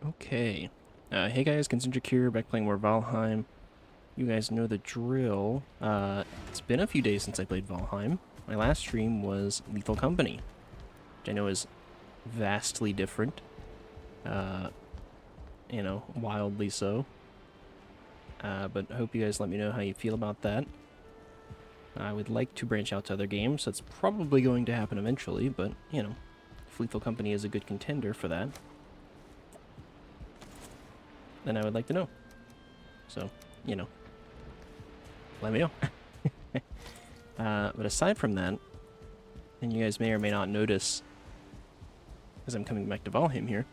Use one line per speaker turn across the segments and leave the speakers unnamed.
Okay. Hey guys, Concentric here, back playing more Valheim. You guys know the drill. It's been a few days since I played Valheim. My last stream was Lethal Company, which I know is vastly different. Uh, wildly so. But I hope you guys let me know how you feel about that. I would like to branch out to other games. That's probably going to happen eventually, but, if Lethal Company is a good contender for that, then I would like to know. So, let me know. But aside from that, and you guys may or may not notice, as I'm coming back to Valheim here,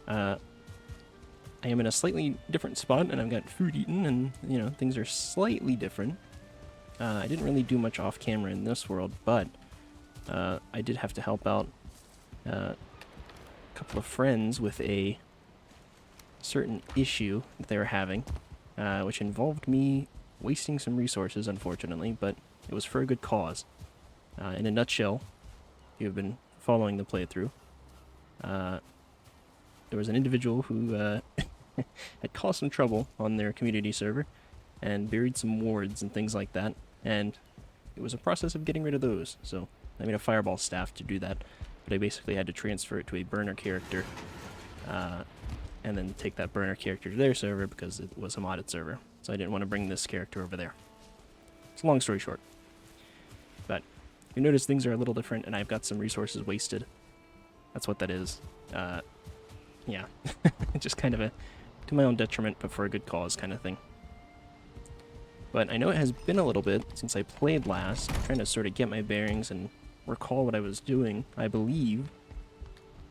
I am in a slightly different spot, and I've got food eaten, and, things are slightly different. I didn't really do much off-camera in this world, but I did have to help out a couple of friends with a certain issue that they were having, which involved me wasting some resources, unfortunately, but it was for a good cause. In a nutshell, if you have been following the playthrough, there was an individual who had caused some trouble on their community server and buried some wards and things like that, and it was a process of getting rid of those. So I made a fireball staff to do that, but I basically had to transfer it to a burner character, and then take that burner character to their server because it was a modded server. So I didn't want to bring this character over there. It's a long story short. But you notice things are a little different, and I've got some resources wasted. That's what that is. Yeah. Just kind of to my own detriment, but for a good cause kind of thing. But I know it has been a little bit since I played last. I'm trying to sort of get my bearings and recall what I was doing. I believe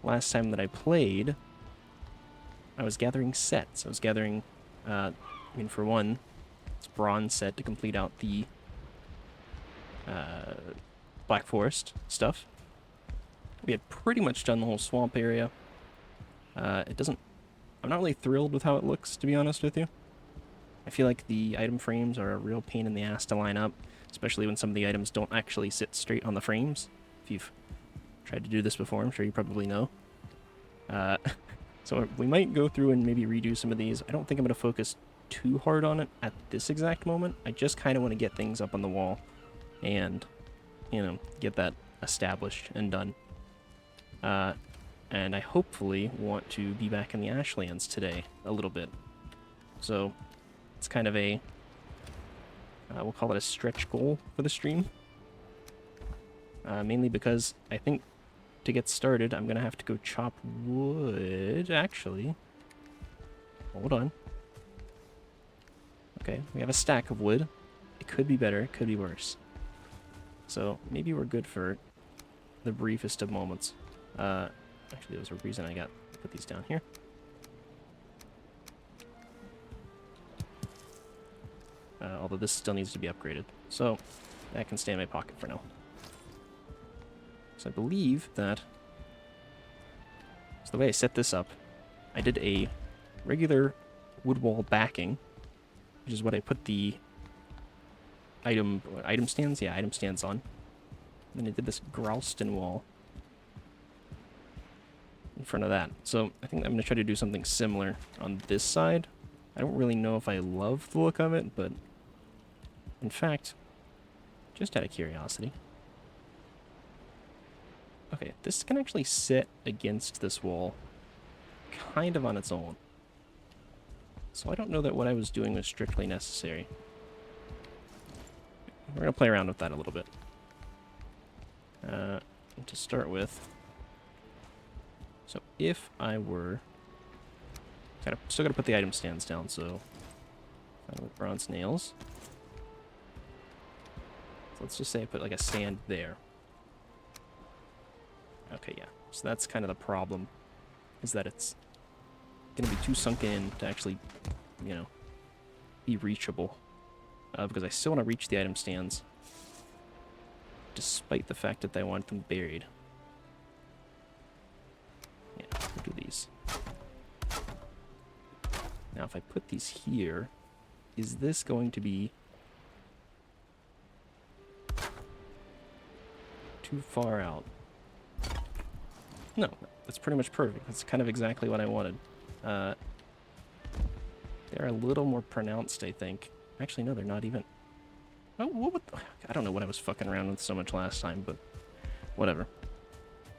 last time that I played, I was gathering sets. I was gathering, for one, it's bronze set to complete out the Black Forest stuff. We had pretty much done the whole swamp area. I'm not really thrilled with how it looks, to be honest with you. I feel like the item frames are a real pain in the ass to line up, especially when some of the items don't actually sit straight on the frames. If you've tried to do this before, I'm sure you probably know. So we might go through and maybe redo some of these. I don't think I'm going to focus too hard on it at this exact moment. I just kind of want to get things up on the wall and, get that established and done. And I hopefully want to be back in the ashlands today a little bit. So it's kind of a, we'll call it a stretch goal for the stream. Mainly because I think to get started, I'm going to have to go chop wood, actually. Hold on. Okay, we have a stack of wood. It could be better, it could be worse. So maybe we're good for the briefest of moments. Actually, there was a reason I put these down here. Although this still needs to be upgraded. So that can stay in my pocket for now. So I believe that, so the way I set this up, I did a regular wood wall backing, which is what I put the item stands? Yeah, item stands on. And then I did this Gralston wall in front of that. So I think I'm going to try to do something similar on this side. I don't really know if I love the look of it, but in fact, just out of curiosity. Okay, this can actually sit against this wall kind of on its own. So I don't know that what I was doing was strictly necessary. We're going to play around with that a little bit. To start with, so if I were, still got to put the item stands down, so with bronze nails. So let's just say I put like a stand there. Okay, yeah. So that's kind of the problem, is that it's going to be too sunken in to actually, be reachable. Because I still want to reach the item stands, despite the fact that I want them buried. Yeah, we'll do these. Now, if I put these here, is this going to be too far out? No, that's pretty much perfect. That's kind of exactly what I wanted. Uh, they're a little more pronounced, I think. Actually, no, they're not even. Oh, I don't know what I was fucking around with so much last time, but whatever.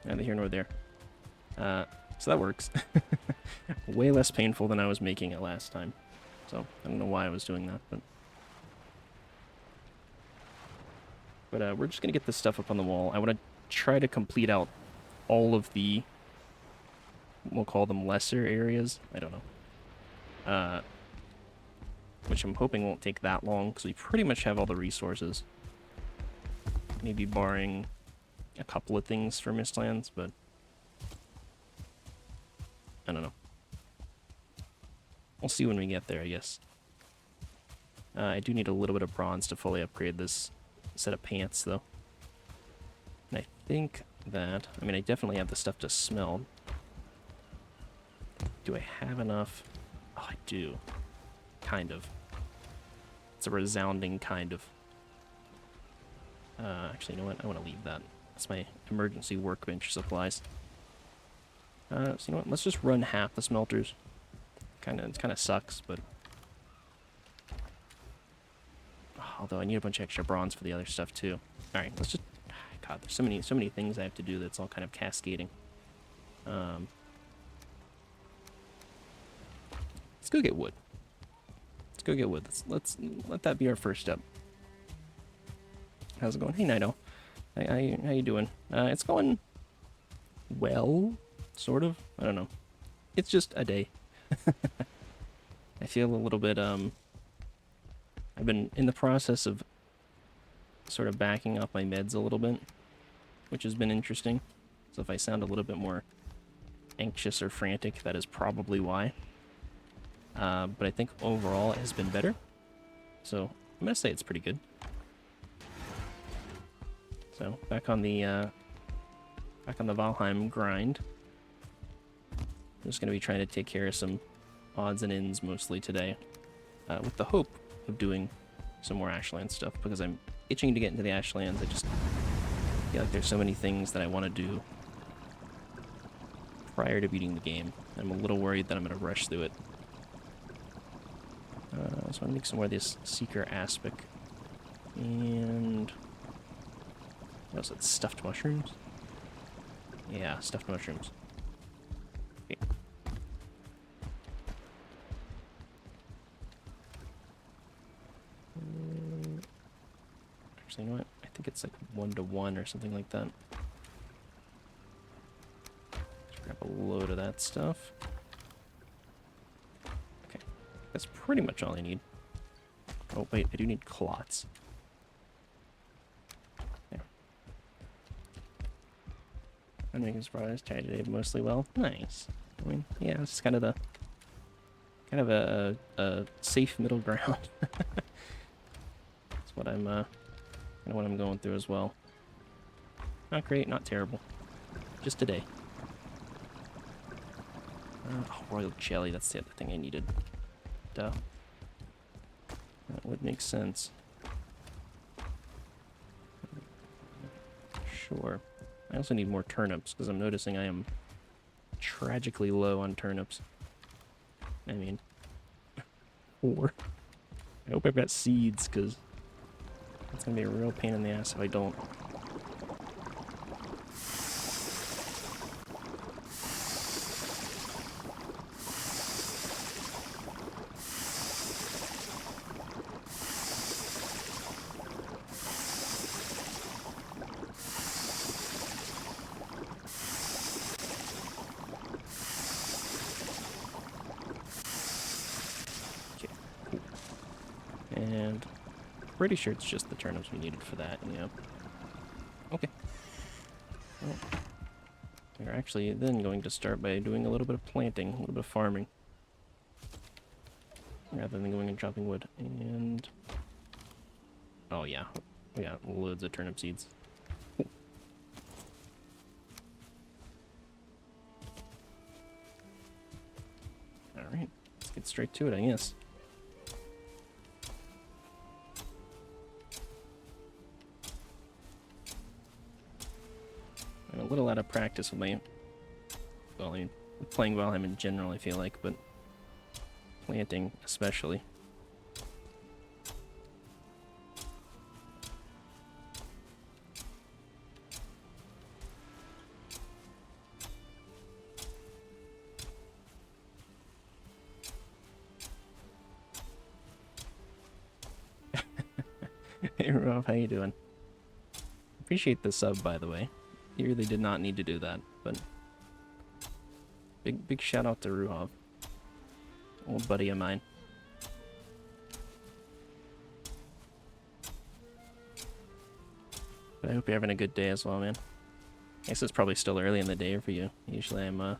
Neither here nor there. So that works. Way less painful than I was making it last time. So, I don't know why I was doing that, but... we're just gonna get this stuff up on the wall. I want to try to complete out all of the... We'll call them lesser areas. I don't know. Which I'm hoping won't take that long, because we pretty much have all the resources. Maybe barring a couple of things for Mistlands, but... I don't know. We'll see when we get there, I guess. I do need a little bit of bronze to fully upgrade this set of pants, though. And I think that... I mean, I definitely have the stuff to smelt. Do I have enough? Oh, I do. Kind of. It's a resounding kind of. Actually, you know what? I want to leave that. That's my emergency workbench supplies. So you know what? Let's just run half the smelters. It kind of sucks, but... Although I need a bunch of extra bronze for the other stuff, too. Alright, let's just... God, there's so many things I have to do that's all kind of cascading. Let's go get wood. Let's go get wood. Let's let that be our first step. How's it going? Hey, Nido. How you doing? It's going... well, sort of. I don't know. It's just a day. I feel a little bit, I've been in the process of sort of backing up my meds a little bit, which has been interesting. So if I sound a little bit more anxious or frantic, that is probably why. But I think overall it has been better. So I'm gonna say it's pretty good. So back on the Valheim grind. I'm just gonna be trying to take care of some odds and ends mostly today, with the hope of doing some more ashland stuff, because I'm itching to get into the ashlands. I just feel like there's so many things that I want to do prior to beating the game. I'm a little worried that I'm going to rush through it. So I'm going to make some more of this seeker aspic. And... what was it? Stuffed mushrooms? Yeah, stuffed mushrooms. Okay. Actually, you know what? I think it's like 1-to-1 or something like that. Let's grab a load of that stuff. Okay. That's pretty much all I need. Oh, wait, I do need clots. There. I'm making surprise. Tied today mostly well. Nice. I mean, yeah, it's kind of a safe middle ground. That's what I'm kind of what I'm going through as well. Not great, not terrible. Just today. Oh, royal jelly, that's the other thing I needed. Duh. That would make sense. Sure. I also need more turnips, because I'm noticing I am tragically low on turnips. I mean, 4. I hope I've got seeds, because it's going to be a real pain in the ass if I don't. And pretty sure it's just the turnips we needed for that, yeah. Okay. Well, we're actually then going to start by doing a little bit of planting, a little bit of farming. Rather than going and chopping wood. And... oh yeah, we got loads of turnip seeds. Alright, let's get straight to it, I guess. I'm a little out of practice with my... well, I mean, playing Valheim in general, I feel like, but planting especially. Hey Rob, how you doing? Appreciate the sub, by the way. You really did not need to do that, but big shout out to Ruhov, old buddy of mine. But I hope you're having a good day as well, man. I guess it's probably still early in the day for you. Usually I'm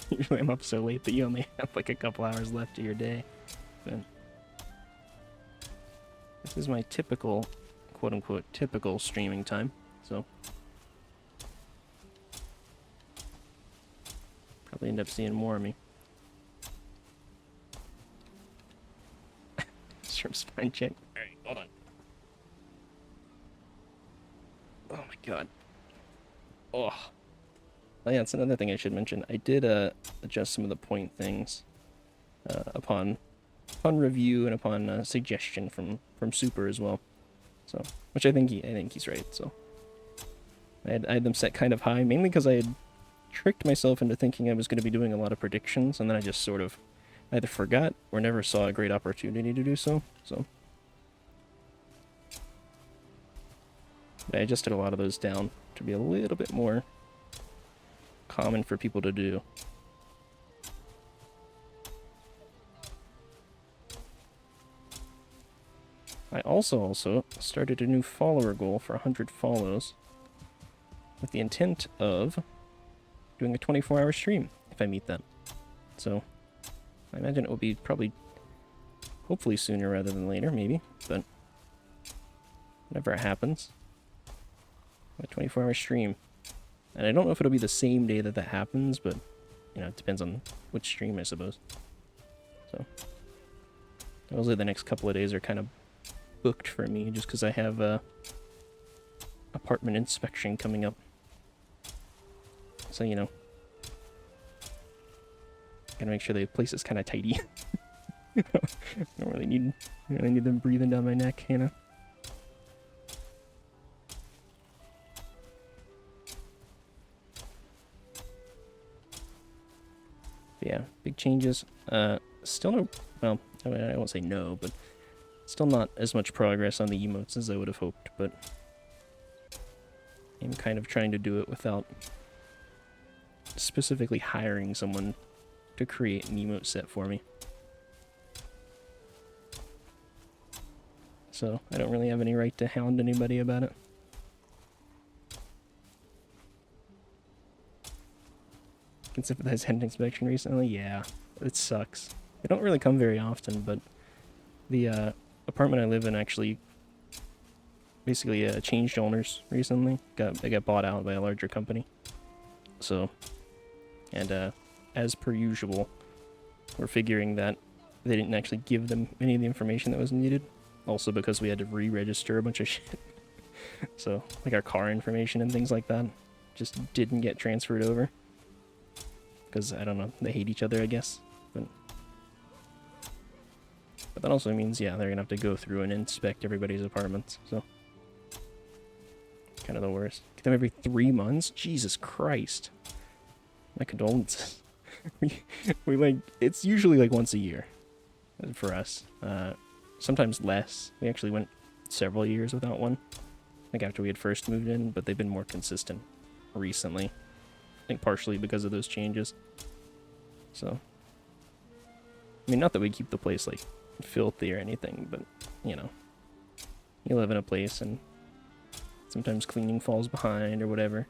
usually I'm up so late that you only have like a couple hours left of your day. But this is my typical, quote unquote, typical streaming time, so probably end up seeing more of me. Shrimp spine check. Alright, hold on. Oh my god. Oh. Oh yeah, that's another thing I should mention. I did adjust some of the point things upon review and upon suggestion from Super as well. So, which I think he's right. So, I had them set kind of high, mainly because I had tricked myself into thinking I was going to be doing a lot of predictions, and then I just sort of either forgot or never saw a great opportunity to do so. So, I adjusted a lot of those down to be a little bit more common for people to do. I also started a new follower goal for 100 follows with the intent of doing a 24-hour stream if I meet that. So I imagine it will be probably, hopefully sooner rather than later, maybe, but whenever it happens, a 24-hour stream. And I don't know if it'll be the same day that happens, but, you know, it depends on which stream, I suppose. So, those are the next couple of days are kind of booked for me, just because I have a apartment inspection coming up. So, you know, gotta make sure the place is kind of tidy. I don't really need them breathing down my neck, you know. But yeah, big changes. Still no, well, I won't say no, but still not as much progress on the emotes as I would have hoped, but I'm kind of trying to do it without specifically hiring someone to create an emote set for me. So I don't really have any right to hound anybody about it. Can sympathize head inspection recently? Yeah, it sucks. They don't really come very often, but the apartment I live in actually basically changed owners recently. They got bought out by a larger company. So, and as per usual, we're figuring that they didn't actually give them any of the information that was needed. Also because we had to re-register a bunch of shit. So, like our car information and things like that just didn't get transferred over. Because, I don't know, they hate each other, I guess. But that also means, yeah, they're going to have to go through and inspect everybody's apartments, so. Kind of the worst. Get them every 3 months? Jesus Christ. My condolences. we like, it's usually like once a year for us. Sometimes less. We actually went several years without one. Like after we had first moved in, but they've been more consistent recently. I think partially because of those changes. So, I mean, not that we keep the place like filthy or anything, but you know, you live in a place and sometimes cleaning falls behind or whatever,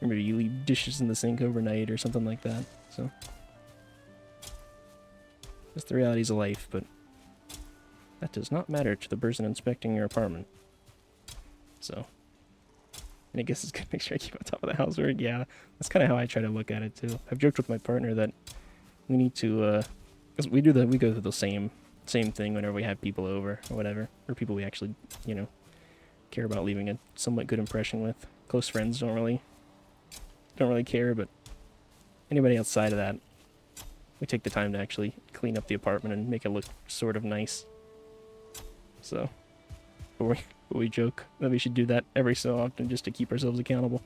or maybe you leave dishes in the sink overnight or something like that. So, that's the realities of life, but that does not matter to the person inspecting your apartment. So, and I guess it's good to make sure I keep on top of the housework. Yeah, that's kind of how I try to look at it too. I've joked with my partner that we need to, because we go through the same thing whenever we have people over or whatever, or people we actually, you know, care about leaving a somewhat good impression with. Close friends don't really care, but anybody outside of that, we take the time to actually clean up the apartment and make it look sort of nice. So, but we joke that we should do that every so often just to keep ourselves accountable.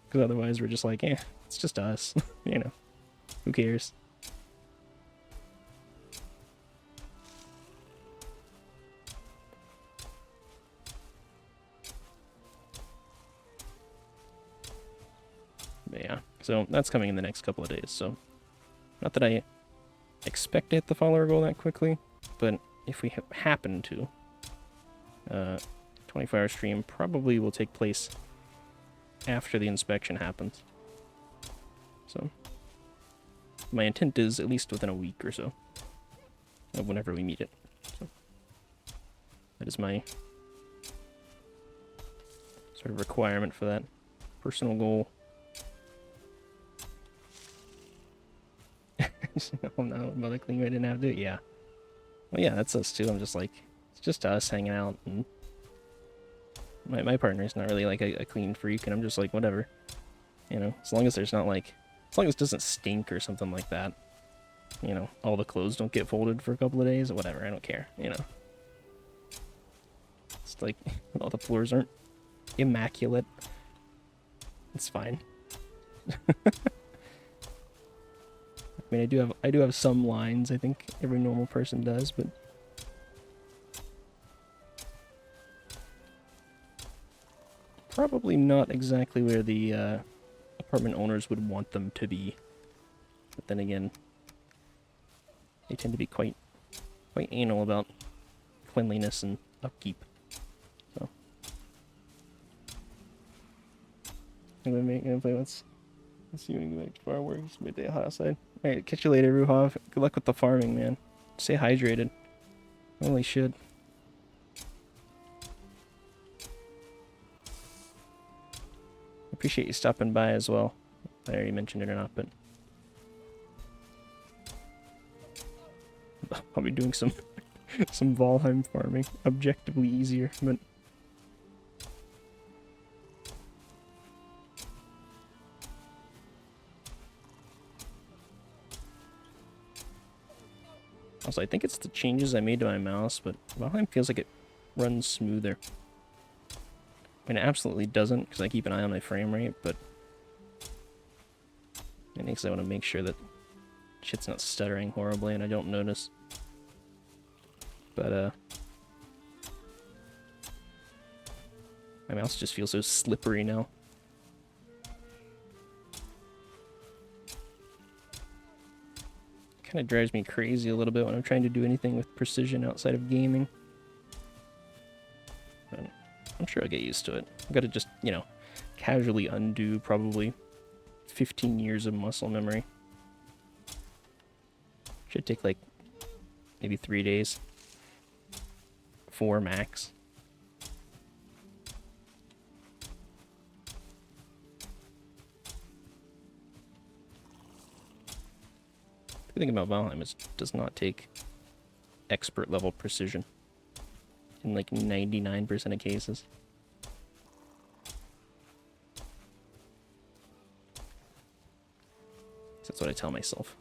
Because otherwise we're just like, it's just us. You know, who cares? But yeah, so that's coming in the next couple of days. So, not that I expect to hit the follower goal that quickly, but if we happen to, 24-hour stream probably will take place after the inspection happens. So, my intent is at least within a week or so of whenever we meet it. So, that is my sort of requirement for that personal goal. Oh no, Mother Clean, I didn't have to do it. Yeah. Well, yeah, that's us too. I'm just like, it's just us hanging out, and my partner's not really like a clean freak, and I'm just like, whatever. You know, as long as there's not like, as long as it doesn't stink or something like that. You know, all the clothes don't get folded for a couple of days or whatever. I don't care, you know. It's like, all the floors aren't immaculate. It's fine. I mean, I do have some lines. I think every normal person does, but probably not exactly where the apartment owners would want them to be. But then again, they tend to be quite anal about cleanliness and upkeep. So, I'm gonna play. Let's see when we get back to fireworks. Midday hot outside. Alright, catch you later, Ruhov. Good luck with the farming, man. Stay hydrated. Holy shit. Appreciate you stopping by as well. I already mentioned it or not, but I'll be doing some Valheim farming. Objectively easier, but also, I think it's the changes I made to my mouse, but Valheim feels like it runs smoother. I mean, it absolutely doesn't, because I keep an eye on my frame rate, but I think I want to make sure that shit's not stuttering horribly and I don't notice. But, my mouse just feels so slippery now. Kind of drives me crazy a little bit when I'm trying to do anything with precision outside of gaming. But I'm sure I'll get used to it. I've got to just, you know, casually undo probably 15 years of muscle memory. Should take like maybe 3 days. 4 max. The thing about Valheim is it does not take expert level precision in like 99% of cases. That's what I tell myself.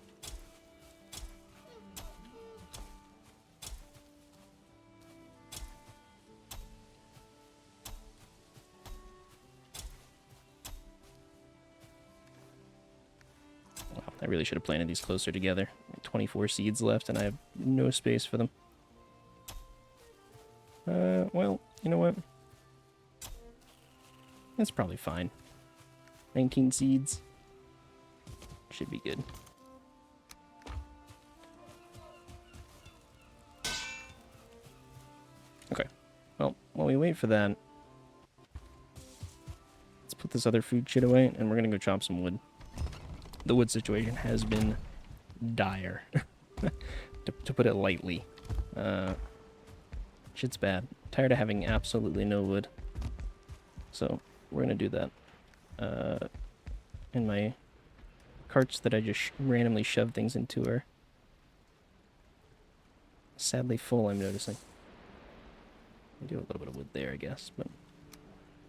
Wow, I really should have planted these closer together. 24 seeds left and I have no space for them. Well, you know what? That's probably fine. 19 seeds. Should be good. Okay. Well, while we wait for that, let's put this other food shit away, and we're gonna go chop some wood. The wood situation has been dire, to put it lightly. Shit's bad. Tired of having absolutely no wood. So, we're gonna do that. In my carts that I just randomly shove things into are sadly full, I'm noticing. I do a little bit of wood there, I guess, but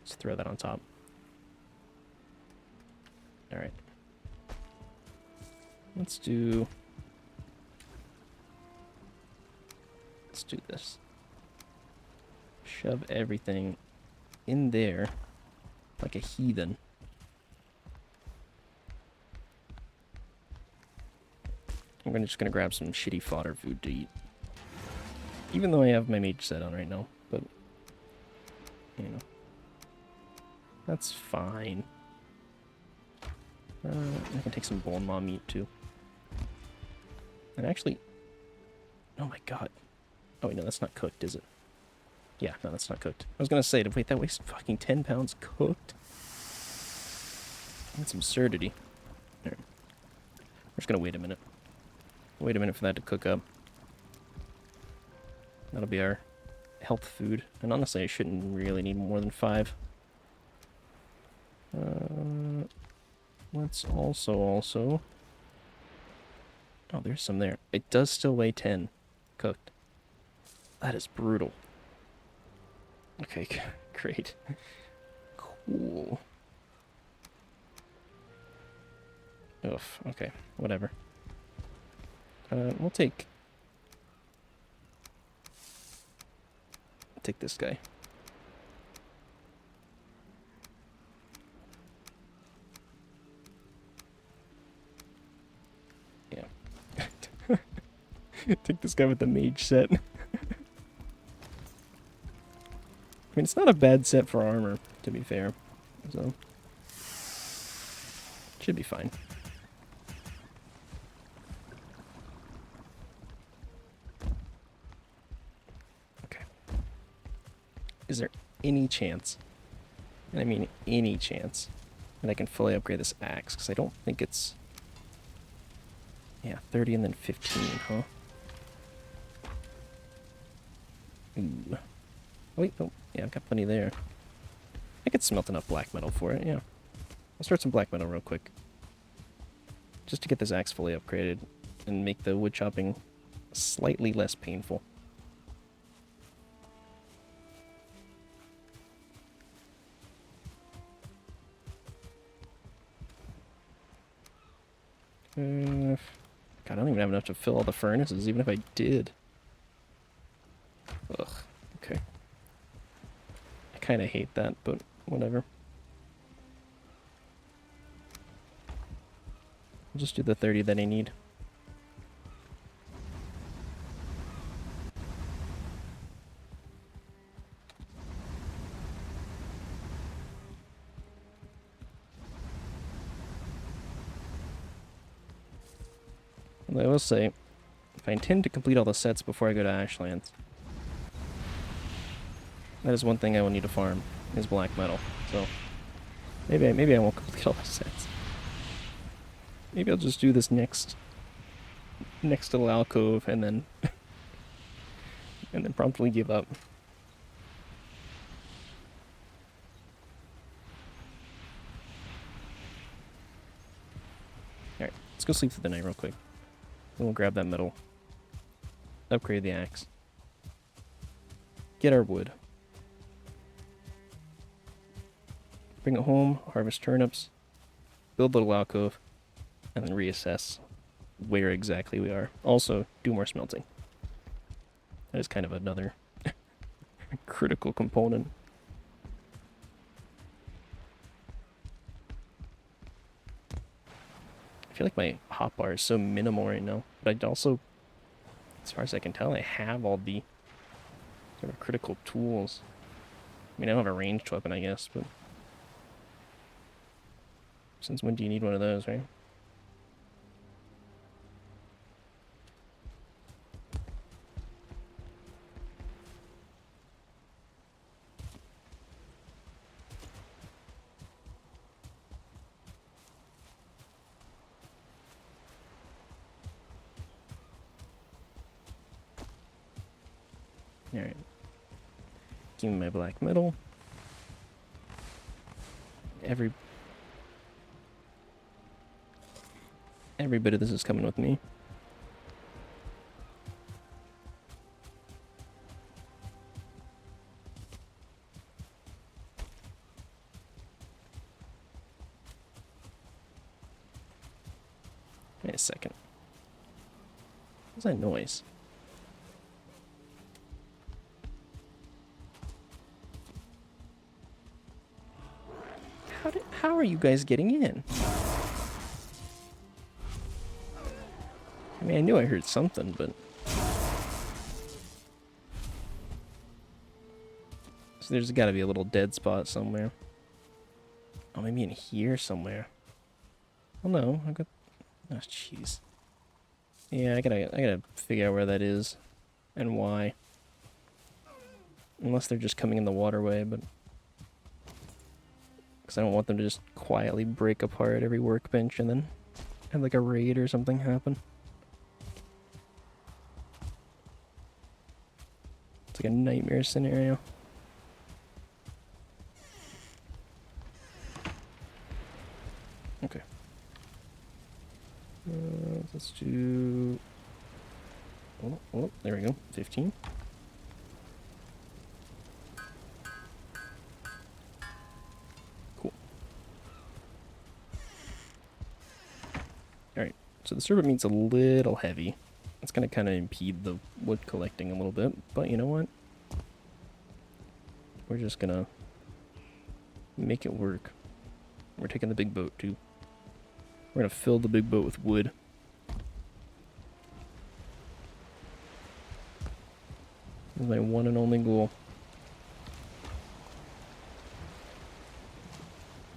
let's throw that on top. Alright. Let's do this. Shove everything in there like a heathen. I'm just gonna grab some shitty fodder food to eat. Even though I have my mage set on right now, but you know, that's fine. I can take some bone maw meat too. And actually, oh my god. Oh wait, no, that's not cooked, is it? Yeah, no, that's not cooked. I was gonna say, wait, that weighs fucking 10 pounds cooked? That's absurdity. Alright. We're just gonna wait a minute. Wait a minute for that to cook up. That'll be our health food. And honestly, I shouldn't really need more than 5. Let's also... Oh, there's some there. It does still weigh 10 cooked. That is brutal. Okay, great. Cool. Oof, okay, whatever. We'll take this guy. Yeah. Take this guy with the mage set. I mean, it's not a bad set for armor, to be fair. So, should be fine. Okay. Is there any chance, and I mean any chance, that I can fully upgrade this axe? Because I don't think it's... Yeah, 30 and then 15, huh? Ooh. Wait, oh, yeah, I've got plenty there. I could smelt enough black metal for it, yeah. I'll start some black metal real quick. Just to get this axe fully upgraded and make the wood chopping slightly less painful. God, I don't even have enough to fill all the furnaces, even if I did. Ugh, okay. I kind of hate that, but whatever. I'll just do the 30 that I need. I will say, if I intend to complete all the sets before I go to Ashlands, that is one thing I will need to farm, is black metal. So, maybe I won't complete all the sets. Maybe I'll just do this next little alcove and then and then promptly give up. Alright, let's go sleep through the night real quick. Then we'll grab that metal. Upgrade the axe. Get our wood. Bring it home, harvest turnips, build a little alcove, and then reassess where exactly we are. Also, do more smelting. That is kind of another critical component. I feel like my hotbar is so minimal right now, but I also, as far as I can tell, I have all the sort of critical tools. I mean, I don't have a ranged weapon, I guess, but since when do you need one of those, right? Alright. Give me my black metal. Every bit of this is coming with me. second. What's that noise? How are you guys getting in? I mean, I knew I heard something, but... So there's gotta be a little dead spot somewhere. Oh, maybe in here somewhere. Oh no, I got... Oh, jeez. Yeah, I gotta figure out where that is. And why. Unless they're just coming in the waterway, but... Because I don't want them to just quietly break apart every workbench and then have like a raid or something happen. It's like a nightmare scenario. Okay. Let's do... Oh, there we go. 15. Cool. Alright, so the serpent meat's a little heavy. It's going to kind of impede the wood collecting a little bit, but you know what? We're just going to make it work. We're taking the big boat, too. We're going to fill the big boat with wood. This is my one and only goal.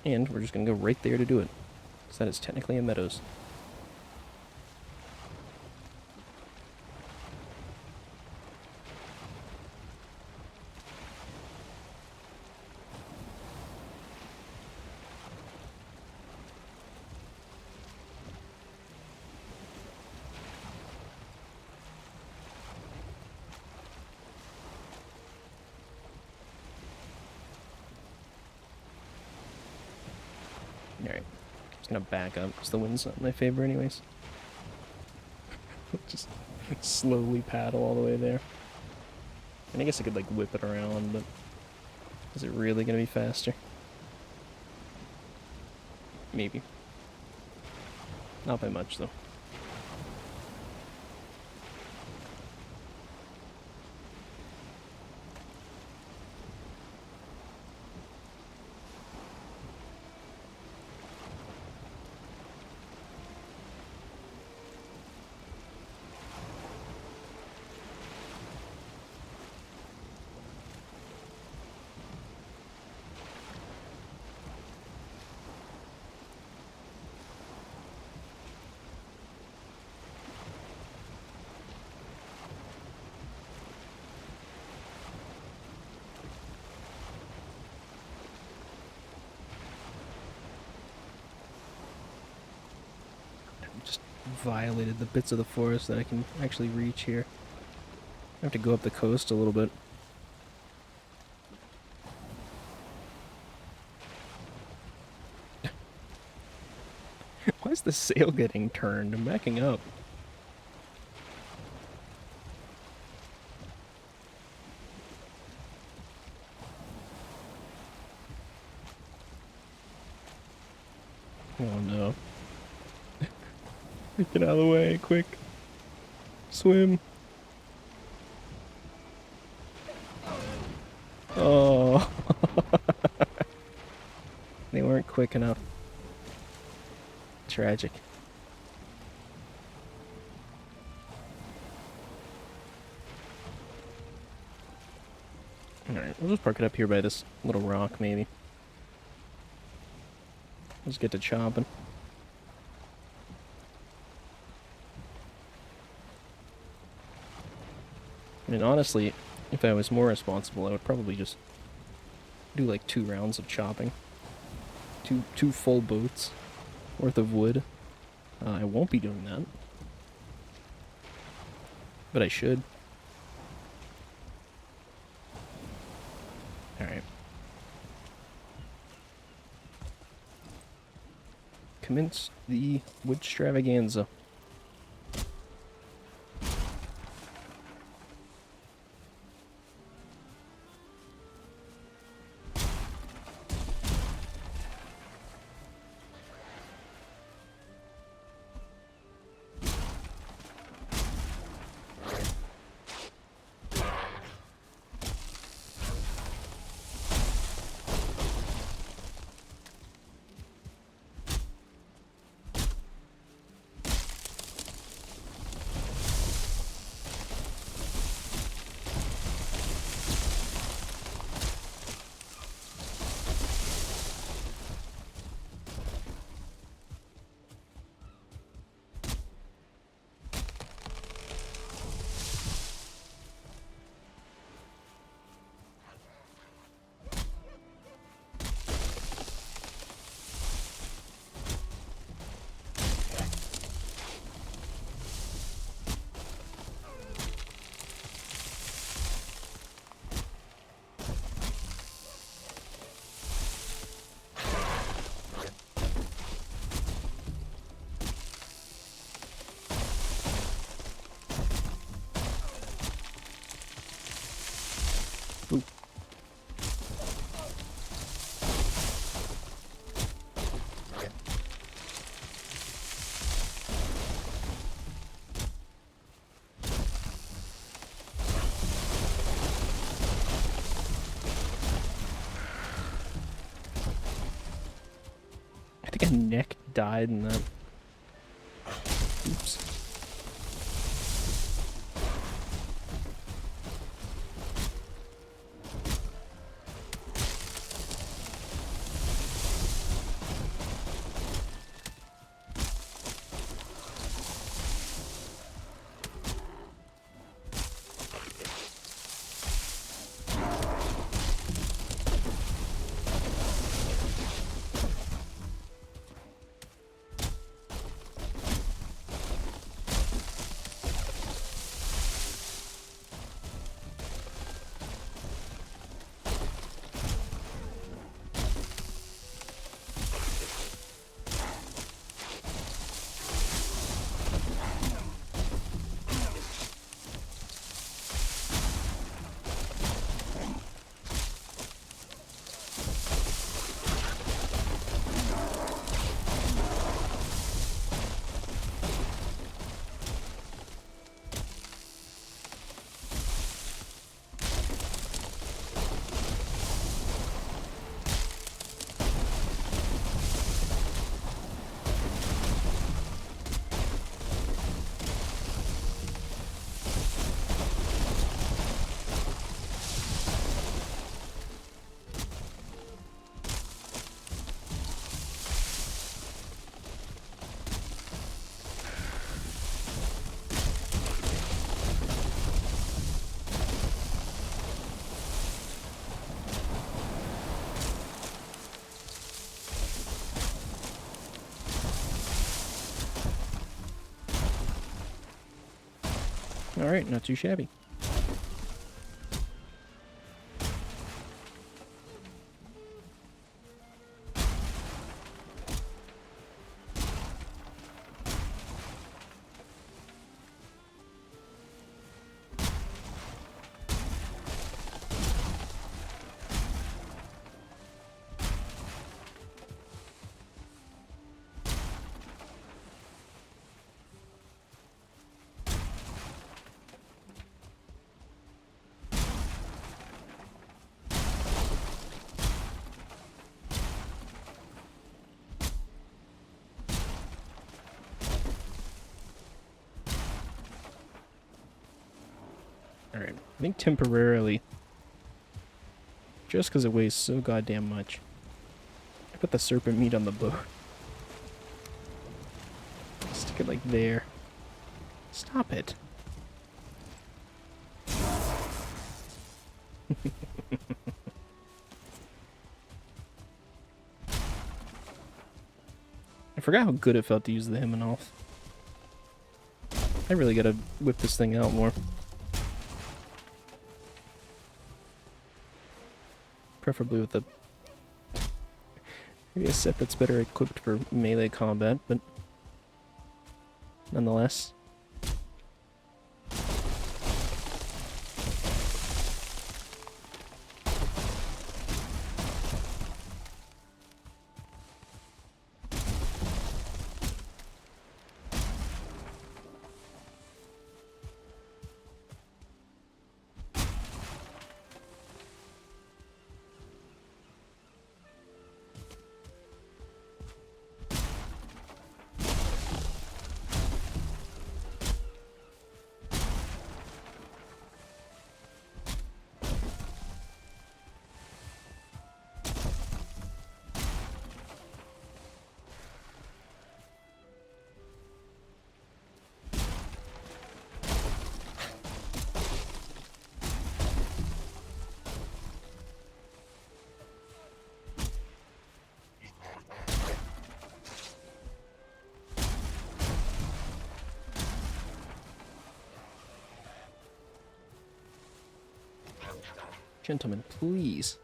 And we're just going to go right there to do it. Because that is technically a meadows. Alright, just gonna back up because the wind's not in my favor anyways. Just slowly paddle all the way there. And I guess I could like whip it around, but is it really gonna be faster? Maybe. Not by much though. Just violated the bits of the forest that I can actually reach here. I have to go up the coast a little bit. Why is the sail getting turned? I'm backing up. Oh no. Get out of the way, quick. Swim. Oh. They weren't quick enough. Tragic. Alright, we'll just park it up here by this little rock, maybe. Let's get to chopping. I mean, honestly, if I was more responsible, I would probably just do like 2 rounds of chopping. Two full boats worth of wood. I won't be doing that. But I should. Alright. Commence the wood extravaganza. died in that. Oops. Alright, not too shabby. Alright, I think temporarily, just because it weighs so goddamn much, I put the serpent meat on the boat. Stick it like there. Stop it. I forgot how good it felt to use the Hymenoth. I really gotta whip this thing out more. Preferably with maybe a set that's better equipped for melee combat, but nonetheless. Gentlemen, please.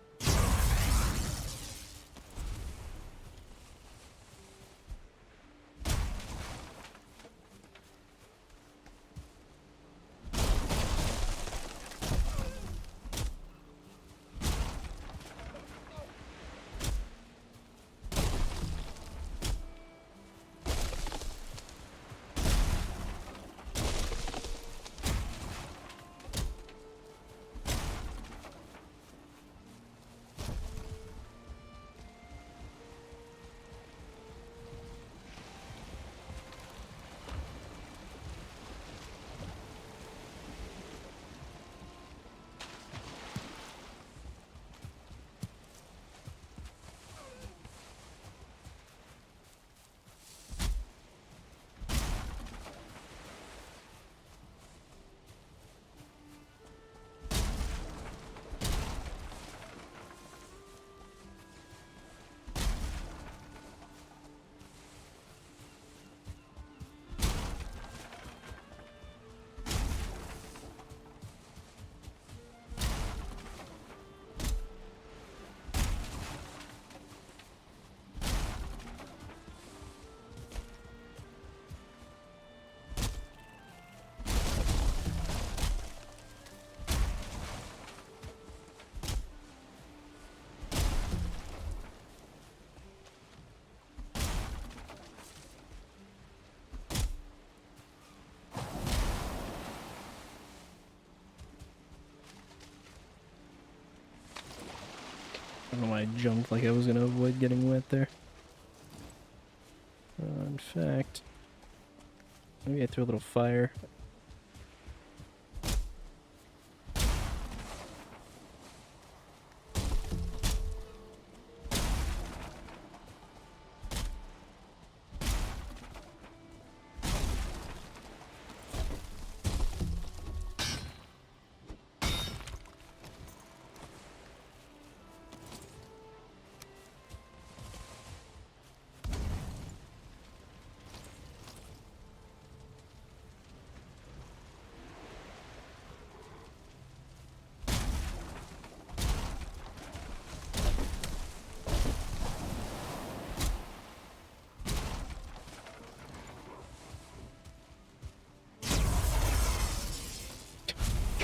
I don't know why I jumped like I was gonna avoid getting wet there. In fact, maybe I throw a little fire.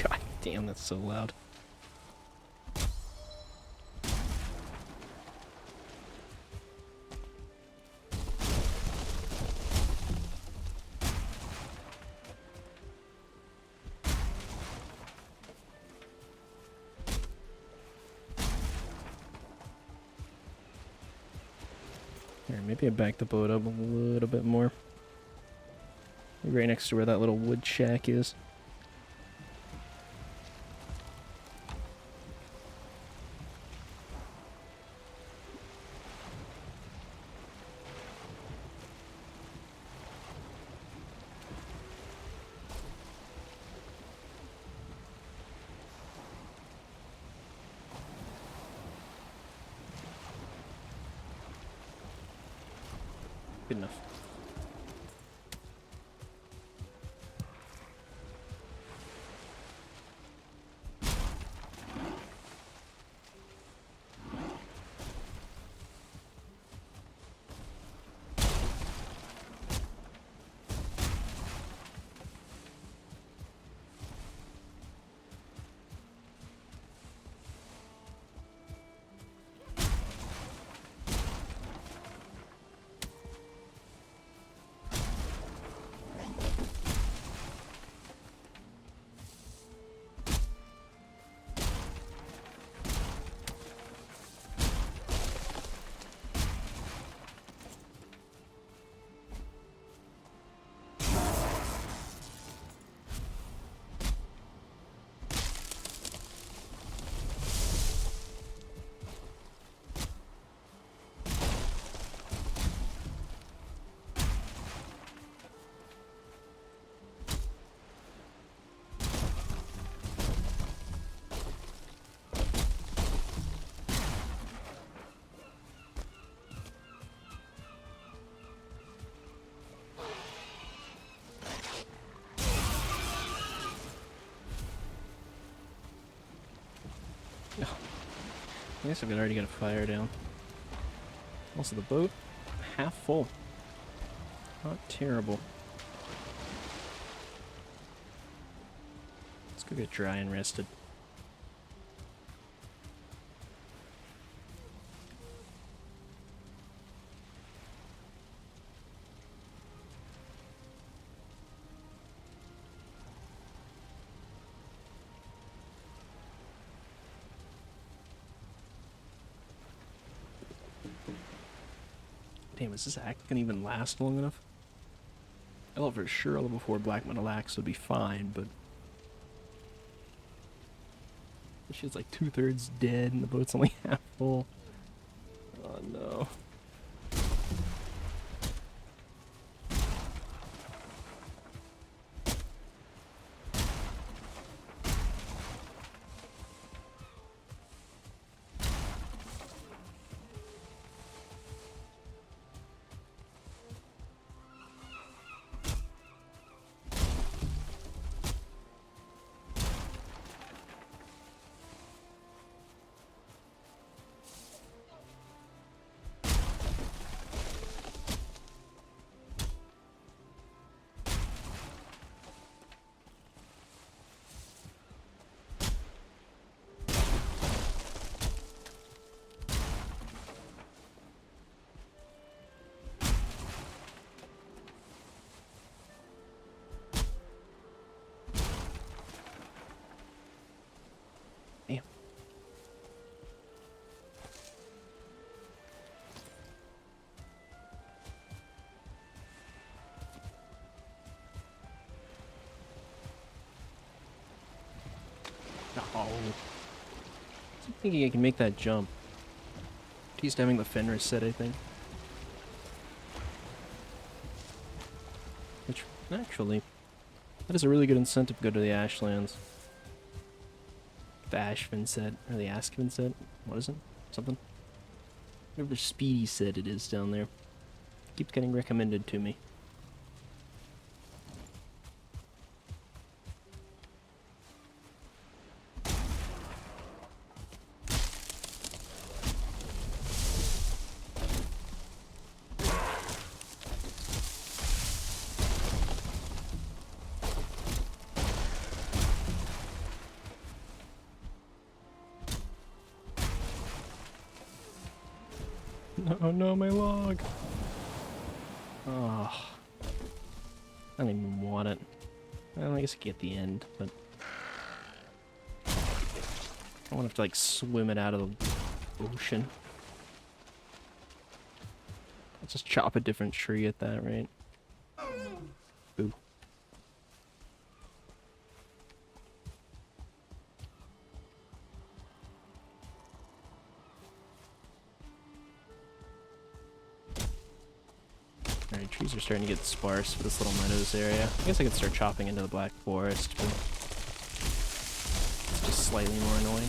God damn, that's so loud. Here, maybe I back the boat up a little bit more. Right next to where that little wood shack is. Good enough. I guess I could already get a fire down. Also, the boat, half full. Not terrible. Let's go get dry and rested. Damn, is this axe gonna even last long enough? I thought for sure a level 4 black metal axe would be fine, but this shit's like 2/3 dead and the boat's only half full. Oh no. Oh. I'm thinking I can make that jump. He's having the Fenris set, I think. Which, actually, that is a really good incentive to go to the ashlands. The Ashvin set, or the Askvin set. What is it? Something? Whatever speedy set it is down there. Keeps getting recommended to me. Oh no, my log! Oh. I don't even want it. Well, I guess I get the end, but... I won't have to, like, swim it out of the ocean. I'll just chop a different tree at that rate. Boo. Alright, trees are starting to get sparse for this little meadows area. I guess I could start chopping into the Black Forest, but it's just slightly more annoying.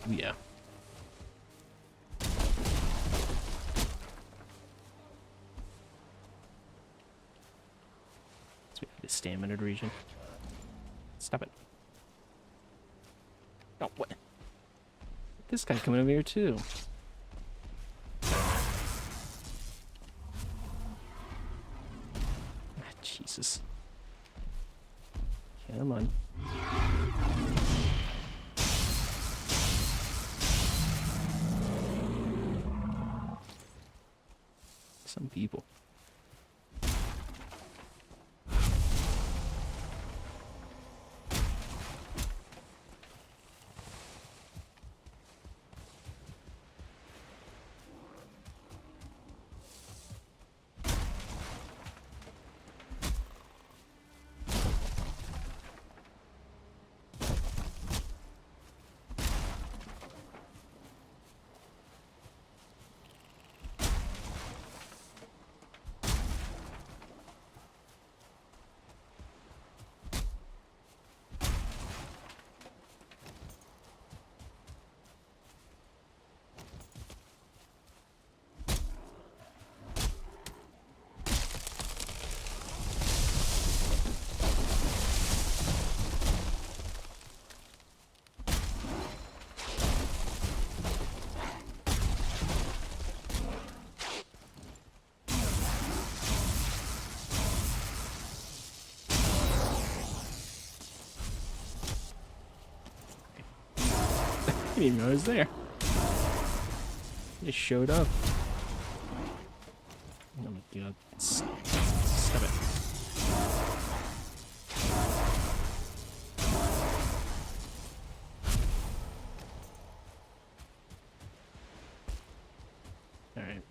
Yeah. So we have the stamina region. Stop it. Oh, what? This guy coming over here too. Ah, Jesus. Come on. Some people. I didn't even know I was there. It showed up. Oh my god. Stop it. Alright.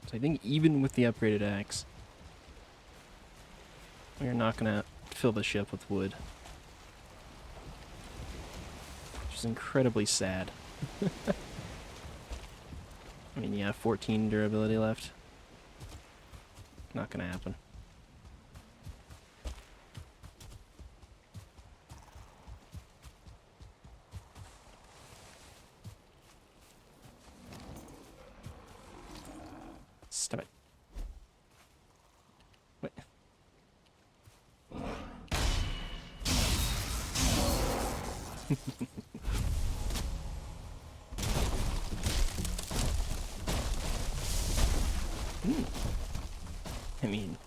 So I think even with the upgraded axe, we're not gonna fill the ship with wood. is incredibly sad. I mean, yeah, 14 durability left. Not gonna happen. Stop it. Wait. I mean,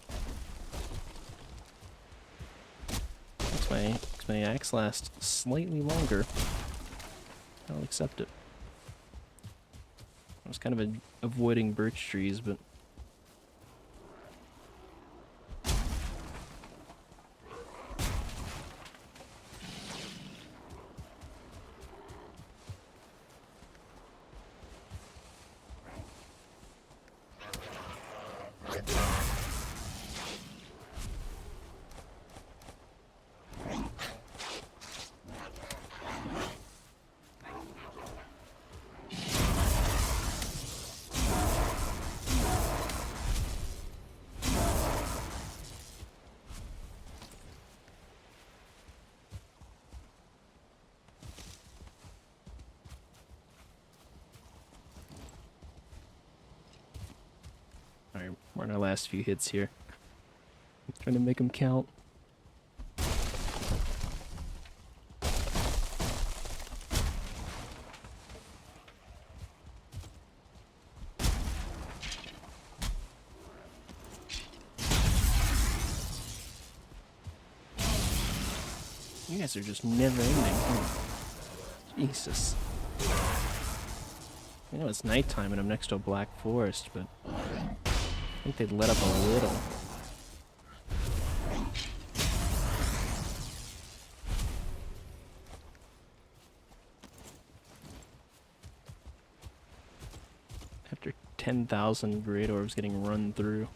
makes my axe last slightly longer. I'll accept it. I was kind of avoiding birch trees, but alright, we're on our last few hits here. I'm trying to make them count. You guys are just never ending. Jesus. I know it's nighttime and I'm next to a black forest, but I think they'd let up a little. After 10,000 great orbs getting run through.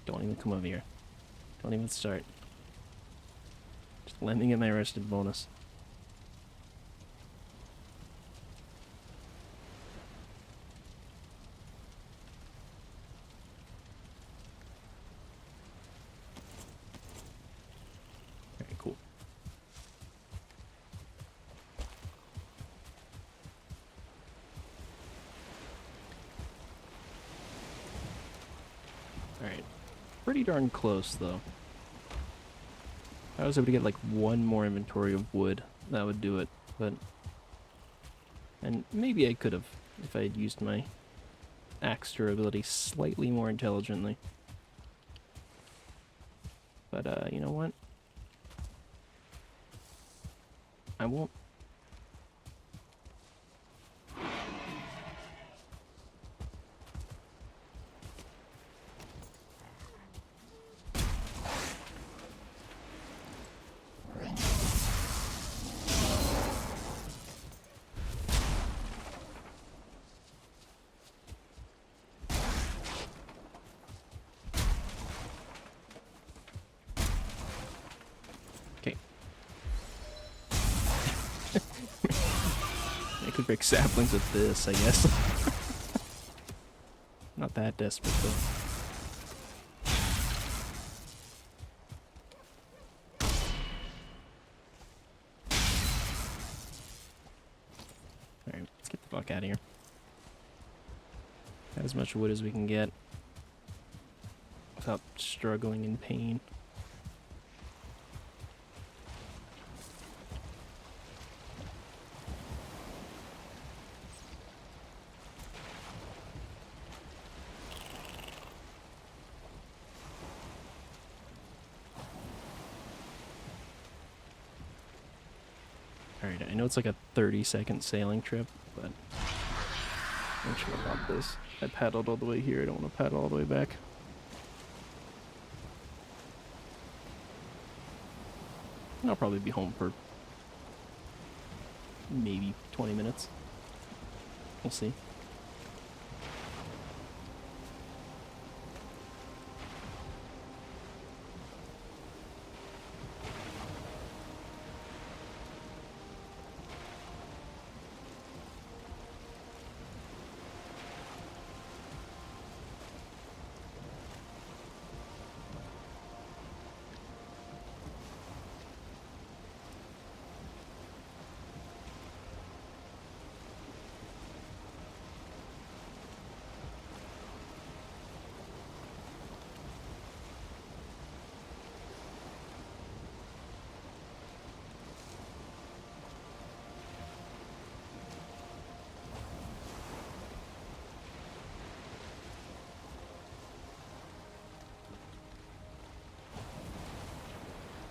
Don't even come over here. Don't even start. Just let me get my arrested bonus. Very cool. Alright. Pretty darn close, though. If I was able to get like one more inventory of wood, that would do it, but... And maybe I could have, if I had used my axe durability slightly more intelligently. But, you know what? I won't... Okay. I could break saplings with this, I guess. Not that desperate, though. Alright, let's get the fuck out of here. Got as much wood as we can get without struggling in pain. Alright, I know it's like a 30-second sailing trip, but I'm sure about this. I paddled all the way here, I don't want to paddle all the way back. And I'll probably be home for maybe 20 minutes. We'll see.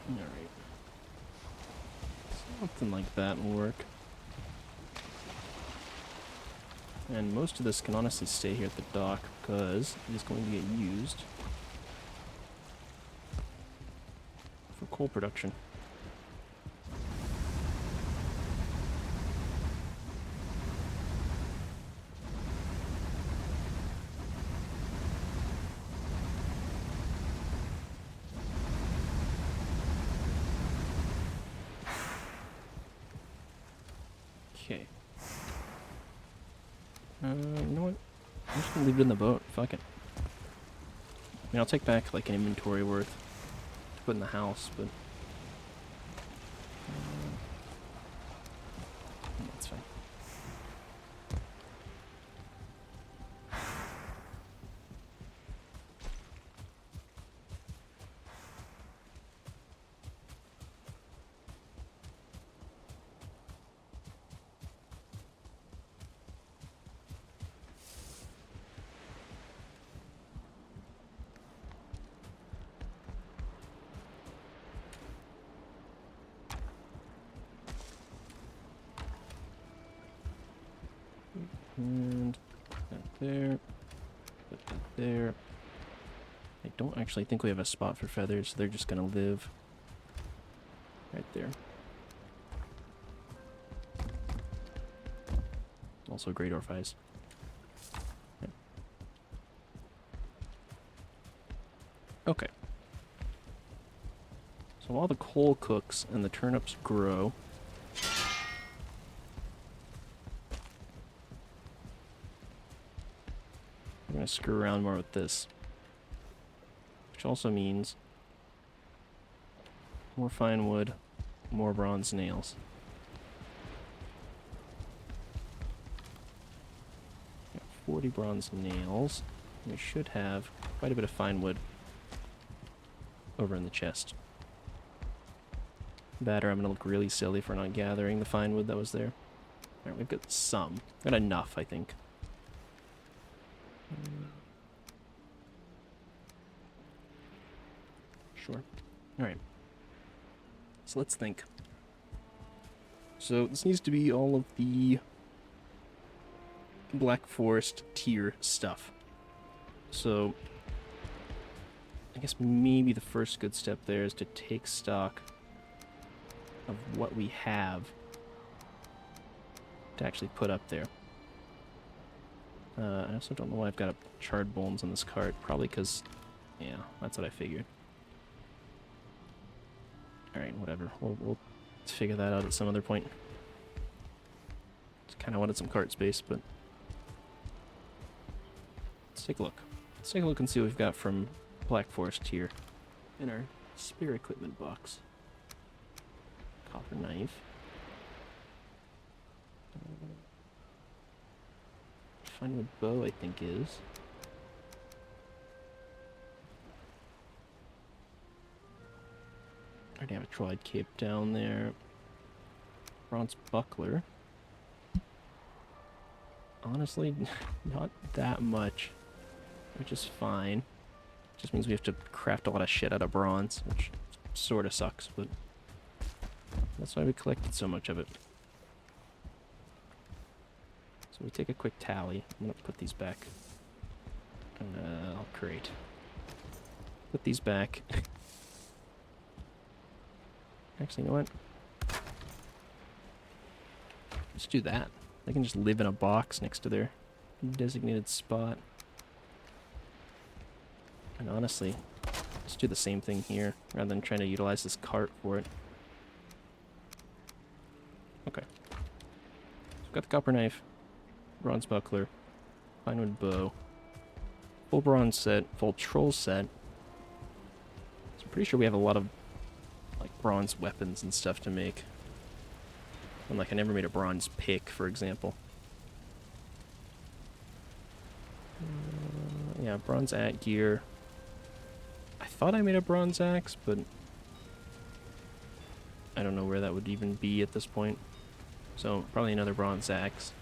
Alright. Something like that will work. And most of this can honestly stay here at the dock because it is going to get used for coal production. Okay. You know what? I'm just gonna leave it in the boat. Fuck it. I mean, I'll take back like an inventory worth to put in the house, but that's fine. And put that there. Put that there. I don't actually think we have a spot for feathers, so they're just gonna live right there. Also great orphies. Yeah. Okay. So while the coal cooks and the turnips grow, I'm gonna screw around more with this. Which also means more fine wood, more bronze nails. 40 bronze nails. We should have quite a bit of fine wood over in the chest. That or I'm gonna look really silly for not gathering the fine wood that was there. Alright, we've got some. We've got enough, I think. Sure. Alright. So let's think. So this needs to be all of the Black Forest tier stuff. So I guess maybe the first good step there is to take stock of what we have to actually put up there. I also don't know why I've got charred bones on this cart. Probably because, yeah, that's what I figured. Alright, whatever. We'll figure that out at some other point. Just kind of wanted some cart space, but let's take a look. Let's take a look and see what we've got from Black Forest here in our spare equipment box. Copper knife. Fine wood bow, I think, is. Already have a trolleyed cape down there. Bronze buckler. Honestly, not that much, which is fine. Just means we have to craft a lot of shit out of bronze, which sort of sucks, but that's why we collected so much of it. So we take a quick tally. I'm gonna put these back. I'll create. Put these back. Actually, you know what? Let's do that. They can just live in a box next to their designated spot. And honestly, let's do the same thing here, rather than trying to utilize this cart for it. Okay. So we've got the copper knife, bronze buckler, pinewood bow, full bronze set, full troll set. So I'm pretty sure we have a lot of like bronze weapons and stuff to make. And like I never made a bronze pick, for example. Yeah, bronze gear. I thought I made a bronze axe, but I don't know where that would even be at this point. So probably another bronze axe.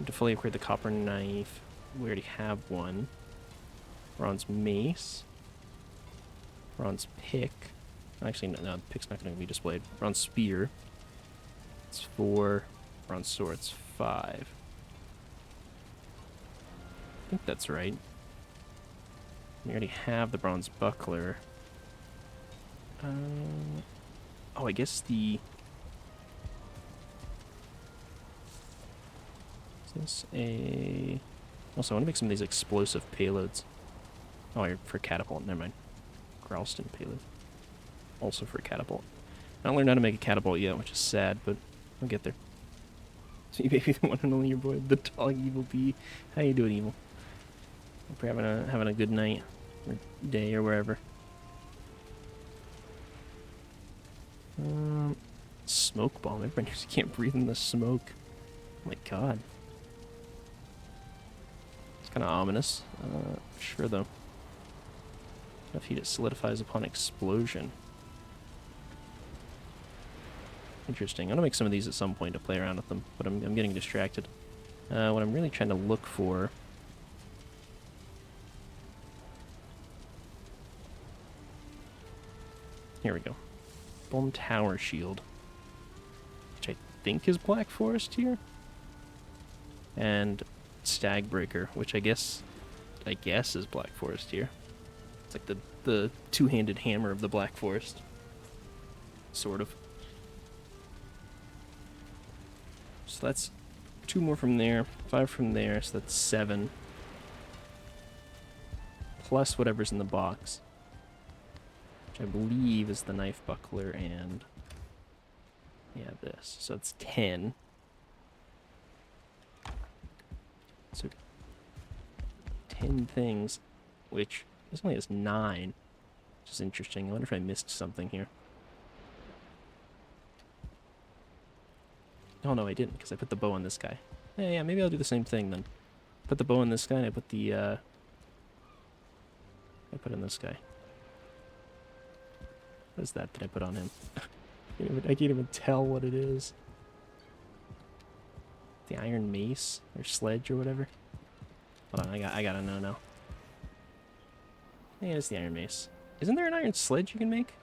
To fully upgrade the copper knife, we already have one. Bronze mace. Bronze pick. Actually, no, the pick's not going to be displayed. Bronze spear. It's 4. Bronze sword, it's 5. I think that's right. We already have the bronze buckler. Oh, I guess the... Is this a... Also, I want to make some of these explosive payloads. Oh, for catapult, never mind. Gralston payload. Also for catapult. I don't learned how to make a catapult yet, which is sad, but I'll get there. So you maybe the one and only your boy, the dog evil bee. How you doing, evil? Hope you're having a good night or day or wherever. Smoke bomb. Everybody just can't breathe in the smoke. Oh my god. It's kind of ominous. Sure though. Enough heat it solidifies upon explosion. Interesting. I'm gonna make some of these at some point to play around with them, but I'm getting distracted. What I'm really trying to look for... Here we go. Bomb Tower Shield. Which I think is Black Forest here. And Stag Breaker, which I guess is Black Forest here. It's like the two-handed hammer of the Black Forest. Sort of. So that's 2 more from there, 5 from there, so that's 7. Plus whatever's in the box. Which I believe is the knife buckler and... yeah, this. So it's 10. So 10 things, which this only has 9. Which is interesting. I wonder if I missed something here. Oh no, I didn't, because I put the bow on this guy. Yeah, maybe I'll do the same thing then. Put the bow on this guy, and I put the, I put in this guy. What is that I put on him? I can't even tell what it is. The iron mace, or sledge, or whatever. Hold on, I gotta know now. Yeah, it's the iron mace. Isn't there an iron sledge you can make?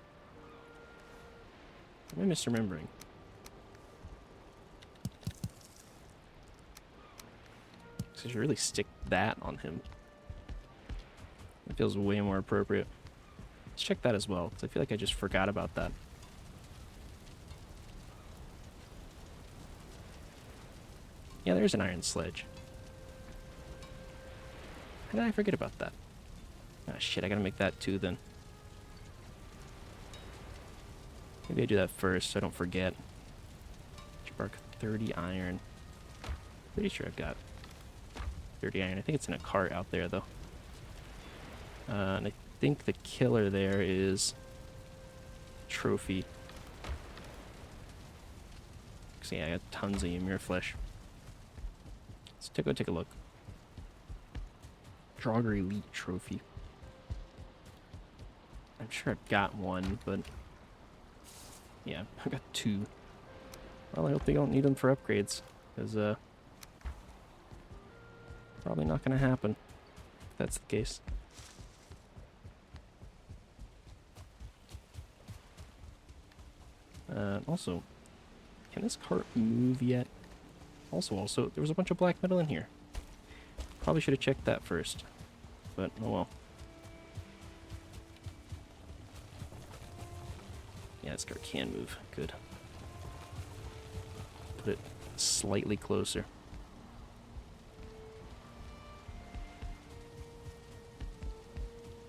Am I misremembering? So you should really stick that on him. It feels way more appropriate. Let's check that as well, because I feel like I just forgot about that. Yeah, there's an iron sledge. How did I forget about that? Ah, shit, I gotta make that too then. Maybe I do that first so I don't forget. Spark 30 iron. Pretty sure I've got 30 iron. I think it's in a cart out there though. And I think the killer there is trophy. So yeah, I got tons of Ymir flesh. Let's go take a look. Draugr Elite trophy. I'm sure I've got one, but yeah, I got 2. Well, I hope they don't need them for upgrades, because probably not going to happen if that's the case. Also, can this cart move yet? Also, there was a bunch of black metal in here. Probably should have checked that first, but oh well. Yeah, this car can move. Good. Put it slightly closer.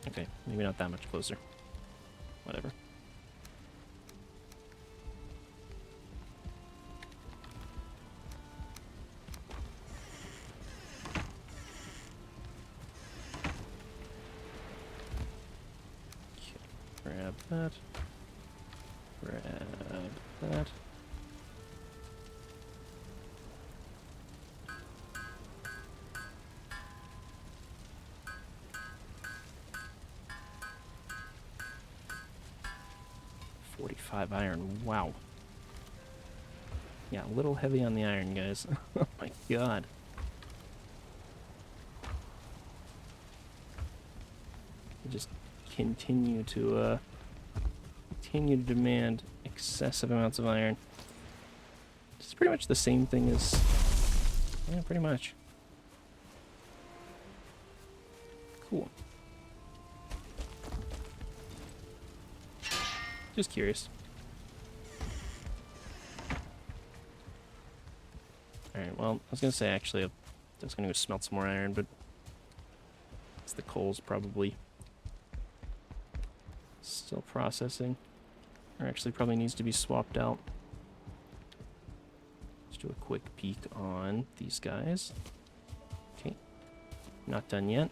Okay, maybe not that much closer. Whatever. Grab that. Grab that. .45 iron. Wow. Yeah, a little heavy on the iron, guys. Oh my god. Just continue to demand excessive amounts of iron. It's pretty much the same thing as, yeah, pretty much. Cool. Just curious. Alright, well, I was gonna say actually I was gonna go smelt some more iron, but it's the coal's probably still processing. Or actually probably needs to be swapped out. Let's do a quick peek on these guys. Okay. Not done yet.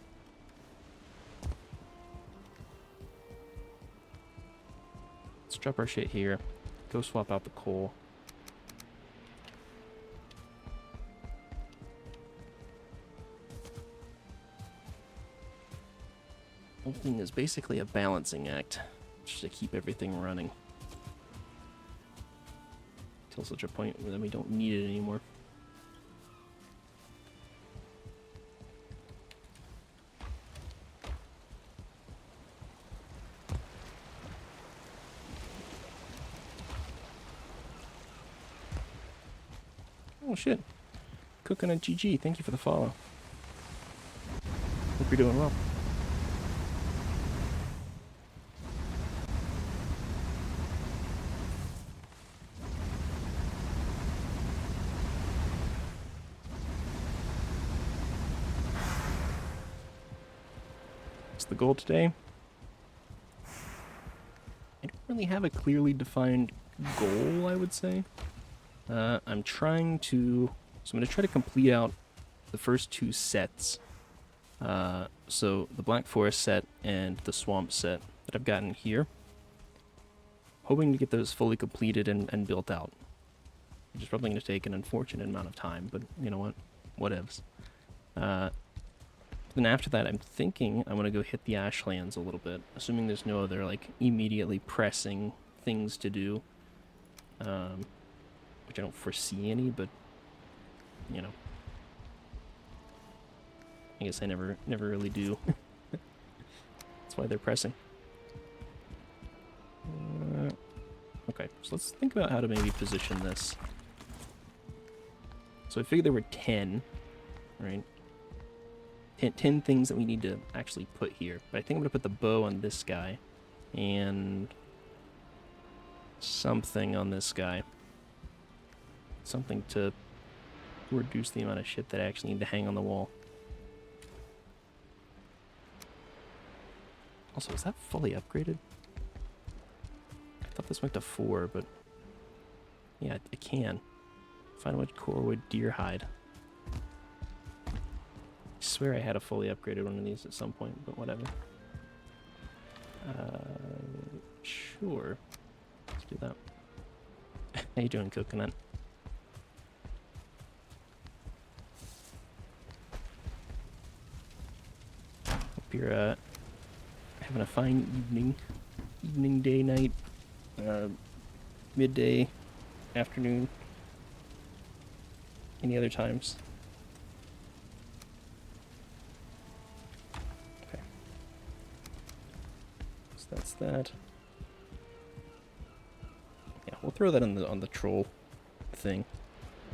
Let's drop our shit here. Go swap out the coal. The whole thing is basically a balancing act, just to keep everything running. Till such a point where then we don't need it anymore. Oh shit. Coconut GG, thank you for the follow. Hope you're doing well. What's the goal today? I don't really have a clearly defined goal, I would say. I'm trying to... So I'm going to try to complete out the first two sets. So the Black Forest set and the Swamp set that I've gotten here. Hoping to get those fully completed and built out. Which is probably going to take an unfortunate amount of time, but you know what? Whatevs. Then after that, I'm thinking I'm going to go hit the ashlands a little bit. Assuming there's no other, like, immediately pressing things to do. Which I don't foresee any, but, you know. I guess I never really do. That's why they're pressing. Okay, so let's think about how to maybe position this. So I figured there were 10, right? 10 things that we need to actually put here. But I think I'm going to put the bow on this guy. And something on this guy. Something to reduce the amount of shit that I actually need to hang on the wall. Also, is that fully upgraded? I thought this went to 4, but... yeah, it can. Fine wood, core wood, deer hide. I swear I had a fully upgraded one of these at some point, but whatever. Sure. Let's do that. How you doing, Coconut? Hope you're having a fine evening, day, night, midday, afternoon, any other times. Okay. So that's that. Yeah, we'll throw that on the troll thing.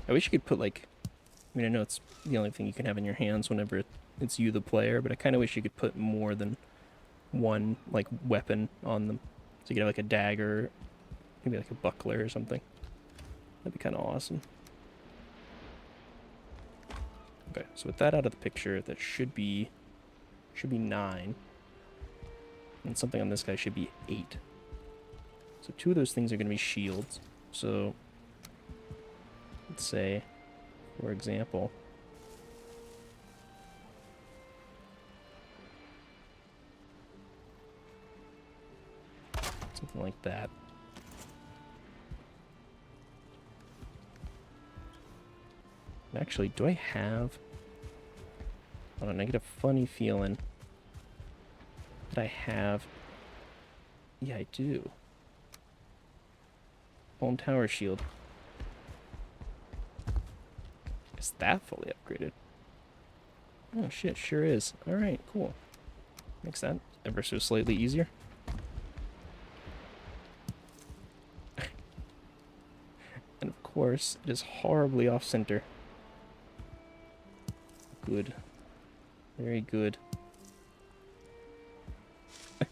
I wish you could put, like, I mean, I know it's the only thing you can have in your hands whenever it's you, the player, but I kind of wish you could put more than one, like, weapon on them. So you could have, like, a dagger Maybe like a buckler or something. That'd be kind of awesome. Okay, so with that out of the picture, that should be 9. And something on this guy should be 8. So 2 of those things are going to be shields. So let's say, for example, something like that. Actually, do I have... Hold on, I get a funny feeling that I have... Yeah, I do. Bone tower shield. Is that fully upgraded? Oh shit, sure is. Alright, cool. Makes that ever so slightly easier. And of course, it is horribly off-center. Good. Very good. I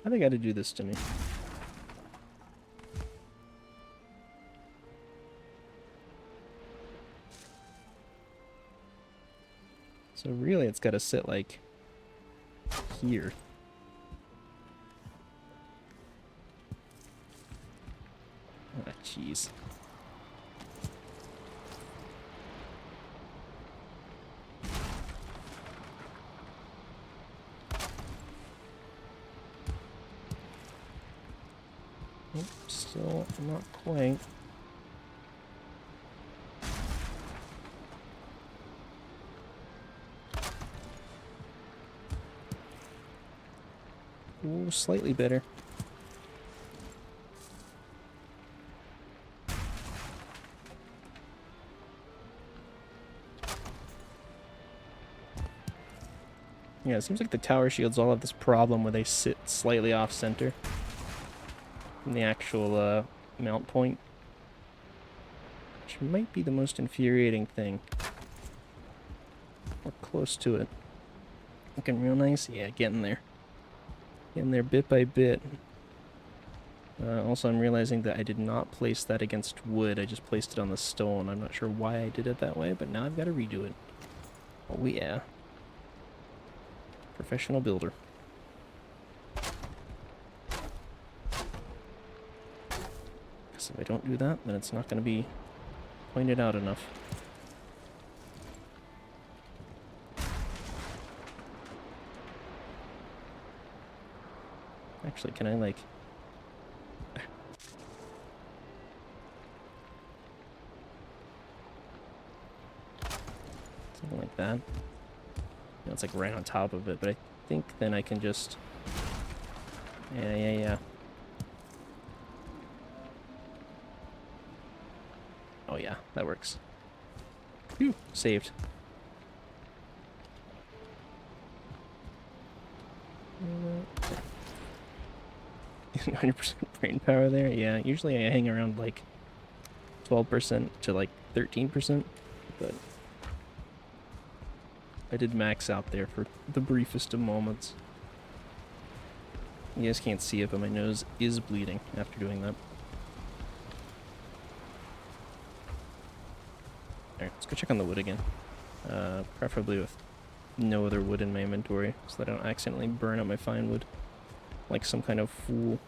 think I had to do this to me. So really it's got to sit like here. Ah, jeez. Nope, still not quite. Ooh, slightly better. Yeah, it seems like the tower shields all have this problem where they sit slightly off-center from the actual mount point, which might be the most infuriating thing. We're close to it. Looking real nice. Yeah, getting there. Getting there bit by bit. Also, I'm realizing that I did not place that against wood. I just placed it on the stone. I'm not sure why I did it that way, but now I've got to redo it. Oh yeah. Professional builder. Because if I don't do that, then it's not going to be pointed out enough. Actually, can I, like... something like that? You know, it's like right on top of it, but I think then I can just... Yeah. Oh yeah, that works. Phew, saved. 100% brain power there? Yeah, usually I hang around like 12% to like 13%, but I did max out there for the briefest of moments. You guys can't see it, but my nose is bleeding after doing that. Alright, let's go check on the wood again. Preferably with no other wood in my inventory, so that I don't accidentally burn up my fine wood like some kind of fool.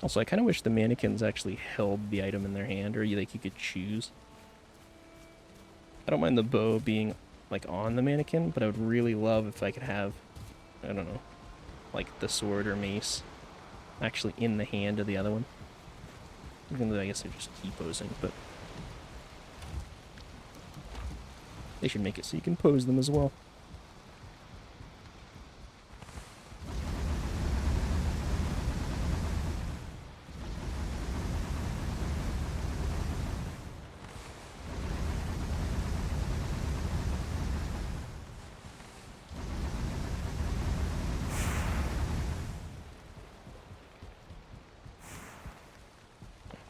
Also, I kind of wish the mannequins actually held the item in their hand, or like you could choose. I don't mind the bow being like on the mannequin, but I would really love if I could have, I don't know, like the sword or mace actually in the hand of the other one. Even though I guess they're just T-posing, but they should make it so you can pose them as well.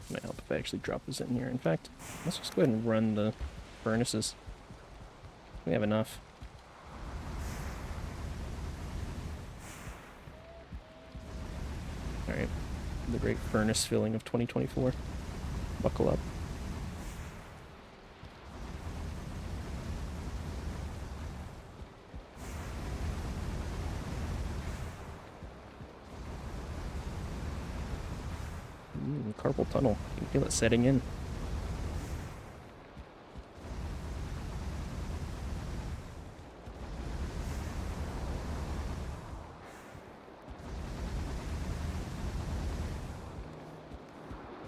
Might help if I actually drop this in here. In fact, let's just go ahead and run the furnaces. We have enough. Alright. The great furnace filling of 2024. Buckle up. Carpal tunnel. You can feel it setting in.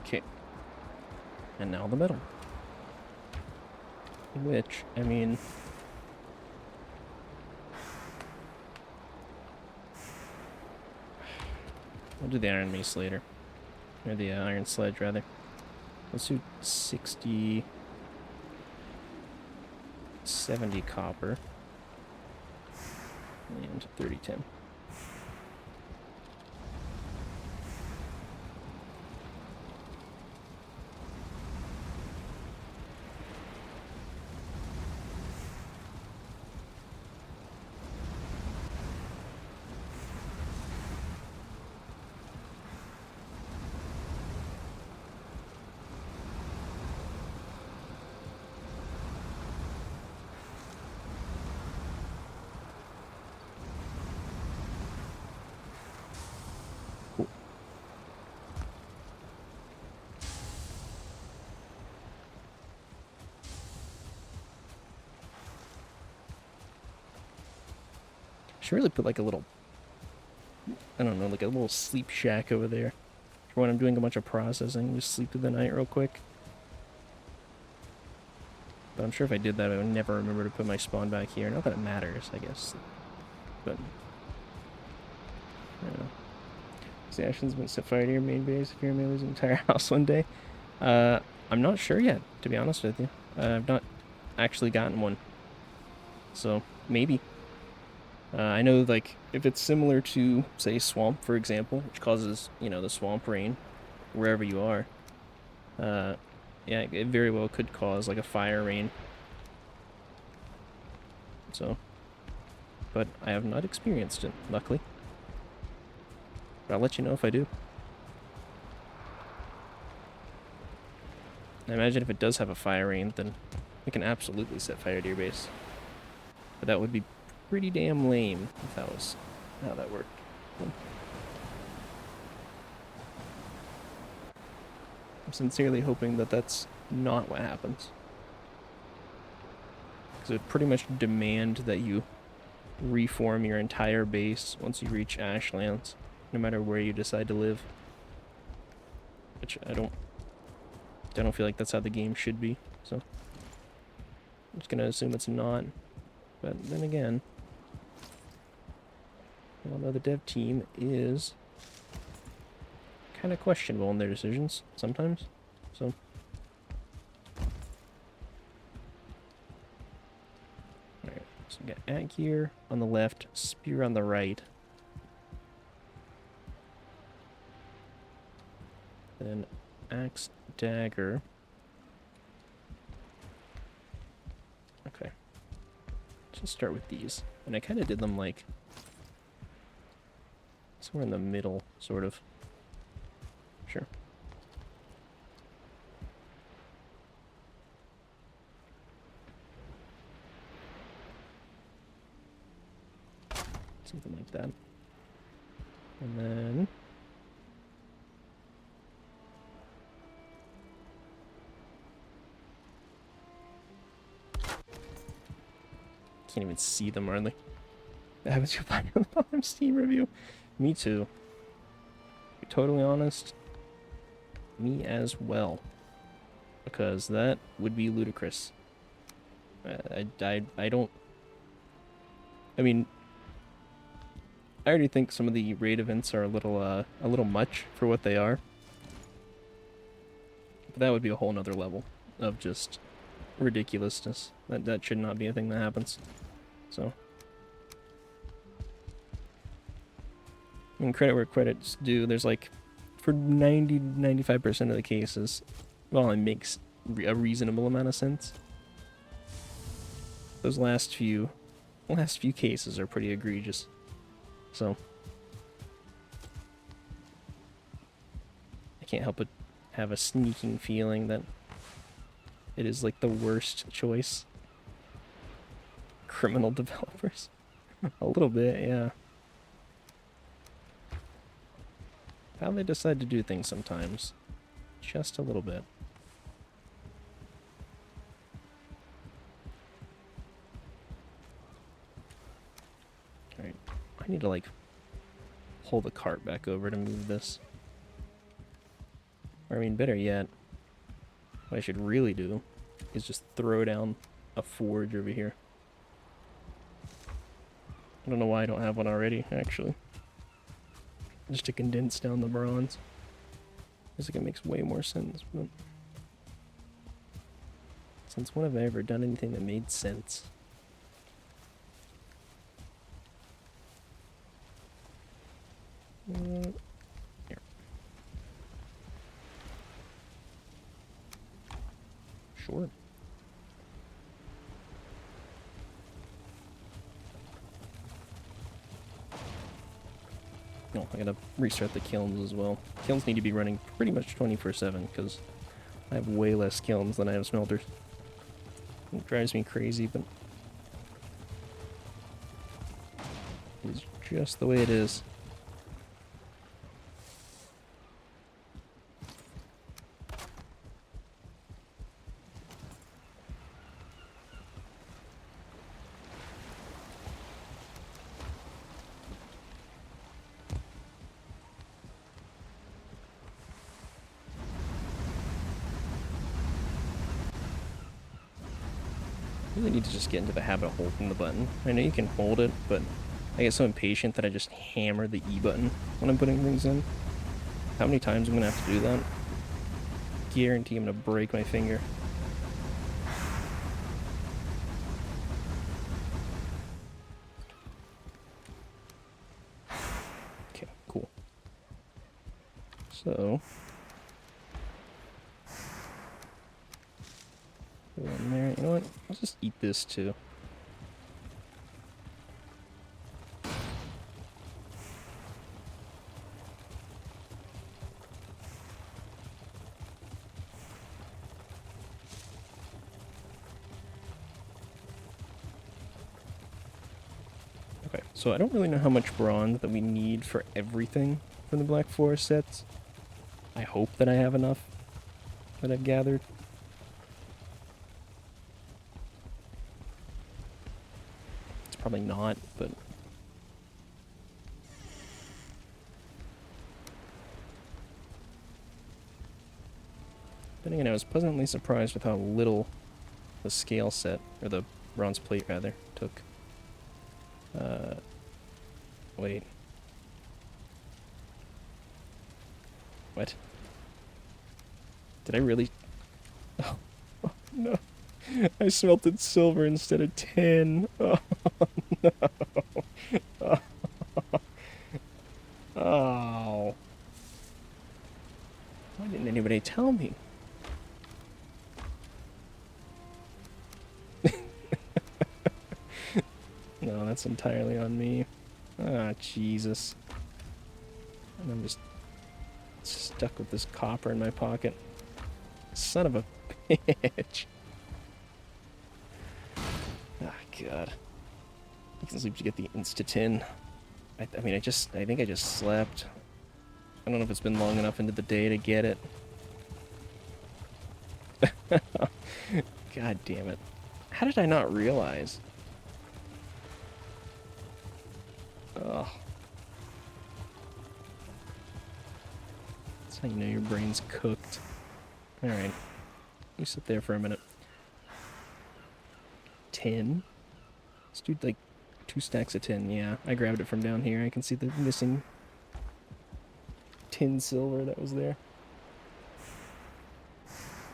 Okay. And now the metal. Which, I mean... I'll do the iron mace later. Or the iron sledge, rather. Let's do 60... 70 copper. And 30 tin. Should really put like a little, I don't know, like a little sleep shack over there for when I'm doing a bunch of processing. Just sleep through the night real quick. But I'm sure if I did that, I would never remember to put my spawn back here. Not that it matters, I guess. But, I don't know. The ashlands been set fire to your main base if you're going to lose an entire house one day. I'm not sure yet, to be honest with you. I've not actually gotten one. So, maybe. I know, like, if it's similar to, say, swamp, for example, which causes, you know, the swamp rain wherever you are, yeah, it very well could cause, like, a fire rain. So, but I have not experienced it, luckily. But I'll let you know if I do. I imagine if it does have a fire rain, then it can absolutely set fire to your base. But that would be pretty damn lame if that was how that worked. I'm sincerely hoping that that's not what happens. Because it would pretty much demand that you reform your entire base once you reach ashlands, no matter where you decide to live. Which I don't feel like that's how the game should be, so I'm just gonna assume it's not. But then again, we all know the dev team is kind of questionable in their decisions sometimes, so. Alright, so we got ag here on the left, spear on the right. Then axe, dagger. Okay. Let's start with these. And I kind of did them like somewhere in the middle, sort of. Sure. Something like that. And then can't even see them, hardly. That happens to find on the bottom Steam review. Me too. To be totally honest, me as well. Because that would be ludicrous. I don't... I mean, I already think some of the raid events are a little much for what they are. But that would be a whole nother level of just ridiculousness. That should not be a thing that happens. So, I mean, credit where credit's due. There's like, for 90-95% of the cases, well, it makes a reasonable amount of sense. those last few cases are pretty egregious. So I can't help but have a sneaking feeling that it is like the worst choice. Criminal developers. A little bit, yeah. How they decide to do things sometimes. Just a little bit. Alright. I need to, like, pull the cart back over to move this. Or, I mean, better yet, what I should really do is just throw down a forge over here. I don't know why I don't have one already, actually. Just to condense down the bronze. Feels like it makes way more sense, but... Since when have I ever done anything that made sense? Here. Sure. Oh, I gotta restart the kilns as well. Kilns need to be running pretty much 24/7 because I have way less kilns than I have smelters. It drives me crazy, but it's just the way it is. I really need to just get into the habit of holding the button. I know you can hold it, but I get so impatient that I just hammer the E button when I'm putting things in. How many times I'm gonna have to do that? Guarantee I'm gonna break my finger. Okay, cool. So... in there. You know what? I'll just eat this too. Okay, so I don't really know how much bronze that we need for everything from the Black Forest sets. I hope that I have enough that I've gathered. Probably not, but... Then again, I was pleasantly surprised with how little the scale set, or the bronze plate rather, took. Wait. What? Did I really... Oh, no. I smelted silver instead of tin. Oh, no. Oh. Why didn't anybody tell me? No, that's entirely on me. Ah, Jesus. And I'm just stuck with this copper in my pocket. Son of a bitch. Ah, God. I can sleep to get the Insta-tin. I mean, I think I just slept. I don't know if it's been long enough into the day to get it. God damn it. How did I not realize? Ugh. That's how you know your brain's cooked. Alright. You sit there for a minute. Tin? Let's do like 2 stacks of tin. Yeah, I grabbed it from down here. I can see the missing tin silver that was there.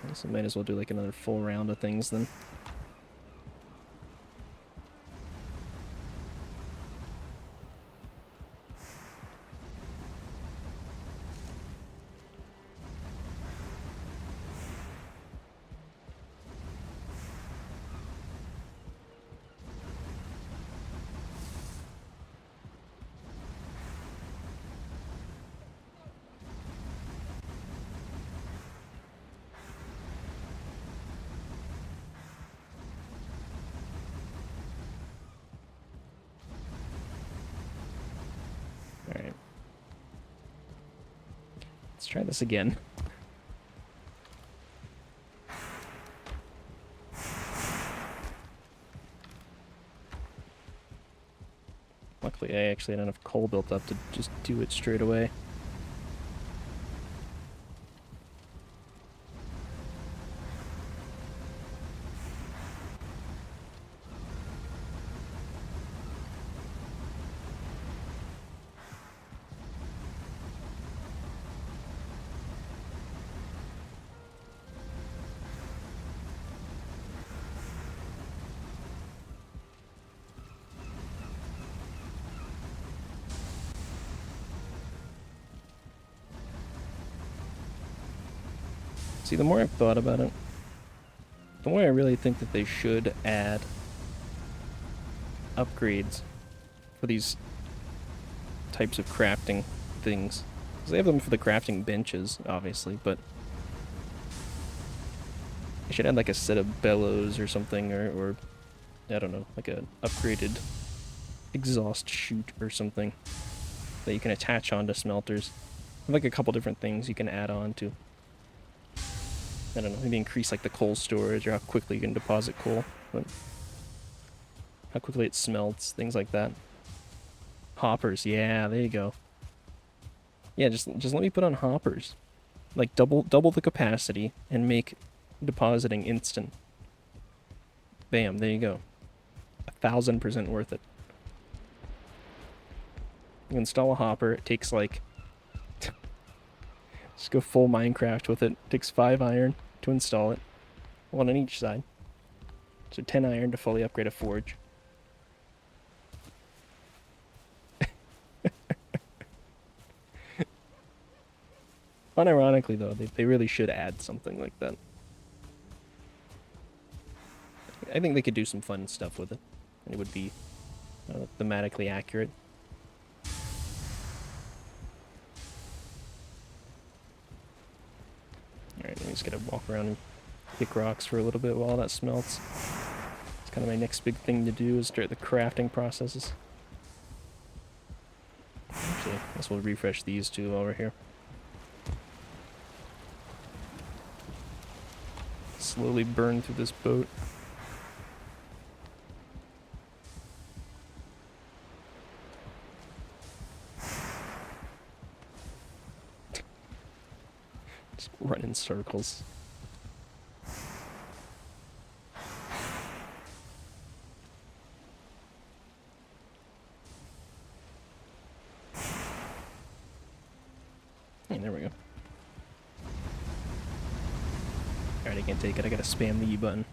I guess I might as well do like another full round of things then. Alright. Let's try this again. Luckily, I actually had enough coal built up to just do it straight away. See, the more I've thought about it, the more I really think that they should add upgrades for these types of crafting things. Because they have them for the crafting benches, obviously, but they should add like a set of bellows or something, or I don't know, like a upgraded exhaust chute or something that you can attach onto smelters. Like a couple different things you can add on to, I don't know, maybe increase like the coal storage or how quickly you can deposit coal, but how quickly it smelts, things like that. Hoppers, yeah, there you go. Yeah, just let me put on hoppers. Like double the capacity and make depositing instant. Bam, there you go. 1000% worth it. You install a hopper, it takes like just go full Minecraft with it. It takes 5 iron to install it. One on each side. So 10 iron to fully upgrade a forge. Unironically, though, they really should add something like that. I think they could do some fun stuff with it. And it would be thematically accurate. Alright, I'm just gonna walk around and pick rocks for a little bit while that smelts. It's kind of my next big thing to do, is start the crafting processes. Actually, I guess we'll refresh these two while we're here. Slowly burn through this boat. Just run in circles. Hey, there we go. Alright, I can't take it. I gotta spam the E button.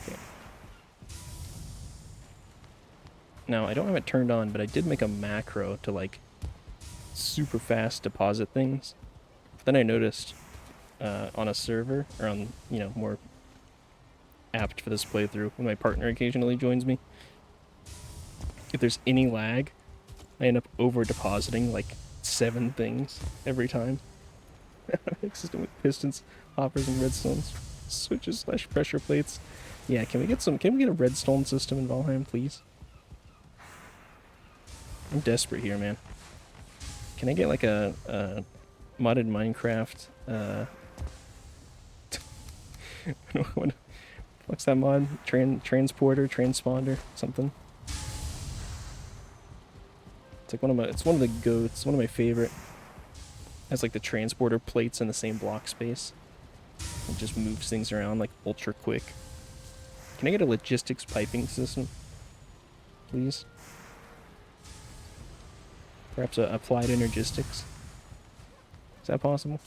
Okay. Now, I don't have it turned on, but I did make a macro to, like, super fast deposit things. But then I noticed on a server, or on, you know, more apt for this playthrough, when my partner occasionally joins me, if there's any lag, I end up over depositing like 7 things every time. System with pistons, hoppers, and redstones, switches / pressure plates. Yeah, can we get a redstone system in Valheim, please? I'm desperate here, man. Can I get like a modded Minecraft what's that mod? Transporter, transponder, something. It's like it's one of the goats, one of my favorite. It has like the transporter plates in the same block space. It just moves things around like ultra quick. Can I get a logistics piping system, please? Perhaps applied energistics. Is that possible?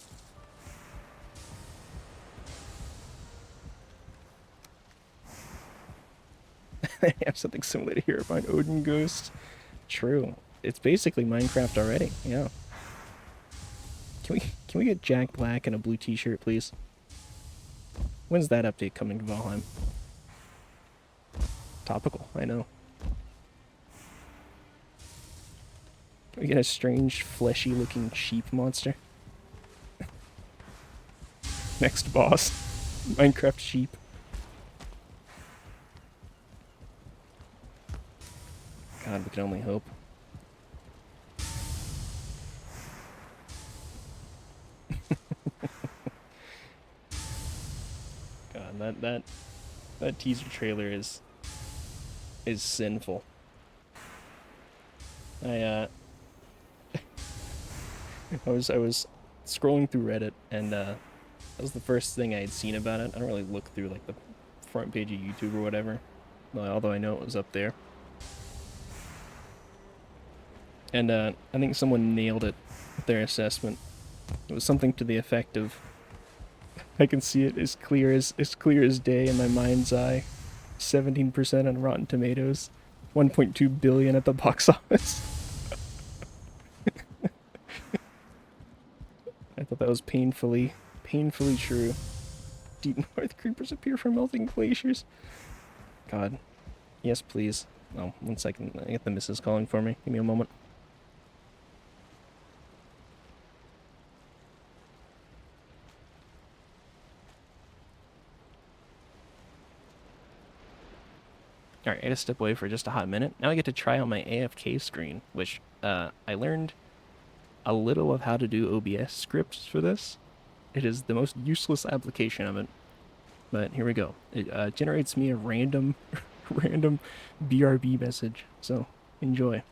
I have something similar to here. Find Odin Ghost. True. It's basically Minecraft already. Yeah. Can we get Jack Black in a blue t-shirt, please? When's that update coming to Valheim? Topical, I know. We get a strange, fleshy-looking sheep monster. Next boss. Minecraft sheep. God, we can only hope. God, that teaser trailer is sinful. I I was scrolling through Reddit, and that was the first thing I had seen about it. I don't really look through like the front page of YouTube or whatever, although I know it was up there. And I think someone nailed it with their assessment. It was something to the effect of, "I can see it as clear as day in my mind's eye. 17% on Rotten Tomatoes, 1.2 billion at the box office." I thought that was painfully true. Deep north creepers appear from melting glaciers. God, yes, please. Oh, 1 second. I get the missus calling for me. Give me a moment. Alright, I gotta step away for just a hot minute. Now I get to try out my AFK screen, which I learned a little of how to do OBS scripts for this. It is the most useless application of it, but here we go. It generates me a random, random BRB message, so enjoy.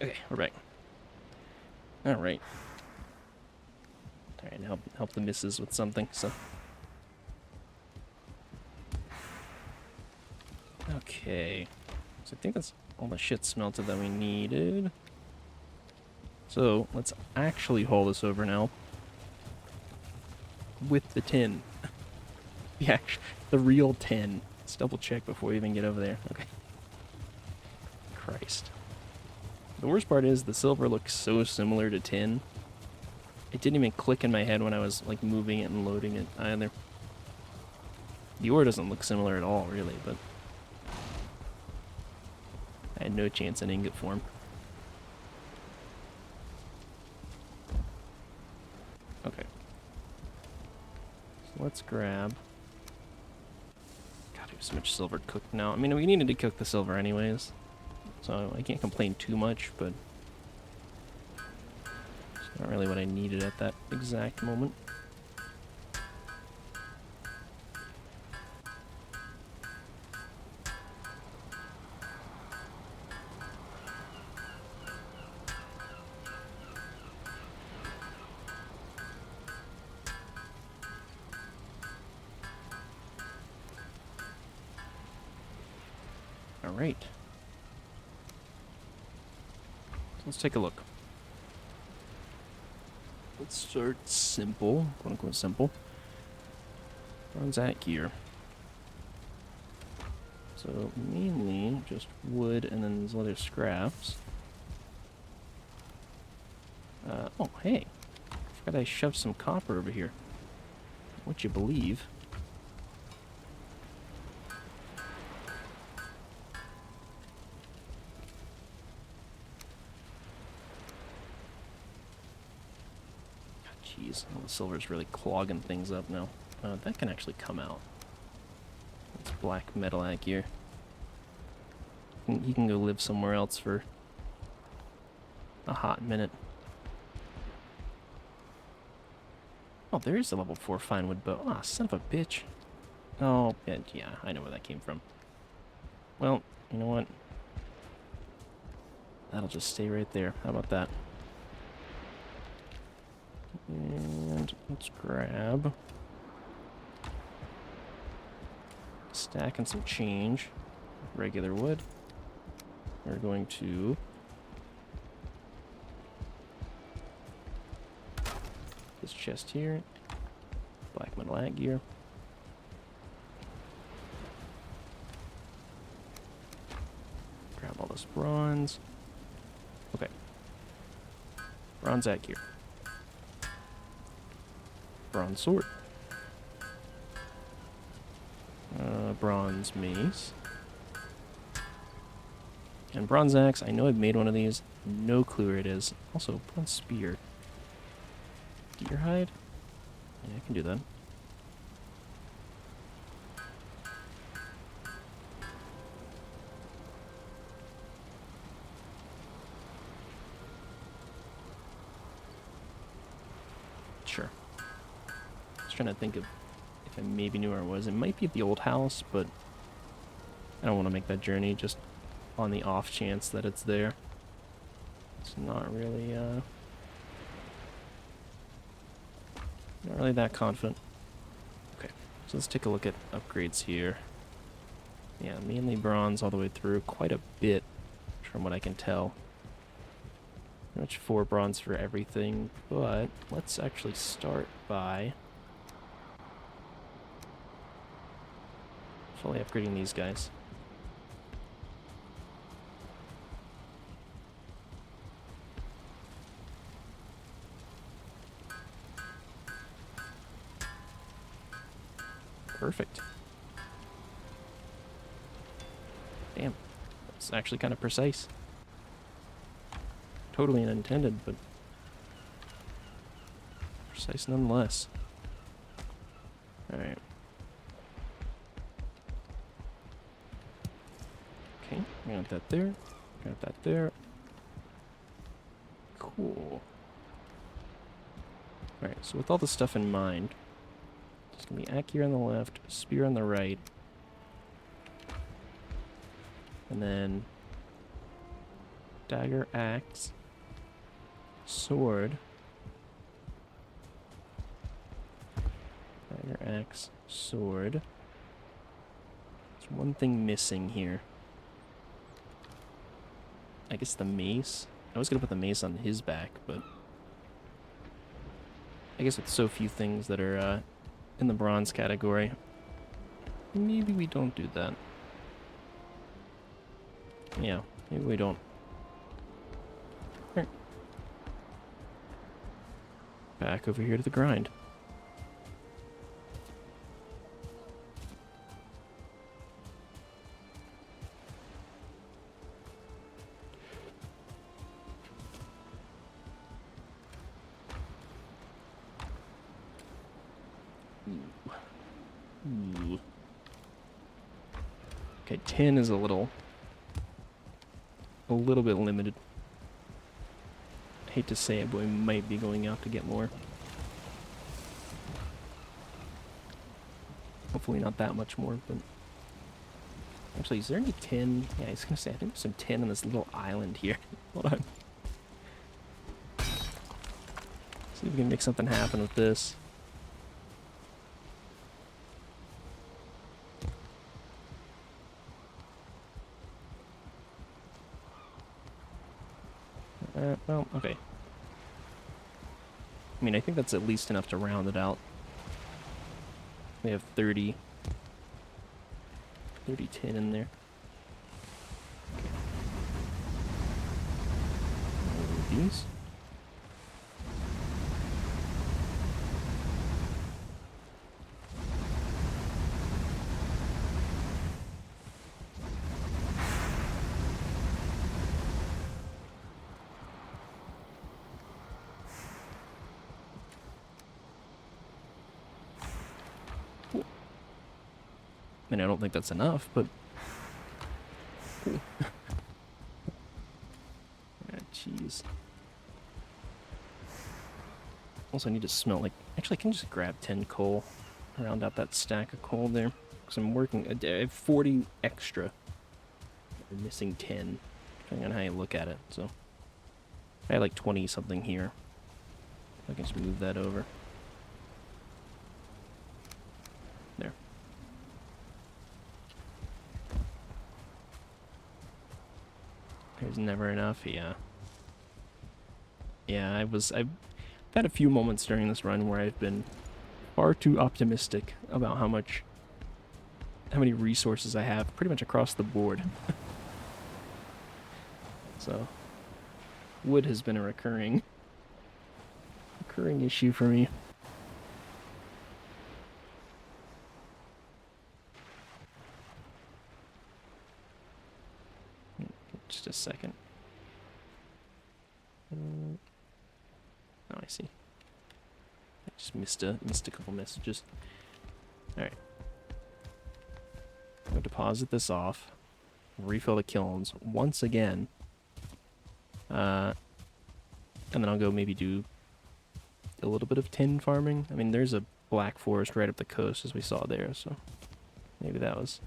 Okay, we're back. Alright. Alright, help the missus with something, so. Okay. So I think that's all the shit smelted that we needed. So, let's actually haul this over now. With the tin. The real tin. Let's double check before we even get over there. Okay. Christ. The worst part is the silver looks so similar to tin. It didn't even click in my head when I was like moving it and loading it either. The ore doesn't look similar at all, really, but I had no chance in ingot form. Okay. So let's grab... God, there's so much silver cooked now. I mean, we needed to cook the silver anyways, so I can't complain too much, but it's not really what I needed at that exact moment. Alright. So let's take a look. Let's start simple, quote unquote simple. Bronze at gear. So mainly just wood and then these other scraps. Oh, hey. I forgot I shoved some copper over here. What you believe? Jeez, oh, the silver's really clogging things up now. That can actually come out. It's black metal at gear. He can go live somewhere else for a hot minute. Oh, there is a level 4 fine wood bow. Ah, son of a bitch. Oh, yeah, I know where that came from. Well, you know what? That'll just stay right there. How about that? And let's grab a stack and some change. Regular wood. We're going to this chest here. Black metal at gear. Grab all this bronze. Okay. Bronze at gear. Bronze sword. Bronze mace. And bronze axe. I know I've made one of these. No clue where it is. Also, bronze spear. Deer hide? Yeah, I can do that. Sure. I was trying to think of if I maybe knew where it was. It might be at the old house, but I don't want to make that journey just on the off chance that it's there. It's not really that confident. Okay, so let's take a look at upgrades here. Yeah, mainly bronze all the way through, quite a bit from what I can tell. Pretty much 4 bronze for everything, but let's actually start by fully upgrading these guys. Perfect. Damn. That's actually kind of precise. Totally unintended, but precise nonetheless. Alright. Okay, got that there. Got that there. Cool. Alright, so with all this stuff in mind, it's going to be Akir on the left, Spear on the right, and then Dagger, axe, sword. Dagger, axe, sword. There's one thing missing here. I guess the mace. I was gonna put the mace on his back, but I guess with so few things that are in the bronze category, maybe we don't do that. Yeah, maybe we don't. Back over here to the grind. Ooh. Okay, 10 is a little bit limited. I hate to say it, but we might be going out to get more. Hopefully not that much more, but... Actually, is there any tin? Yeah, I was gonna say, I think there's some tin on this little island here. Hold on. See if we can make something happen with this. Well, okay. I mean, I think that's at least enough to round it out. We have 30 tin in there. These? Cool. I mean, I don't think that's enough, but... Cool. Jeez. Also, I need to smelt, like... Actually, I can just grab 10 coal. Round out that stack of coal there. Because I'm working... I have 40 extra. I'm missing 10. Depending on how you look at it, so... I had like 20-something here. I can just move that over. There. There's never enough, yeah. Yeah, I've had a few moments during this run where I've been far too optimistic about how many resources I have pretty much across the board. So, wood has been a recurring issue for me. Just a second. Oh, I see. I just missed a couple messages. Alright. I'm gonna deposit this off. Refill the kilns once again. And then I'll go maybe do a little bit of tin farming. I mean, there's a black forest right up the coast, as we saw there, so maybe that's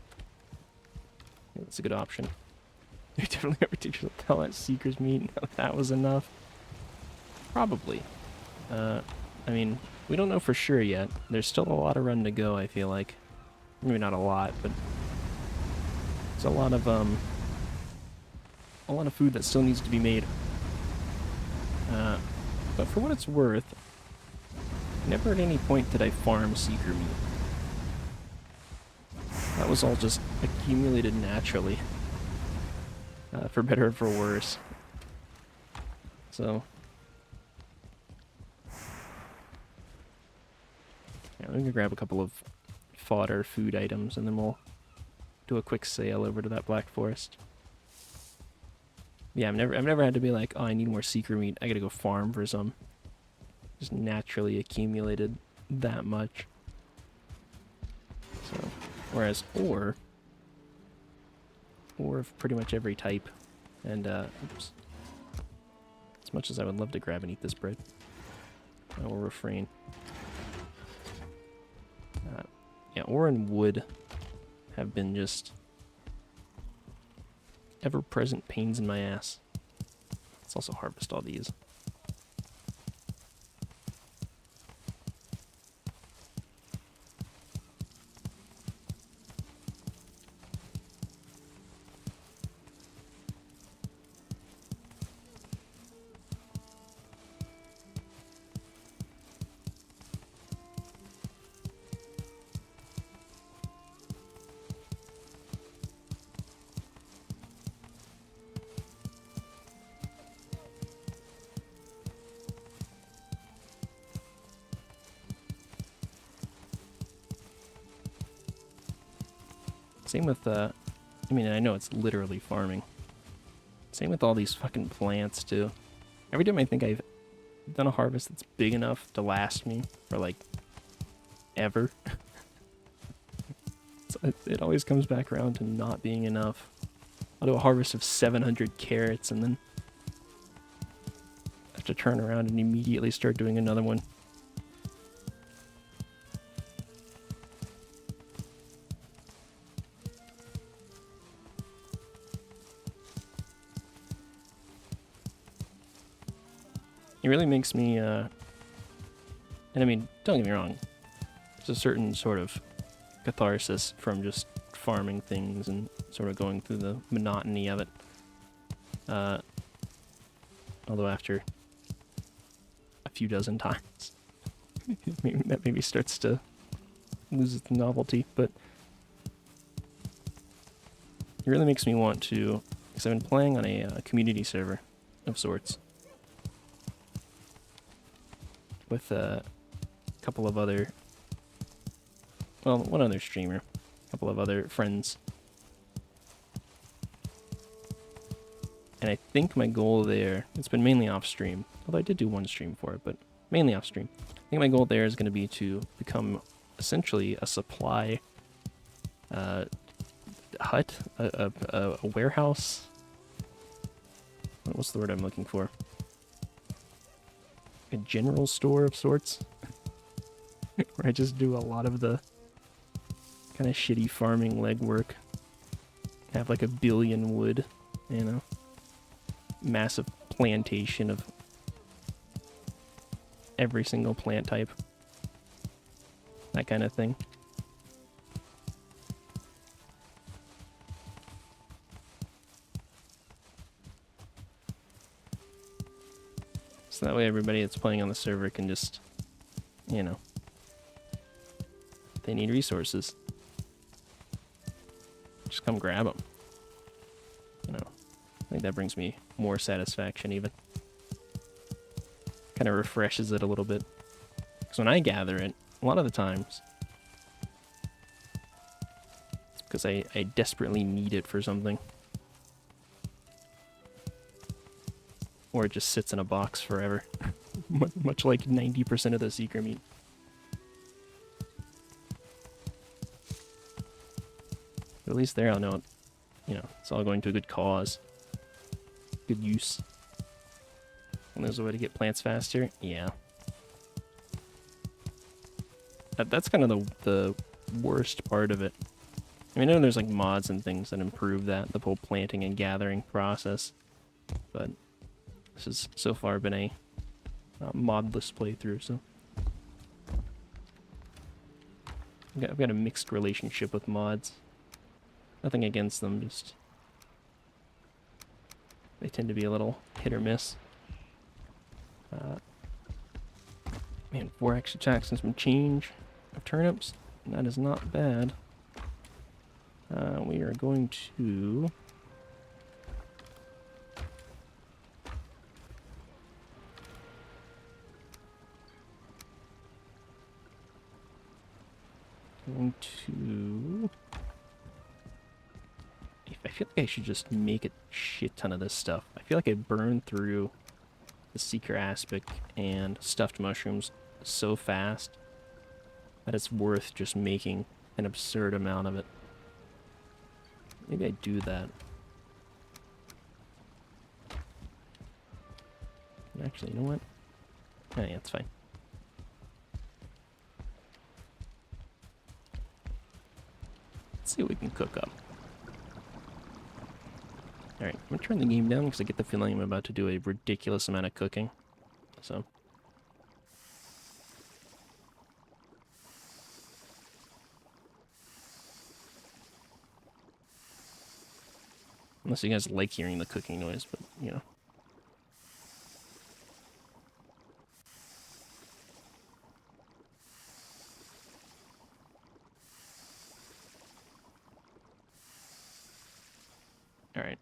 a good option. You definitely have ridiculous tell that seeker's meat. That was enough. Probably. I mean, we don't know for sure yet. There's still a lot of run to go, I feel like. Maybe not a lot, but there's a lot of food that still needs to be made. But for what it's worth, never at any point did I farm seeker meat. That was all just accumulated naturally. For better or for worse. So... yeah, I'm gonna grab a couple of fodder food items and then we'll do a quick sail over to that black forest. Yeah, I've never had to be like, oh, I need more seeker meat. I gotta go farm for some. Just naturally accumulated that much. So, whereas ore of pretty much every type, and oops. As much as I would love to grab and eat this bread, I will refrain. Yeah, ore and wood have been just ever-present pains in my ass. Let's also harvest all these. Same with, I mean, I know it's literally farming. Same with all these fucking plants, too. Every time I think I've done a harvest that's big enough to last me for, like, ever, it always comes back around to not being enough. I'll do a harvest of 700 carrots and then have to turn around and immediately start doing another one. It really makes me, and I mean, don't get me wrong, there's a certain sort of catharsis from just farming things and sort of going through the monotony of it. Although after a few dozen times, that maybe starts to lose its novelty, but it really makes me want to, because I've been playing on a community server of sorts, with a couple of other, well, one other streamer, a couple of other friends. And I think my goal there, it's been mainly off stream, although I did do one stream for it, but mainly off stream. I think my goal there is going to be to become essentially a supply hut, a warehouse. What's the word I'm looking for? A general store of sorts, where I just do a lot of the kind of shitty farming legwork. Have like 1 billion wood, you know, massive plantation of every single plant type, that kind of thing. So that way everybody that's playing on the server can just, you know, if they need resources, just come grab them. You know, I think that brings me more satisfaction even. Kind of refreshes it a little bit. Because when I gather it, a lot of the times, it's because I desperately need it for something. Or it just sits in a box forever. Much like 90% of the secret meat. But at least there I'll know, you know, it's all going to a good cause. Good use. And there's a way to get plants faster? Yeah. That's kind of the worst part of it. I mean, I know there's like mods and things that improve that, the whole planting and gathering process. But this has so far been a modless playthrough, so I've got a mixed relationship with mods. Nothing against them, just they tend to be a little hit or miss. Man, 4x attacks and some change of turnips. That is not bad. We are going to I feel like I should just make a shit ton of this stuff. I feel like I burned through the seeker aspic and stuffed mushrooms so fast that it's worth just making an absurd amount of it. Maybe I do that. Actually, you know what? Oh, yeah, it's fine. Let's see what we can cook up. Alright, I'm gonna turn the game down because I get the feeling I'm about to do a ridiculous amount of cooking. So. Unless you guys like hearing the cooking noise, but, you know. Alright.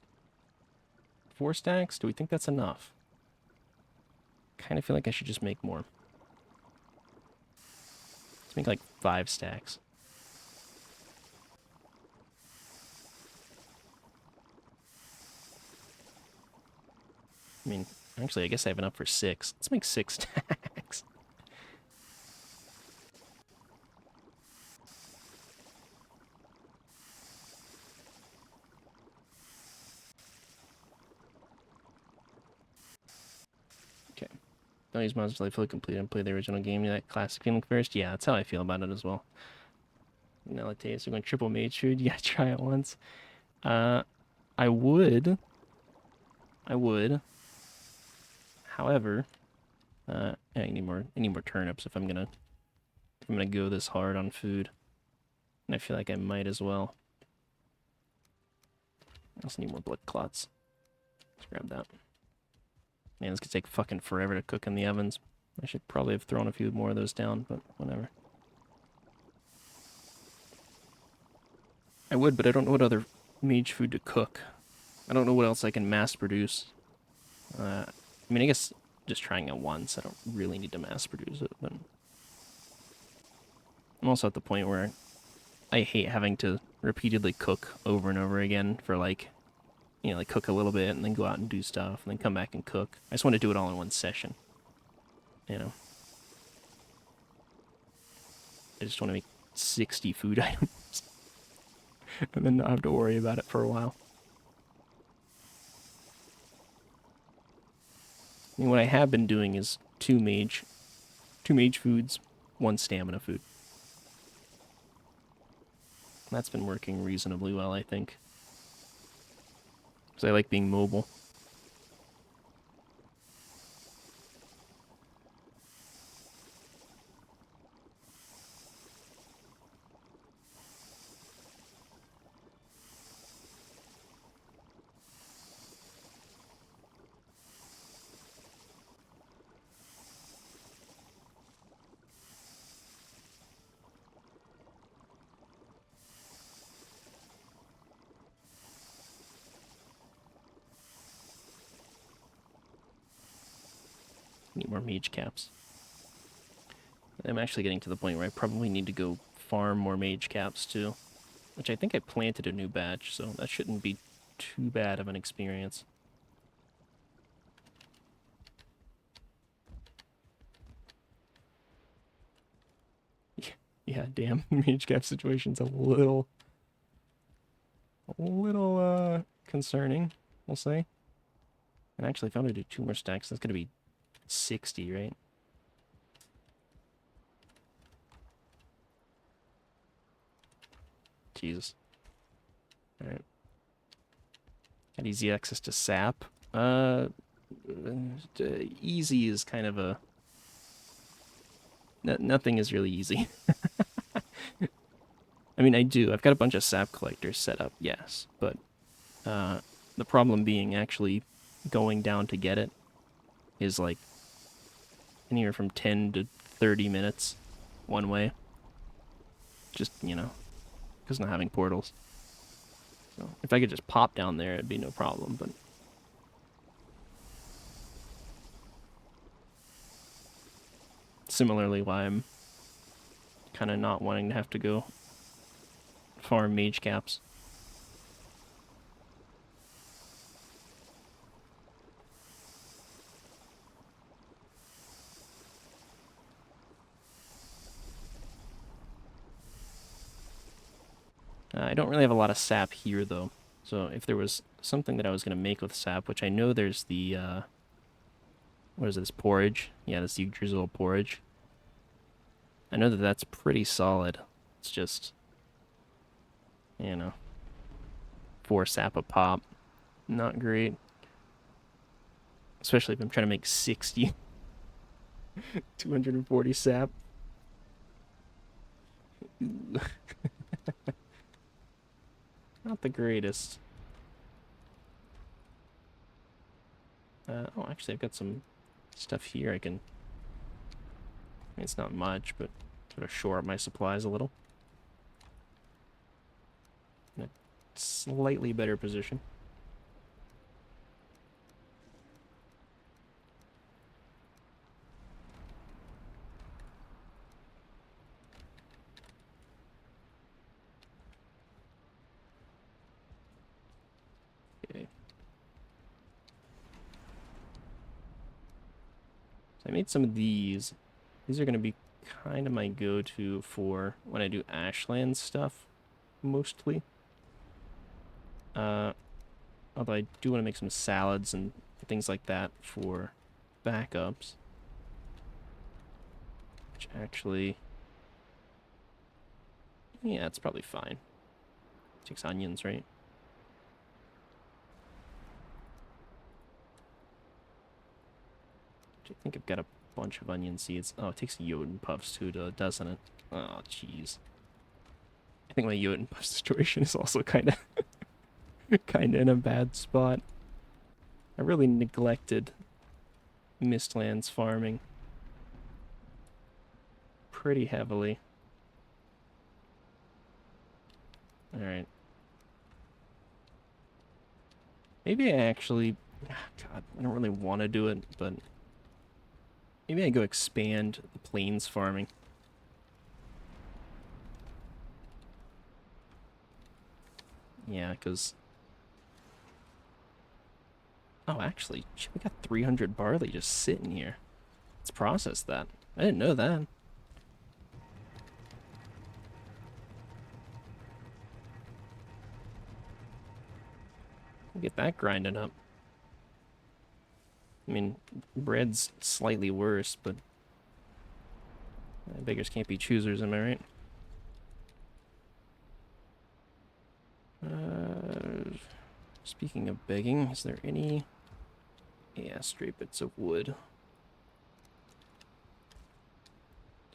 4 stacks? Do we think that's enough? Kind of feel like I should just make more. Let's make like 5 stacks. I mean, actually, I guess I have enough for 6. Let's make 6 stacks. Okay. Don't use mods until I fully complete and play the original game. You like classic feeling first? Yeah, that's how I feel about it as well. Vanilla taste. We're going triple mage food. Yeah, try it once. I would. However, I need more turnips if I'm gonna go this hard on food. And I feel like I might as well. I also need more blood clots. Let's grab that. Man, this could take fucking forever to cook in the ovens. I should probably have thrown a few more of those down, but whatever. I would, but I don't know what other mage food to cook. I don't know what else I can mass produce. I mean, I guess just trying it once. I don't really need to mass produce it, but I'm also at the point where I hate having to repeatedly cook over and over again for like, you know, like cook a little bit and then go out and do stuff and then come back and cook. I just want to do it all in one session. You know. I just want to make 60 food items and then not have to worry about it for a while. I mean, what I have been doing is two mage foods, 1 stamina food. That's been working reasonably well, I think. Because I like being mobile. Need more mage caps. I'm actually getting to the point where I probably need to go farm more mage caps too. Which I think I planted a new batch, so that shouldn't be too bad of an experience. Yeah, damn, mage cap situation's a little concerning, we'll say. And actually, if I want to do 2 more stacks, that's gonna be 60, right? Jesus. Alright. Got easy access to sap. Easy is kind of a... nothing is really easy. I mean, I do. I've got a bunch of sap collectors set up, yes. But the problem being actually going down to get it is like anywhere from 10 to 30 minutes one way. Just, you know, because not having portals. So if I could just pop down there, it'd be no problem, but... Similarly, why I'm kind of not wanting to have to go farm mage caps. I don't really have a lot of sap here, though. So if there was something that I was going to make with sap, which I know there's the, what is this, porridge? Yeah, this Yggdrasil porridge. I know that that's pretty solid. It's just, you know, 4 sap a pop. Not great. Especially if I'm trying to make 60. 240 sap. Not the greatest. Oh, actually, I've got some stuff here I can... I mean, it's not much, but sort of shore up my supplies a little. In a slightly better position. Okay. So I made some of these. These are going to be kind of my go-to for when I do ashlands stuff, mostly. Although I do want to make some salads and things like that for backups. Which actually... yeah, it's probably fine. Takes onions, right? I think I've got a bunch of onion seeds. Oh, it takes Jotun puffs too, doesn't it? Oh, jeez. I think my Jotun puff situation is also kind of in a bad spot. I really neglected Mistlands farming pretty heavily. Alright. Maybe I actually... God, I don't really want to do it, but... maybe I go expand the plains farming. Yeah, because... oh, actually, we got 300 barley just sitting here. Let's process that. I didn't know that. We'll get that grinding up. I mean, bread's slightly worse, but... beggars can't be choosers, am I right? Speaking of begging, is there any... yeah, stray bits of wood.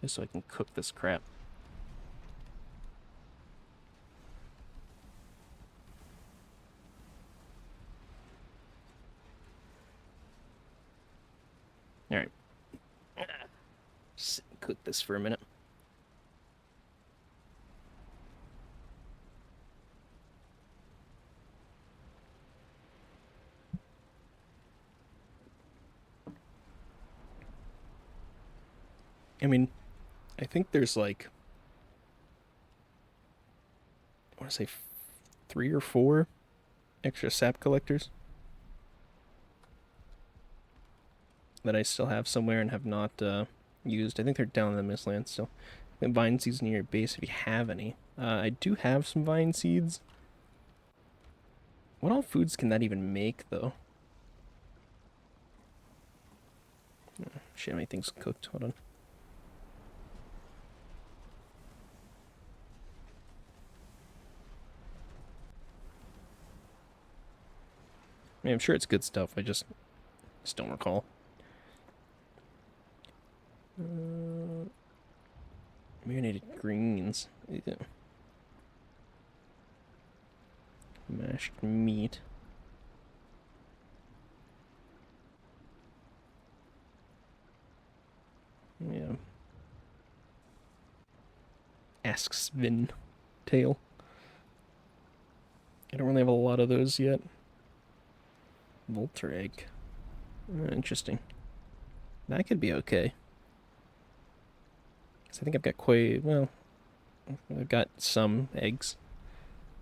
Just so I can cook this crap. Alright. Just cook this for a minute. I mean, I think there's like... I want to say 3 or 4 extra sap collectors that I still have somewhere and have not used. I think they're down in the Mistlands still. And vine seeds near your base if you have any. I do have some vine seeds. What all foods can that even make, though? Oh, shit, how many things cooked? Hold on. I mean, I'm sure it's good stuff. I just don't recall. Marinated greens. Yeah. Mashed meat. Yeah. Asks Vin tail. I don't really have a lot of those yet. Volter egg. Interesting. That could be okay. Because I think I've got quite... well, I've got some eggs.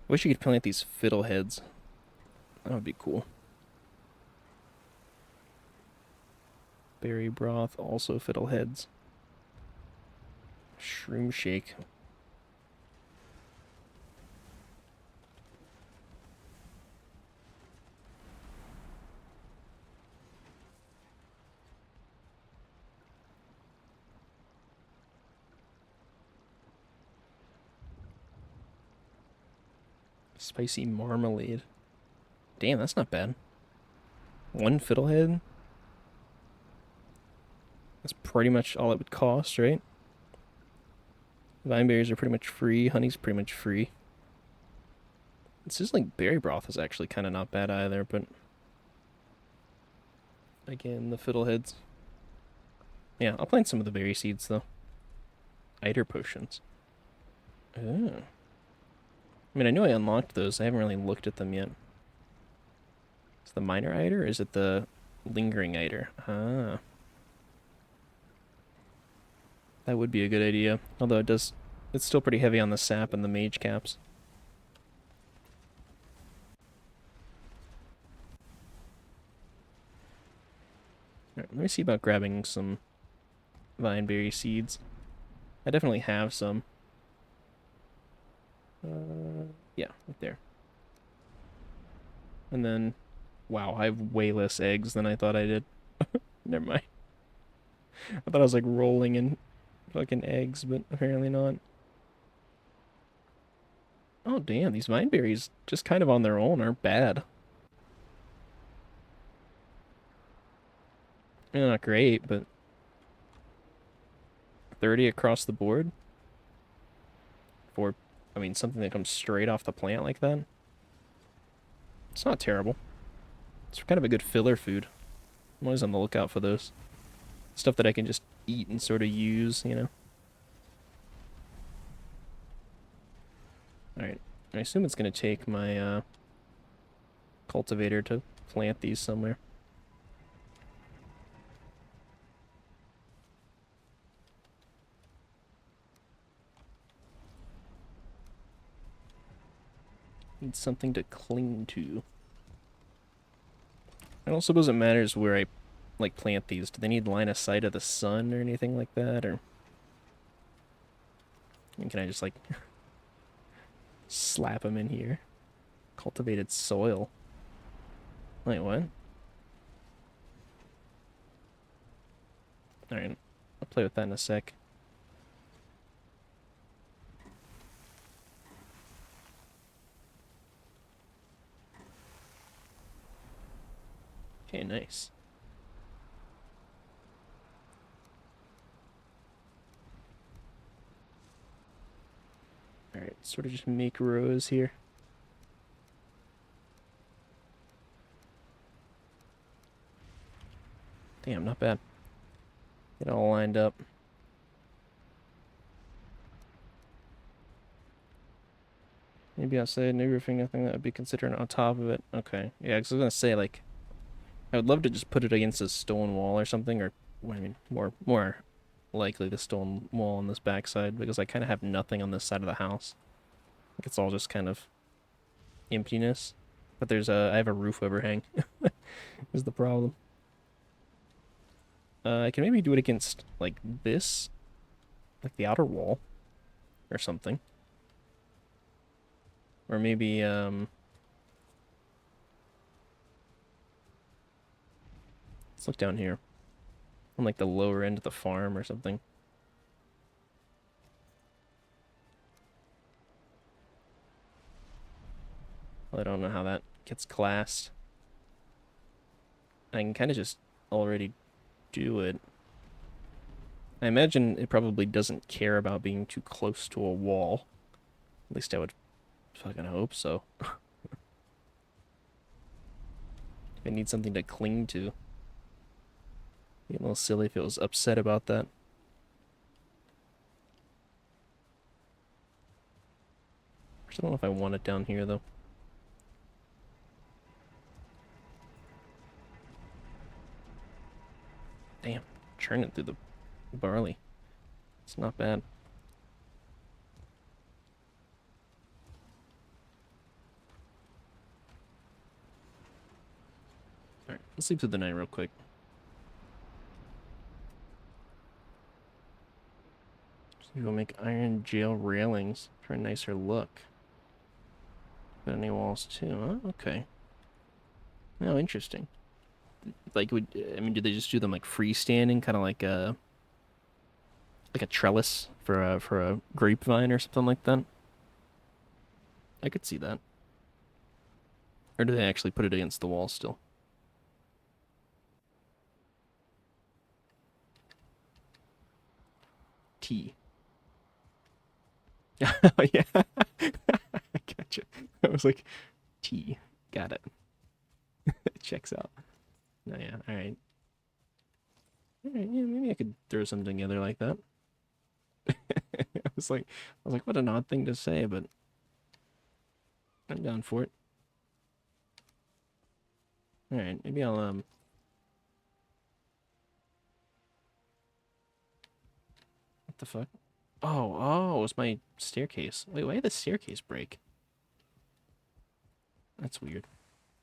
Wish you could plant these fiddleheads. That would be cool. Berry broth, also fiddleheads. Shroom shake. Spicy marmalade. Damn, that's not bad. One fiddlehead? That's pretty much all it would cost, right? Vine berries are pretty much free. Honey's pretty much free. It's just like berry broth is actually kind of not bad either, but again, the fiddleheads. Yeah, I'll plant some of the berry seeds though. Eider potions. Oh. I mean, I knew I unlocked those. I haven't really looked at them yet. Is the minor eider or is it the lingering eider? Ah. That would be a good idea. Although it's still pretty heavy on the sap and the mage caps. Alright, let me see about grabbing some vineberry seeds. I definitely have some. Yeah, right there. And then, wow, I have way less eggs than I thought I did. Never mind. I thought I was like rolling in fucking eggs, but apparently not. Oh damn, these vineberries just kind of on their own aren't bad. They're not great, but 30 across the board for, I mean, something that comes straight off the plant like that. It's not terrible. It's kind of a good filler food. I'm always on the lookout for those. Stuff that I can just eat and sort of use, you know? Alright, I assume it's going to take my cultivator to plant these somewhere. Need something to cling to. I don't suppose it matters where I, like, plant these. Do they need line of sight of the sun or anything like that, or... I mean, can I just, like, slap them in here? Cultivated soil. Wait, what? Alright, I'll play with that in a sec. Okay, nice. Alright, sort of just make rows here. Damn, not bad. Get all lined up. Maybe outside, no roofing, nothing that would be considered on top of it. Okay. Yeah, because I was going to say, like, I would love to just put it against a stone wall or something, or, I mean, more likely the stone wall on this backside, because I kind of have nothing on this side of the house. Like, it's all just kind of emptiness. But I have a roof overhang. Is the problem. I can maybe do it against, like, this. Like, the outer wall. Or something. Or maybe, let's look down here. On, like, the lower end of the farm or something. Well, I don't know how that gets classed. I can kind of just already do it. I imagine it probably doesn't care about being too close to a wall. At least I would fucking hope so. I need something to cling to. Be a little silly if it was upset about that. I don't know if I want it down here, though. Damn, churn it through the barley. It's not bad. Alright, let's sleep through the night real quick. So we'll make iron jail railings for a nicer look. Got any walls too, huh? Okay. Oh, interesting. Like, I mean, do they just do them like freestanding, kind of like a trellis for a grapevine or something like that? I could see that. Or do they actually put it against the wall still? T. Oh, yeah. I gotcha. I was like, T. Got it. It checks out. Oh, yeah. All right. All right. Yeah, maybe I could throw something together like that. I was like, what an odd thing to say, but I'm down for it. All right. Maybe I'll What the fuck? Oh, it's my staircase. Wait, why did the staircase break? That's weird.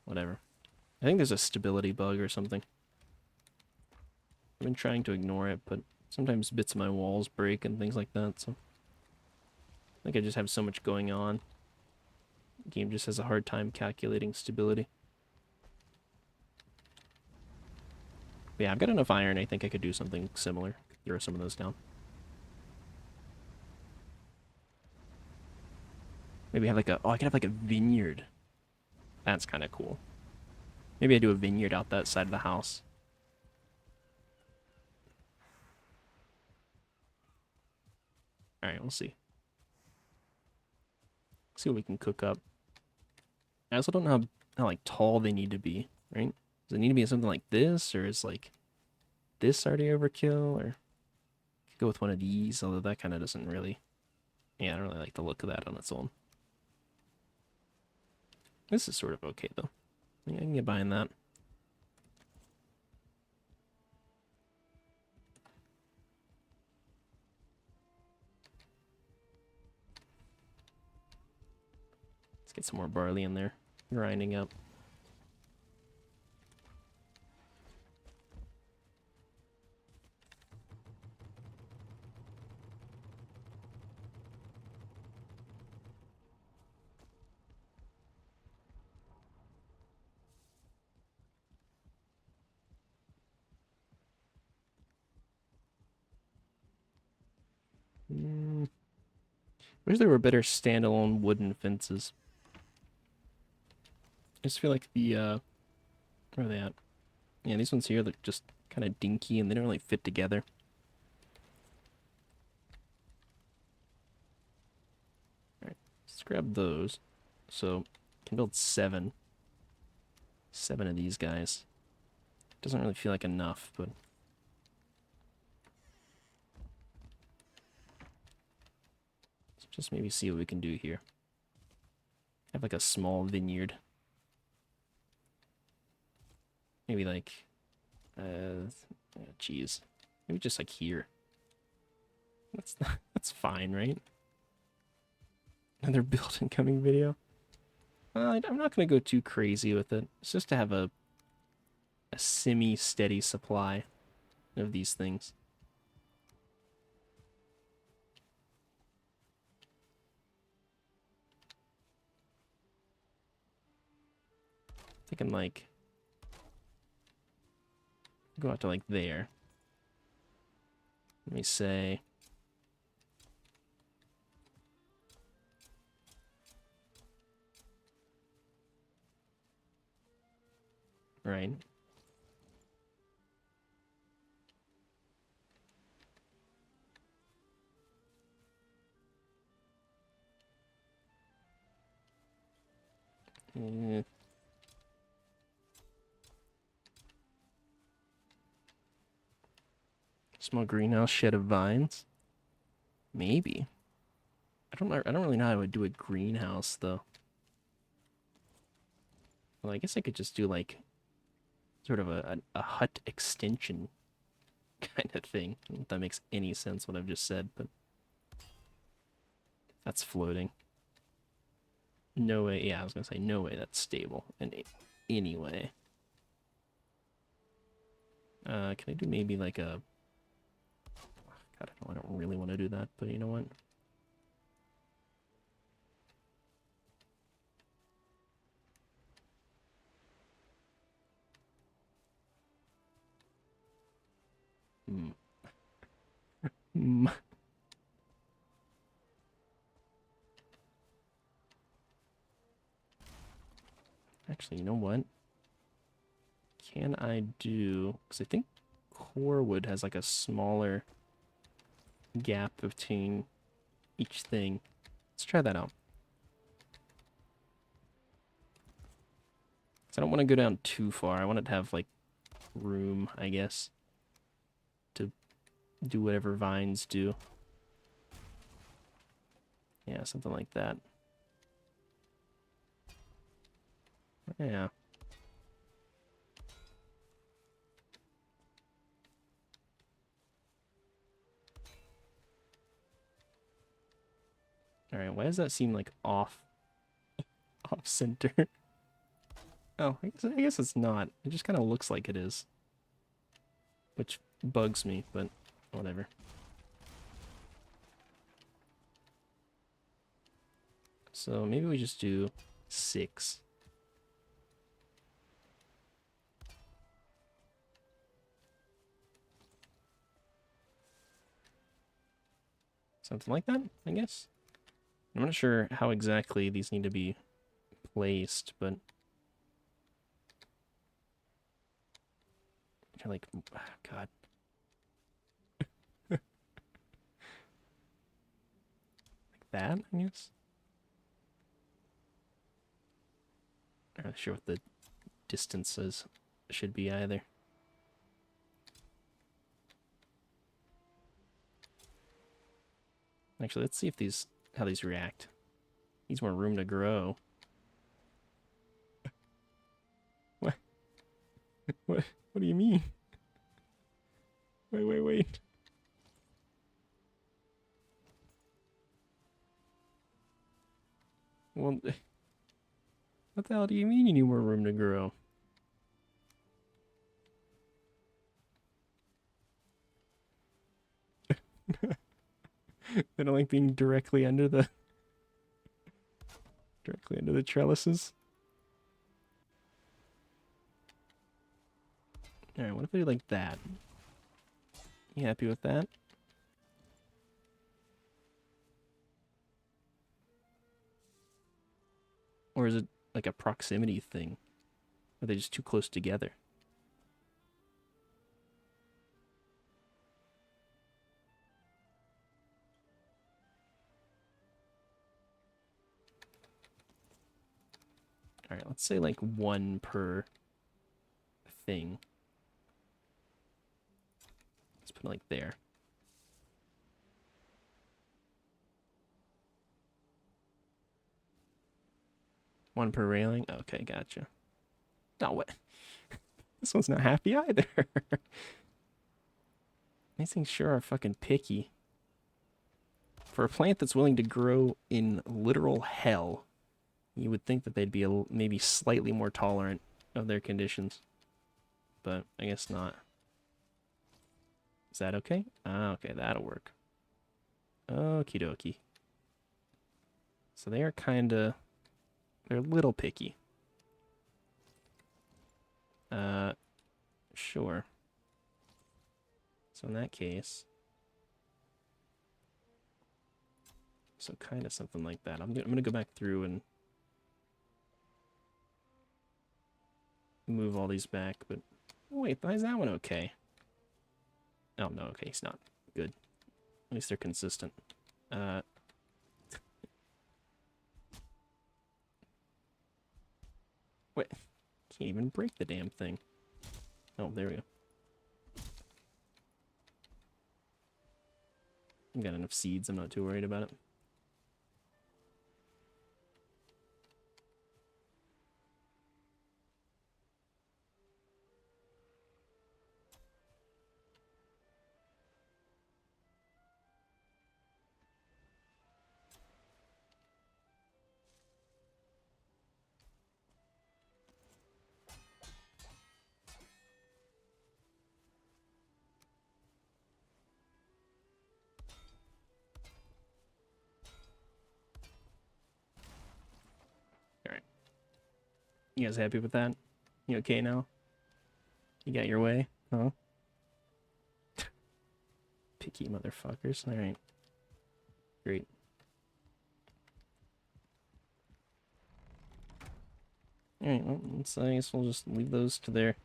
Whatever. I think there's a stability bug or something. I've been trying to ignore it, but sometimes bits of my walls break and things like that, so I think I just have so much going on. The game just has a hard time calculating stability. But yeah, I've got enough iron. I think I could do something similar. Throw some of those down. Maybe have like a... Oh, I could have like a vineyard. That's kind of cool. Maybe I do a vineyard out that side of the house. Alright, we'll see. See what we can cook up. I also don't know how like tall they need to be, right? Does it need to be something like this, or is like this already overkill, or could go with one of these, although that kind of doesn't really... Yeah, I don't really like the look of that on its own. This is sort of okay, though. I can get behind that. Let's get some more barley in there. Grinding up. Wish there were better standalone wooden fences. I just feel like the, where are they at? Yeah, these ones here look just kind of dinky and they don't really fit together. Alright, let's grab those. So, can build 7. 7 of these guys. Doesn't really feel like enough, but... Let's just maybe see what we can do here. Have like a small vineyard. Maybe like, geez. Maybe just like here. That's fine, right? Another build incoming video. I'm not gonna go too crazy with it. It's just to have a semi-steady supply of these things. Thinking like go out to like there. Let me say right. Eh. Small greenhouse, shed of vines. Maybe. I don't really know how I would do a greenhouse though. Well, I guess I could just do like sort of a hut extension kind of thing. I don't know if that makes any sense what I've just said, but that's floating. No way. Yeah, I was gonna say no way that's stable in any way. Can I do maybe like a... God, I don't really want to do that, but you know what? Hmm. Hmm. Actually, you know what? Can I do... Because I think core wood has like a smaller gap between each thing. Let's try that out. So I don't want to go down too far. I want it to have like room, I guess, to do whatever vines do. Yeah, something like that. Yeah. Alright, why does that seem like off center? Oh, I guess it's not. It just kind of looks like it is. Which bugs me, but whatever. So maybe we just do 6. Something like that, I guess. I'm not sure how exactly these need to be placed, but you're like, oh, God. Like that, I guess. I'm not sure what the distances should be either. Actually, let's see if how these react. Needs more room to grow. What? What do you mean? Wait. Well, what the hell do you mean you need more room to grow? They don't like being directly under the trellises. Alright, what if I do like that? You happy with that? Or is it like a proximity thing? Are they just too close together? Alright, let's say like 1 per thing. Let's put it like there. One per railing? Okay, gotcha. No, what? This one's not happy either. These things sure are fucking picky. For a plant that's willing to grow in literal hell, you would think that they'd be maybe slightly more tolerant of their conditions. But I guess not. Is that okay? Ah, okay, that'll work. Okie dokie. So they are kinda... They're a little picky. Sure. So in that case... So kind of something like that. I'm gonna go back through and move all these back, but... Wait, why is that one okay? Oh, no, okay, he's not. Good. At least they're consistent. Wait. Can't even break the damn thing. Oh, there we go. I've got enough seeds, I'm not too worried about it. Alright. You guys happy with that? You okay now? You got your way? Huh? Picky motherfuckers. Alright. Great. Alright, well, I guess we'll just leave those to their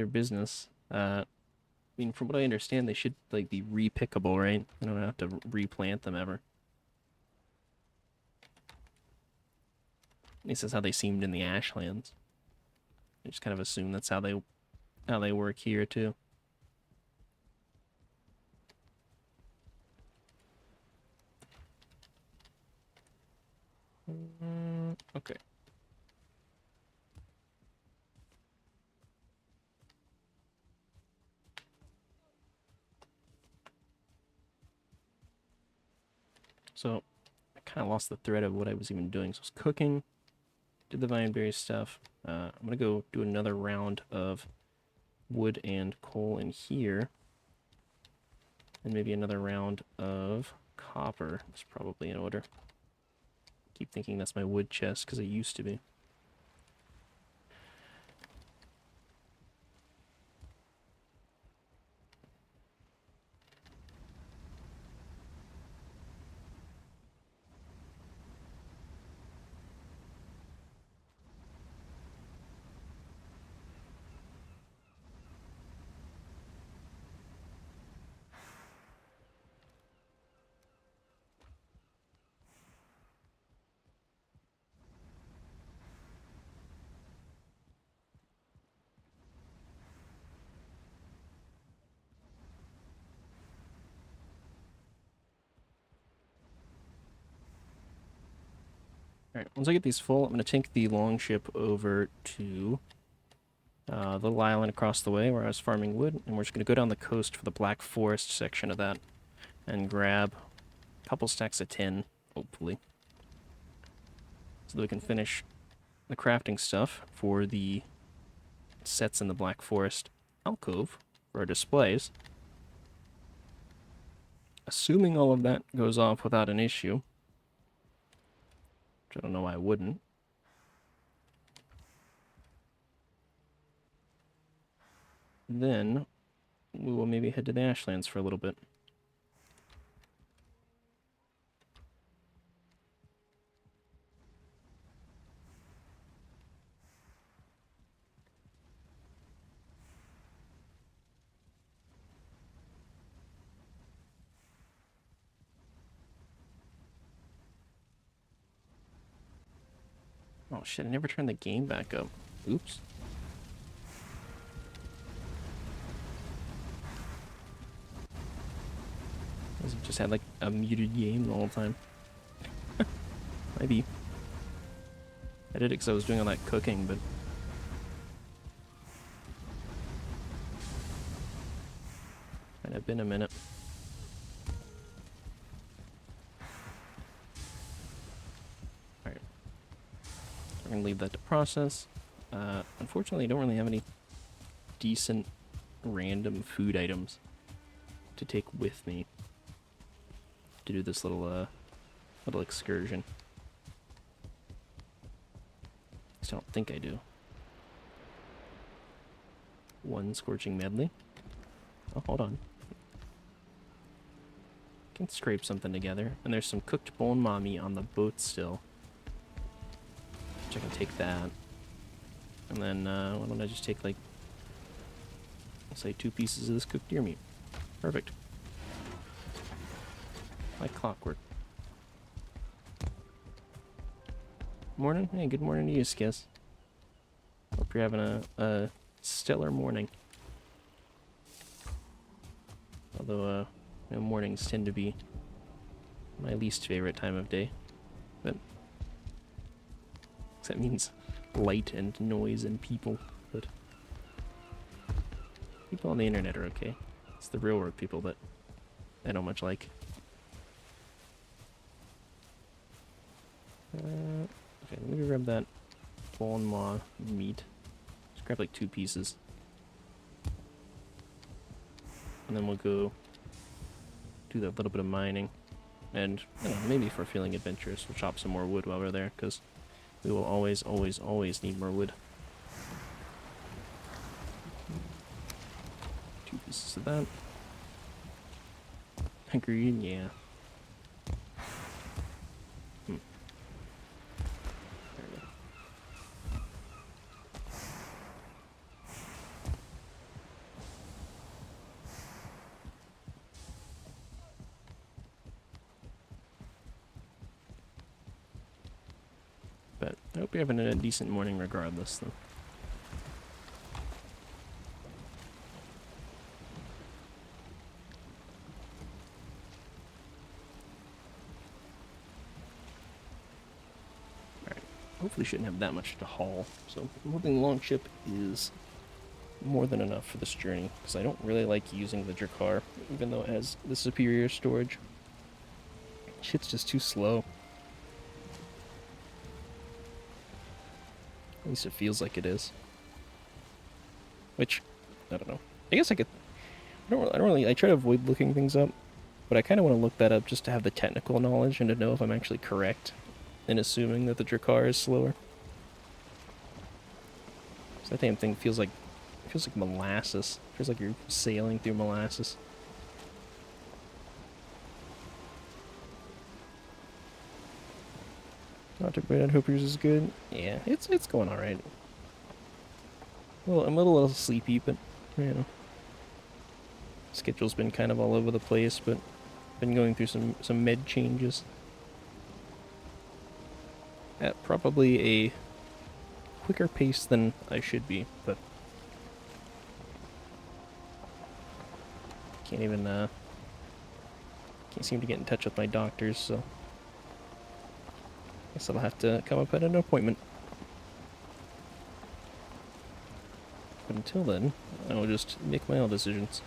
business. I mean, from what I understand, they should, like, be repickable, right? I don't have to replant them ever. At least that's how they seemed in the ashlands. I just kind of assume that's how they work here, too. Okay. So, I kind of lost the thread of what I was even doing. So I was cooking, did the vineberry stuff. I'm going to go do another round of wood and coal in here. And maybe another round of copper is probably in order. Keep thinking that's my wood chest because it used to be. Alright, once I get these full, I'm going to take the longship over to the little island across the way where I was farming wood, and we're just going to go down the coast for the Black Forest section of that and grab a couple stacks of tin, hopefully, so that we can finish the crafting stuff for the sets in the Black Forest alcove for our displays. Assuming all of that goes off without an issue, which I don't know why I wouldn't. Then we will maybe head to the Ashlands for a little bit. Oh shit, I never turned the game back up. Oops. I've just had like a muted game the whole time. Maybe. I did it because I was doing all that cooking, but... might have been a minute. Alright. We're going to leave that to process. Unfortunately, I don't really have any decent random food items to take with me to do this little excursion. At least I don't think I do. One scorching medley. Oh, hold on. Can scrape something together. And there's some cooked bone mommy on the boat still. Which I can take that. And then, why don't I just take, like, I'll say 2 pieces of this cooked deer meat. Perfect. Like clockwork. Morning? Hey, good morning to you, Skiz. Hope you're having a stellar morning. Although, you know, mornings tend to be my least favorite time of day. But that means light and noise and people. But people on the internet are okay. It's the real world people that I don't much like. Okay, let me grab that bone maw meat. Just grab like 2 pieces. And then we'll go do that little bit of mining. And, I don't know, maybe if we're feeling adventurous, we'll chop some more wood while we're there, because we will always, always, always need more wood. 2 pieces of that. Agreed, yeah. There we go. I hope you're having a decent morning regardless, though. Alright, hopefully shouldn't have that much to haul, so I'm hoping Longship is more than enough for this journey, because I don't really like using the Drakkar, even though it has the superior storage. Shit's just too slow. At least it feels like it is. Which, I don't know. I guess I could... I don't really... I try to avoid looking things up, but I kind of want to look that up just to have the technical knowledge and to know if I'm actually correct in assuming that the Drakkar is slower. So that damn thing feels like molasses. It feels like you're sailing through molasses. Not too bad. Hope yours is good. Yeah, it's going all right. Well, I'm a little sleepy, but you know, schedule's been kind of all over the place. But been going through some med changes at probably a quicker pace than I should be, but can't seem to get in touch with my doctors, so guess I'll have to come up at an appointment. But until then, I will just make my own decisions.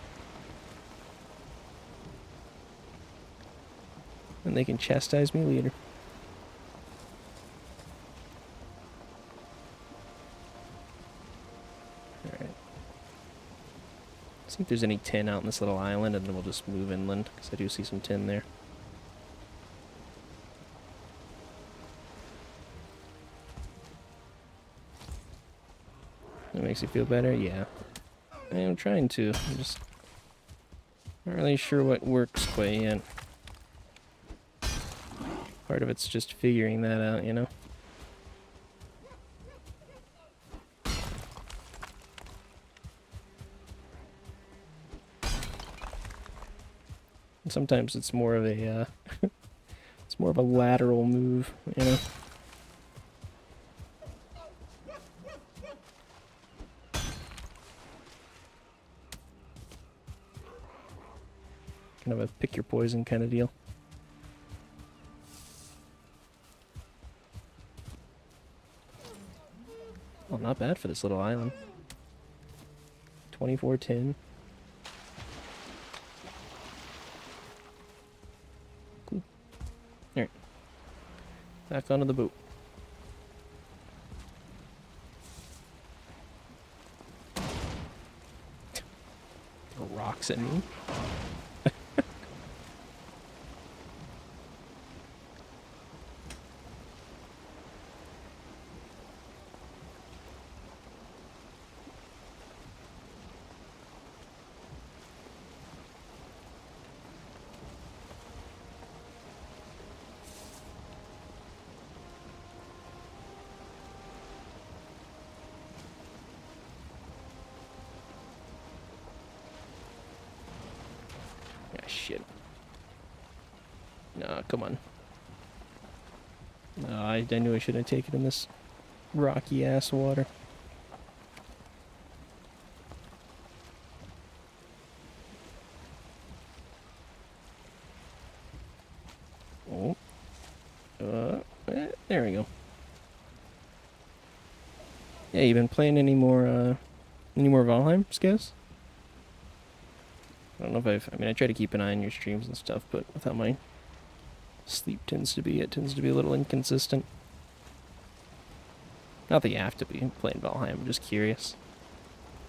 And they can chastise me later. Alright. See if there's any tin out in this little island, and then we'll just move inland, because I do see some tin there. That makes you feel better? Yeah. I am trying to. I'm just not really sure what works quite yet. Part of it's just figuring that out, you know? And sometimes it's more of a, it's more of a lateral move, you know? Kind of a pick your poison kind of deal. Well, not bad for this little island. 24 tin. Cool. Alright. Back onto the boat. Throw rocks at me. Shit. Nah, come on. No, I knew I shouldn't have taken in this rocky ass water. Oh. There we go. Yeah, you been playing any more Valheim, Skaz? I don't know if I mean, I try to keep an eye on your streams and stuff, but without my sleep it tends to be a little inconsistent. Not that you have to be playing Valheim, I'm just curious.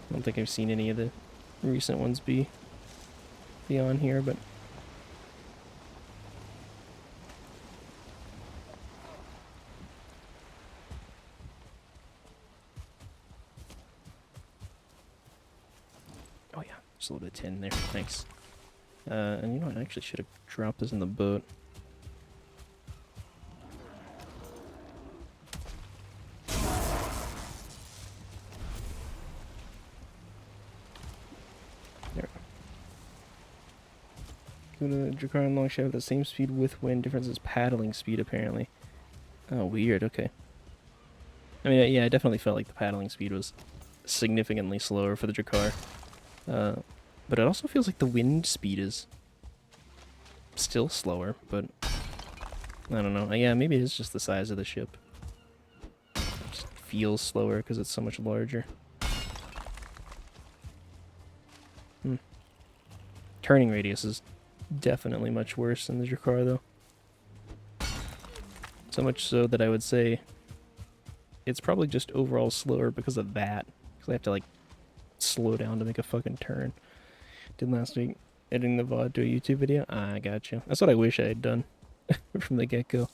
I don't think I've seen any of the recent ones be on here, but... Oh yeah, just a little bit of tin there, thanks. And you know what, I actually should have dropped this in the boat. Go to the Drakkar and Longship at the same speed with wind. Difference is paddling speed, apparently. Oh, weird. Okay. I mean, yeah, I definitely felt like the paddling speed was significantly slower for the Drakkar. But it also feels like the wind speed is still slower, but I don't know. Yeah, maybe it is just the size of the ship. It just feels slower because it's so much larger. Turning radius is definitely much worse than the Drakkar, though. So much so that I would say it's probably just overall slower because of that. Because I have to, like, slow down to make a fucking turn. Did last week, editing the VOD to a YouTube video. Ah, I gotcha. That's what I wish I had done from the get-go.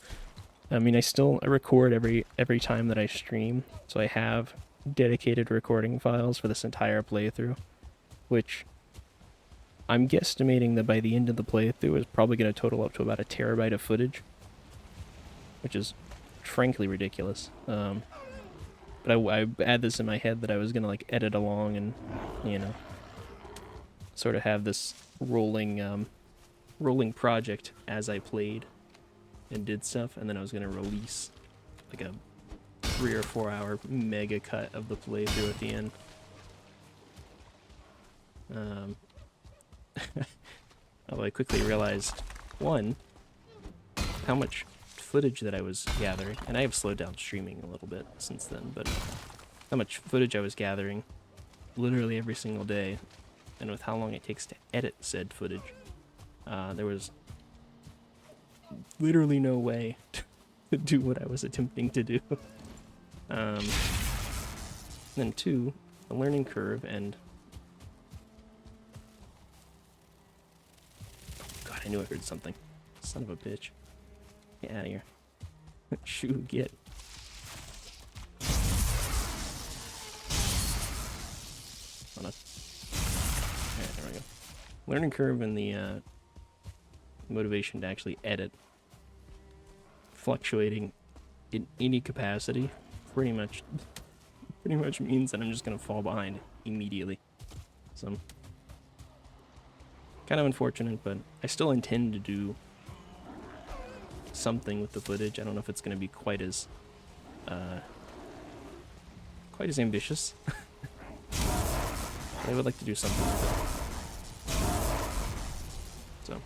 I mean, I record every time that I stream, so I have dedicated recording files for this entire playthrough, which I'm guesstimating that by the end of the playthrough is probably going to total up to about 1 terabyte of footage, which is frankly ridiculous. But I had this in my head that I was going to, like, edit along and, you know, sort of have this rolling project as I played and did stuff, and then I was going to release, like, a 3 or 4 hour mega cut of the playthrough at the end. Although I quickly realized, one, how much footage that I was gathering, and I have slowed down streaming a little bit since then, but how much footage I was gathering literally every single day, and with how long it takes to edit said footage, there was literally no way to do what I was attempting to do. Then two, a learning curve, and God, I knew I heard something. Son of a bitch. Get out of here. Shoo, get. Hold on. Alright, there we go. Learning curve and the motivation to actually edit fluctuating in any capacity pretty much means that I'm just gonna fall behind immediately. So kind of unfortunate, but I still intend to do something with the footage. I don't know if it's gonna be quite as ambitious. But I would like to do something with it. So,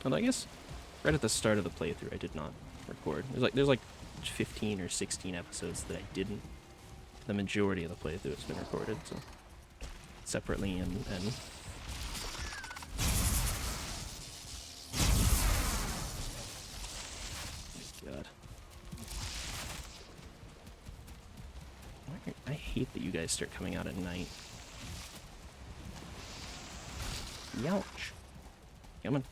and I guess right at the start of the playthrough I did not record. There's like 15 or 16 episodes that I didn't. The majority of the playthrough has been recorded, so separately and God. I hate that you guys start coming out at night. Youch. Come on.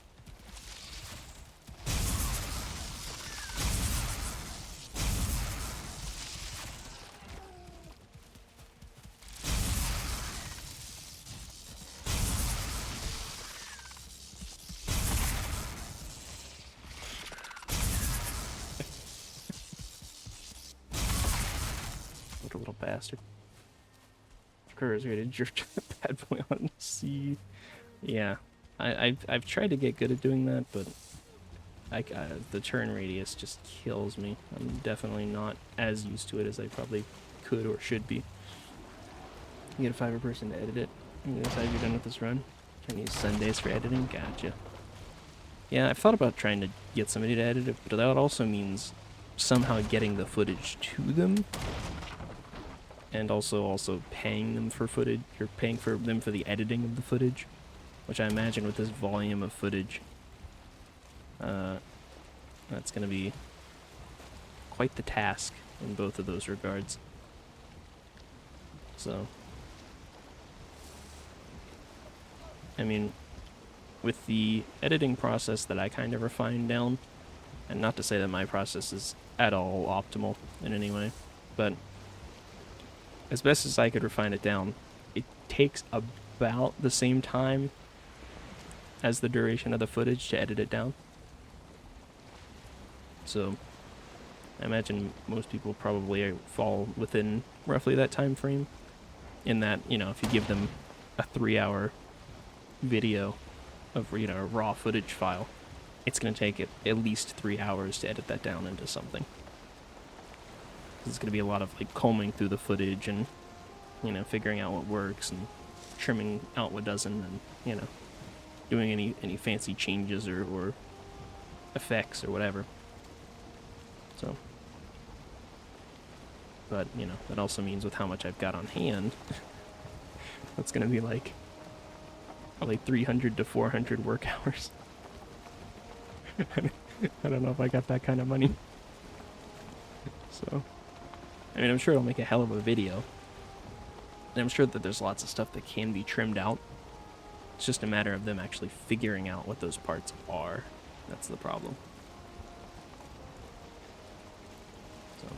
What a little bastard. Is ready to jerk a bad boy on the sea. Yeah, I've tried to get good at doing that, but the turn radius just kills me. I'm definitely not as used to it as I probably could or should be. You get a Fiverr person to edit it. You decide you're done with this run. Trying to use Sundays for editing. Gotcha. Yeah, I've thought about trying to get somebody to edit it, but that also means somehow getting the footage to them. And also paying them for footage. You're paying for them for the editing of the footage, which I imagine with this volume of footage, that's going to be quite the task in both of those regards. So, I mean, with the editing process that I kind of refined down, and not to say that my process is at all optimal in any way, but as best as I could refine it down, it takes about the same time as the duration of the footage to edit it down. So I imagine most people probably fall within roughly that time frame, in that, you know, if you give them a 3-hour video of, you know, a raw footage file, it's going to take at least 3 hours to edit that down into something. It's going to be a lot of like combing through the footage and, you know, figuring out what works and trimming out what doesn't, and, you know, doing any fancy changes or effects or whatever. So, but, you know, that also means with how much I've got on hand, that's going to be like probably 300 to 400 work hours. I don't know if I got that kind of money. So, I mean, I'm sure it'll make a hell of a video. And I'm sure that there's lots of stuff that can be trimmed out. It's just a matter of them actually figuring out what those parts are. That's the problem. So,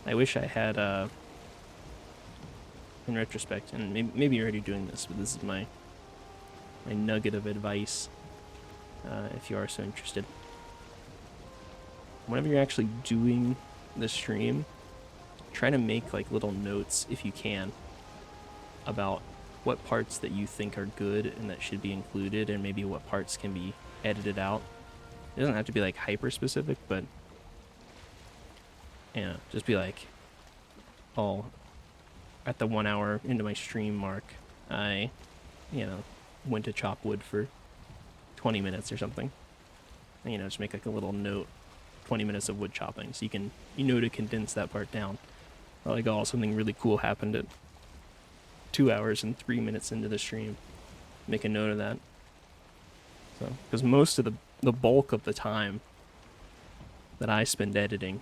I wish I had, in retrospect, and maybe you're already doing this, but this is my nugget of advice, if you are so interested. Whenever you're actually doing the stream, try to make like little notes, if you can, about what parts that you think are good and that should be included, and maybe what parts can be edited out. It doesn't have to be like hyper specific, but, you know, just be like, oh, at the 1 hour into my stream mark, I, you know, went to chop wood for 20 minutes or something. And, you know, just make like a little note, 20 minutes of wood chopping, so you can, you know, to condense that part down. Or like, oh, something really cool happened at 2 hours and 3 minutes into the stream. Make a note of that. So, because most of the bulk of the time that I spend editing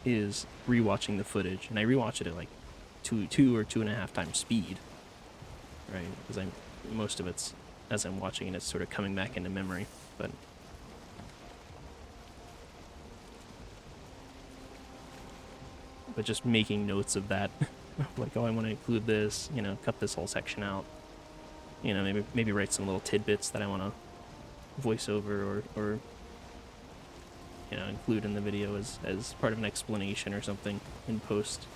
is rewatching the footage, and I rewatch it at like two or 2.5 times speed, right? Because most of it's, as I'm watching it, it's sort of coming back into memory, but just making notes of that. Like, oh, I want to include this, you know, cut this whole section out, you know, maybe write some little tidbits that I want to voice over or you know, include in the video as part of an explanation or something in post,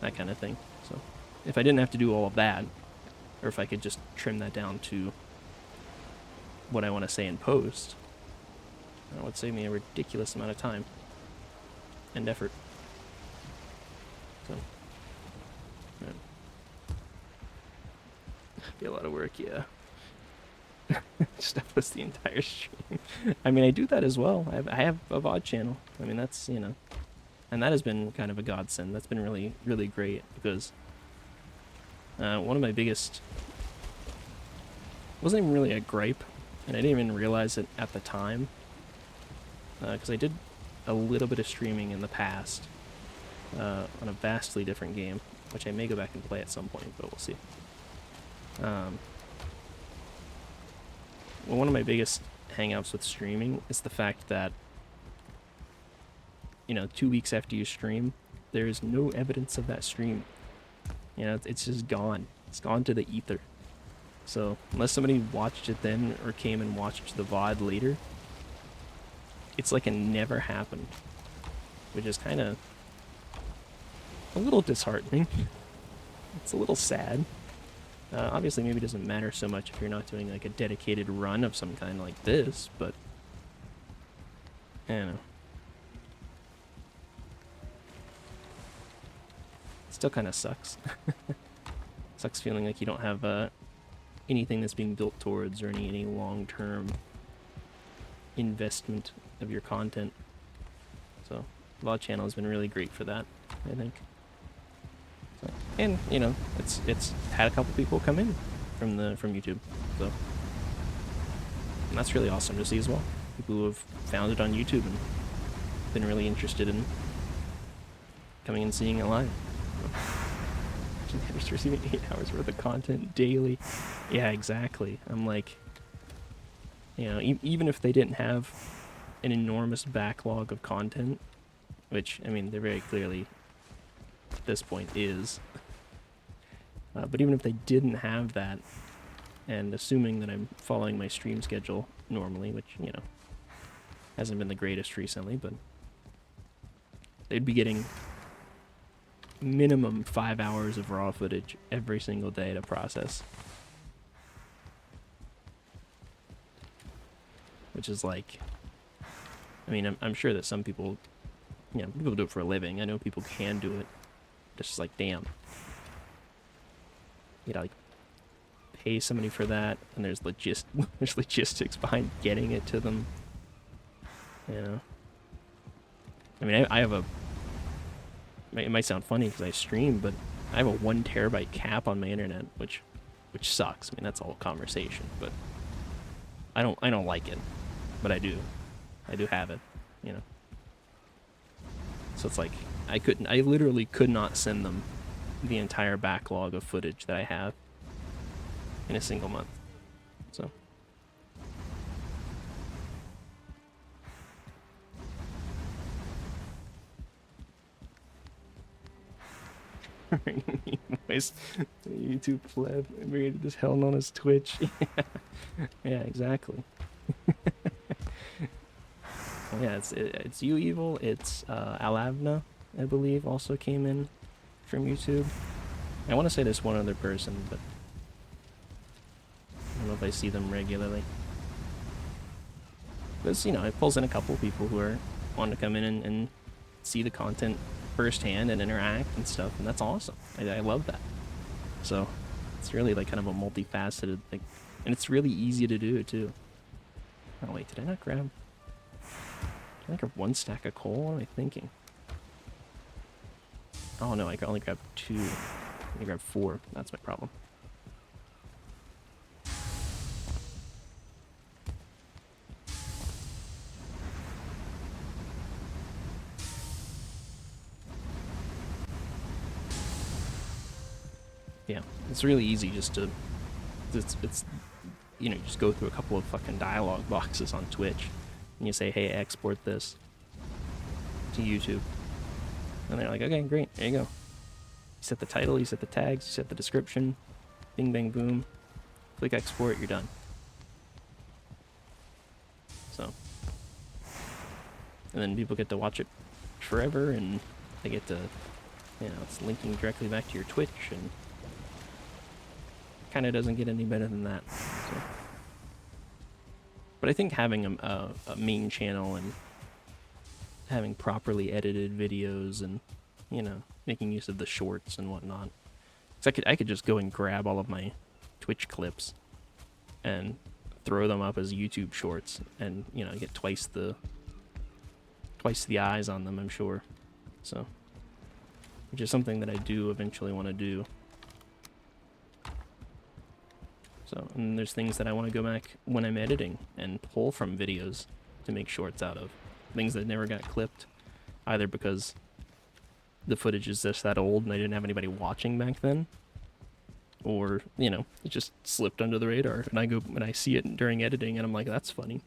that kind of thing. So if I didn't have to do all of that, or if I could just trim that down to what I want to say in post, that would save me a ridiculous amount of time and effort. So, yeah. Be a lot of work, yeah. Just to post the entire stream. I mean, I do that as well. I have a VOD channel. I mean, that's, you know, and that has been kind of a godsend. That's been really, really great, because one of my biggest, wasn't even really a gripe, and I didn't even realize it at the time, because I did a little bit of streaming in the past on a vastly different game, which I may go back and play at some point, but we'll see. Well, one of my biggest hang-ups with streaming is the fact that, you know, 2 weeks after you stream, there is no evidence of that stream. You know, it's just gone. It's gone to the ether. So unless somebody watched it then or came and watched the VOD later, it's like it never happened, which is kind of a little disheartening. It's a little sad. Obviously, maybe it doesn't matter so much if you're not doing like a dedicated run of some kind like this, but I don't know. It still kind of sucks. Sucks feeling like you don't have anything that's being built towards, or any long-term investment of your content. So, VOD channel has been really great for that, I think. So, and you know, it's had a couple people come in from YouTube, so, and that's really awesome to see as well. People who have found it on YouTube and been really interested in coming and seeing it live. Just receiving 8 hours worth of content daily. Yeah, exactly. I'm like, you know, even if they didn't have an enormous backlog of content, which, I mean, they're very clearly at this point is, but even if they didn't have that, and assuming that I'm following my stream schedule normally, which, you know, hasn't been the greatest recently, but they'd be getting minimum 5 hours of raw footage every single day to process. which is like, I mean, I'm sure that some people, you know, people do it for a living. I know people can do it. It's just like, damn. You know, like, pay somebody for that, and there's there's logistics behind getting it to them. You know, I mean, I have a. It might sound funny because I stream, but I have a 1 terabyte cap on my internet, which sucks. I mean, that's all conversation, but I don't like it, but I do have it, you know. So it's like I literally could not send them the entire backlog of footage that I have in a single month. So anyways, YouTube pleb immigrated this hell known as Twitch. Yeah, exactly. Yeah, it's you evil. It's Alavna, I believe, also came in from YouTube. I want to say there's one other person, but I don't know if I see them regularly. Because, you know, it pulls in a couple people who are wanting to come in and see the content firsthand and interact and stuff, and that's awesome. I love that. So it's really like kind of a multifaceted thing, and it's really easy to do too. Oh wait, did I not grab? Did I grab 1 stack of coal? What am I thinking? Oh no, I can only grab 2. I grab 4. That's my problem. Yeah, it's really easy just to, it's you know, just go through a couple of fucking dialogue boxes on Twitch, and you say, hey, export this to YouTube, and they're like, okay, great, there you go. You set the title, you set the tags, you set the description, bing bang boom, click export, you're done. So, and then people get to watch it forever, and they get to, you know, it's linking directly back to your Twitch, and kind of doesn't get any better than that. So. But I think having a main channel and having properly edited videos and, you know, making use of the shorts and whatnot. Because I could just go and grab all of my Twitch clips and throw them up as YouTube shorts, and, you know, get twice the eyes on them, I'm sure. So, which is something that I do eventually want to do. So, and there's things that I want to go back when I'm editing and pull from videos to make shorts out of. Things that never got clipped, either because the footage is just that old and I didn't have anybody watching back then, or, you know, it just slipped under the radar, and I go and I see it during editing and I'm like, that's funny.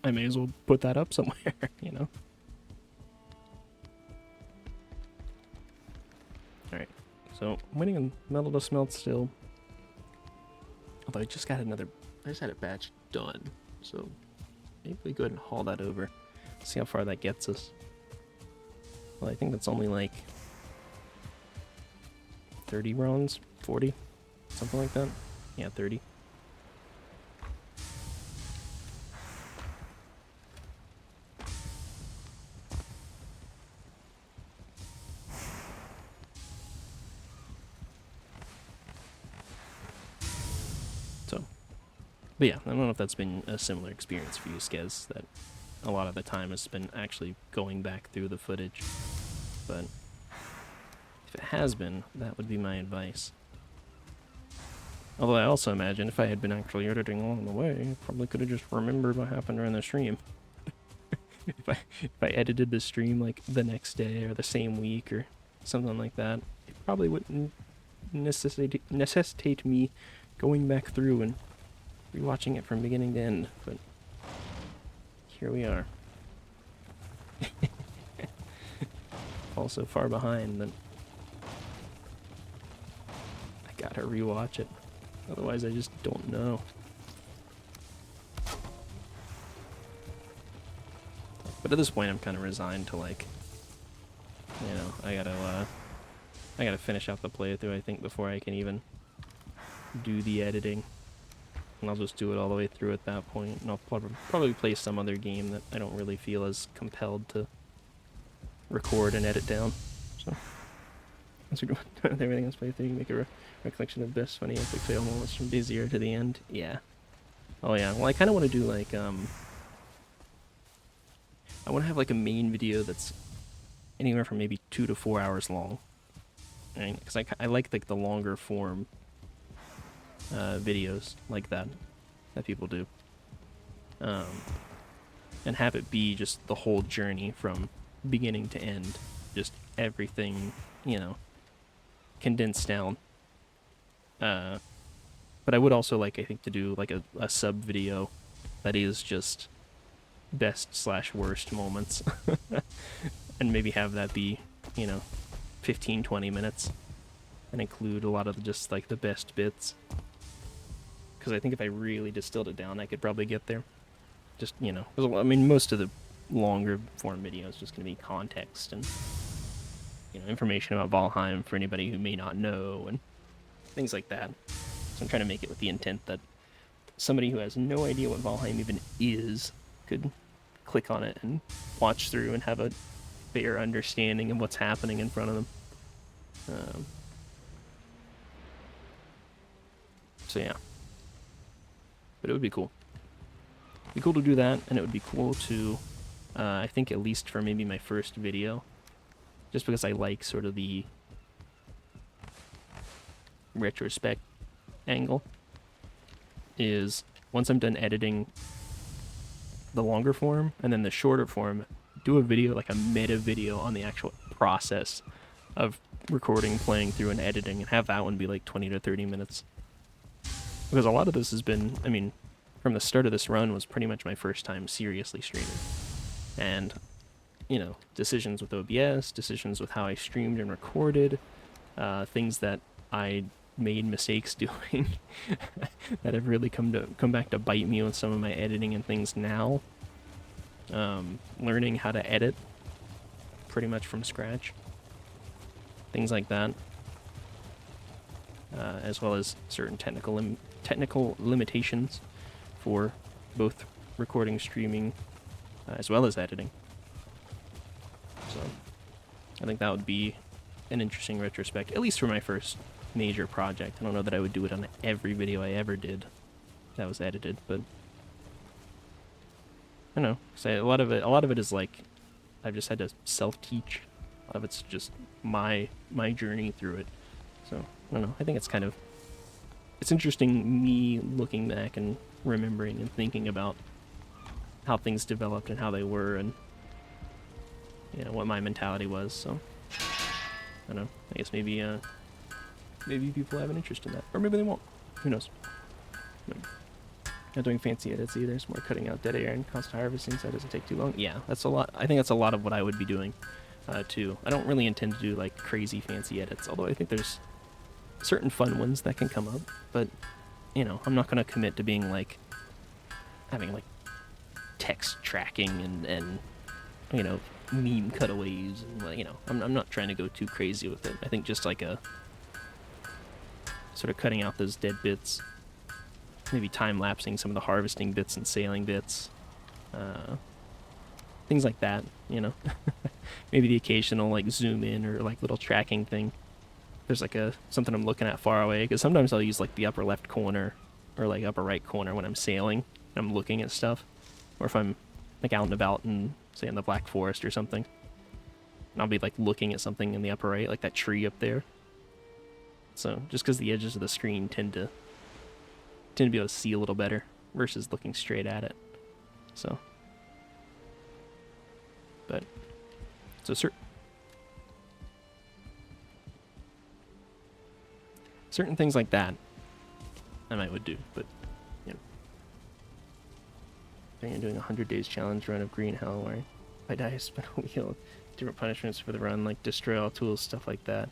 I may as well put that up somewhere, you know? Alright. So, I'm waiting on metal to smelt still. Although I just had a batch done. So, maybe we go ahead and haul that over. See how far that gets us. Well, I think that's only like 30 rounds? 40? Something like that? Yeah, 30. But yeah, I don't know if that's been a similar experience for you, Skez, that a lot of the time has been actually going back through the footage. But if it has been, that would be my advice. Although I also imagine if I had been actually editing along the way, I probably could have just remembered what happened during the stream. if I edited the stream like the next day or the same week or something like that, it probably wouldn't necessitate me going back through and rewatching it from beginning to end, but here we are. Fall so far behind that I gotta rewatch it. Otherwise I just don't know. But at this point I'm kind of resigned to, like, you know, I gotta finish out the playthrough, I think, before I can even do the editing. and I'll just do it all the way through at that point, and I'll probably play some other game that I don't really feel as compelled to record and edit down. So, once you're done with everything else playthrough, you make a recollection of best funny epic fail moments from day 0 to the end. Yeah. Oh yeah. Well, I kind of want to do like I want to have like a main video that's anywhere from maybe 2 to 4 hours long. Right? Because I like the longer form videos like that people do. And have it be just the whole journey from beginning to end, just everything, you know, condensed down. But I would also like, I think, to do like a sub video that is just best/worst moments, and maybe have that be, you know, 15-20 minutes, and include a lot of just like the best bits. Because I think if I really distilled it down, I could probably get there. Just, you know, I mean, most of the longer form videos is just going to be context and, you know, information about Valheim for anybody who may not know and things like that. So I'm trying to make it with the intent that somebody who has no idea what Valheim even is could click on it and watch through and have a fair understanding of what's happening in front of them. So yeah. But it would be cool. It'd be cool to do that, and it would be cool to, I think at least for maybe my first video, just because I like sort of the retrospect angle, is once I'm done editing the longer form and then the shorter form, do a video, like a meta video on the actual process of recording, playing through, and editing, and have that one be like 20 to 30 minutes. Because a lot of this has been, I mean, from the start of this run was pretty much my first time seriously streaming. And, you know, decisions with OBS, decisions with how I streamed and recorded, things that I made mistakes doing that have really come back to bite me with some of my editing and things now. Learning how to edit pretty much from scratch. Things like that. As well as certain technical limitations for both recording, streaming, as well as editing. So I think that would be an interesting retrospect, at least for my first major project. I don't know that I would do it on every video I ever did that was edited, but I don't know. So a lot of it is like I've just had to self-teach. A lot of it's just my journey through it. So I don't know. I think it's interesting me looking back and remembering and thinking about how things developed and how they were, and you know what my mentality was. So I don't know. I guess maybe people have an interest in that, or maybe they won't. Who knows? Not doing fancy edits either. It's more cutting out dead air and constant harvesting, so it doesn't take too long. Yeah, that's a lot. I think that's a lot of what I would be doing too. I don't really intend to do like crazy fancy edits, although I think there's certain fun ones that can come up, but you know, I'm not going to commit to being like having like text tracking and you know, meme cutaways, and you know, I'm not trying to go too crazy with it. I think just like a sort of cutting out those dead bits, maybe time lapsing some of the harvesting bits and sailing bits, things like that, you know. Maybe the occasional like zoom in or like little tracking thing. There's like something I'm looking at far away, because sometimes I'll use like the upper left corner or like upper right corner when I'm sailing and I'm looking at stuff, or if I'm like out and about and say in the Black Forest or something, and I'll be like looking at something in the upper right, like that tree up there. So just because the edges of the screen tend to be able to see a little better versus looking straight at it. So, but so certain things like that I might would do, but you know, I'm doing a 100 days challenge run of Green Hell where if I die, I spin a wheel, different punishments for the run, like destroy all tools, stuff like that.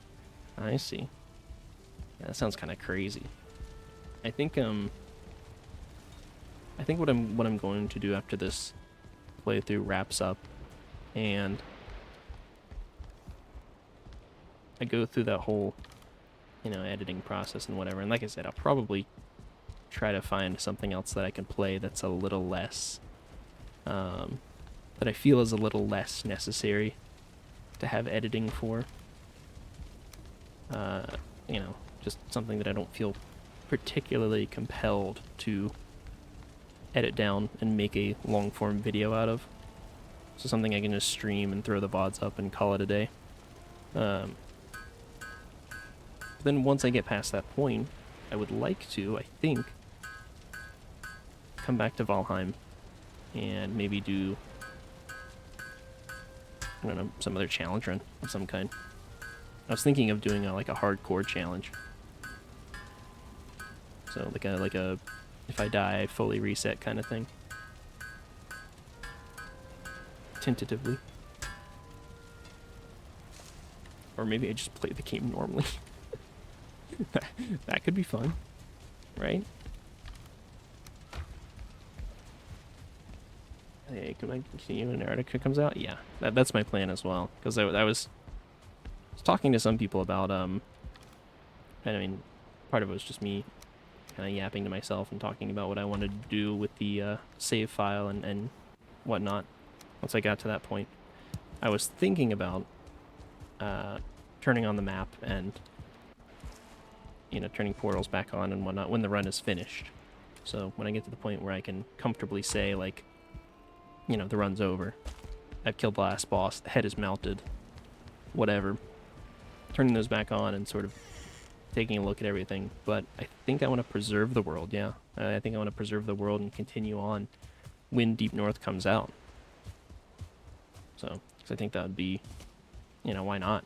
I see. Yeah, that sounds kind of crazy. I think what I'm going to do after this playthrough wraps up, and I go through that whole, you know, editing process and whatever, and like I said, I'll probably try to find something else that I can play that's a little less, that I feel is a little less necessary to have editing for. You know, just something that I don't feel particularly compelled to edit down and make a long form video out of. So something I can just stream and throw the VODs up and call it a day. Then once I get past that point, I would like to, I think, come back to Valheim and maybe do, I don't know, some other challenge run of some kind. I was thinking of doing like a hardcore challenge. So like a if I die, I fully reset kind of thing. Tentatively. Or maybe I just play the game normally. That could be fun, right? Hey, can I continue when Antarctica comes out? Yeah, that's my plan as well. Because I was talking to some people about, I mean, part of it was just me kind of yapping to myself and talking about what I wanted to do with the save file and whatnot. Once I got to that point, I was thinking about turning on the map and, you know, turning portals back on and whatnot when the run is finished. So when I get to the point where I can comfortably say, like, you know, the run's over, I've killed the last boss, the head is melted, whatever, turning those back on and sort of taking a look at everything. But I think I want to preserve the world, yeah. I think I want to preserve the world and continue on when Deep North comes out. So, because I think that would be, you know, why not?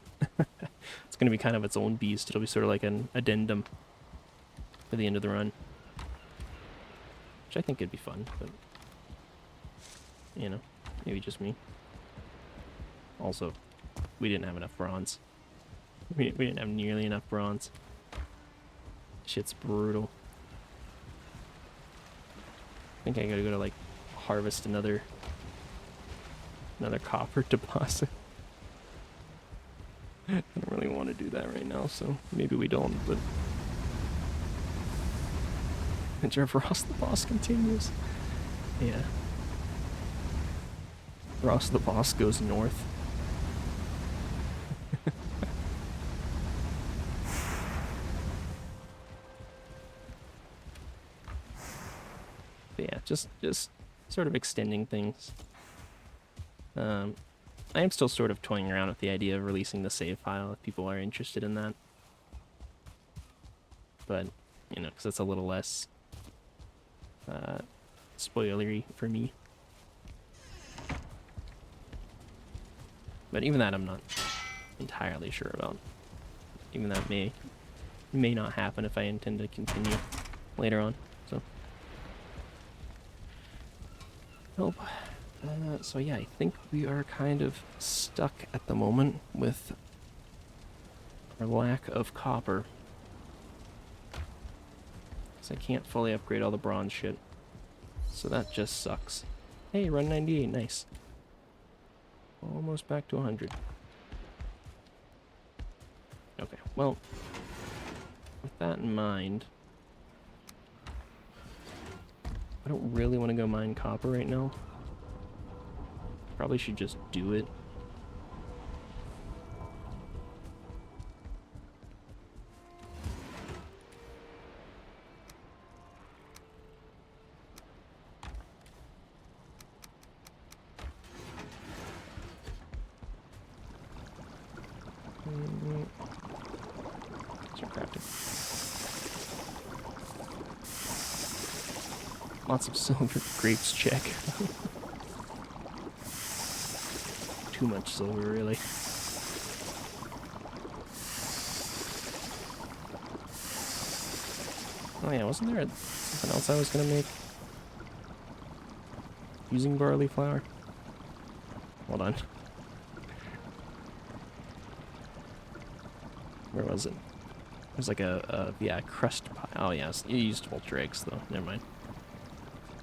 It's going to be kind of its own beast. It'll be sort of like an addendum for the end of the run. Which I think could be fun, but, you know, maybe just me. Also, we didn't have enough bronze. We didn't have nearly enough bronze. Shit's brutal. I think I gotta go to, like, harvest another copper deposit. I don't really want to do that right now, so maybe we don't, but... And Ross the boss continues. Yeah. Ross the boss goes north. But yeah, just sort of extending things. I am still sort of toying around with the idea of releasing the save file if people are interested in that. But, you know, because it's a little less spoilery for me. But even that I'm not entirely sure about. Even that may not happen if I intend to continue later on. So, nope. So yeah, I think we are kind of stuck at the moment with our lack of copper. Because I can't fully upgrade all the bronze shit. So that just sucks. Hey, run 98, nice. Almost back to 100. Okay, well, with that in mind, I don't really want to go mine copper right now. Probably should just do it. Start crafting. Lots of silver grapes, check. Too much silver, really. Oh yeah, wasn't there something else I was gonna make? Using barley flour? Hold on. Where was it? It was like yeah, crust pie. Oh yeah, you used ultra eggs though. Never mind.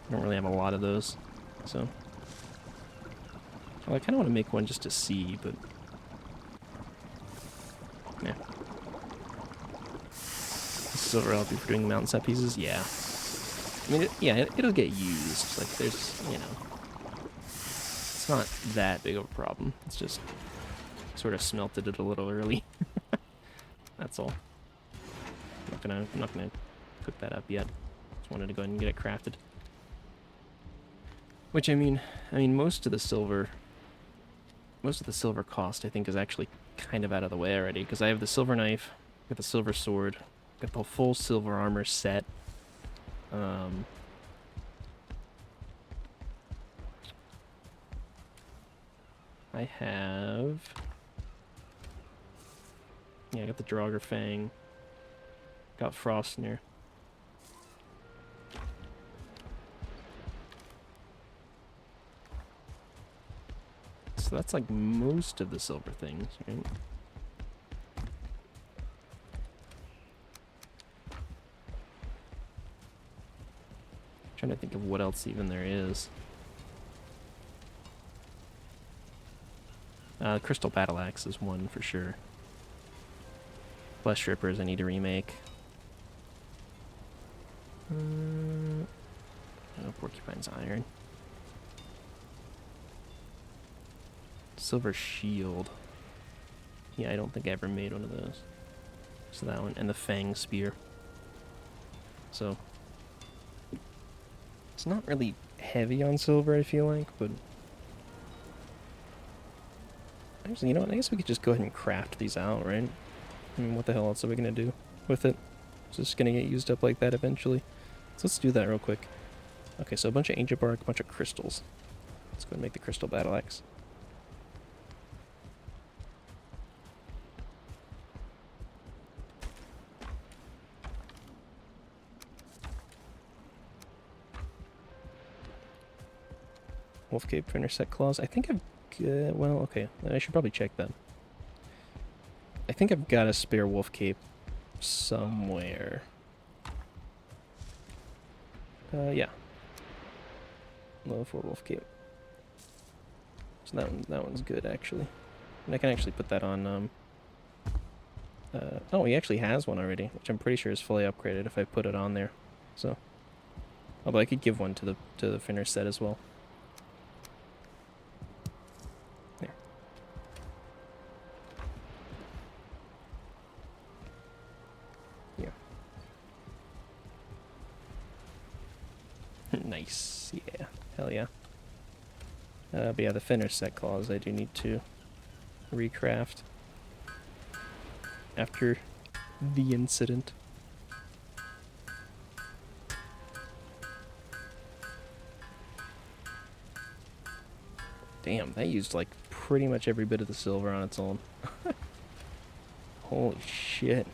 I don't really have a lot of those, so. Well, I kind of want to make one just to see, but... yeah. Silver help you for doing mountain set pieces? Yeah. I mean, it'll get used. Like, there's, you know, it's not that big of a problem. It's just sort of smelted it a little early. That's all. I'm not gonna cook that up yet. Just wanted to go ahead and get it crafted. Which I mean, most of the silver cost I think is actually kind of out of the way already, because I have the silver knife, got the silver sword, got the full silver armor set. I have, yeah, I got the Draugr Fang, got Frostnir. So that's like most of the silver things, right? Trying to think of what else even there is. Crystal Battle Axe is one for sure. Flesh Strippers I need to remake. Oh, Porcupine's Iron. Silver Shield. Yeah, I don't think I ever made one of those. So that one, and the Fang Spear. So, it's not really heavy on silver, I feel like, but... Actually, you know what, I guess we could just go ahead and craft these out, right? I mean, what the hell else are we gonna do with it? It's just gonna get used up like that eventually. So let's do that real quick. Okay, so a bunch of ancient bark, a bunch of crystals. Let's go ahead and make the crystal battle axe. Wolf Cape for intersect claws. I think I've well, okay. I should probably check that. I think I've got a spare wolf cape somewhere. Yeah. Level 4 wolf cape. So that one's good actually. And I can actually put that on oh, he actually has one already, which I'm pretty sure is fully upgraded if I put it on there. So, although I could give one to the finished set as well. There. Yeah. Nice. Yeah. Hell yeah. But yeah, the finished set claws I do need to recraft after the incident. Damn, that used like pretty much every bit of the silver on its own. Holy shit.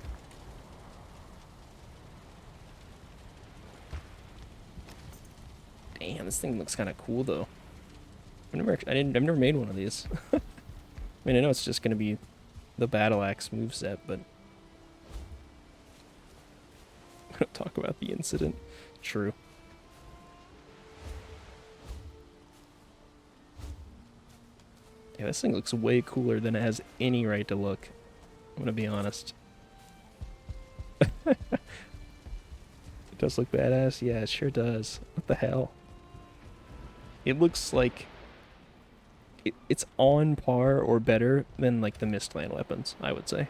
Damn, this thing looks kind of cool though. I've never made one of these. I mean, I know it's just gonna be the battle axe moveset, but talk about the incident. True. Yeah, this thing looks way cooler than it has any right to look. I'm gonna be honest. It does look badass. Yeah, it sure does. What the hell? It looks like it's on par or better than like the Mistland weapons, I would say.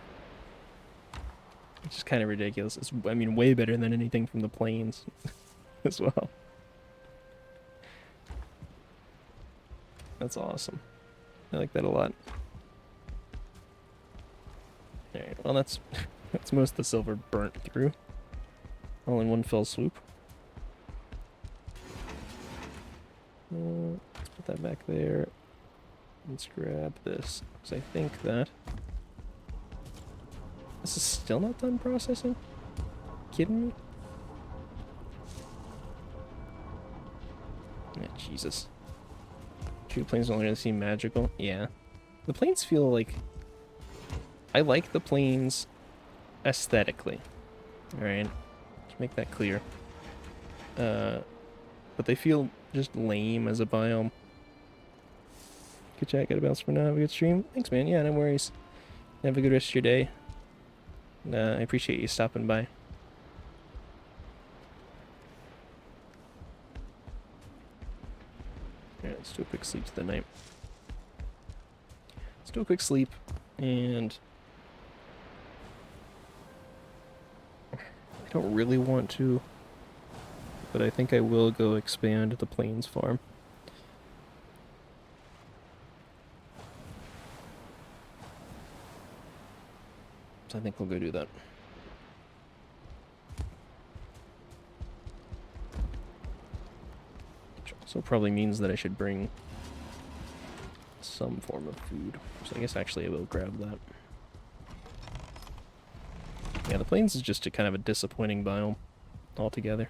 Which is kind of ridiculous. It's, I mean, way better than anything from the plains as well. That's awesome. I like that a lot. Alright, well that's most of the silver burnt through. All in one fell swoop. Let's put that back there. Let's grab this, because I think that... This is still not done processing? Kidding me? Yeah, Jesus. True planes don't really seem magical. Yeah. The planes feel like... I like the planes aesthetically. Alright. Let's make that clear. But they feel just lame as a biome. Good chat, gotta bounce for now. Have a good stream. Thanks, man. Yeah, no worries. Have a good rest of your day. I appreciate you stopping by. Alright, let's do a quick sleep to the night. Let's do a quick sleep, and I don't really want to, but I think I will go expand the Plains farm. So I think we'll go do that. Which also probably means that I should bring some form of food. So I guess actually I will grab that. Yeah, the Plains is just a kind of a disappointing biome altogether.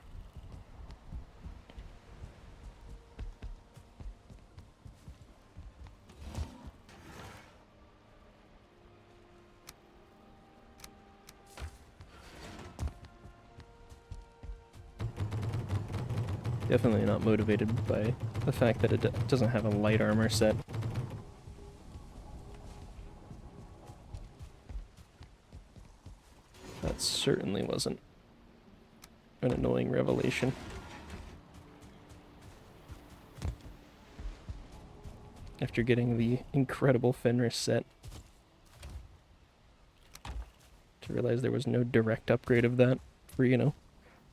Definitely not motivated by the fact that it doesn't have a light armor set. That certainly wasn't an annoying revelation. After getting the incredible Fenris set, to realize there was no direct upgrade of that for, you know,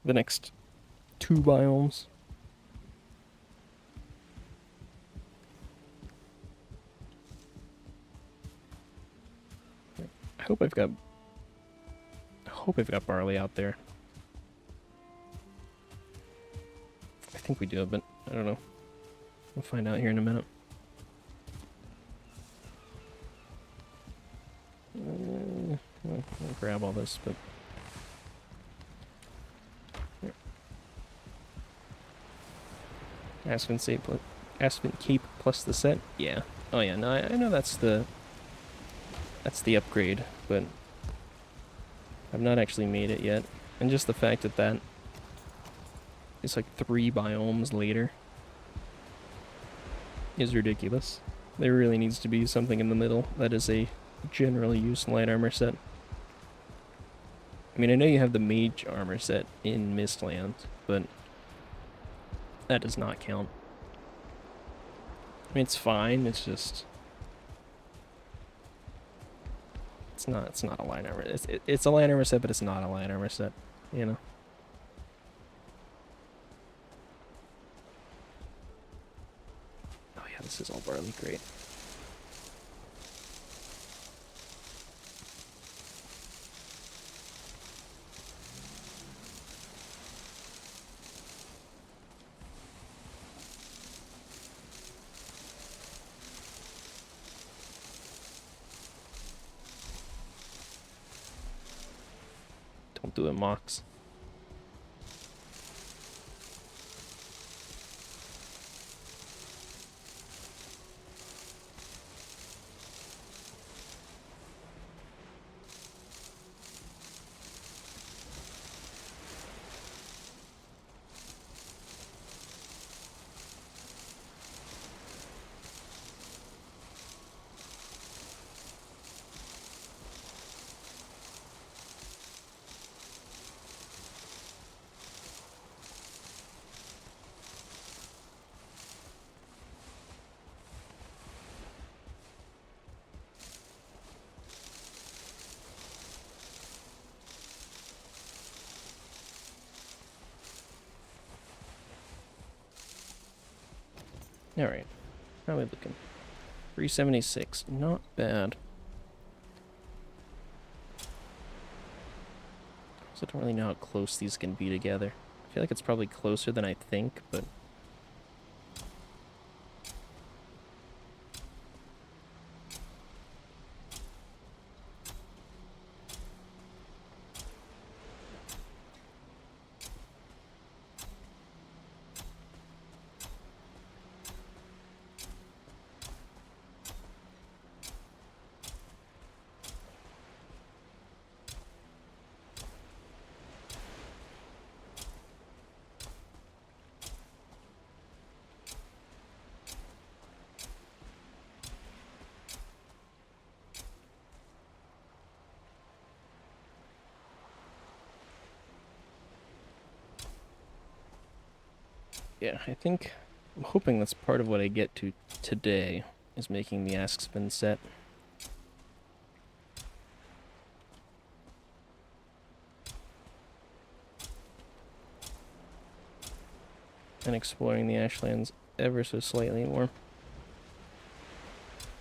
the next 2 biomes. I hope I've got barley out there. I think we do, but I don't know. We'll find out here in a minute. I'll grab all this, but here. Aspen Cape plus the set. Yeah. Oh yeah. No, I know that's the upgrade, but I've not actually made it yet. And just the fact that that is like 3 biomes later is ridiculous. There really needs to be something in the middle that is a general use light armor set. I mean, I know you have the mage armor set in Mistlands, but that does not count. I mean, it's fine, it's just... It's not a light armor. It's a light armor set, but it's not a light armor set, you know? Oh yeah, this is all barley, great. Don't do it, Mox. Alright, how are we looking? 376, not bad. So I don't really know how close these can be together. I feel like it's probably closer than I think, but... Yeah, I think I'm hoping that's part of what I get to today, is making the ask spin set. And exploring the ashlands ever so slightly more.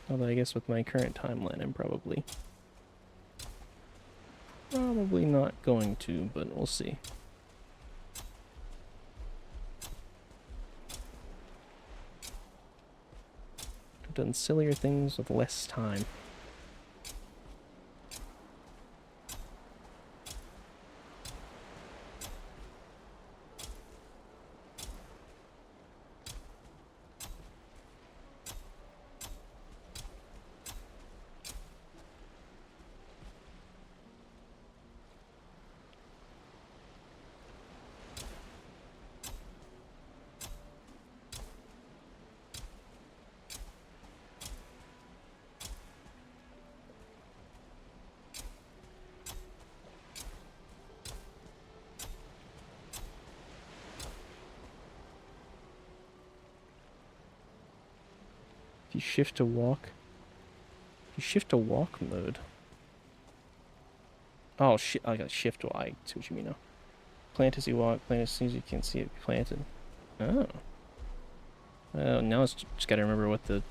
Although I guess with my current timeline, I'm probably not going to, but we'll see. I've done sillier things with less time. If you shift to walk mode. Oh shit! I got shift. Well, I see what you mean now. Plant as you walk. Plant as soon as you can see it planted. Oh. Well, now it's just gotta remember what the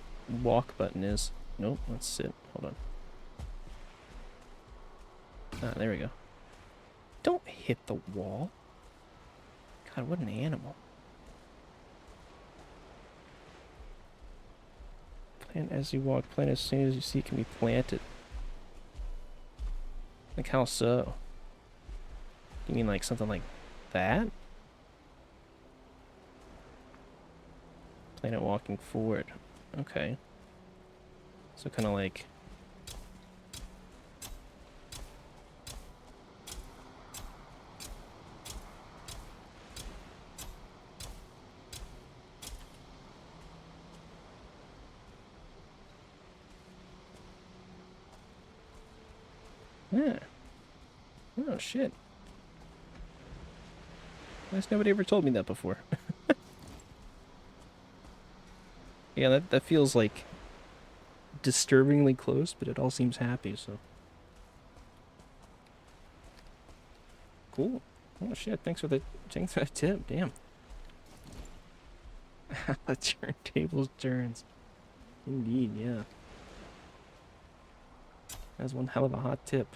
walk button is. Nope. Let's sit. Hold on. Ah, there we go. Don't hit the wall. God, what an animal. Plant as you walk. Plant as soon as you see it can be planted. Like how so? You mean like something like that? Planet walking forward. Okay. So kind of like... Yeah. Oh, shit. Why has nobody ever told me that before? Yeah, that feels like disturbingly close, but it all seems happy, so. Cool. Oh shit, thanks for that tip, damn. The turntables turns. Indeed, yeah. That's one hell of a hot tip.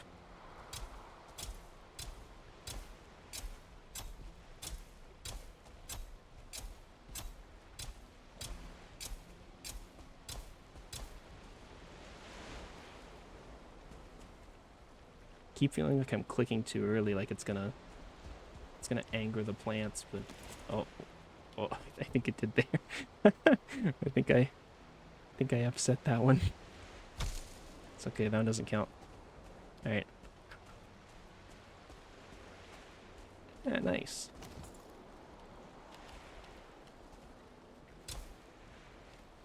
Keep feeling like I'm clicking too early, like it's gonna anger the plants, but oh, I think it did there. I think I upset that one. It's okay, that one doesn't count. All right. Yeah, nice. I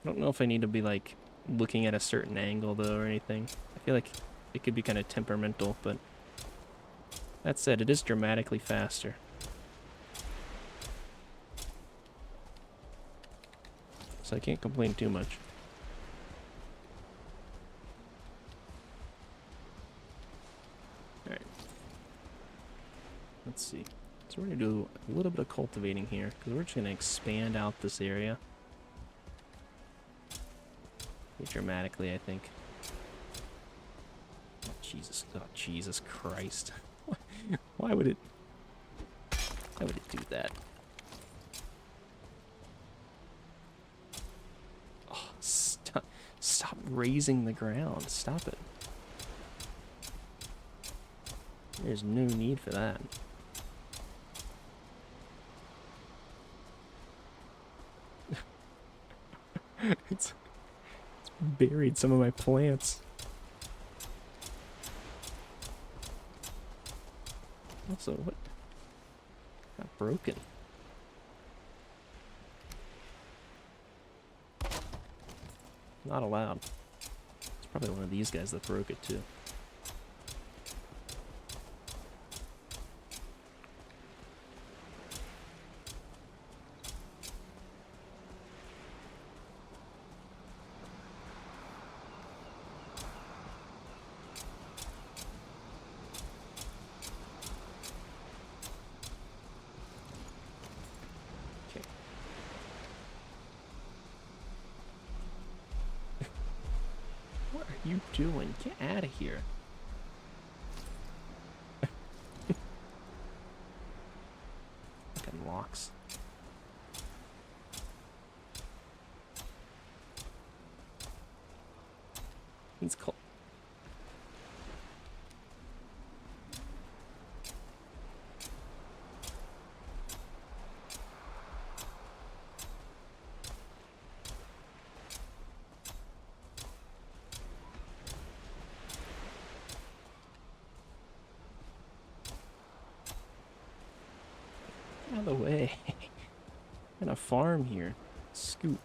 don't know if I need to be like looking at a certain angle though or anything. I feel like it could be kind of temperamental, but that said, it is dramatically faster. So I can't complain too much. Alright. Let's see. So we're going to do a little bit of cultivating here, because we're just going to expand out this area. Pretty dramatically, I think. Oh, Jesus Christ. Why would it do that? Oh, stop raising the ground. Stop it. There's no need for that. It's buried some of my plants. Also, what got broken? Not allowed. It's probably one of these guys that broke it too. doing? Get out of here. Fucking locks. He's cold. Out of the way. I'm gonna farm here. Scoot.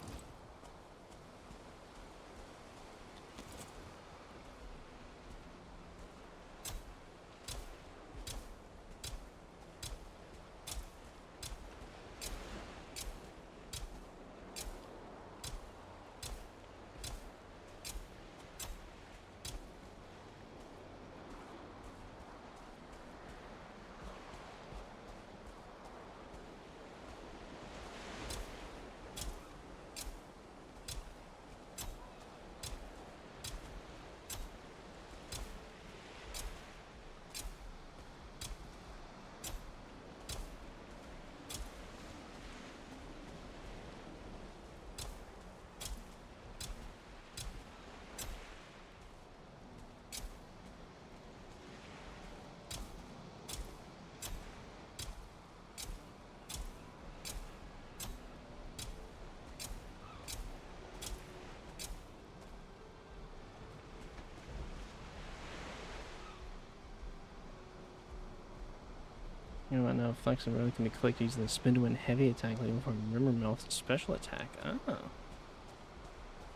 You know what, now Flex and Road can be collected using the spin to win heavy attack, leaving for Rimmer Mouth special attack. Oh.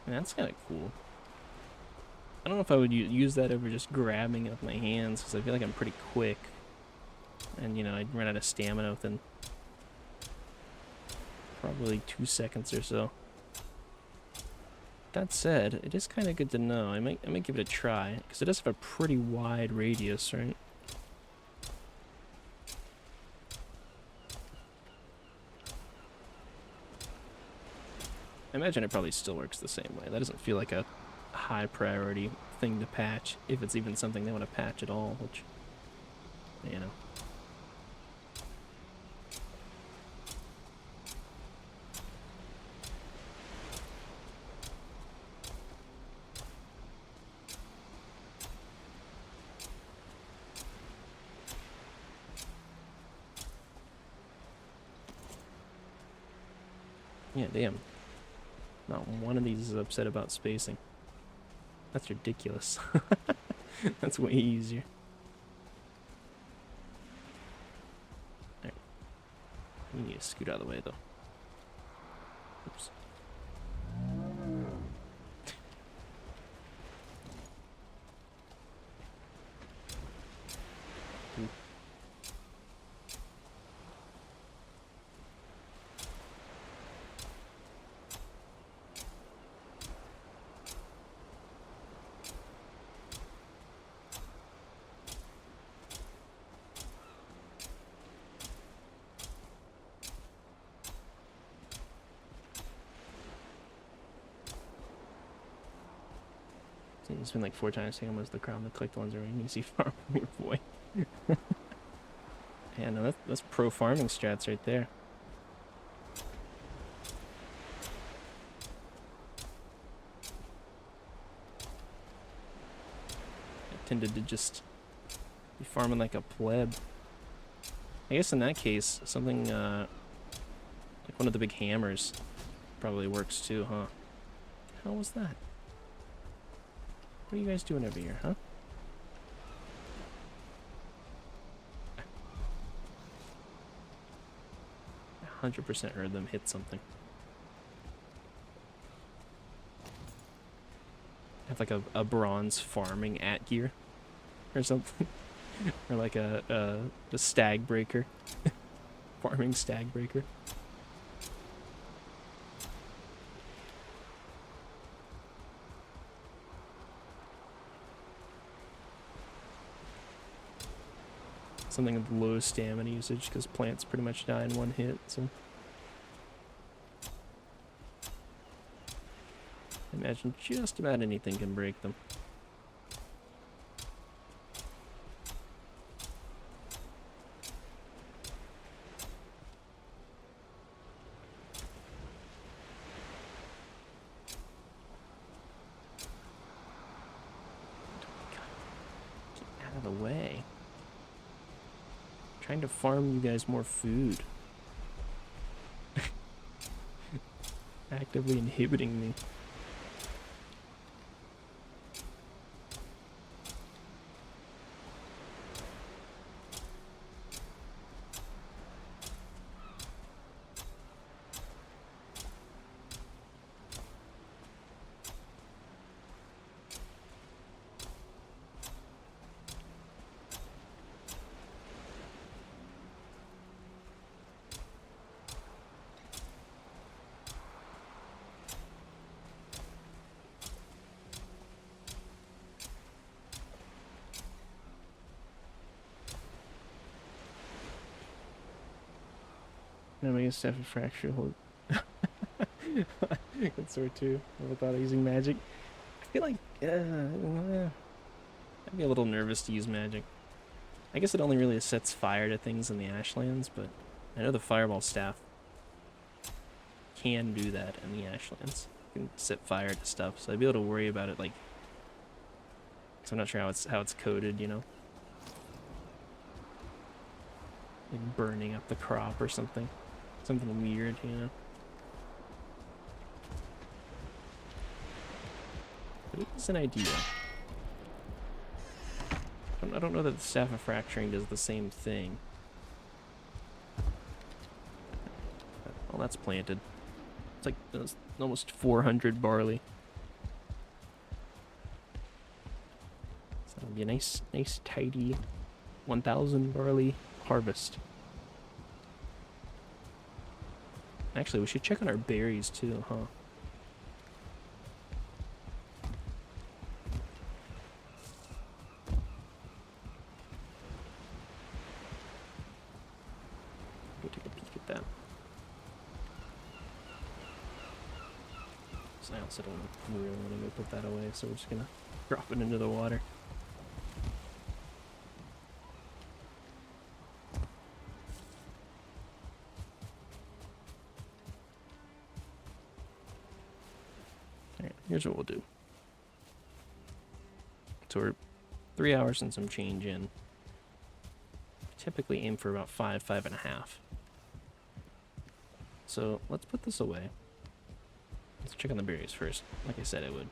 That's kind of cool. I don't know if I would use that over just grabbing it with my hands, because I feel like I'm pretty quick. And, you know, I'd run out of stamina within probably 2 seconds or so. That said, it is kind of good to know. I might give it a try, because it does have a pretty wide radius, right? I imagine it probably still works the same way. That doesn't feel like a high priority thing to patch, if it's even something they want to patch at all, which, you know. Yeah, damn. Not one of these is upset about spacing. That's ridiculous. That's way easier. Alright. You need to scoot out of the way, though. Oops. It's been like 4 times saying almost the crown to collect the ones around you see farm from your boy. Yeah, no, that's pro farming strats right there. I tended to just be farming like a pleb. I guess in that case, something like one of the big hammers probably works too, huh? What the hell was that? What are you guys doing over here, huh? 100% heard them hit something. Have like a bronze farming at gear or something. Or like a stag breaker. Farming stag breaker. Something with low stamina usage because plants pretty much die in one hit, so I imagine just about anything can break them. trying to farm you guys more food. Actively inhibiting me. Now make a staff of fracture hold. Good sword too. Never thought of using magic. I feel like I'd be a little nervous to use magic. I guess it only really sets fire to things in the ashlands, but I know the fireball staff can do that in the ashlands. It can set fire to stuff, so I'd be able to worry about it, like, so I'm not sure how it's coded, you know, like burning up the crop or something weird, you know. But it's an idea. I don't know that the staff of fracturing does the same thing. Well, that's planted. It's like almost 400 barley. So that'll be a nice tidy 1,000 barley harvest. Actually, we should check on our berries too, huh? Go take a peek at that. So I also don't really want to go put that away, so we're just gonna drop it into the water. Here's what we'll do. So we're 3 hours and some change in. Typically aim for about 5.5. So let's put this away. Let's check on the berries first, like I said I would.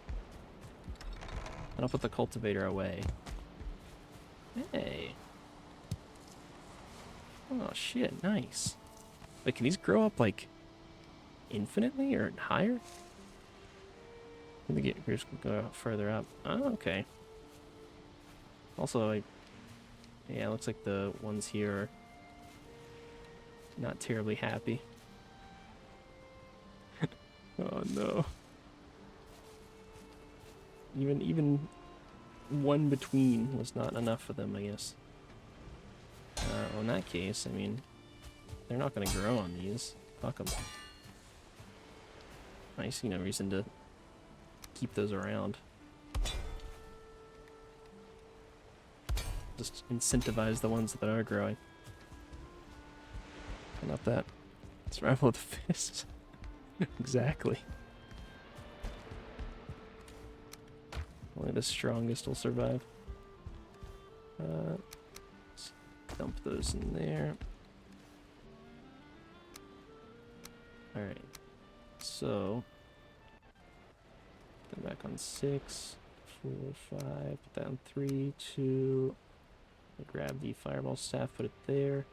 And I'll put the cultivator away. Hey. Oh shit, nice. Wait, can these grow up like infinitely or higher? Let me get yours go further up. Oh, okay. Also, yeah, it looks like the ones here are not terribly happy. Oh no. Even one between was not enough for them, I guess. Well, in that case, I mean, they're not gonna grow on these. Fuck them. I see no reason to keep those around. Just incentivize the ones that are growing. Not that. Survival of the fittest. Exactly. Only the strongest will survive. Let's dump those in there. Alright. So put them back on 6, 4, 5, put that on 3, 2. Grab the fireball staff, put it there.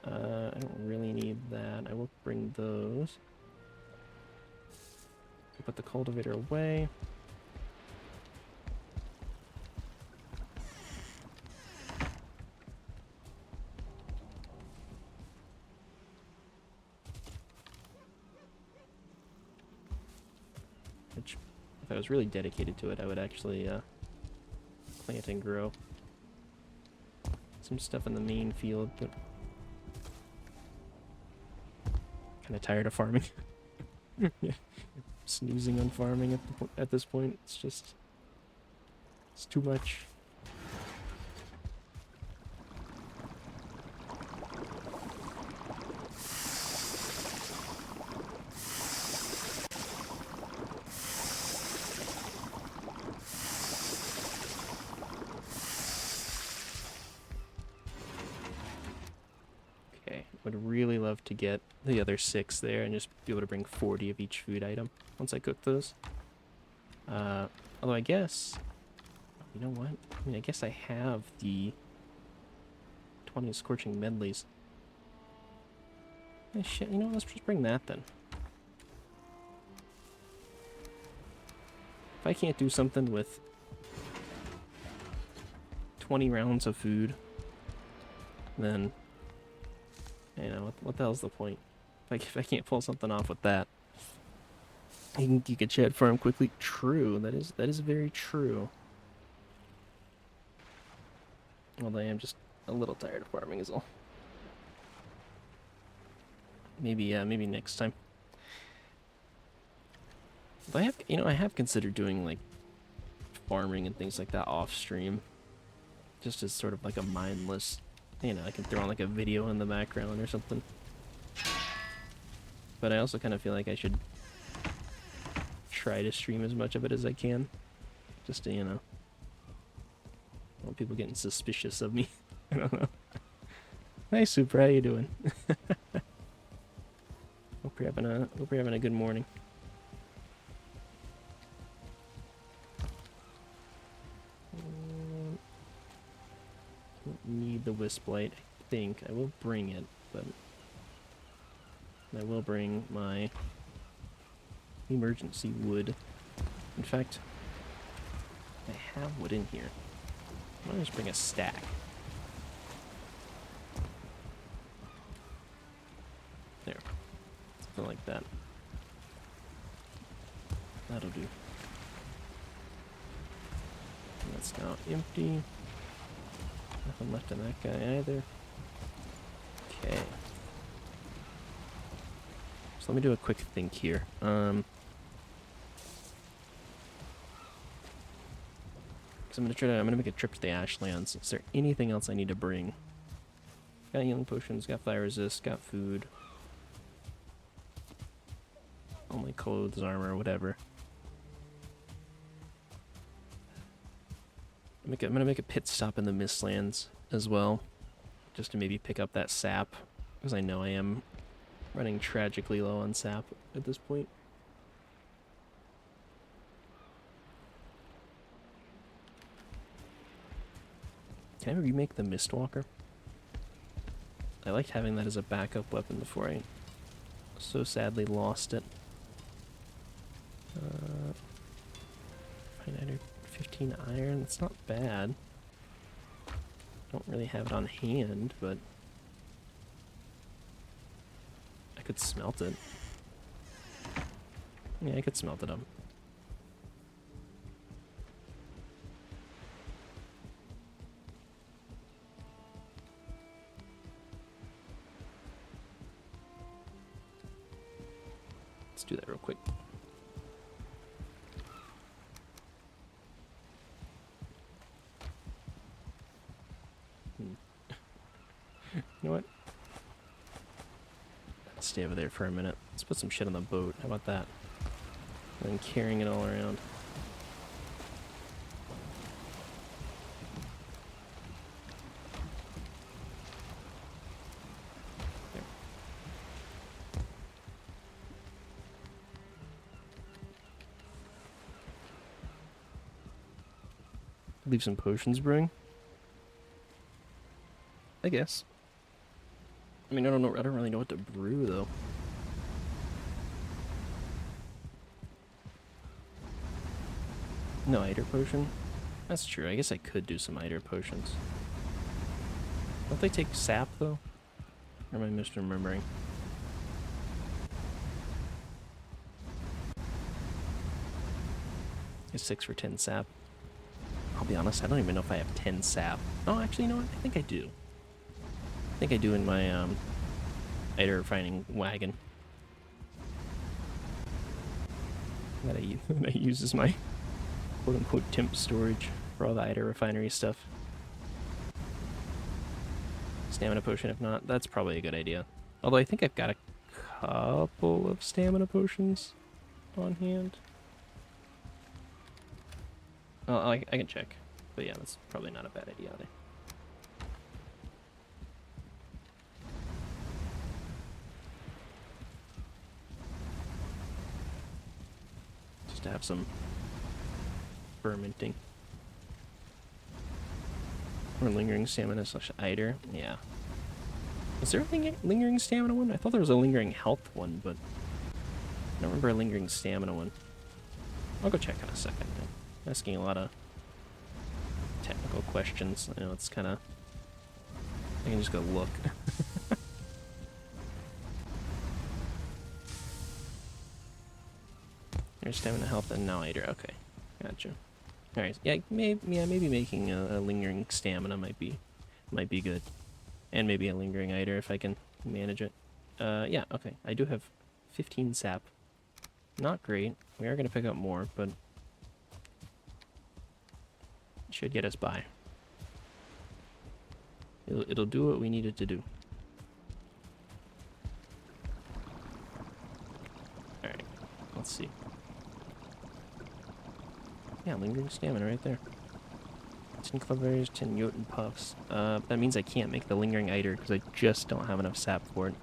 I don't really need that. I will bring those. Put the cultivator away. Which, if I was really dedicated to it, I would actually plant and grow some stuff in the main field, but kind of tired of farming. Yeah. Snoozing on farming at this point. It's too much. love to get the other 6 there and just be able to bring 40 of each food item once I cook those. Although I guess, you know what? I mean, I guess I have the 20 scorching medleys. Oh, shit, you know what? Let's just bring that then. If I can't do something with 20 rounds of food, then, you know, what the hell's the point? If I can't pull something off with that, you can shed farm quickly. True, that is very true. Although I am just a little tired of farming is all. Maybe next time. But I have considered doing like farming and things like that off stream, just as sort of like a mindless, I can throw on like a video in the background or something. But I also kind of feel like I should try to stream as much of it as I can, just to, I don't want people getting suspicious of me. I don't know. Hi, Super, how you doing? Hope you're having a good morning. Don't need the wisp light. I think I will bring it, but I will bring my emergency wood. In fact, I have wood in here. Why don't I just bring a stack? There. Something like that. That'll do. That's now empty. Nothing left in that guy either. Okay. So let me do a quick think here. Because I'm gonna make a trip to the ashlands. Is there anything else I need to bring? Got healing potions, got fire resist, got food. All my clothes, armor, whatever. I'm gonna make a pit stop in the Mistlands as well, just to maybe pick up that sap, because I know I am running tragically low on sap at this point. Can I remake the Mistwalker? I liked having that as a backup weapon before I so sadly lost it. 15 iron, that's not bad. Don't really have it on hand, but I could smelt it. Yeah, I could smelt it up. Let's do that real quick. You know what? Let's stay over there for a minute. Let's put some shit on the boat. How about that? And then carrying it all around. There. Leave some potions brewing. I guess. I mean, I don't really know what to brew though. No Eider potion? That's true. I guess I could do some Eider potions. Don't they take sap though? Or am I misremembering? It's 6 for 10 sap. I'll be honest, I don't even know if I have 10 sap. Oh, actually, you know what? I think I do. I think I do in my Eider refining wagon. That I use as my quote-unquote temp storage for all the Eider refinery stuff. Stamina potion, if not, that's probably a good idea. Although I think I've got a couple of stamina potions on hand. Oh, I can check. But yeah, that's probably not a bad idea either. just to have some fermenting. Or lingering stamina / eider. Yeah. Is there a lingering stamina one? I thought there was a lingering health one, but I don't remember a lingering stamina one. I'll go check in a second. I'm asking a lot of technical questions. I know it's kind of... I can just go look. There's stamina, health, and now eider. Okay, gotcha. All right, yeah, maybe making a lingering stamina might be good, and maybe a lingering eider if I can manage it. Yeah, okay. I do have 15 sap. Not great. We are gonna pick up more, but it should get us by. It'll do what we need it to do. All right, let's see. Yeah, lingering stamina right there. 10 clubberries, 10 Jotun puffs. That means I can't make the lingering eider because I just don't have enough sap for it.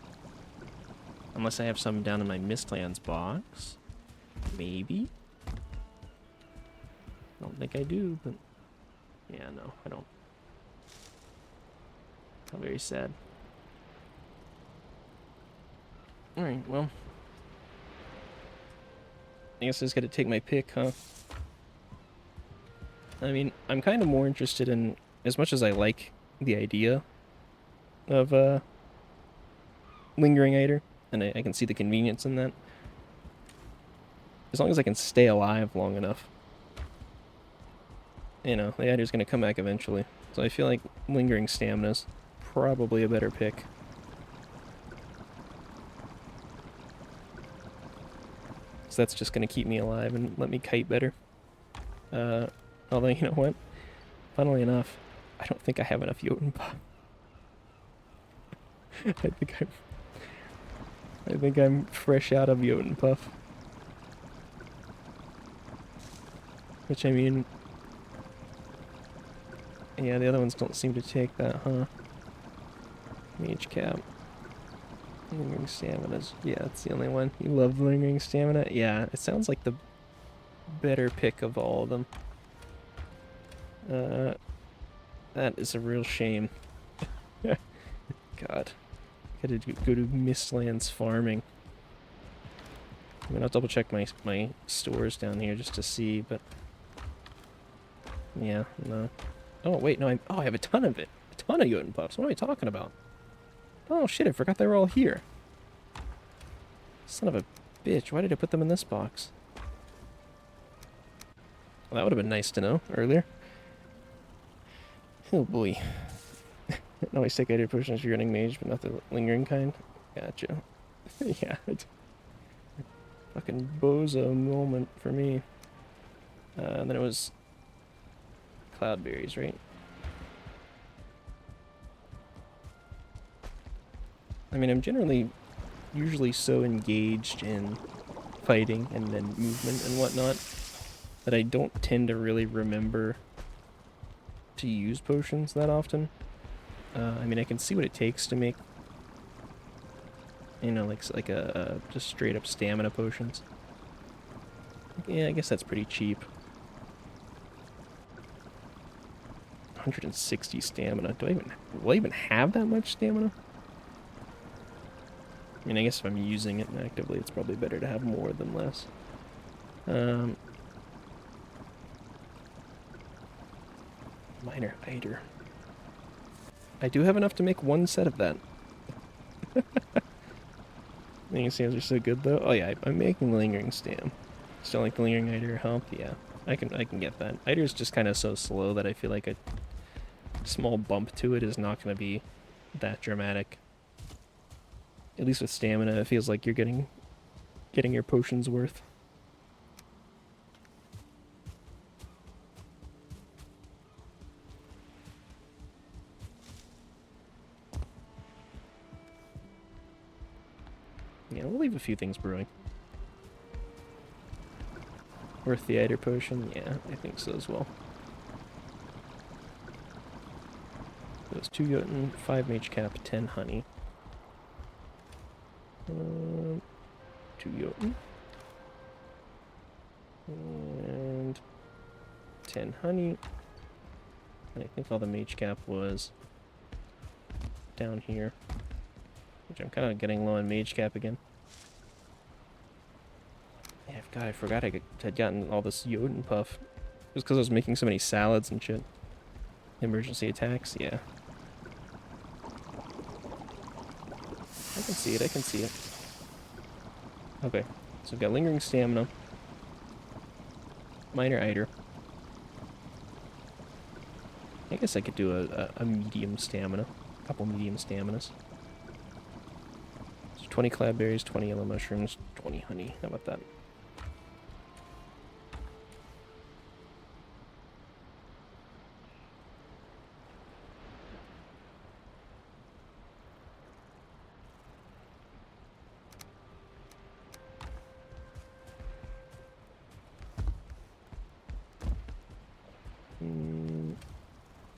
Unless I have some down in my Mistlands box. Maybe? I don't think I do, but... Yeah, no, I don't. How very sad. Alright, well... I guess I just gotta take my pick, huh? I mean, I'm kind of more interested in, as much as I like the idea of lingering eider, and I can see the convenience in that, as long as I can stay alive long enough, you know, the eider's going to come back eventually. So I feel like lingering stamina's probably a better pick. So that's just going to keep me alive and let me kite better. Although, you know what? Funnily enough, I don't think I have enough Jotun puff. I think I'm fresh out of Jotun puff. Which, I mean... Yeah, the other ones don't seem to take that, huh? Mage cap. Lingering stamina's... Yeah, that's the only one. You love lingering stamina? Yeah, it sounds like the better pick of all of them. That is a real shame. God. Gotta go to Mistlands farming. I mean, I'll double check my stores down here just to see, but... Yeah, no. Oh, wait, no, I have a ton of it. A ton of Jotun puffs. What am I talking about? Oh, shit, I forgot they were all here. Son of a bitch, why did I put them in this box? Well, that would have been nice to know earlier. Oh, boy. No, I stick eider potions for running mage, but not the lingering kind. Gotcha. Yeah. Fucking bozo moment for me. And then it was cloudberries, right? I mean, I'm usually so engaged in fighting and then movement and whatnot that I don't tend to really remember to use potions that often. I mean, I can see what it takes to make, you know, like a just straight up stamina potions. Yeah, I guess that's pretty cheap. 160 stamina. Will I even have that much stamina? I mean, I guess if I'm using it actively, it's probably better to have more than less. Minor eider. I do have enough to make one set of that. Lingering stams are so good, though. Oh yeah, I'm making lingering stam. Still like the lingering eider help? Yeah, I can get that. Eider is just kind of so slow that I feel like a small bump to it is not going to be that dramatic. At least with stamina, it feels like you're getting your potions worth. Yeah, we'll leave a few things brewing. Worth the eider potion? Yeah, I think so as well. Those 2 Jotun, 5 mage cap, 10 honey. 2 Jotun. And 10 honey. And I think all the mage cap was down here. Which I'm kind of getting low on mage cap again. Yeah, God, I forgot I had gotten all this Jotun puff. Just because I was making so many salads and shit. Emergency attacks, yeah. I can see it, I can see it. Okay, so we've got lingering stamina. Minor Eiter. I guess I could do a medium stamina. A couple medium staminas. So 20 cloudberries, 20 yellow mushrooms, 20 honey. How about that?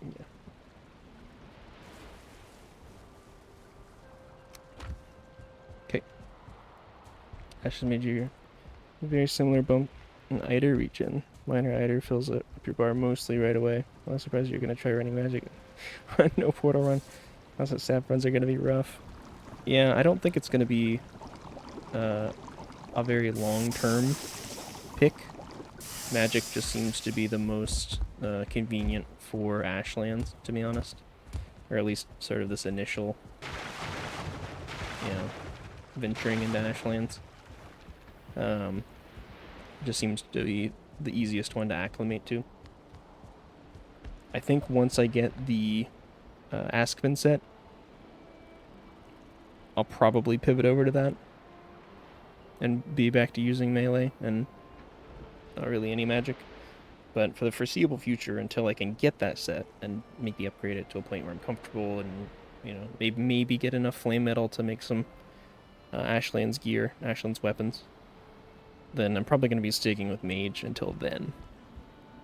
Yeah. Okay. Ashes made you a very similar bump in Eiter regen. Minor Eiter fills up your bar mostly right away. I'm not surprised you're going to try running magic. No portal run. Also, sap runs are going to be rough. Yeah, I don't think it's going to be a very long-term pick. Magic just seems to be the most convenient for ashlands, to be honest. Or at least sort of this initial, you know, venturing into ashlands. Just seems to be the easiest one to acclimate to. I think once I get the Askman set, I'll probably pivot over to that and be back to using melee and not really any magic. But for the foreseeable future, until I can get that set and maybe upgrade it to a point where I'm comfortable and, you know, maybe get enough flame metal to make some ashlands gear, ashlands weapons, then I'm probably going to be sticking with mage until then.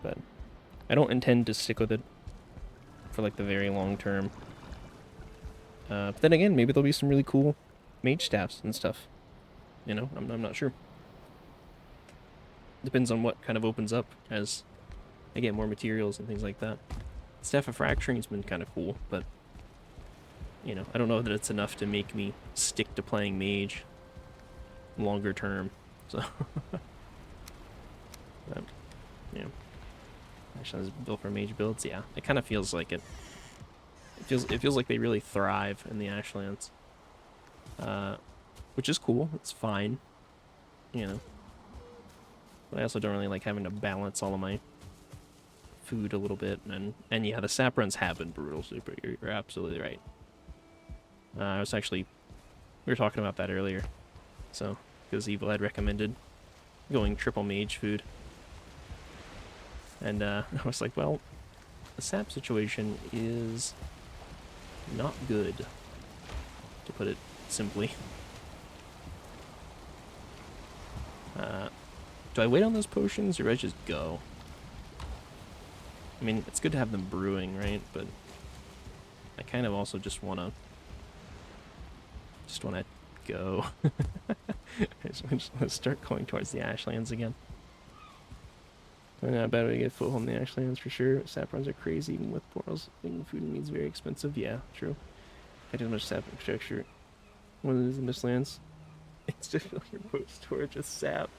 But I don't intend to stick with it for like the very long term. But then again, maybe there'll be some really cool mage staffs and stuff. You know, I'm not sure. Depends on what kind of opens up as I get more materials and things like that. Staff of Fracturing's been kind of cool, but you know, I don't know that it's enough to make me stick to playing mage longer term. So, but, yeah. Actually, it's built for mage builds. Yeah, it kind of feels like it. It feels like they really thrive in the ashlands, which is cool. It's fine, you know. But I also don't really like having to balance all of my food a little bit, and yeah, the sap runs have been brutal. Super, you're absolutely right. I was actually, we were talking about that earlier, so because Evil had recommended going triple mage food, and I was like, well, the sap situation is not good, to put it simply. Do I wait on those potions, or do I just go? I mean, it's good to have them brewing, right? But I kind of also just wanna go. I just wanna start going towards the ashlands again. I know, I bet we get foothold in the ashlands for sure. Sap runs are crazy, even with portals. Thinking food and meat's very expensive. Yeah, true. I do much sap extraction. One of these in the mistlands. It's to fill your boat storage with sap.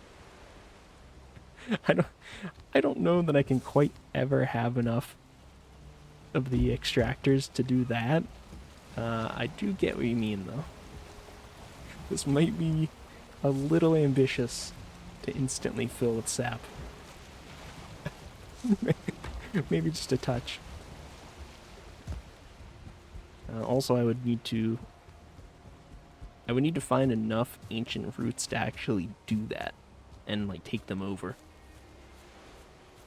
I don't know that I can quite ever have enough of the extractors to do that. I do get what you mean, though. This might be a little ambitious to instantly fill with sap. Maybe just a touch. Also, I would need to find enough ancient roots to actually do that and like take them over.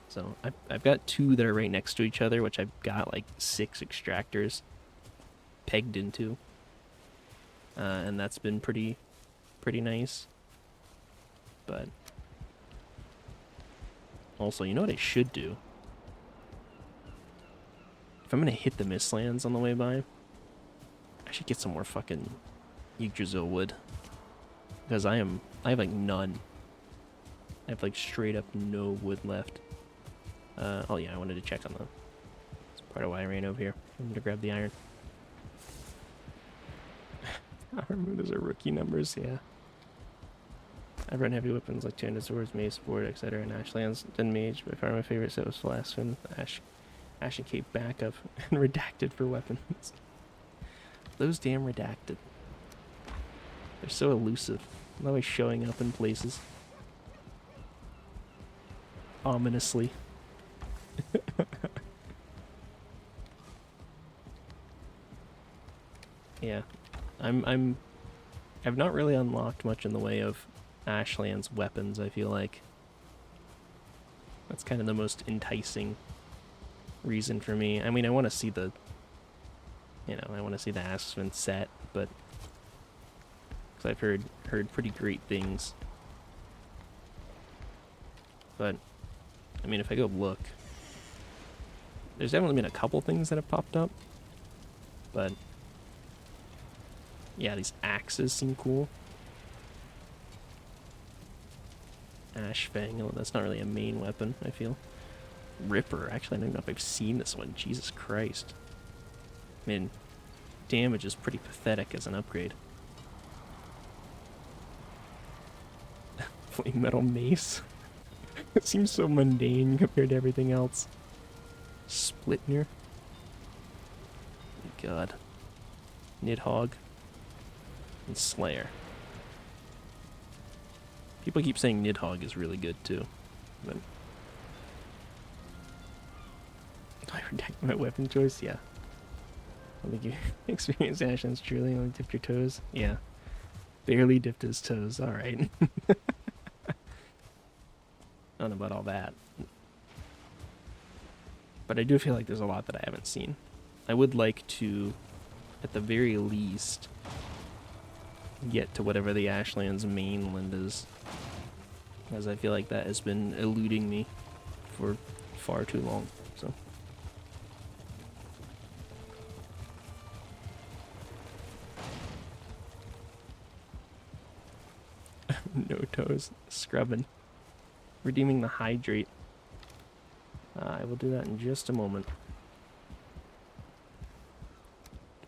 So I've got 2 that are right next to each other, which I've got like 6 extractors pegged into, and that's been pretty nice. But also, you know what I should do? If I'm gonna hit the Mistlands on the way by, I should get some more fucking Yggdrasil wood, because I have like none, I have like straight up no wood left. Oh yeah, I wanted to check on them. That's part of why I ran over here. I wanted to grab the iron. Those are rookie numbers, yeah. I've run heavy weapons like 200 swords, mace, sword, etc. in ashlands. Then mage, by far my favorite set was Flaskin, Ashen Cape backup, and redacted for weapons. Those damn redacted. They're so elusive. I'm always showing up in places. Ominously. Yeah. I've not really unlocked much in the way of ashlands weapons, I feel like. That's kind of the most enticing reason for me. I mean, I want to see the, I want to see the Aspen set, but because I've heard pretty great things. But I mean, if I go look, there's definitely been a couple things that have popped up, but yeah, these axes seem cool. Ash Fang, oh, that's not really a main weapon, I feel. Ripper, actually, I don't know if I've seen this one. Jesus Christ. I mean, damage is pretty pathetic as an upgrade. Flame metal mace. It seems so mundane compared to everything else. Splitner. God. Nidhogg. And Slayer. People keep saying Nidhogg is really good too, but I protect my weapon choice. Yeah, I think you experience Ashlands truly only dipped your toes. Yeah, barely dipped his toes. All right. I don't know about all that, but I do feel like there's a lot that I haven't seen. I would like to, at the very least, get to whatever the Ashlands mainland is, as I feel like that has been eluding me for far too long. So no toes, scrubbing, redeeming the hydrate. I will do that in just a moment.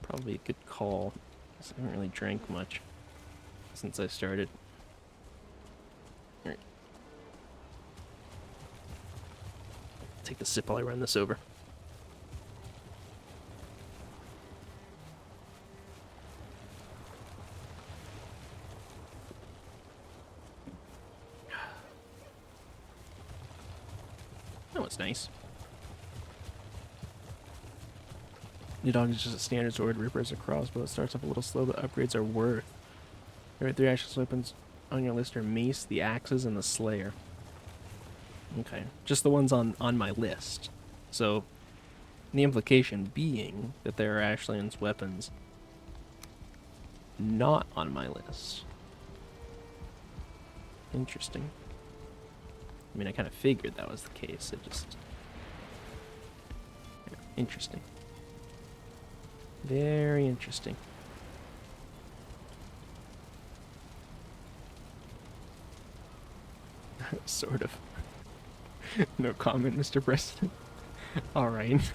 Probably a good call, because I haven't really drank much since I started. All right. Take a sip while I run this over. That was nice. Nidhogg is just a standard sword, Ripper is a crossbow. It starts off a little slow, but upgrades are worth. There are 3 Ashlands weapons on your list are Mace, the Axes, and the Slayer. Okay, just the ones on my list. So, the implication being that there are Ashlands weapons not on my list. Interesting. I mean, I kind of figured that was the case. It just... yeah, interesting. Very interesting. Sort of. No comment, Mr. Preston. Alright.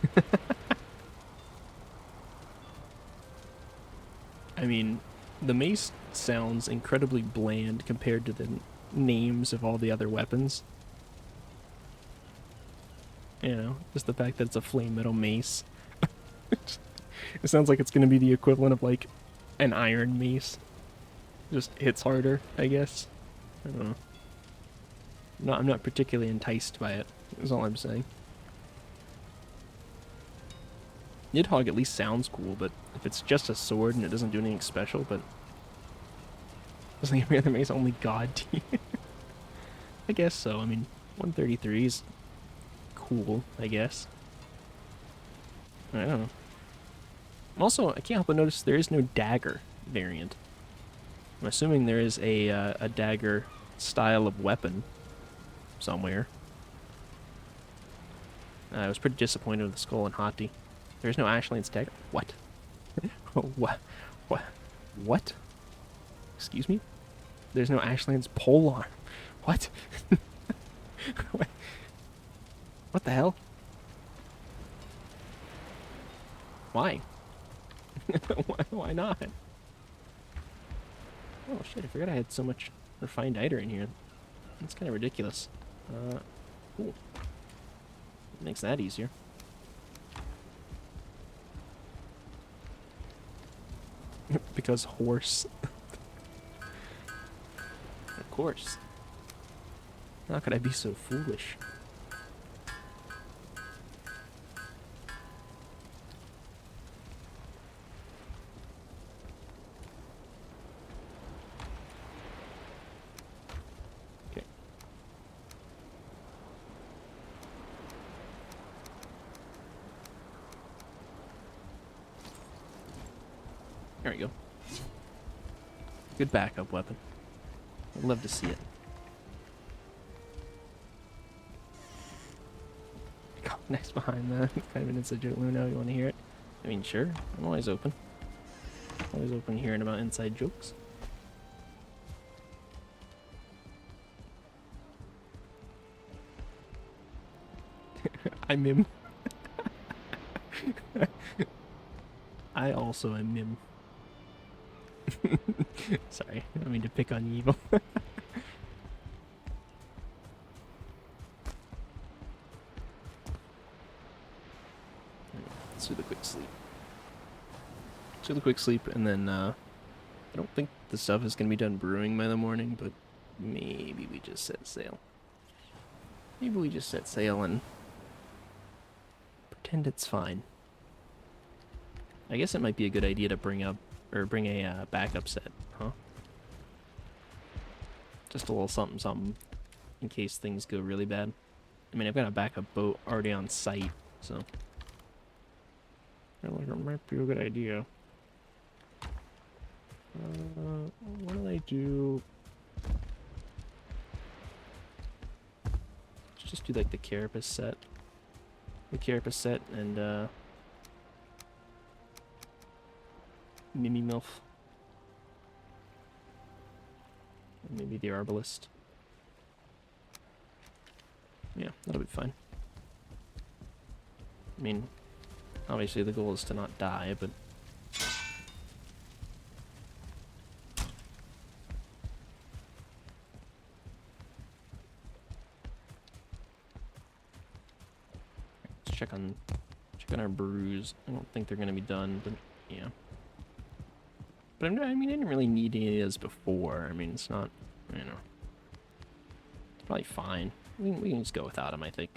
I mean, the mace sounds incredibly bland compared to the names of all the other weapons. You know, just the fact that it's a flame metal mace. It sounds like it's going to be the equivalent of, like, an iron mace. Just hits harder, I guess. I don't know. I'm not particularly enticed by it, is all I'm saying. Nidhogg at least sounds cool, but if it's just a sword and it doesn't do anything special, but... doesn't every other mace only god tier? I guess so. I mean, 133 is cool, I guess. I don't know. Also, I can't help but notice there is no dagger variant. I'm assuming there is a dagger style of weapon somewhere. I was pretty disappointed with the skull and Hati. There's no Ashlands dagger. What? What? What? What? Excuse me? There's no Ashlands polearm. What? What the hell? Why? Why not? Oh shit, I forgot I had so much refined niter in here. That's kind of ridiculous. Cool. Makes that easier. Because horse. Of course. How could I be so foolish? Okay. There we go. Good backup weapon. I'd love to see it. Next behind the kind of an inside joke. Let me know you want to hear it. I mean, sure. I'm always open. Always open to hearing about inside jokes. I mim. I also am mim. Sorry, I don't mean to pick on evil. Let's do the quick sleep. Let's do the quick sleep, and then I don't think the stuff is gonna be done brewing by the morning, but maybe we just set sail. Maybe we just set sail and pretend it's fine. I guess it might be a good idea to bring a backup set, huh? Just a little something something in case things go really bad. I mean, I've got a backup boat already on site, so I feel like it might be a good idea. What do I do? Let's just do like the carapace set. The carapace set and Mimi Milf. And maybe the Arbalist. Yeah, that'll be fine. I mean, obviously the goal is to not die, but let's check on our brews. I don't think they're gonna be done, but yeah. But I mean, I didn't really need any of this before. I mean, it's not, you know, it's probably fine. We can just go without them, I think.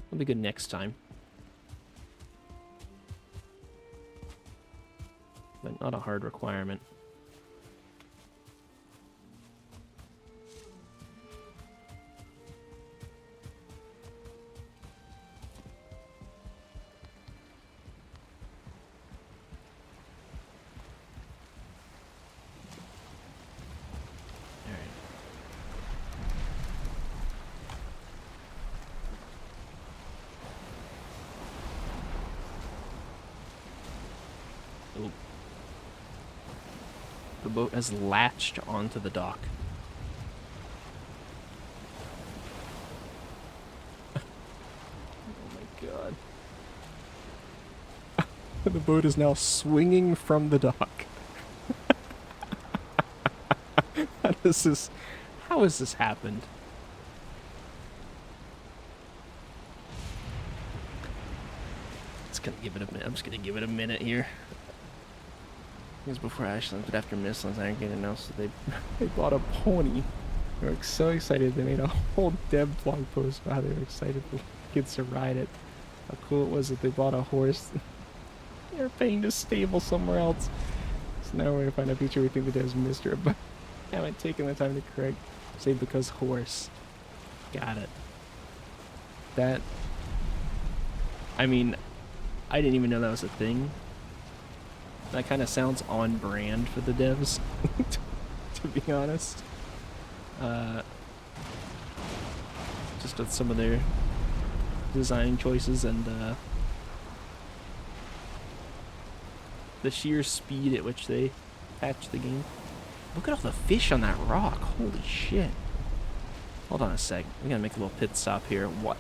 It'll be good next time. But not a hard requirement. The boat has latched onto the dock. Oh my god. The boat is now swinging from the dock. How has this happened? I'm just gonna give it a minute here. It was before Ashlands, but after Mistlands, I didn't know, so they bought a pony. They were so excited, they made a whole dev blog post about how they were excited for kids to ride it. How cool it was that they bought a horse. They were paying to stable somewhere else. So now we're gonna find a feature we think the devs missed her, but haven't taken the time to correct. Say because horse. Got it. That, I mean, I didn't even know that was a thing. That kind of sounds on brand for the devs, to be honest. Just with some of their design choices and the sheer speed at which they patch the game. Look at all the fish on that rock. Holy shit. Hold on a sec. We gotta make a little pit stop here. What?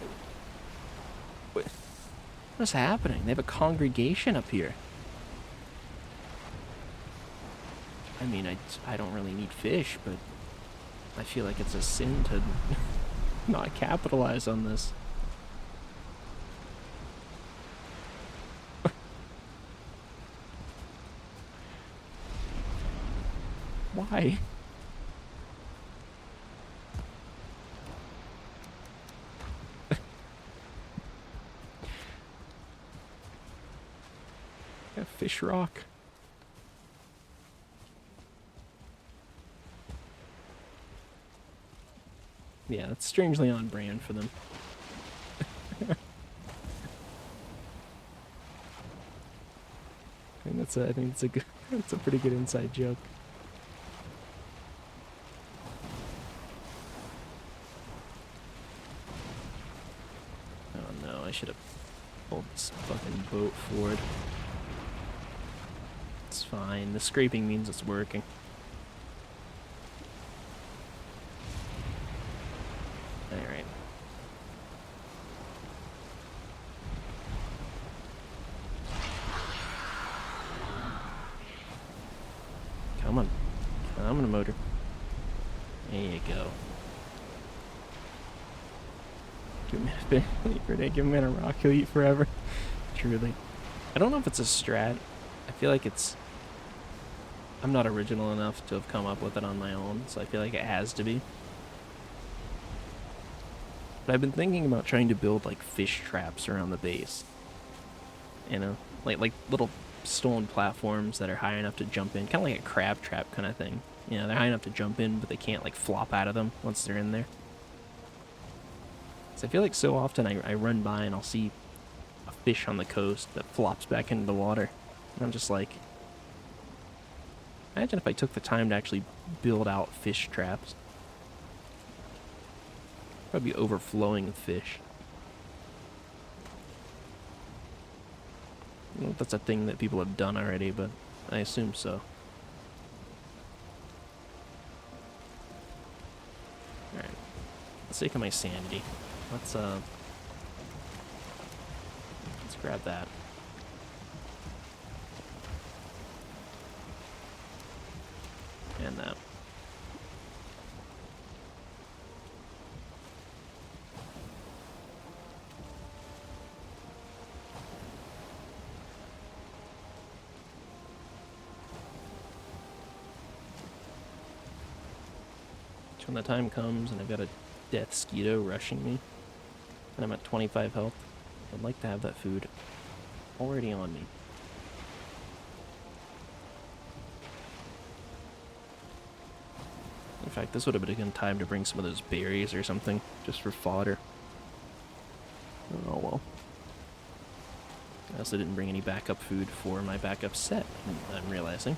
What's happening? They have a congregation up here. I mean, I don't really need fish, but I feel like it's a sin to not capitalize on this. Why? A fish rock. Yeah, that's strangely on brand for them. And I think it's a good, it's a pretty good inside joke. Oh no, I should have pulled this fucking boat forward. It's fine. The scraping means it's working. Alright. Come on. Come on, motor. There you go. Give me a bit. Give him a rock, he'll eat forever. Truly. I don't know if it's a strat. I feel like it's... I'm not original enough to have come up with it on my own, so I feel like it has to be. But I've been thinking about trying to build, like, fish traps around the base. You know? Like little stone platforms that are high enough to jump in. Kind of like a crab trap kind of thing. You know, they're high enough to jump in, but they can't, like, flop out of them once they're in there. So I feel like so often I run by and I'll see a fish on the coast that flops back into the water. And I'm just like... Imagine if I took the time to actually build out fish traps. Probably overflowing with fish. I don't know if that's a thing that people have done already, but I assume so. Alright. Let's sake of my sanity. Let's grab that. And that. When the time comes and I've got a death skeeto rushing me, and I'm at 25 health, I'd like to have that food already on me. In fact, this would have been a good time to bring some of those berries or something, just for fodder. Oh well. I also didn't bring any backup food for my backup set, I'm realizing.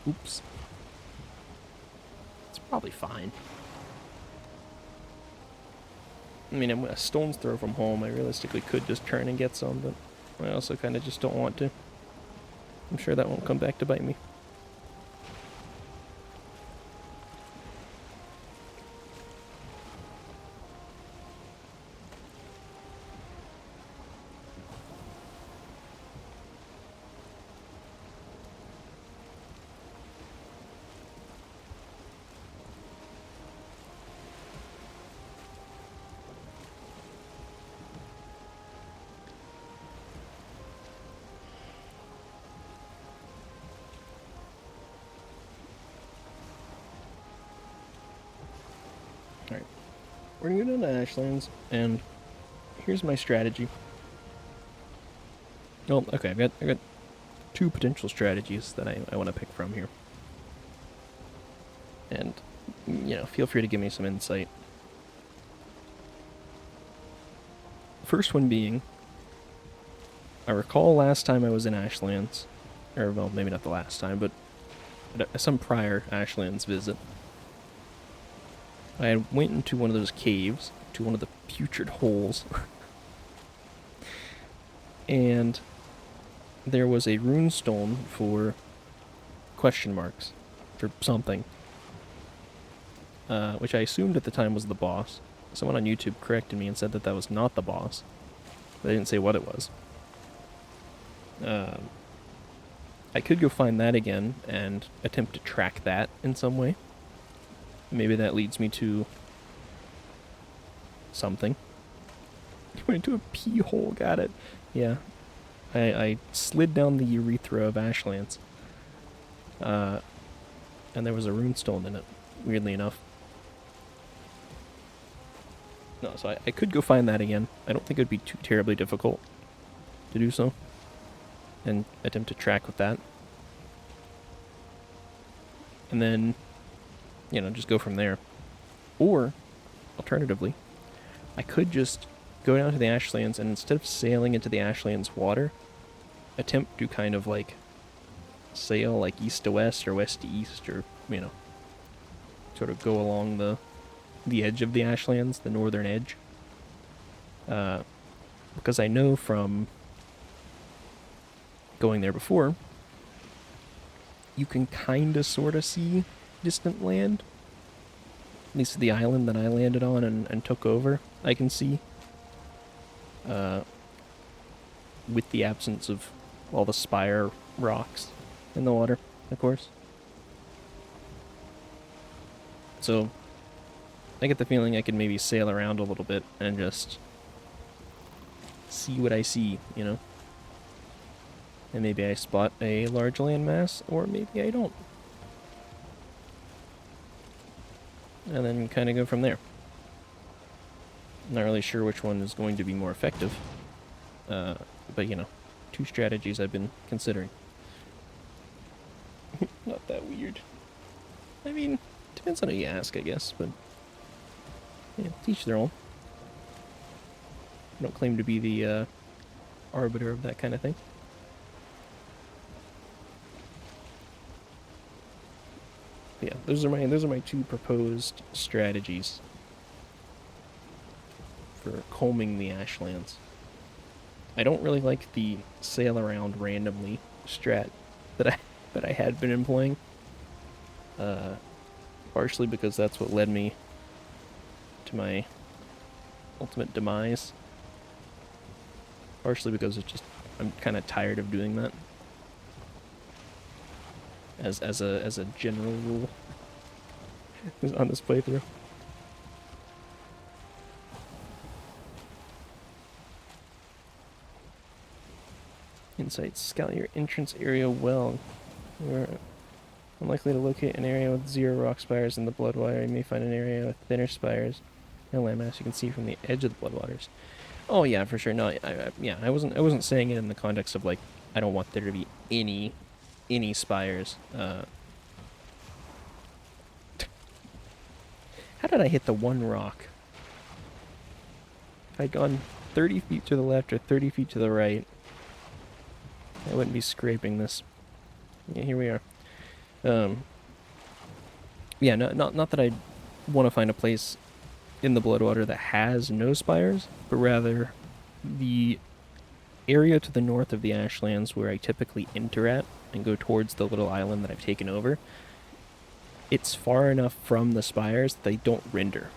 Oops. It's probably fine. I mean, a stone's throw from home, I realistically could just turn and get some, but I also kind of just don't want to. I'm sure that won't come back to bite me. Alright, we're gonna go down to Ashlands, and here's my strategy. Oh, okay, I got two potential strategies that I want to pick from here. And, you know, feel free to give me some insight. First one being, I recall last time I was in Ashlands, or, well, maybe not the last time, but at some prior Ashlands visit, I went into one of those caves, to one of the putrid holes, and there was a runestone for question marks, for something. which I assumed at the time was the boss. Someone on YouTube corrected me and said that that was not the boss. They didn't say what it was. I could go find that again and attempt to track that in some way. Maybe that leads me to something. Went into a pee hole, got it. Yeah. I slid down the urethra of ashlands. And there was a runestone in it, weirdly enough. No, so I could go find that again. I don't think it would be too terribly difficult to do so. And attempt to track with that. And then, you know, just go from there. Or, alternatively, I could just go down to the ashlands and instead of sailing into the ashlands water, attempt to kind of like sail like east to west or west to east, or, you know, sort of go along the edge of the ashlands, the northern edge. Because I know from going there before, you can kind of sort of see distant land. At least the island that I landed on and took over, I can see. With the absence of all the spire rocks in the water, of course. So, I get the feeling I could maybe sail around a little bit and just see what I see, you know? And maybe I spot a large landmass, or maybe I don't. And then kind of go from there. Not really sure which one is going to be more effective. But, you know, two strategies I've been considering. Not that weird. I mean, depends on who you ask, I guess, but yeah, teach their own. I don't claim to be the arbiter of that kind of thing. Yeah, those are my two proposed strategies for combing the ashlands. I don't really like the sail around randomly strat that I had been employing. Partially because that's what led me to my ultimate demise. Partially because it's just I'm kind of tired of doing that. As a general rule on this playthrough. Insights. Scout your entrance area well. You're unlikely to locate an area with 0 rock spires in the Bloodwater. You may find an area with thinner spires and landmass you can see from the edge of the Bloodwaters. Oh yeah, for sure. No, I wasn't saying it in the context of like I don't want there to be any spires. How did I hit the one rock? If I'd gone 30 feet to the left or 30 feet to the right, I wouldn't be scraping this. Yeah, here we are. Yeah, not that I want to find a place in the Bloodwater that has no spires, but rather the area to the north of the ashlands where I typically enter at and go towards the little island that I've taken over. It's far enough from the spires that they don't render.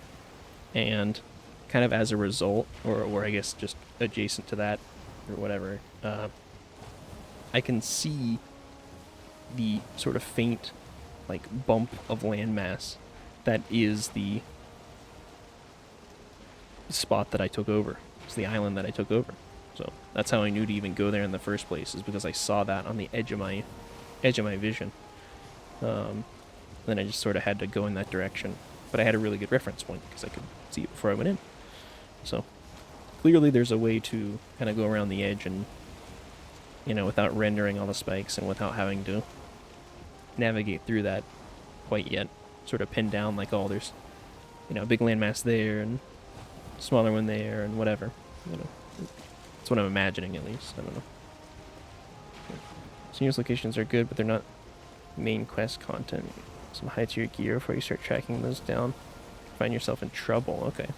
And kind of as a result, or I guess just adjacent to that, or whatever, I can see the sort of faint, like, bump of landmass that is the spot that I took over. It's the island that I took over. So that's how I knew to even go there in the first place, is because I saw that on the edge of my vision. Then I just sort of had to go in that direction. But I had a really good reference point because I could see it before I went in. So clearly there's a way to kind of go around the edge and, you know, without rendering all the spikes and without having to navigate through that quite yet. Sort of pin down like, oh, there's, you know, a big landmass there and a smaller one there and whatever. You know, that's what I'm imagining at least. I don't know. Seniors locations are good, but they're not main quest content. Some high tier gear before you start tracking those down. Find yourself in trouble. Okay.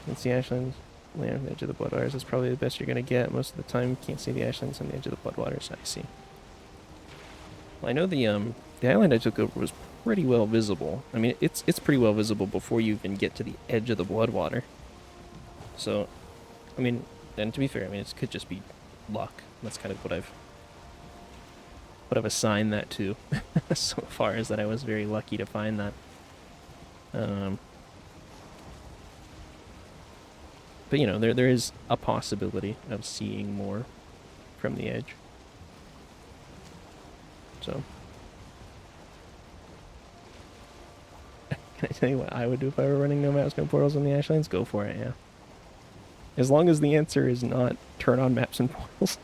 It's the ashlands. Land on the edge of the Bloodwaters. That's probably the best you're going to get. Most of the time, you can't see the ashlands on the edge of the Bloodwaters. I see. Well, I know the island I took over was pretty well visible. I mean, it's pretty well visible before you even get to the edge of the Bloodwater. So, I mean, and to be fair, I mean, it could just be luck. That's kind of what I've assigned that to so far, is that I was very lucky to find that. But you know, there is a possibility of seeing more from the edge. So, can I tell you what I would do if I were running No Maps, No Portals on the Ashlands? Go for it, yeah. As long as the answer is not turn on maps and portals.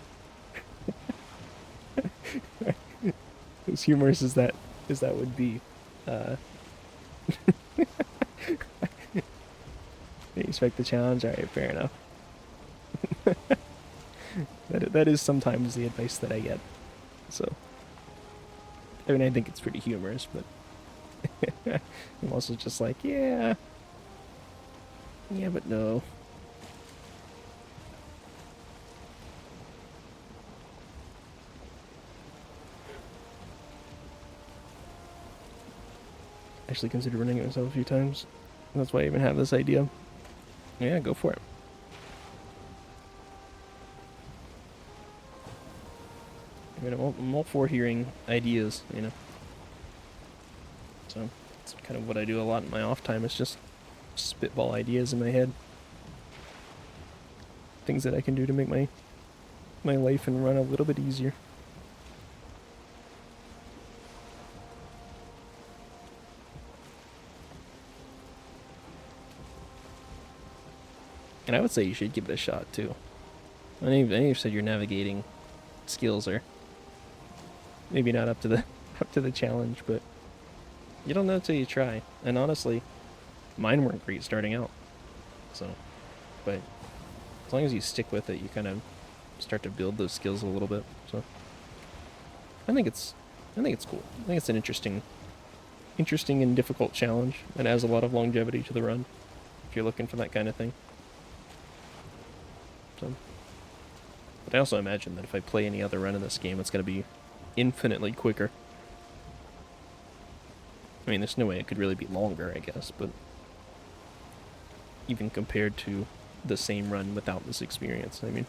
As humorous as that would be. You expect the challenge? Alright, fair enough. that is sometimes the advice that I get. So, I mean, I think it's pretty humorous, but I'm also just like, yeah, but no. Actually considered running it myself a few times. That's why I even have this idea. Yeah, go for it. I mean, I'm all for hearing ideas, you know. So, that's kind of what I do a lot in my off time, is just spitball ideas in my head. Things that I can do to make my life and run a little bit easier. And I would say you should give it a shot too. I know you've said your navigating skills are maybe not up to the challenge, but you don't know until you try. And honestly, mine weren't great starting out. So, but as long as you stick with it, you kind of start to build those skills a little bit. So, I think it's cool. I think it's an interesting and difficult challenge. It adds a lot of longevity to the run if you're looking for that kind of thing. So, but I also imagine that if I play any other run in this game, it's going to be infinitely quicker. I mean, there's no way it could really be longer, I guess, but even compared to the same run without this experience, I mean,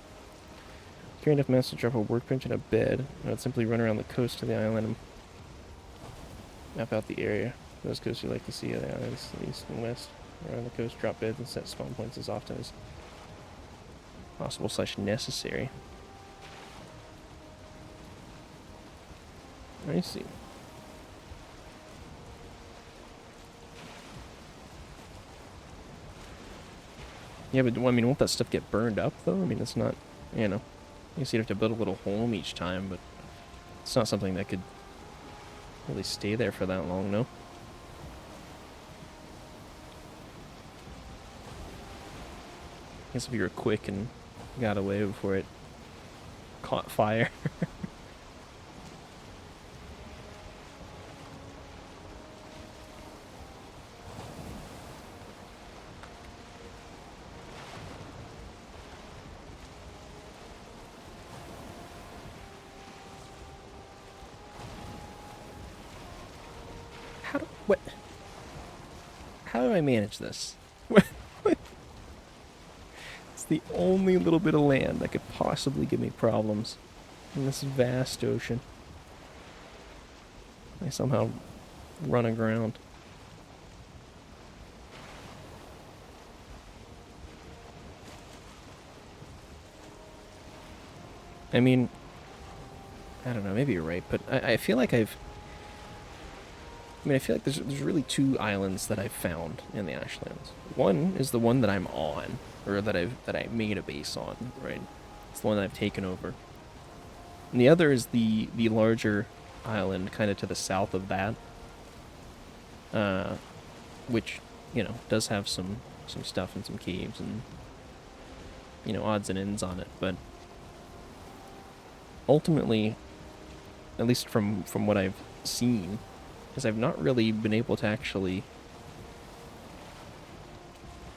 carry enough mass to drop a workbench and a bed. I would simply run around the coast to the island and map out the area. Those coasts you like to see are the islands, the east and west. Around the coast, drop beds and set spawn points as often as possible / necessary. I see. Yeah, but I mean, won't that stuff get burned up though? I mean, it's not, you know, I guess you'd have to build a little home each time, but it's not something that could really stay there for that long, no? I guess if you were quick and got away before it caught fire. How do I manage this? It's the only little bit of land that could possibly give me problems in this vast ocean. I somehow run aground. I mean, I don't know, maybe you're right, but I feel like I feel like there's really two islands that I've found in the Ashlands. One is the one that I'm on, or that I made a base on, right? It's the one that I've taken over. And the other is the larger island kind of to the south of that. Which, you know, does have some stuff and some caves and, you know, odds and ends on it, but ultimately, at least from what I've seen, is I've not really been able to actually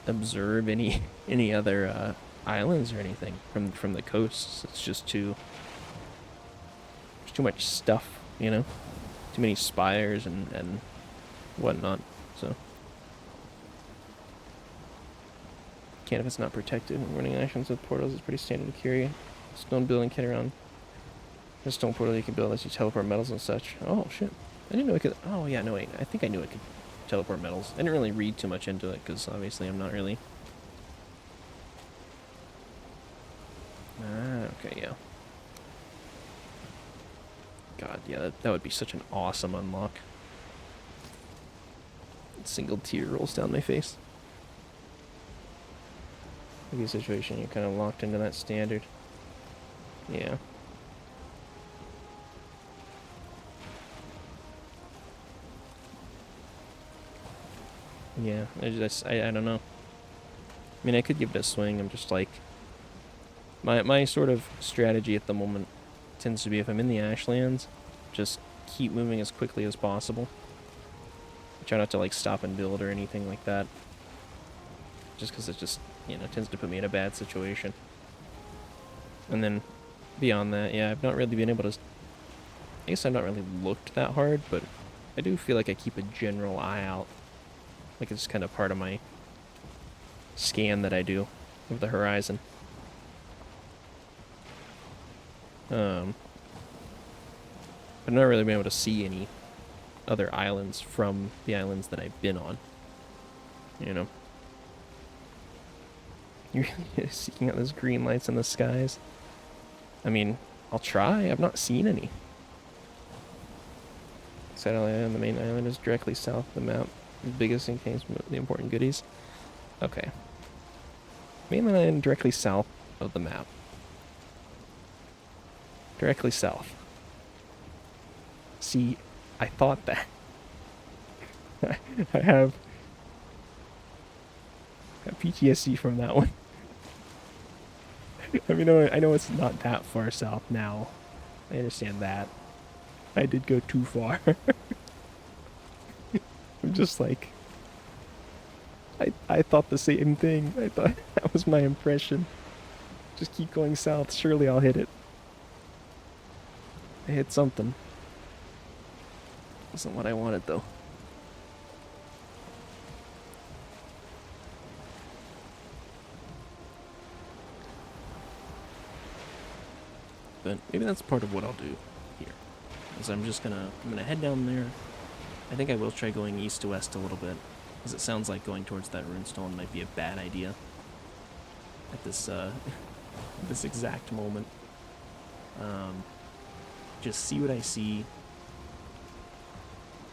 observe any other islands or anything from the coasts. It's just there's too much stuff, you know, too many spires and whatnot. So can't if it's not protected. Running actions with portals is pretty standard to carry. Stone building kit around. The stone portal you can build as you teleport metals and such. Oh shit! I didn't know it could. Oh yeah, no wait. I think I knew it could teleport metals. I didn't really read too much into it because obviously I'm not really. Ah, okay, yeah. God, yeah, that would be such an awesome unlock. Single tear rolls down my face. Look at the situation, you're kind of locked into that standard. Yeah. Yeah, I don't know. I mean, I could give it a swing. I'm just like... My sort of strategy at the moment tends to be if I'm in the ashlands, just keep moving as quickly as possible. Try not to like stop and build or anything like that. Just because it just, you know, tends to put me in a bad situation. And then beyond that, yeah, I've not really been able to... I guess I've not really looked that hard, but I do feel like I keep a general eye out. Like it's kind of part of my scan that I do of the horizon. But I've not really been able to see any other islands from the islands that I've been on. You know? You're really seeking out those green lights in the skies? I mean, I'll try. I've not seen any. Satellite Island, the main island, is directly south of the map. The biggest and contains the important goodies. Okay. Main island directly south of the map. Directly south. See, I thought that. I have PTSD from that one. I mean, I know it's not that far south now. I understand that. I did go too far. I'm just like... I thought the same thing. I thought that was my impression. Just keep going south. Surely I'll hit it. I hit something. Wasn't what I wanted, though. But maybe that's part of what I'll do here. Is I'm gonna head down there. I think I will try going east to west a little bit, because it sounds like going towards that runestone might be a bad idea at this this exact moment. Just see what I see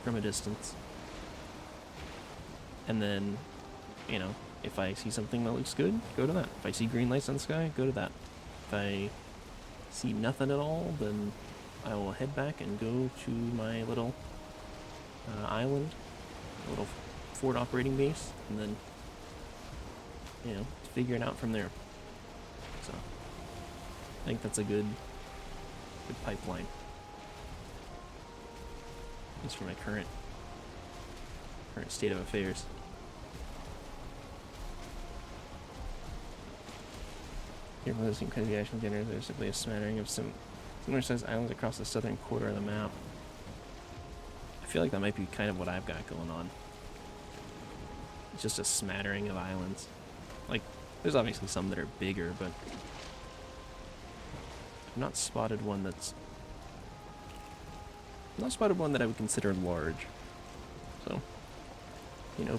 from a distance, and then, you know, if I see something that looks good, go to that. If I see green lights in the sky, go to that. If I see nothing at all, then I will head back and go to my little island, little fort operating base, and then, you know, figure it out from there. So I think that's a good pipeline. At least for my current state of affairs. Here, listening because the action generators are simply a smattering of some similar sized islands across the southern quarter of the map. I feel like that might be kind of what I've got going on. It's just a smattering of islands. Like, there's obviously some that are bigger, but I've not spotted one that's... I've not spotted one that I would consider large. So, you know,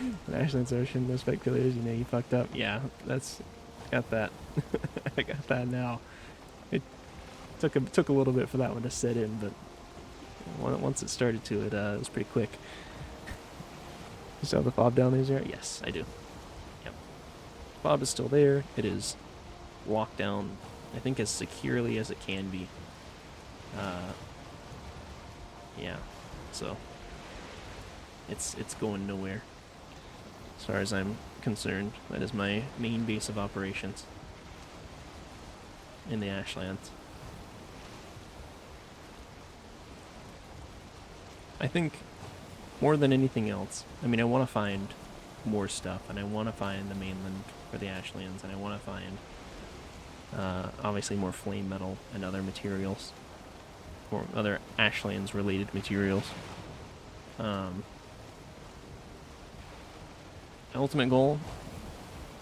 an Ashlands Ocean, no speculators, you know, you fucked up. Yeah, that's... Got that. I got that now. It took a little bit for that one to set in, but once it started to, it was pretty quick. You saw the fob down there? Yes, I do. Yep. Fob is still there. It is locked down, I think, as securely as it can be. Yeah. So it's going nowhere, as far as I'm concerned. That is my main base of operations in the ashlands. I think more than anything else, I mean, I want to find more stuff, and I want to find the mainland for the ashlands, and I want to find obviously more flame metal and other materials, or other ashlands related materials. My ultimate goal,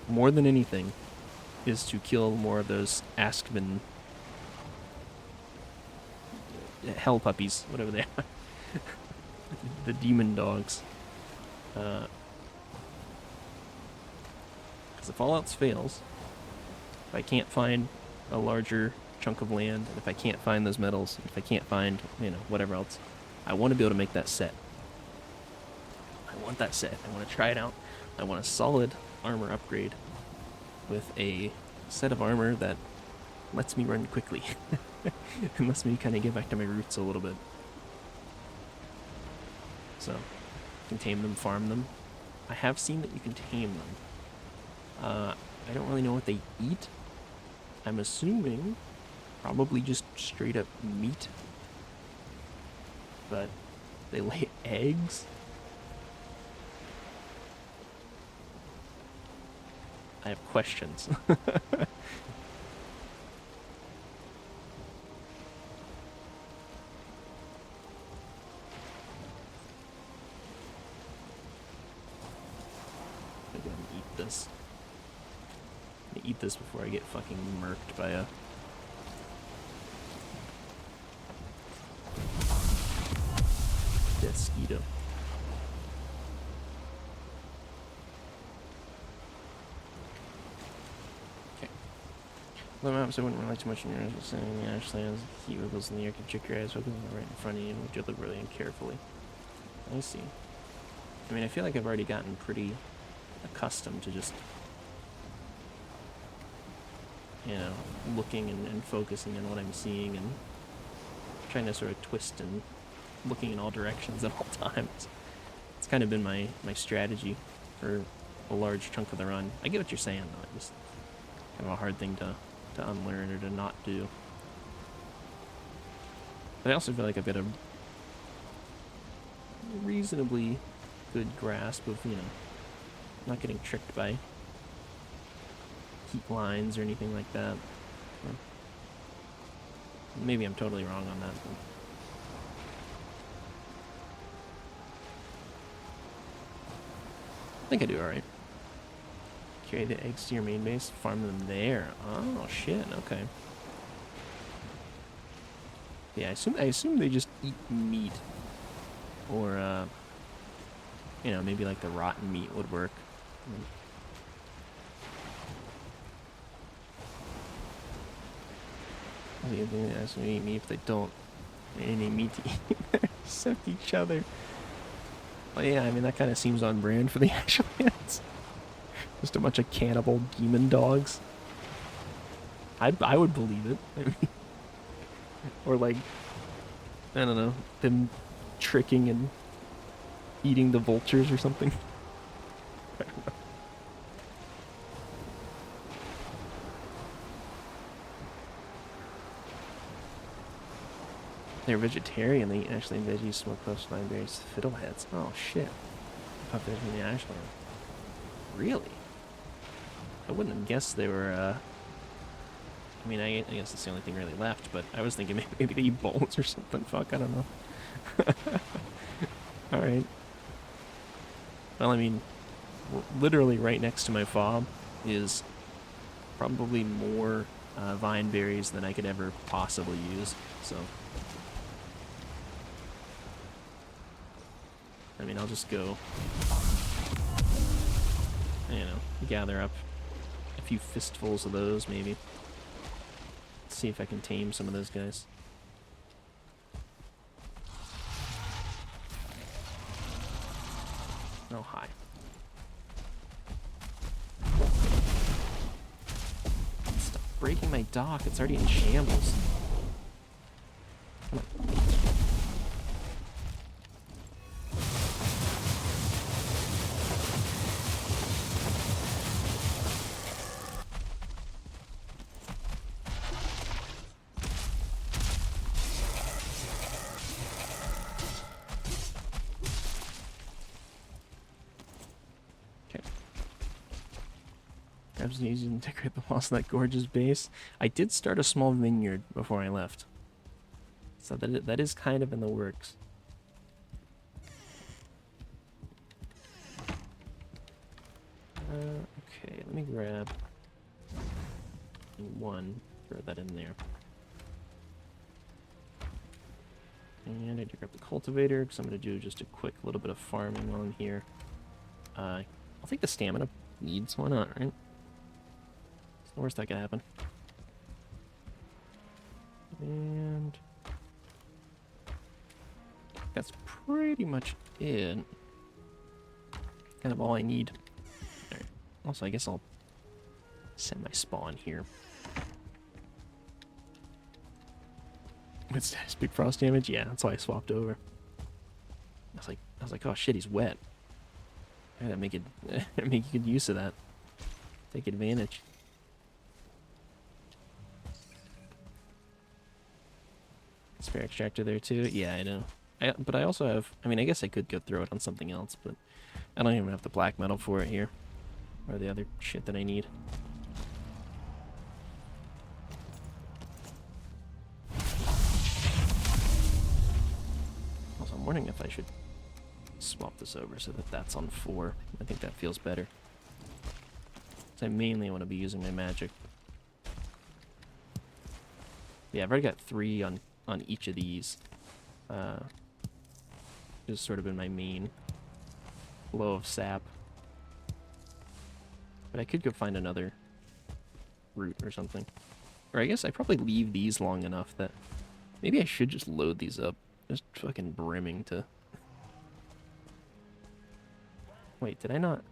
more than anything, is to kill more of those Askman hell puppies, whatever they are. The demon dogs. Because if all else fails, if I can't find a larger chunk of land, and if I can't find those metals, if I can't find, whatever else, I want to be able to make that set. I want that set. I want to try it out. I want a solid armor upgrade with a set of armor that lets me run quickly. And lets me kind of get back to my roots a little bit. So, you can tame them, farm them. I have seen that you can tame them. I don't really know what they eat. I'm assuming probably just straight up meat. But they lay eggs. I have questions. I'm gonna eat this. I'm gonna eat this before I get fucking murked by a mosquito. The maps I wouldn't rely too much on your saying the ashlands, heat wiggles in the air, can trick your eyes, focus on right in front of you, and you look really and carefully. I see. I mean, I feel like I've already gotten pretty accustomed to just, looking and focusing on what I'm seeing and trying to sort of twist and looking in all directions at all times. It's kind of been my strategy for a large chunk of the run. I get what you're saying, though. It's just kind of a hard thing to unlearn or to not do. But I also feel like I've got a reasonably good grasp of, not getting tricked by heat lines or anything like that. Or maybe I'm totally wrong on that. But I think I do alright. Carry the eggs to your main base, farm them there. Oh shit, okay. Yeah, I assume they just eat meat. Or maybe like the rotten meat would work. They ask me to eat meat if they don't any meat to eat except each other. Well, yeah, I mean that kind of seems on brand for the ashlands. Just a bunch of cannibal demon dogs. I would believe it. I mean, or like, I don't know, them tricking and eating the vultures or something. I don't know. They're vegetarian. They eat actually veggies, smoked puffs, vine berries, fiddleheads. Oh shit! Puff fish in the ashland. Really? I wouldn't have guessed they were. I mean, I guess it's the only thing really left. But I was thinking maybe they eat bones or something. Fuck, I don't know. All right. Well, I mean, literally right next to my fob is probably more vine berries than I could ever possibly use. So, I mean, I'll just go, gather up a few fistfuls of those, maybe. See if I can tame some of those guys. Oh, hi. Stop breaking my dock. It's already in shambles. Come on. Grabs easy to decorate the walls of that gorgeous base. I did start a small vineyard before I left, so that is kind of in the works. Okay, let me grab one, throw that in there. And I need to grab the cultivator, because I'm going to do just a quick little bit of farming on here. I'll take the stamina needs, why not, right? It's the worst that could happen. And that's pretty much it. Kind of all I need. Alright. Also, I guess I'll send my spawn here. It's big frost damage? Yeah, that's why I swapped over. I was like, oh shit, he's wet. I gotta make good use of that. Take advantage. Spare extractor there too? Yeah, I know. But I also have, I mean, I guess I could go throw it on something else, but I don't even have the black metal for it here. Or the other shit that I need. Also, I'm wondering if I should swap this over so that that's on 4. I think that feels better. So I mainly want to be using my magic. Yeah, I've already got 3 on each of these. Just sort of been my main flow of sap. But I could go find another root or something. Or I guess I probably leave these long enough that maybe I should just load these up. Just fucking brimming to... Wait, did I not...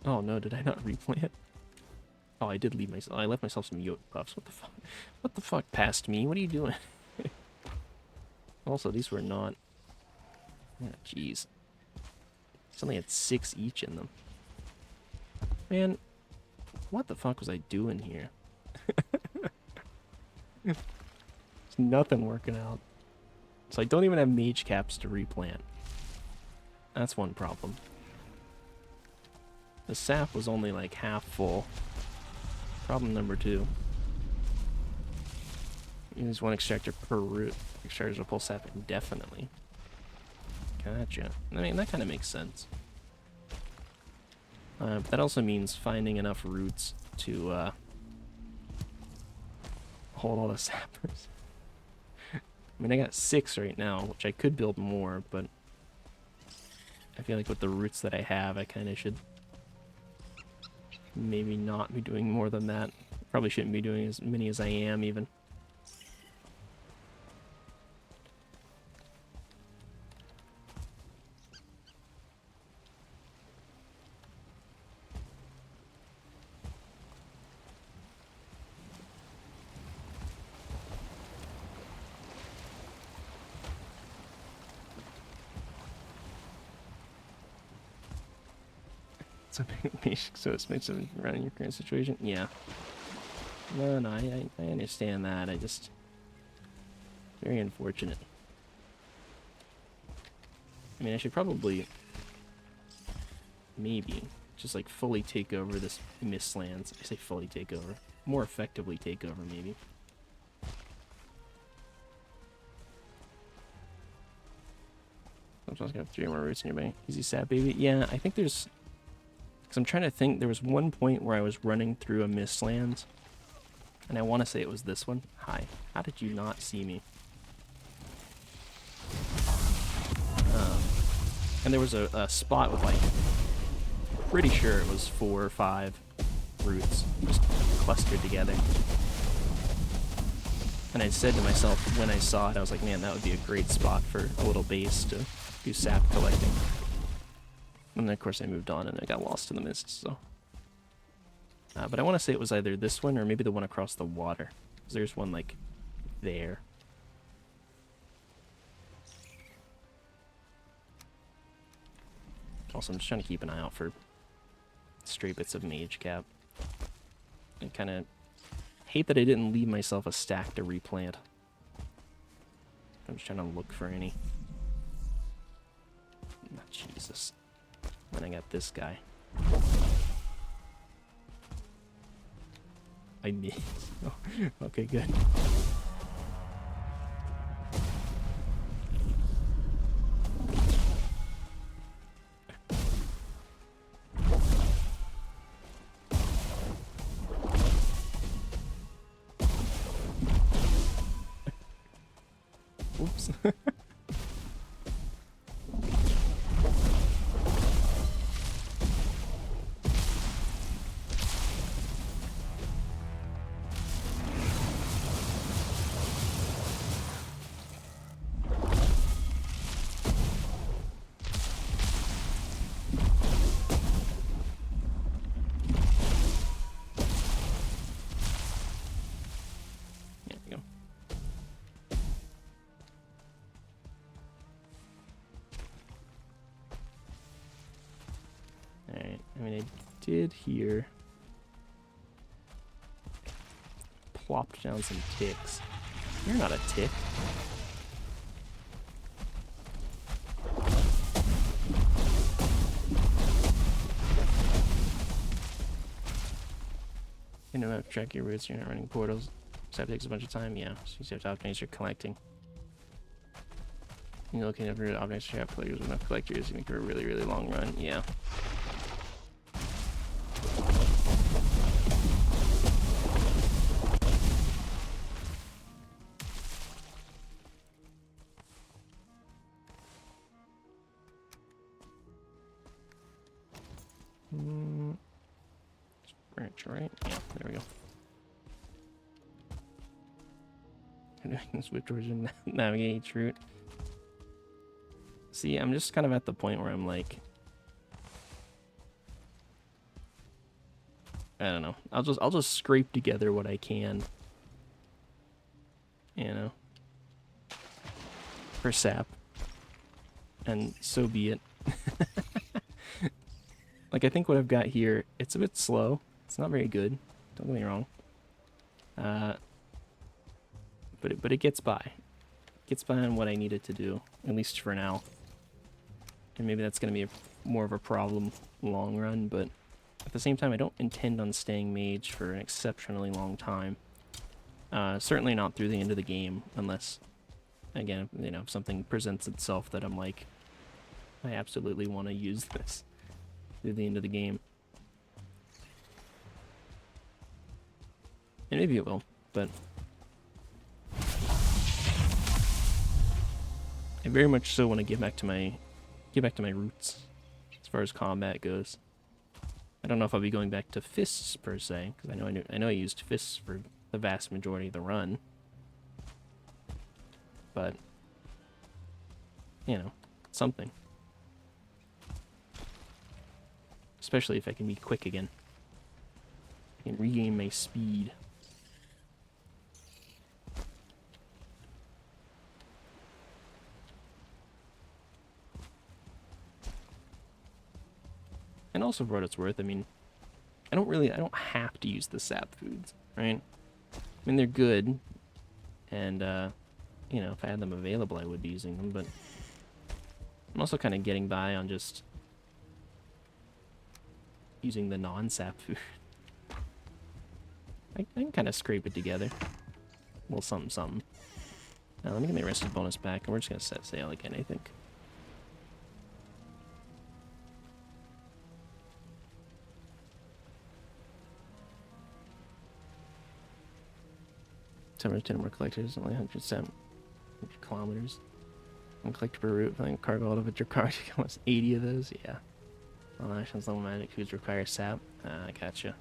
Oh no, did I not replant? Oh, I did leave myself... I left myself some yoke puffs. What the fuck? What the fuck past me? What are you doing? Also, these were not... Ah, jeez. These only had 6 each in them. Man, what the fuck was I doing here? There's nothing working out. So I don't even have mage caps to replant. That's one problem. The sap was only like half full. Problem number 2. Use 1 extractor per root. Extractors will pull sap indefinitely. Gotcha. I mean, that kind of makes sense. But that also means finding enough roots to hold all the sappers. I mean, I got 6 right now, which I could build more, but I feel like with the roots that I have, I kind of should maybe not be doing more than that. Probably shouldn't be doing as many as I am, even. So it's makes it around your current situation. Yeah. No, I understand that. I just very unfortunate. I mean, I should probably maybe just like fully take over this Mistlands. I say fully take over. More effectively take over, maybe. I'm just gonna have 3 more roots in your bank. Easy sap, baby. Yeah, I think there's... Because I'm trying to think, there was one point where I was running through a Mistlands, and I want to say it was this one. Hi. How did you not see me? And there was a spot with, like, pretty sure it was 4 or 5 roots just clustered together. And I said to myself when I saw it, I was like, man, that would be a great spot for a little base to do sap collecting. And then, of course, I moved on and I got lost in the mist, so... but I want to say it was either this one or maybe the one across the water. 'Cause there's one, like, there. Also, I'm just trying to keep an eye out for stray bits of mage cap. I kind of hate that I didn't leave myself a stack to replant. I'm just trying to look for any. Oh, Jesus. Then I got this guy. I missed. Oh, okay, good. portals. There we go. Alright, I mean, I did hear plopped down some ticks. You're not a tick. You know, have to track your routes, you're not running portals. So that takes a bunch of time, yeah. So you have to optimize your collecting. You're looking at optimize your players with enough collectors, you make for a really, really long run, yeah. Branch, right? Yeah, there we go. Switch towards your navigate each route. See, I'm just kind of at the point where I'm like, I don't know. I'll just scrape together what I can, you know, for sap, and so be it. Like, I think what I've got here, it's a bit slow. It's not very good. Don't get me wrong. But it gets by. It gets by on what I need it to do, at least for now. And maybe that's going to be more of a problem long run, but at the same time, I don't intend on staying mage for an exceptionally long time. Certainly not through the end of the game, unless, again, you know, if something presents itself that I'm like, I absolutely want to use this through the end of the game. And maybe it will, but I very much so want to get back to my roots as far as combat goes. I don't know if I'll be going back to fists per se, because I know I used fists for the vast majority of the run, but you know, something. Especially if I can be quick again. I can regain my speed. And also for what it's worth, I mean, I don't have to use the sap foods, right? I mean, they're good, and, you know, if I had them available, I would be using them, but I'm also kind of getting by on just using the non-sap food. I can kind of scrape it together. Well, something. Now, let me get my rested bonus back, and we're just going to set sail again, I think. Ten more collectors, only 100 kilometers. One collector per route, filling cargo out of it, your car, almost 80 of those, yeah. All actions, level magic foods require sap. I gotcha.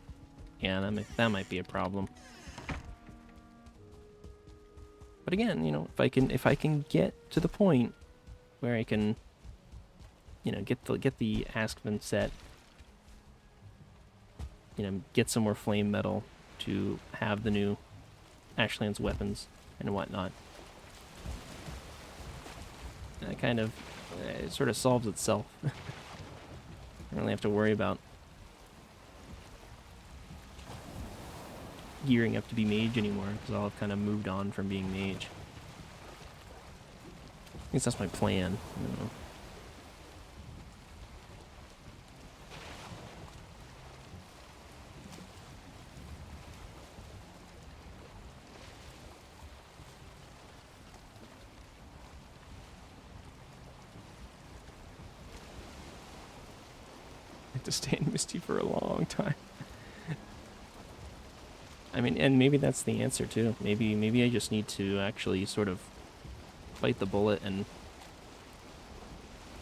Yeah, that might be a problem. But again, you know, if I can get to the point where I can, you know, get the Askman set, you know, get some more flame metal to have the new ashlands weapons and whatnot. That kind of it sort of solves itself. I don't really have to worry about gearing up to be mage anymore, because I'll have kind of moved on from being mage. I guess that's my plan. I don't know. I have to stay in Misty for a long time. I mean, and maybe that's the answer too. Maybe I just need to actually sort of bite the bullet and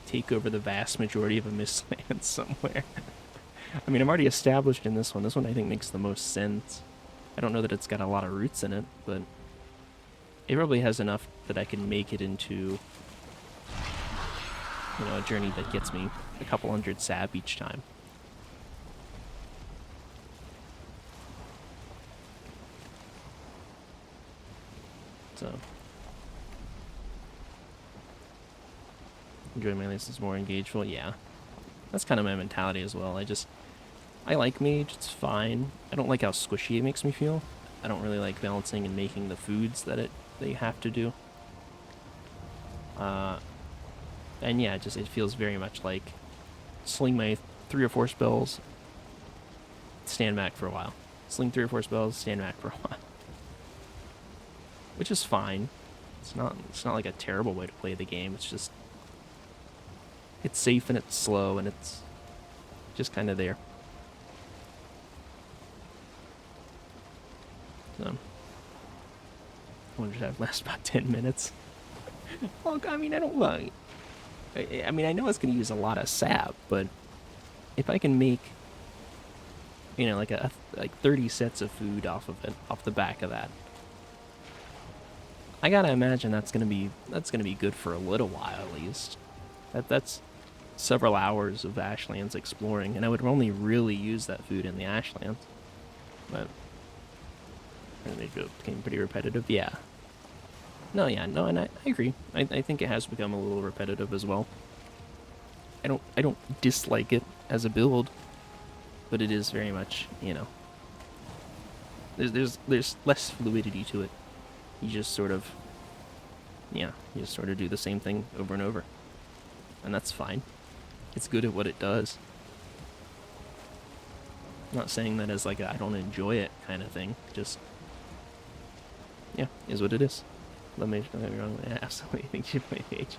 take over the vast majority of a mistland somewhere. I mean, I'm already established in this one. This one I think makes the most sense. I don't know that it's got a lot of roots in it, but it probably has enough that I can make it into, you know, a journey that gets me a couple hundred sab each time. So, enjoy my lessons more engageful. Yeah, that's kind of my mentality as well. I like mage, it's fine. I don't like how squishy it makes me feel. I don't really like balancing and making the foods that you have to do. And yeah, it feels very much like sling my 3 or 4 spells, stand back for a while. Sling 3 or 4 spells, stand back for a while. Which is fine. It's not like a terrible way to play the game. It's just, it's safe and it's slow and it's just kind of there. So, I wonder if that lasts about 10 minutes. Well, I mean, I don't like. I mean, I know it's going to use a lot of sap, but if I can make, you know, like 30 sets of food off of it, off the back of that, I gotta imagine that's gonna be good for a little while at least. That's several hours of ashlands exploring, and I would only really use that food in the ashlands. But and it became pretty repetitive. Yeah. No, yeah, no, and I agree. I think it has become a little repetitive as well. I don't dislike it as a build, but it is very much, you know, there's less fluidity to it. You just sort of, yeah, you just sort of do the same thing over and over. And that's fine. It's good at what it does. I'm not saying that as like I don't enjoy it kind of thing. Just, yeah, is what it is. Let me don't get me wrong. I absolutely think you play Mage.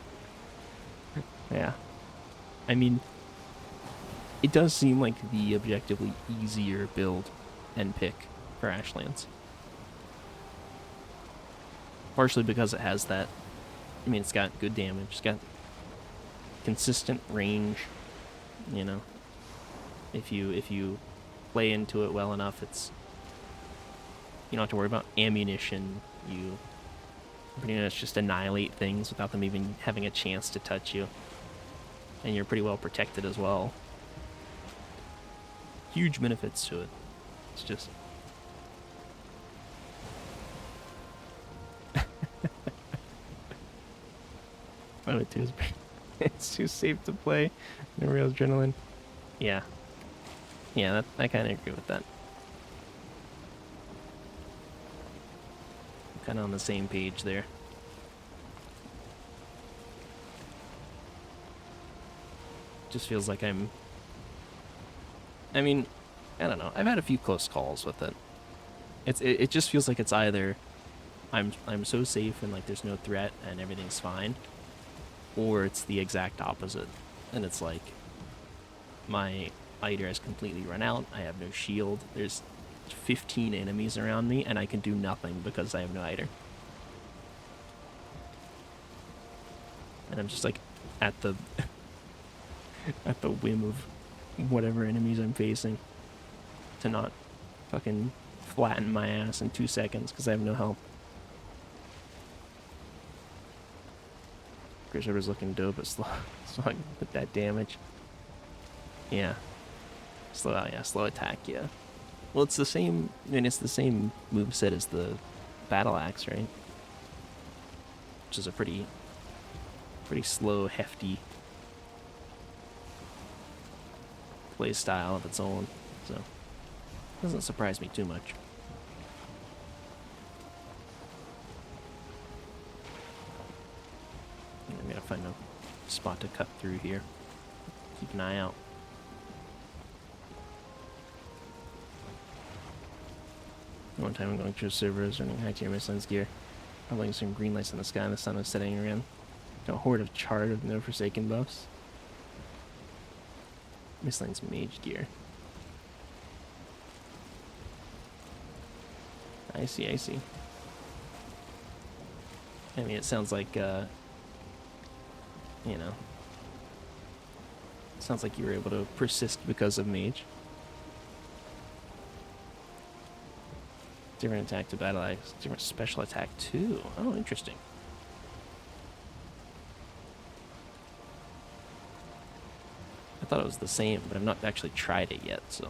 Yeah. I mean, it does seem like the objectively easier build and pick for ashlands. Partially because it has that, I mean, it's got good damage, it's got consistent range, you know. If you play into it well enough, it's, you don't have to worry about ammunition. You pretty much just annihilate things without them even having a chance to touch you. And you're pretty well protected as well. Huge benefits to it. It's just... Oh, it's too safe to play. No real adrenaline. Yeah. Yeah, I kind of agree with that. Kind of on the same page there. Just feels like I mean, I don't know. I've had a few close calls with it. It just feels like it's either I'm so safe and like there's no threat and everything's fine, or it's the exact opposite. And it's like my Eider has completely run out. I have no shield. There's 15 enemies around me and I can do nothing because I have no Eider. And I'm just like at the at the whim of whatever enemies I'm facing to not fucking flatten my ass in 2 seconds because I have no help. Grishaber's looking dope, but slow so I can put that damage. Yeah. Slow out, yeah, slow attack, yeah. Well, it's the same, I mean, it's the same moveset as the battle axe, right? Which is a pretty slow, hefty play style of its own, so it doesn't surprise me too much. I'm gonna find a spot to cut through here. Keep an eye out. One time I'm going through servers, running high tier Mistlands gear, leveling some green lights in the sky and the sun was setting around. A horde of charred with no forsaken buffs. Mistlands mage gear. I see, I see. I mean, it sounds like, you know, sounds like you were able to persist because of mage. Different attack to battle axe, different special attack too. Oh, interesting. I thought it was the same, but I've not actually tried it yet, so.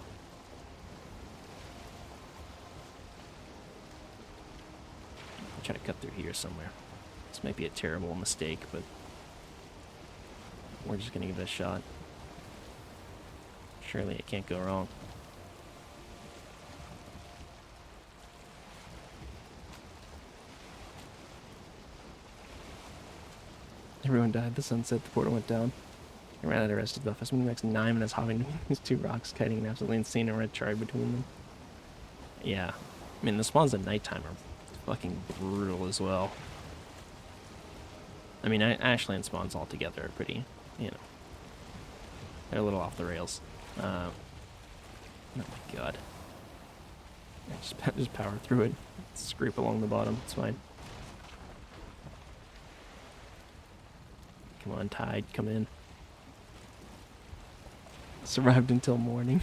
I'll try to cut through here somewhere. This might be a terrible mistake, but we're just gonna give it a shot. Surely it can't go wrong. Everyone died. The sun set. The portal went down. I ran out of rest of the office. The next 9 minutes hopping between these two rocks, kiting an absolutely insane and red charge between them. Yeah. I mean, the spawns at nighttime are fucking brutal as well. I mean, ashland spawns altogether are pretty, you know, they're a little off the rails. Oh my god. Just power through it. Scrape along the bottom. It's fine. Come on, tide, come in. Survived until morning.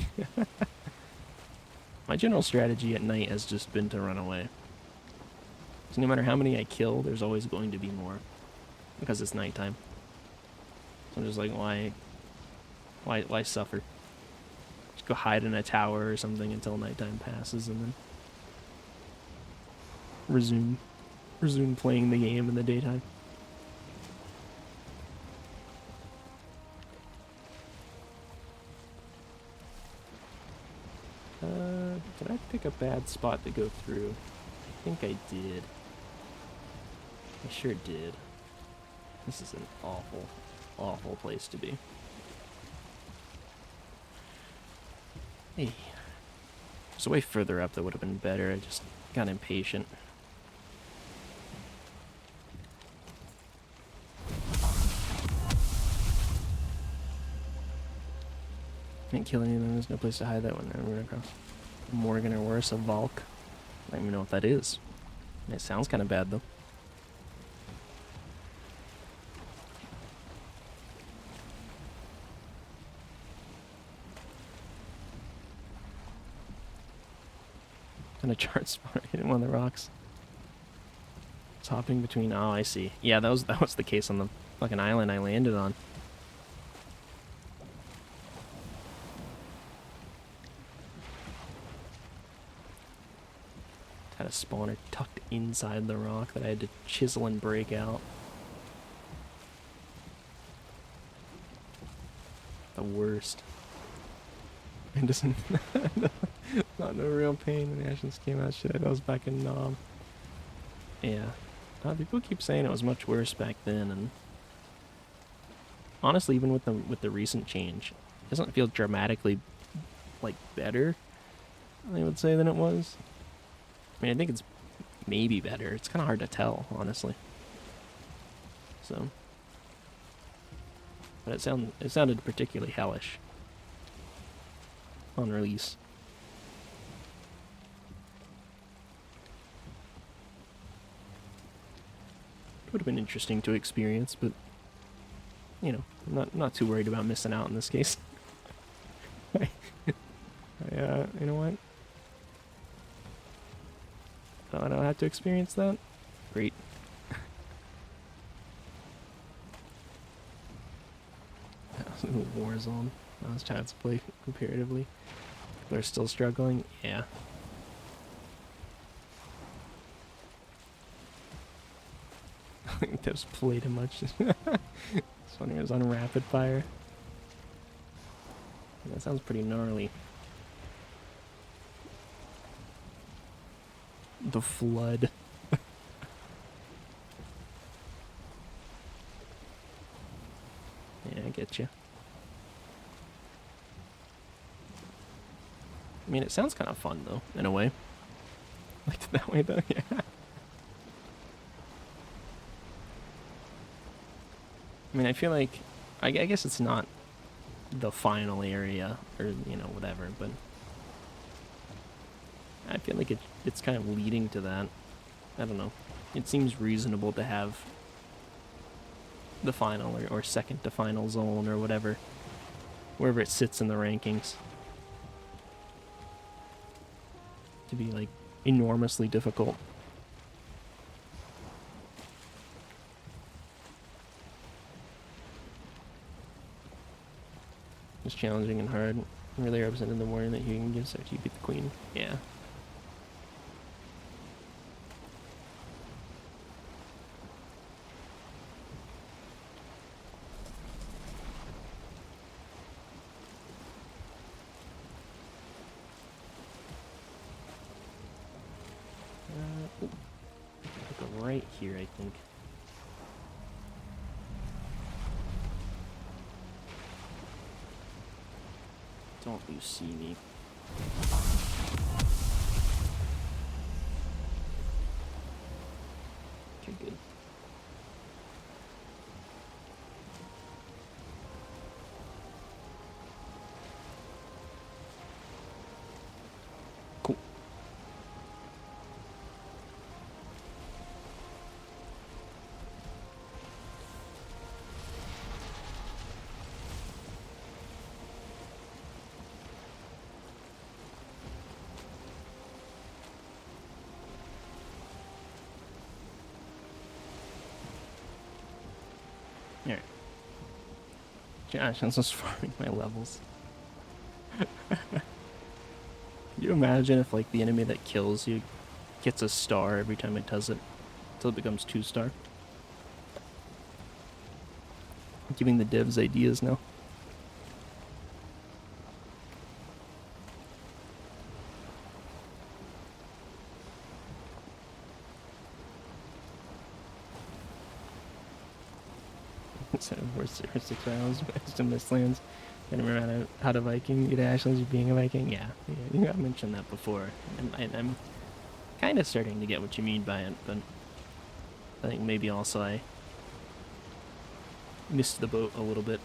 My general strategy at night has just been to run away. So no matter how many I kill, there's always going to be more. Because it's nighttime. So I'm just like, why suffer? Just go hide in a tower or something until nighttime passes and then resume playing the game in the daytime. Did I pick a bad spot to go through? I think I did. I sure did. This is an awful, awful place to be. Hey. There's a way further up that would have been better. I just got impatient. Can't kill any of them. There's no place to hide that one. I ran across Morgan or worse, a Valk. I don't even know what that is. It sounds kind of bad though. And a chart spot hitting one of the rocks. It's hopping between. Oh, I see. Yeah, that was the case on the fucking island I landed on. Had a spawner tucked inside the rock that I had to chisel and break out. The worst. It doesn't. Not no real pain when the Ashes came out. Shit, I was back in Knob. Yeah. People keep saying it was much worse back then, and honestly, even with the recent change, it doesn't feel dramatically like better, I would say, than it was. I mean, I think it's maybe better. It's kind of hard to tell, honestly. So, but it sounded particularly hellish on release. It would have been interesting to experience, but you know, I'm not too worried about missing out in this case. You know what? I don't have to experience that. Great. Warzone. That was child's play comparatively. They're still struggling. Yeah. I think that was played too much. This one here was on rapid fire. That sounds pretty gnarly. The flood. Yeah, I get you. I mean, it sounds kind of fun, though, in a way. Like that way, though, yeah. I mean, I feel like... I guess it's not the final area, or, you know, whatever, but... I feel like it's kind of leading to that. I don't know. it seems reasonable to have the final or second to final zone or whatever, wherever it sits in the rankings, to be like enormously difficult. It's challenging and hard. Really represented the warning that you can give after you beat the queen. Yeah. Go right here, I think. Don't you see me? Okay, good. Cool. Alright. Josh, I'm just farming my levels. Can you imagine if, like, the enemy that kills you gets a star every time it does it? Until it becomes 2-star? Giving the devs ideas now. So, worst 6 rounds, best in Mistlands. And remember how to Viking, get ashlands, being a Viking? Yeah, you got mentioned that before. And I'm kind of starting to get what you mean by it, but I think maybe also I missed the boat a little bit.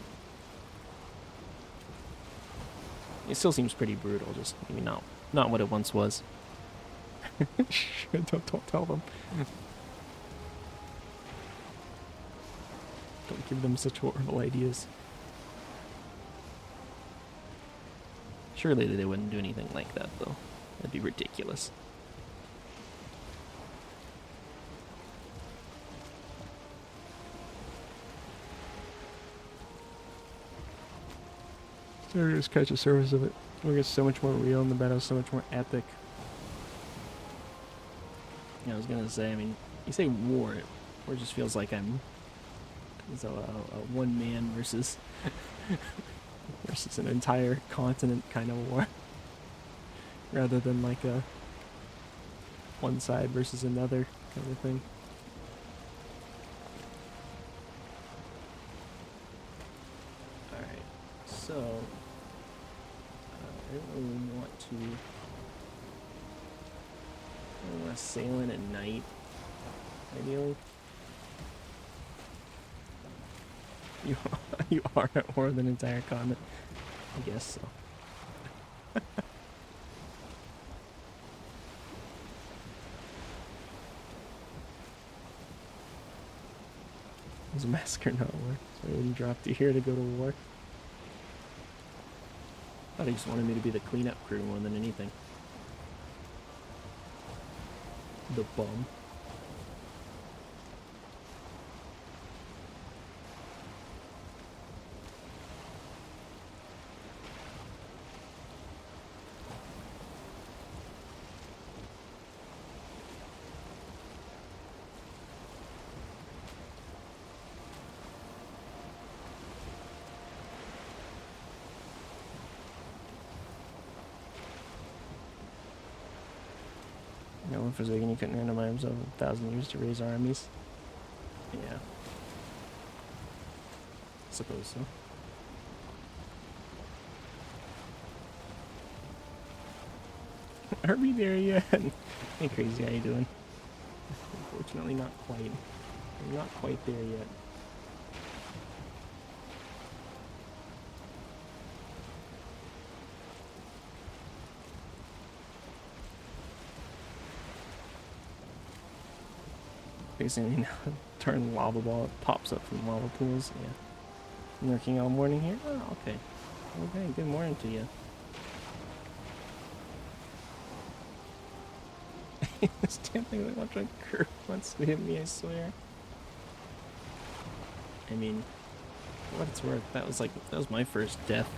It still seems pretty brutal, just maybe not what it once was. don't tell them. Don't give them such horrible ideas. Surely they wouldn't do anything like that, though. That'd be ridiculous. So just catch the surface of it. It gets so much more real and the battle's so much more epic. Yeah, I was gonna say, I mean, you say war, it just feels like I'm a one man versus versus an entire continent kind of war, rather than like a one side versus another kind of thing. Alright, so I don't really want to. I want to sail in at night, ideally. You are at war with an entire continent. I guess so. Was a massacre not war? So I wouldn't drop you here to go to war. I thought he just wanted me to be the cleanup crew more than anything. The bum. No one Forsaken, he couldn't randomize himself 1,000 years to raise armies. Yeah. Suppose so. Are we there yet? Hey crazy, how you doing? Unfortunately not quite. We're not quite there yet. Basically, now turn lava ball, it pops up from lava pools. Yeah. Lurking all morning here? Oh, okay. Okay, good morning to you. This damn thing that watch my curve wants to hit me, I swear. I mean, for what it's worth, that was my first death.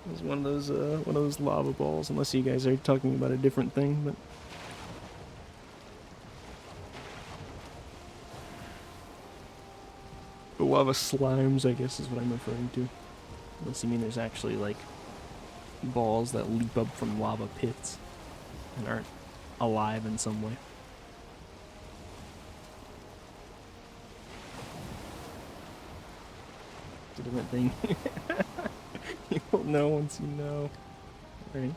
It was one of those lava balls, unless you guys are talking about a different thing, but the lava slimes, I guess, is what I'm referring to. Unless you mean there's actually, like, balls that leap up from lava pits and aren't alive in some way. It's a different thing. You will know once you know. Right?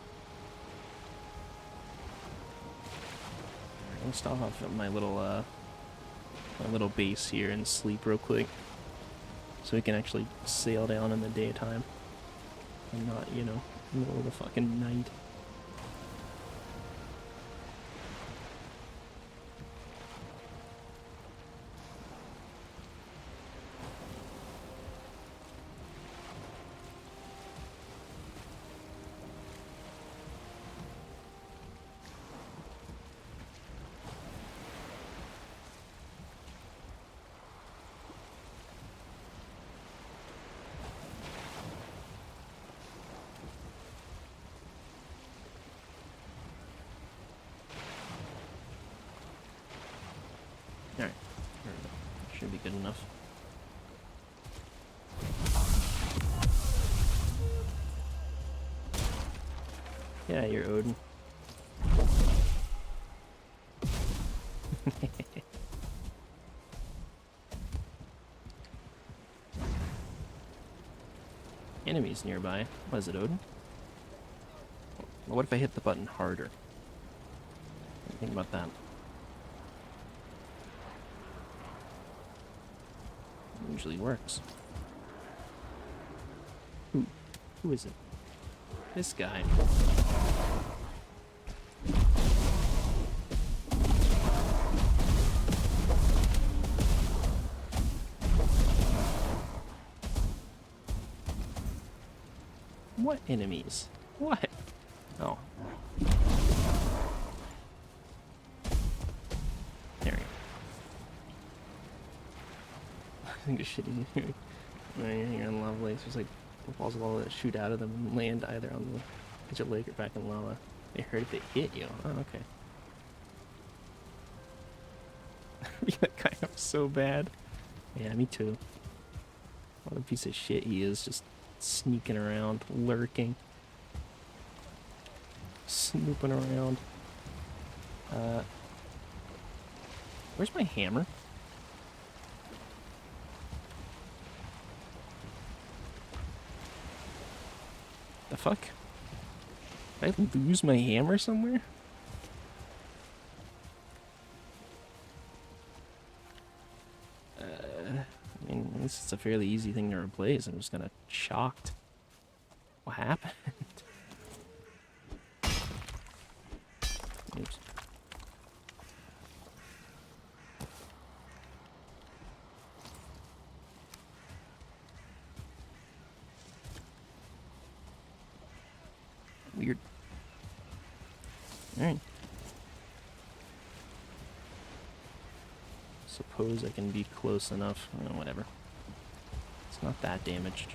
I'll stop off at my little base here and sleep real quick, so we can actually sail down in the daytime and not, you know, middle of the fucking night. Alright, should be good enough. Yeah, you're Odin. Enemies nearby. Was it Odin? What if I hit the button harder? Think about that. It usually works. Who is it? This guy. What enemies? What? Oh. There we go. I think it's shitty. When you're in lava lakes, there's like balls of lava that shoot out of them and land either on the edge of the lake or back in lava. They hurt if they hit you. Oh, okay. That guy up so bad. Yeah, me too. What a piece of shit he is, just sneaking around, lurking, snooping around. Where's my hammer? The fuck? Did I lose my hammer somewhere? I mean, at least it's a fairly easy thing to replace. I'm just kinda shocked. What happened? Oops. Weird. Alright. Suppose I can be close enough. Oh, whatever. It's not that damaged.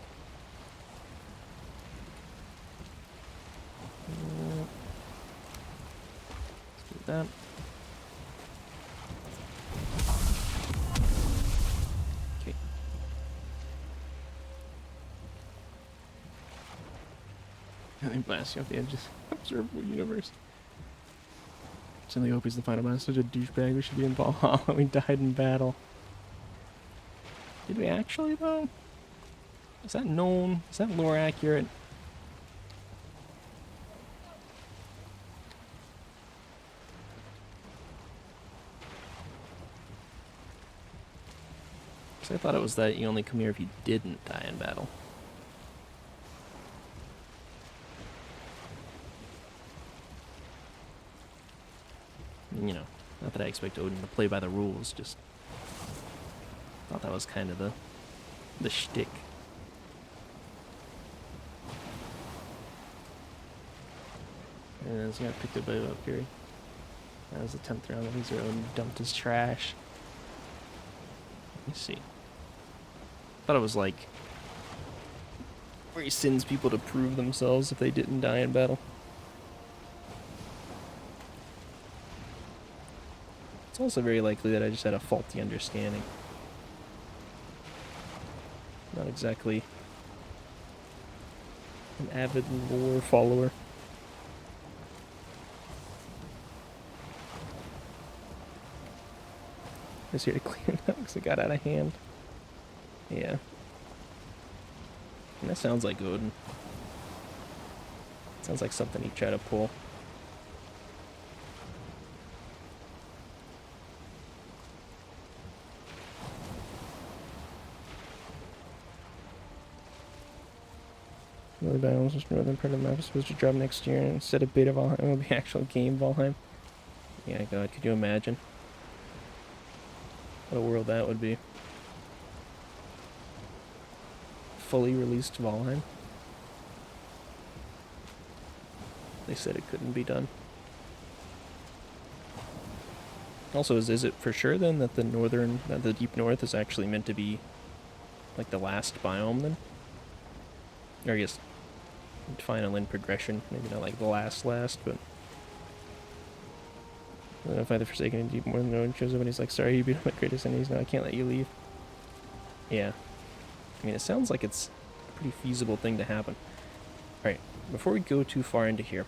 Let's do that. Okay. And they blast you off the edge of the observable universe. Certainly hope he's the final man. Such a douchebag. We should be in Valhalla. We died in battle. Did we actually, though? Is that known? Is that lore accurate? Because I thought it was that you only come here if you didn't die in battle. You know, Not that I expect Odin to play by the rules, just thought that was kind of the shtick. And so I picked a boat up here. That was the 10th round that he's Odin dumped his trash. Let me see. Thought it was like where he sends people to prove themselves if they didn't die in battle. It's also very likely that I just had a faulty understanding. Not exactly an avid lore follower. Just here to clean it up because it got out of hand. Yeah. And that sounds like Odin. Sounds like something he'd try to pull. Another biomes is northern part of the map is supposed to drop next year, and instead of beta Valheim, it will be actual game Valheim. Yeah, God, could you imagine? What a world that would be. Fully released Valheim. They said it couldn't be done. Also, is it for sure then that the deep north is actually meant to be like the last biome then? Or I guess final in progression, maybe not like the last, but I don't know if either Forsaken and Deep more than no one shows up and he's like, sorry, you beat up my greatest enemies, now I can't let you leave. Yeah. I mean, it sounds like it's a pretty feasible thing to happen. Alright, before we go too far into here.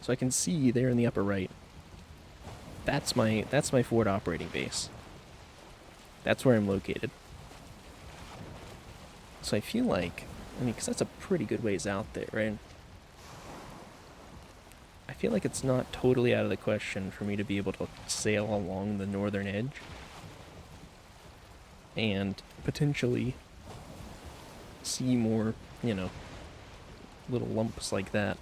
So I can see there in the upper right. That's my forward operating base. That's where I'm located. So I feel like, I mean, because that's a pretty good ways out there, right? I feel like it's not totally out of the question for me to be able to sail along the northern edge and potentially see more, you know, little lumps like that.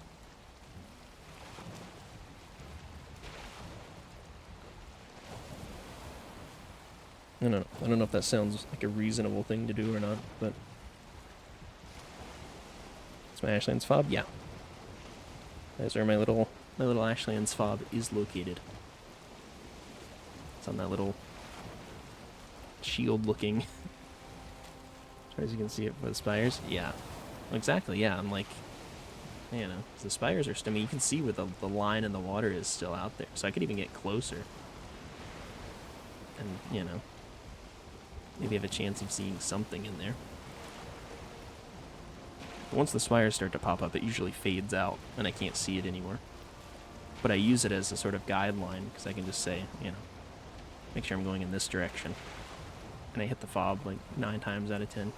I don't know if that sounds like a reasonable thing to do or not, but it's my ashlands fob. Yeah, that's where my little ashlands fob is located. It's on that little shield-looking. As you can see it for the spires. Yeah, exactly. Yeah, I'm like, you know, the spires are still. I mean, you can see where the line in the water is still out there, so I could even get closer, and you know, maybe have a chance of seeing something in there. But once the spires start to pop up, it usually fades out, and I can't see it anymore. But I use it as a sort of guideline, because I can just say, you know, make sure I'm going in this direction. And I hit the fob like 9 times out of 10.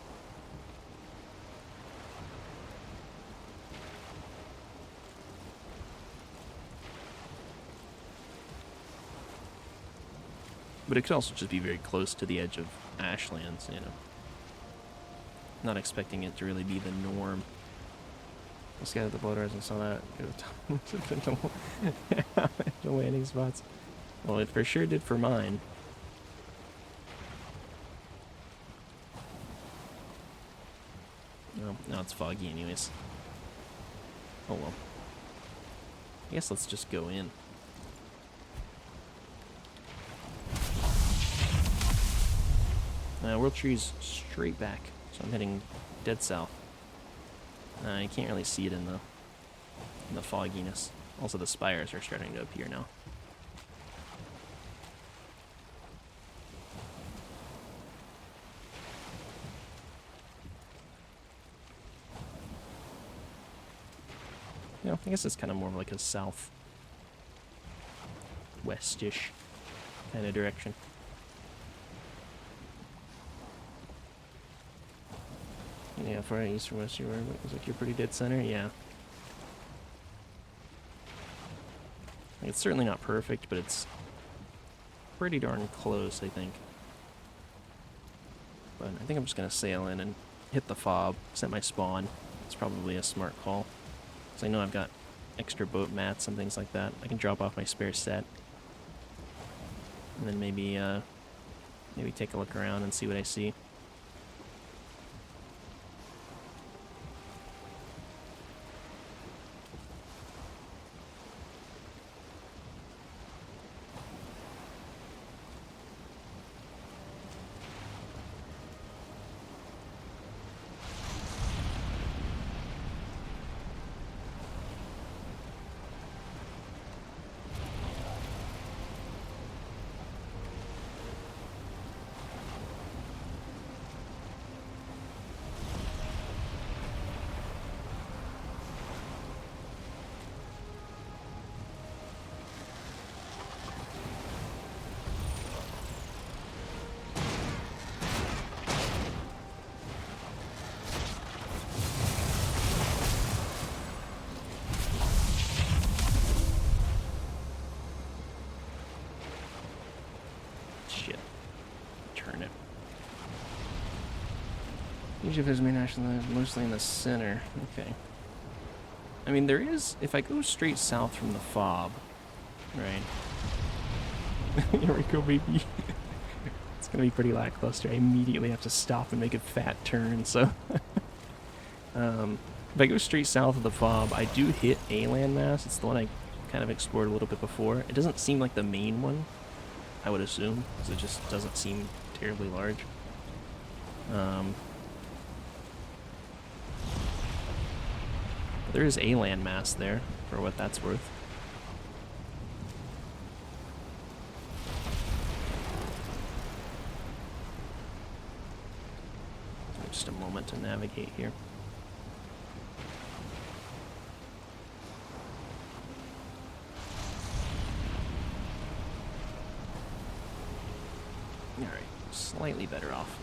But it could also just be very close to the edge of ashlands, you know. Not expecting it to really be the norm. I scattered the blood rise and saw that. The landing spots. Well, it for sure did for mine. No, now it's foggy anyways. Oh well. I guess let's just go in. World Tree's straight back, so I'm heading dead south. You can't really see it in the fogginess. Also, the spires are starting to appear now. Yeah, I guess it's kind of more like a south westish kind of direction. Yeah, far east from west you were. Looks like you're pretty dead center. Yeah. It's certainly not perfect, but it's pretty darn close, I think. But I think I'm just going to sail in and hit the fob, set my spawn. It's probably a smart call. Because I know I've got extra boat mats and things like that. I can drop off my spare set. And then maybe take a look around and see what I see. Shit. Turn it. Each of his main action is mostly in the center. Okay. I mean, there is... If I go straight south from the fob, right? Here we go, baby. It's gonna be pretty lackluster. I immediately have to stop and make a fat turn, so... if I go straight south of the fob, I do hit a landmass. It's the one I kind of explored a little bit before. It doesn't seem like the main one, I would assume, because it just doesn't seem terribly large. But there is a landmass there, for what that's worth. Just a moment to navigate here. Alright, slightly better off.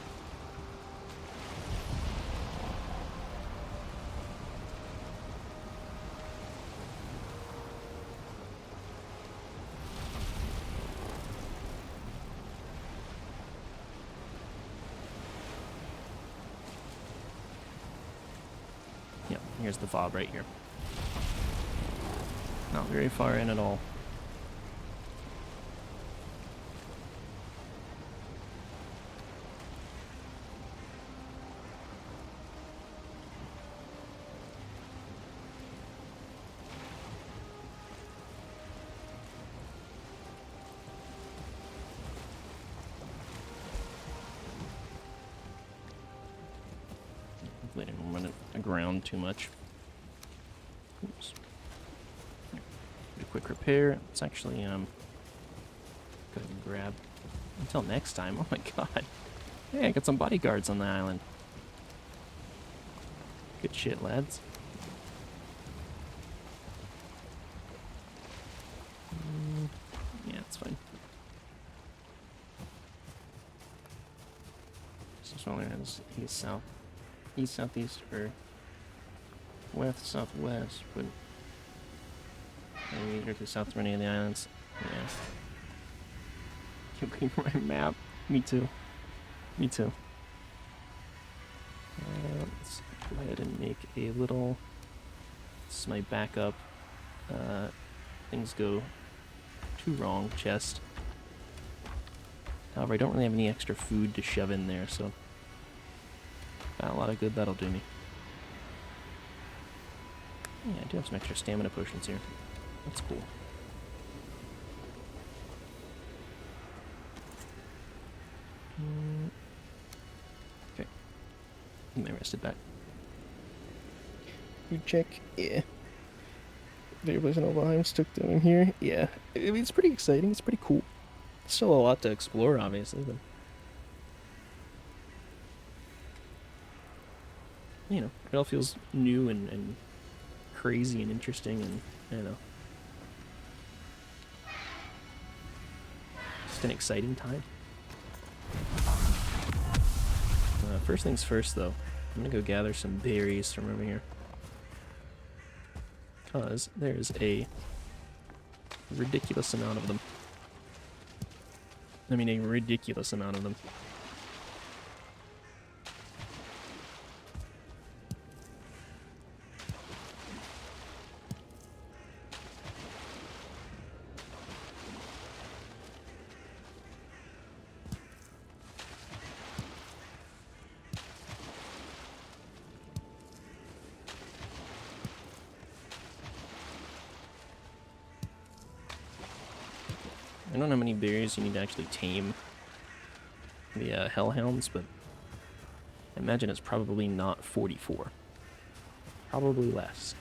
Yep, here's the fob right here. Not very far in at all. Hopefully I didn't run it aground too much. Oops. Do a quick repair. Let's actually go ahead and grab until next time. Oh my god. Hey, I got some bodyguards on the island. Good shit, lads. Yeah, it's fine. This one has east, south, east, southeast, or west, southwest, but maybe either to south of any of the islands. Yeah. Keep looking for my map. Me too. Me too. Let's go ahead and make a little... This is my backup. Things go too wrong chest. However, I don't really have any extra food to shove in there, so... Got a lot of good that'll do me. Yeah, I do have some extra stamina potions here. That's cool. Okay. And I rested back. Food check. Yeah. Video plays in Valheim stuck down here. Yeah. I mean, it's pretty exciting. It's pretty cool. Still a lot to explore, obviously, but... You know, it all feels new and crazy and interesting and, you know... Just an exciting time. First things first, though. I'm gonna go gather some berries from over here. Because there's a ridiculous amount of them. I mean, a ridiculous amount of them. I don't know how many berries you need to actually tame the hellhounds, but I imagine it's probably not 44. Probably less.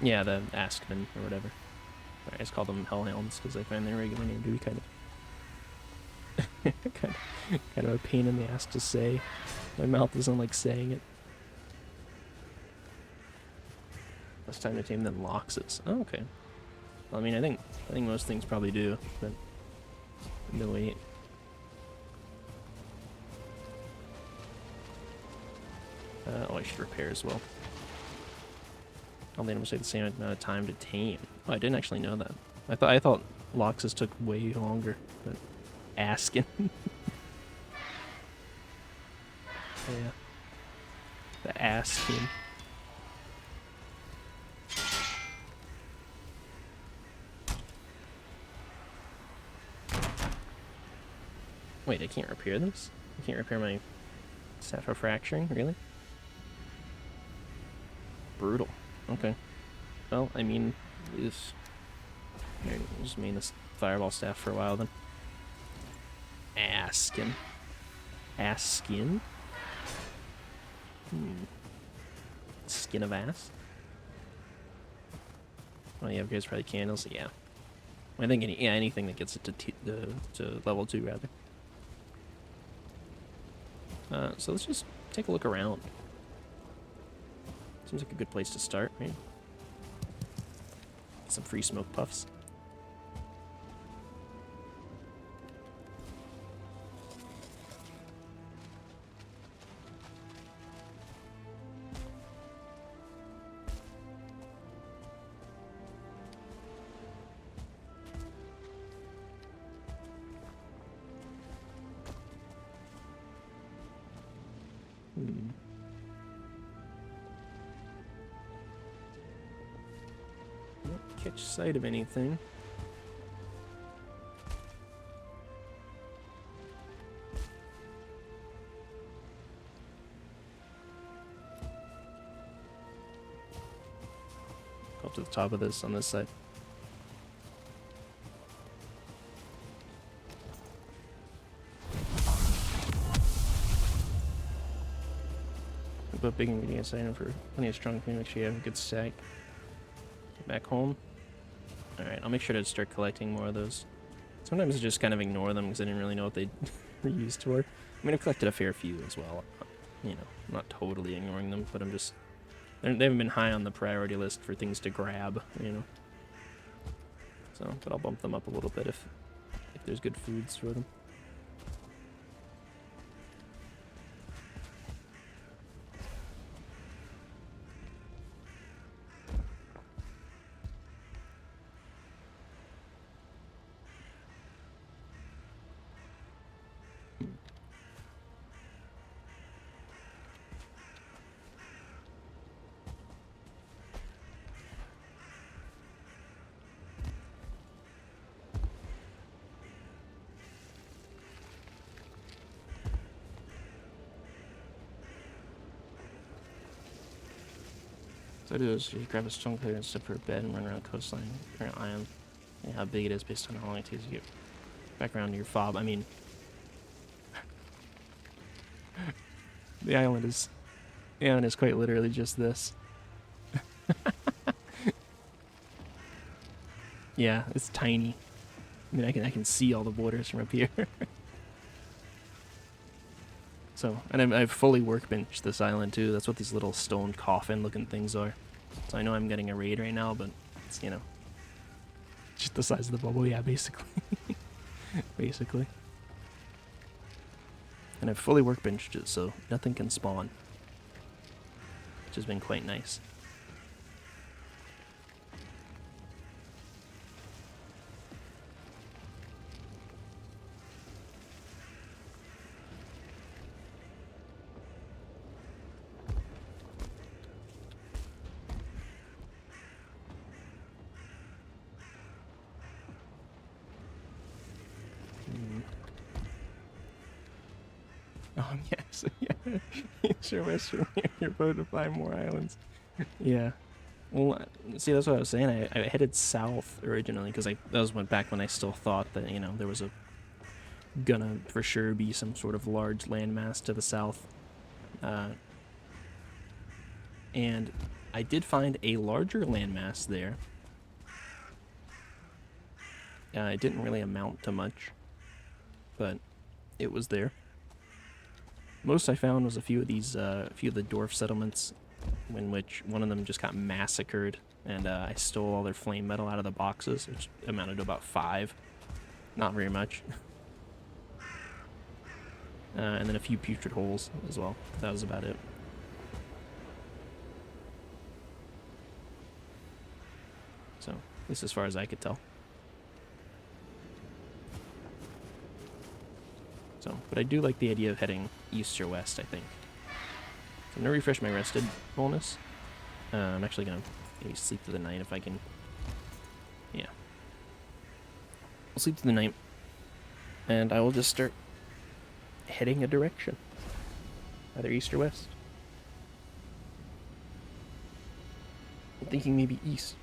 Yeah, the Askmen or whatever. I just call them hellhounds because I find their regular name to be kind of kind of a pain in the ass to say. My mouth doesn't like saying it. Less time to tame than loxes. Oh, okay. Well, I mean, I think most things probably do, but no wait. Oh, I should repair as well. All the animals take the same amount of time to tame. Oh, I didn't actually know that. I thought loxes took way longer, but asking. Yeah. The asking. Wait, I can't repair this? I can't repair my sapphire fracturing? Really? Brutal. Okay. Well, I mean, we'll just main this fireball staff for a while then. Askin. Askin? Skin of ass? Oh, yeah, guys probably candles. Yeah. I think anything that gets it to level 2, rather. So let's just take a look around. Seems like a good place to start, right? Get some free smoke puffs. Don't catch sight of anything. Go up to the top of this on this side. But big ingredients item for plenty of strong food. Make sure you have a good stack. Get back home. Alright, I'll make sure to start collecting more of those. Sometimes I just kind of ignore them because I didn't really know what they were used for. I mean, I've collected a fair few as well. You know, I'm not totally ignoring them, but I'm just... They haven't been high on the priority list for things to grab, you know. So, but I'll bump them up a little bit if there's good foods for them. So I do is you grab a stone clear and sit for a bed and run around the coastline. Current island, and how big it is based on how long it takes to get back around to your fob. I mean, the island is quite literally just this. Yeah, it's tiny. I mean, I can see all the borders from up here. So, and I've fully workbenched this island too. That's what these little stone coffin-looking things are. So I know I'm getting a raid right now, but it's, you know, just the size of the bubble. Yeah, basically. Basically. And I've fully workbenched it, so nothing can spawn, which has been quite nice. Oh, yes. Yeah. East or west from here, you're supposed to find more islands. Yeah. Well, see, that's what I was saying. I headed south originally because that was back when I still thought that, there was gonna for sure be some sort of large landmass to the south. Uh, and I did find a larger landmass there. It didn't really amount to much, but it was there. Most I found was a few of the dwarf settlements, in which one of them just got massacred, and I stole all their flame metal out of the boxes, which amounted to about 5. Not very much. And then a few putrid holes as well. That was about it. So, at least as far as I could tell. So, but I do like the idea of heading east or west, I think. So I'm going to refresh my rested bonus. I'm actually going to maybe sleep through the night if I can. Yeah. I'll sleep through the night. And I will just start heading a direction. Either east or west. I'm thinking maybe east.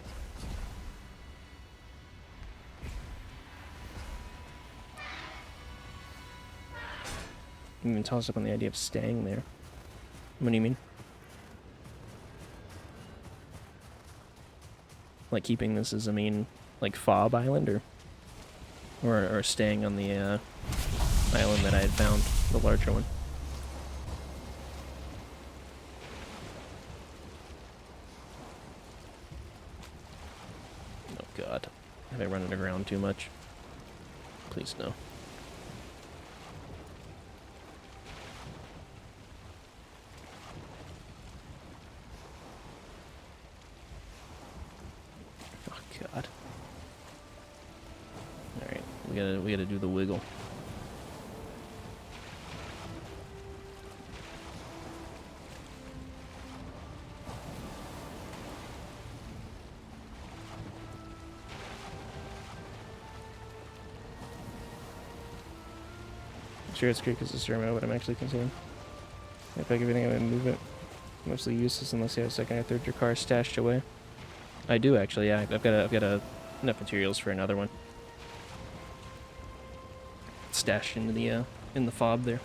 I'm even toss up on the idea of staying there. What do you mean? Like keeping this as a main, like, fob island, or staying on the island that I had found, the larger one. Oh god, have I run it around too much? Please no. God. Alright, we gotta do the wiggle. Sure, it's great because it's certain what I'm actually consuming. If I give anything, I move it. Mostly useless unless you have a second or third your car stashed away. I do actually, yeah. I've got enough materials for another one. Stashed into the in the fob there.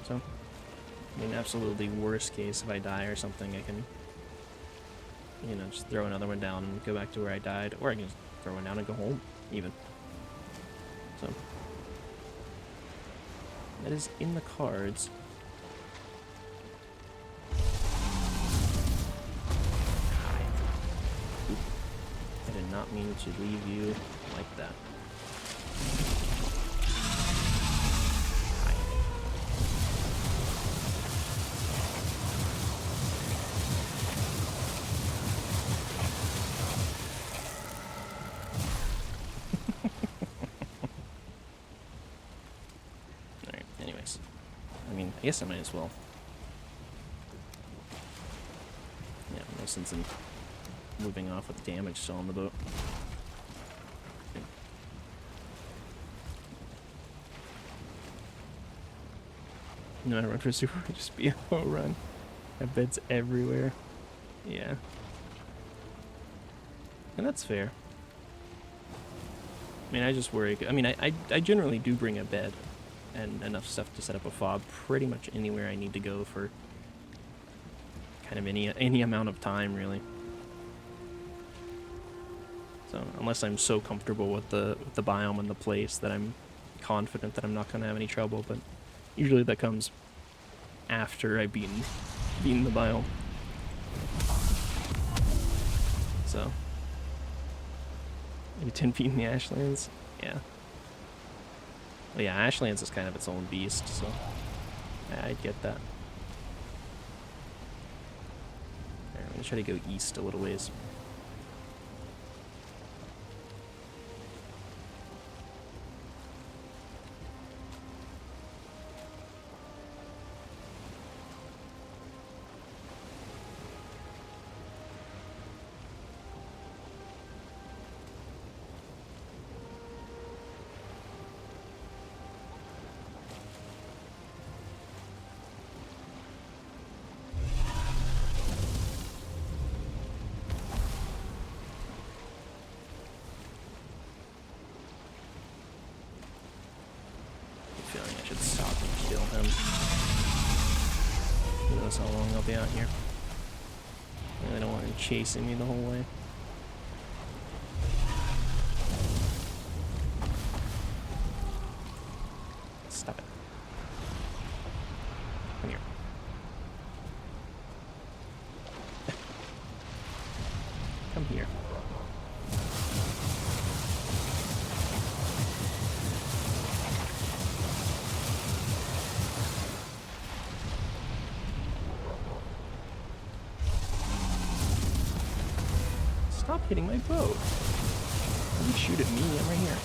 So, I mean, absolutely worst case, if I die or something, I can, just throw another one down and go back to where I died, or I can just throw one down and go home, even. So, that is in the cards. I did not mean to leave you like that. Alright, anyways. I mean, I guess I might as well. Yeah, no sense in moving off with damage still on the boat. No, I run for super, just be a low run. Have beds everywhere. Yeah. And that's fair. I mean, I just worry. I mean, I generally do bring a bed and enough stuff to set up a fob pretty much anywhere I need to go for kind of any amount of time, really. So unless I'm so comfortable with the biome and the place that I'm confident that I'm not going to have any trouble, but usually that comes after I've beaten the biome. So maybe 10 feet in the ashlands. Yeah. Well, yeah, ashlands is kind of its own beast, so yeah, I'd get that. Alright, I'm gonna try to go east a little ways. feeling I should stop and kill him. Who knows how long I'll be out here. I really don't want him chasing me the whole way. Stop it. Come here. Come here. Stop hitting my boat. Don't shoot at me, I'm right here.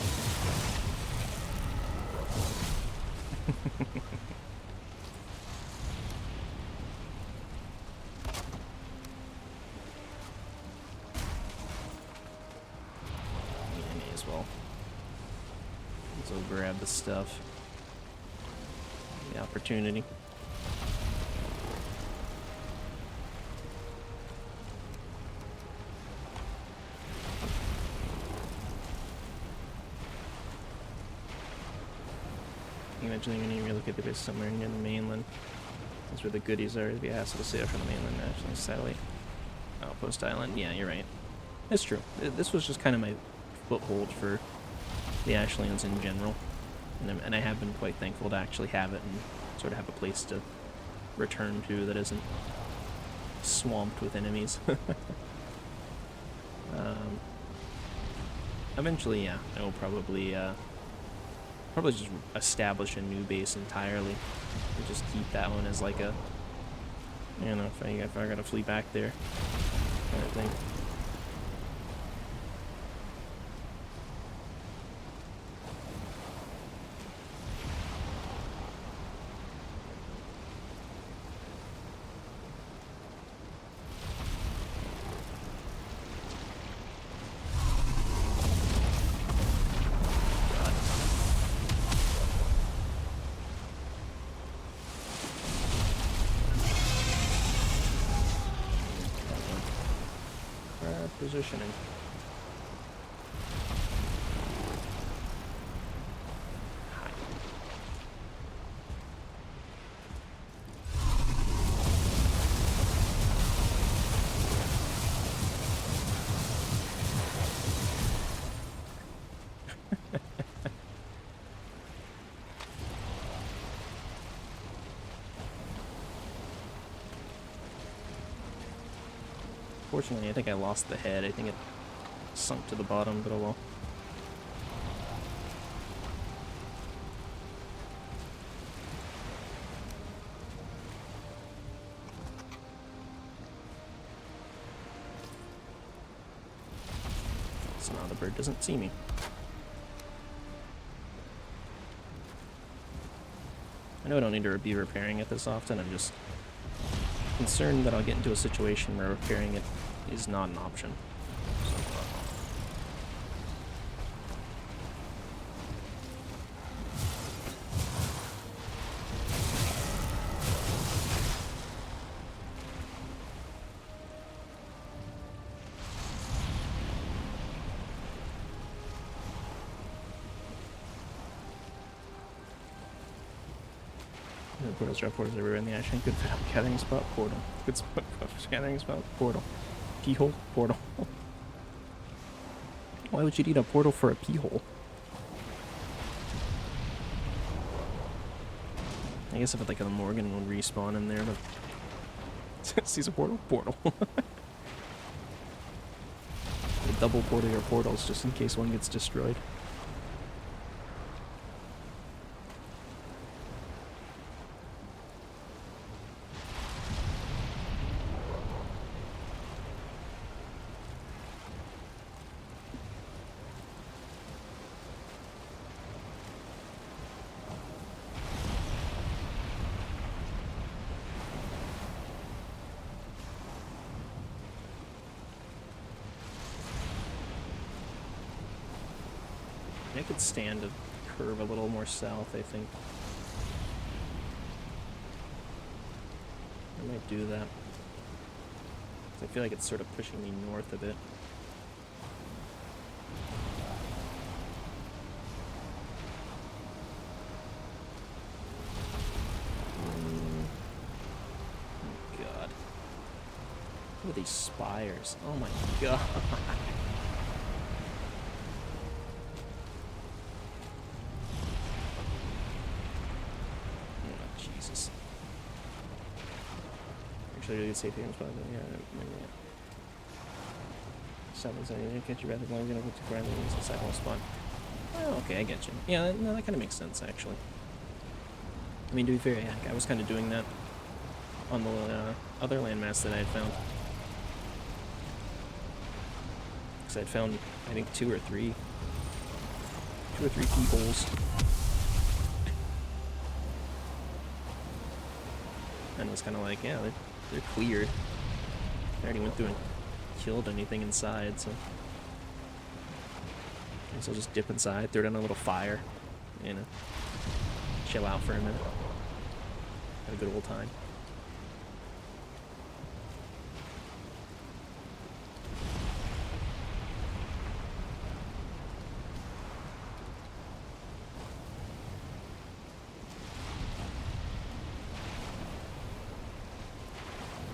I may as well. Let's go grab the stuff. The opportunity. Eventually, when you relocate the base somewhere near the mainland, that's where the goodies are. It'd be a hassle to sail from the mainland national satellite outpost island. Yeah, you're right. It's true. This was just kind of my foothold for the ashlands in general, and I have been quite thankful to actually have it and sort of have a place to return to that isn't swamped with enemies. Eventually, yeah, I will probably just establish a new base entirely and just keep that one as like a, you know, if I gotta flee back there kind of thing. Positioning. Hi. Fortunately, I think I lost the head. I think it sunk to the bottom, but oh well. So now the bird doesn't see me. I know I don't need to be repairing it this often. I'm just concerned that I'll get into a situation where repairing it is not an option. Portals drop portals everywhere in the ashland. Good fit up gathering spot, portal. Good spot gathering spot, portal. Pee hole, portal. Why would you need a portal for a pee hole? I guess if it's like a Morgan would respawn in there, but sees a portal, portal. Double portal your portals just in case one gets destroyed. I could stand to curve a little more south, I think. I might do that. I feel like it's sort of pushing me north a bit. Look at these spires. Oh my god. Oh, Jesus. Actually, really good safe haven spot. Yeah, maybe. Someone's gonna catch you rather than gonna go to ground and it's a sidewall spawn. Oh, okay, I get you. Yeah, no, that kind of makes sense, actually. I mean, to be fair, yeah, I was kind of doing that on the other landmass that I had found. Because I'd found, I think, two or three key holes. And it was kind of like, yeah, they're cleared. I already went through and killed anything inside, so I guess I'll just dip inside, throw down a little fire, you know, chill out for a minute. Have a good old time.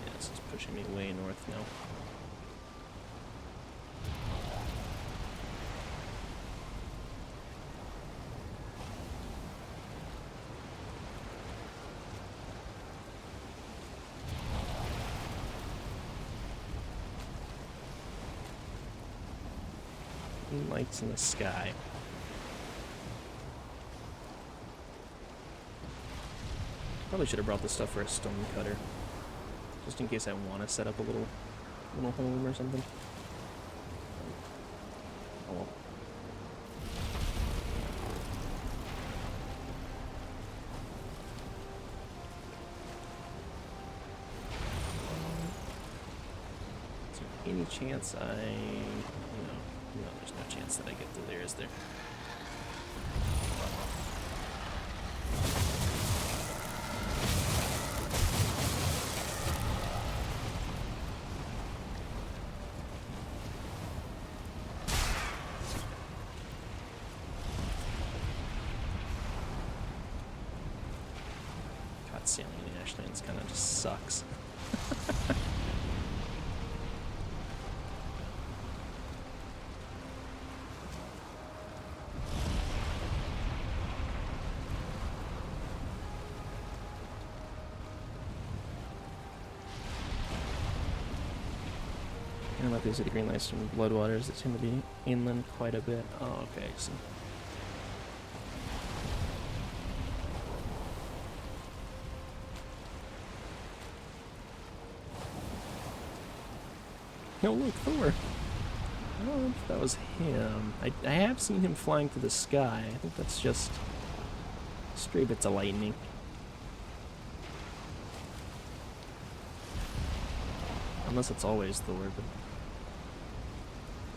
Yeah, this is pushing me way north now. Lights in the sky. Probably should have brought this stuff for a stone cutter, just in case I want to set up a little home or something. Oh well. Is there any chance no, there's no chance that I get through there, is there? God, sailing in the ashlands kind of just sucks. About these are the green lights from Bloodwaters that seem to be inland quite a bit. Oh, okay, so. Oh, look, Thor. I don't know if that was him. I have seen him flying through the sky. I think that's just stray bits of lightning. Unless it's always Thor, but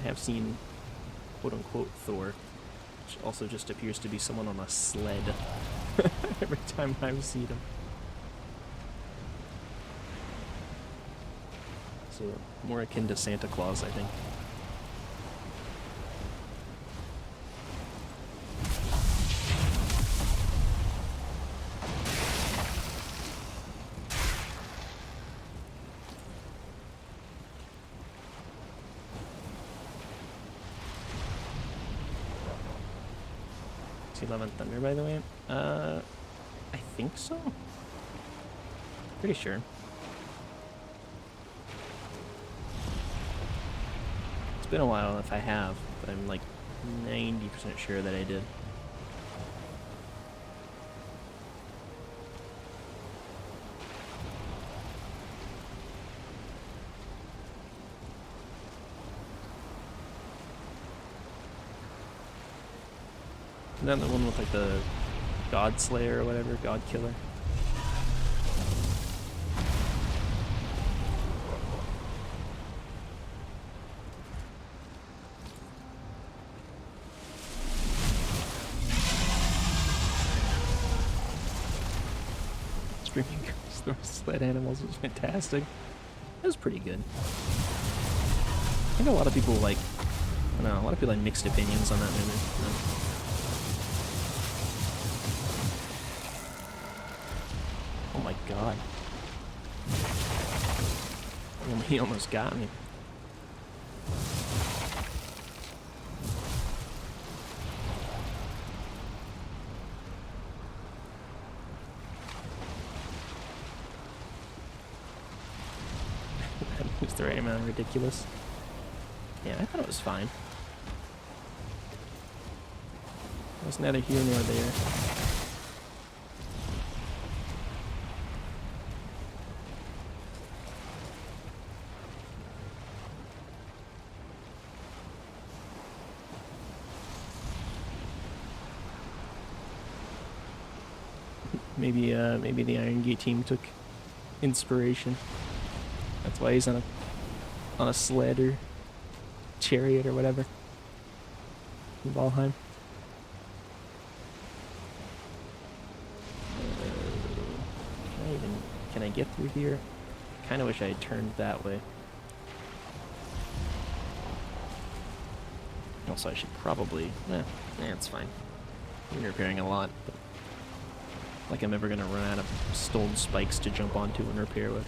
I have seen quote-unquote Thor, which also just appears to be someone on a sled every time I've seen him. So, more akin to Santa Claus, I think. Love and Thunder, by the way. I think so. Pretty sure. It's been a while if I have, but I'm like 90% sure that I did. Isn't that the one with like the God Slayer or whatever, God Killer? Screaming Ghost Sled Animals was fantastic. It was pretty good. I think a lot of people like, I don't know, a lot of people had mixed opinions on that movie. Oh my god. He almost got me. That was the right amount of ridiculous. Yeah, I thought it was fine. It was neither here nor there. Maybe the Iron Gate team took inspiration. That's why he's on a sled or chariot or whatever in Valheim. Can I get through here? Kind of wish I had turned that way. Also, I should probably. It's fine. I'm repairing a lot, but like I'm ever gonna run out of stone spikes to jump onto and repair with.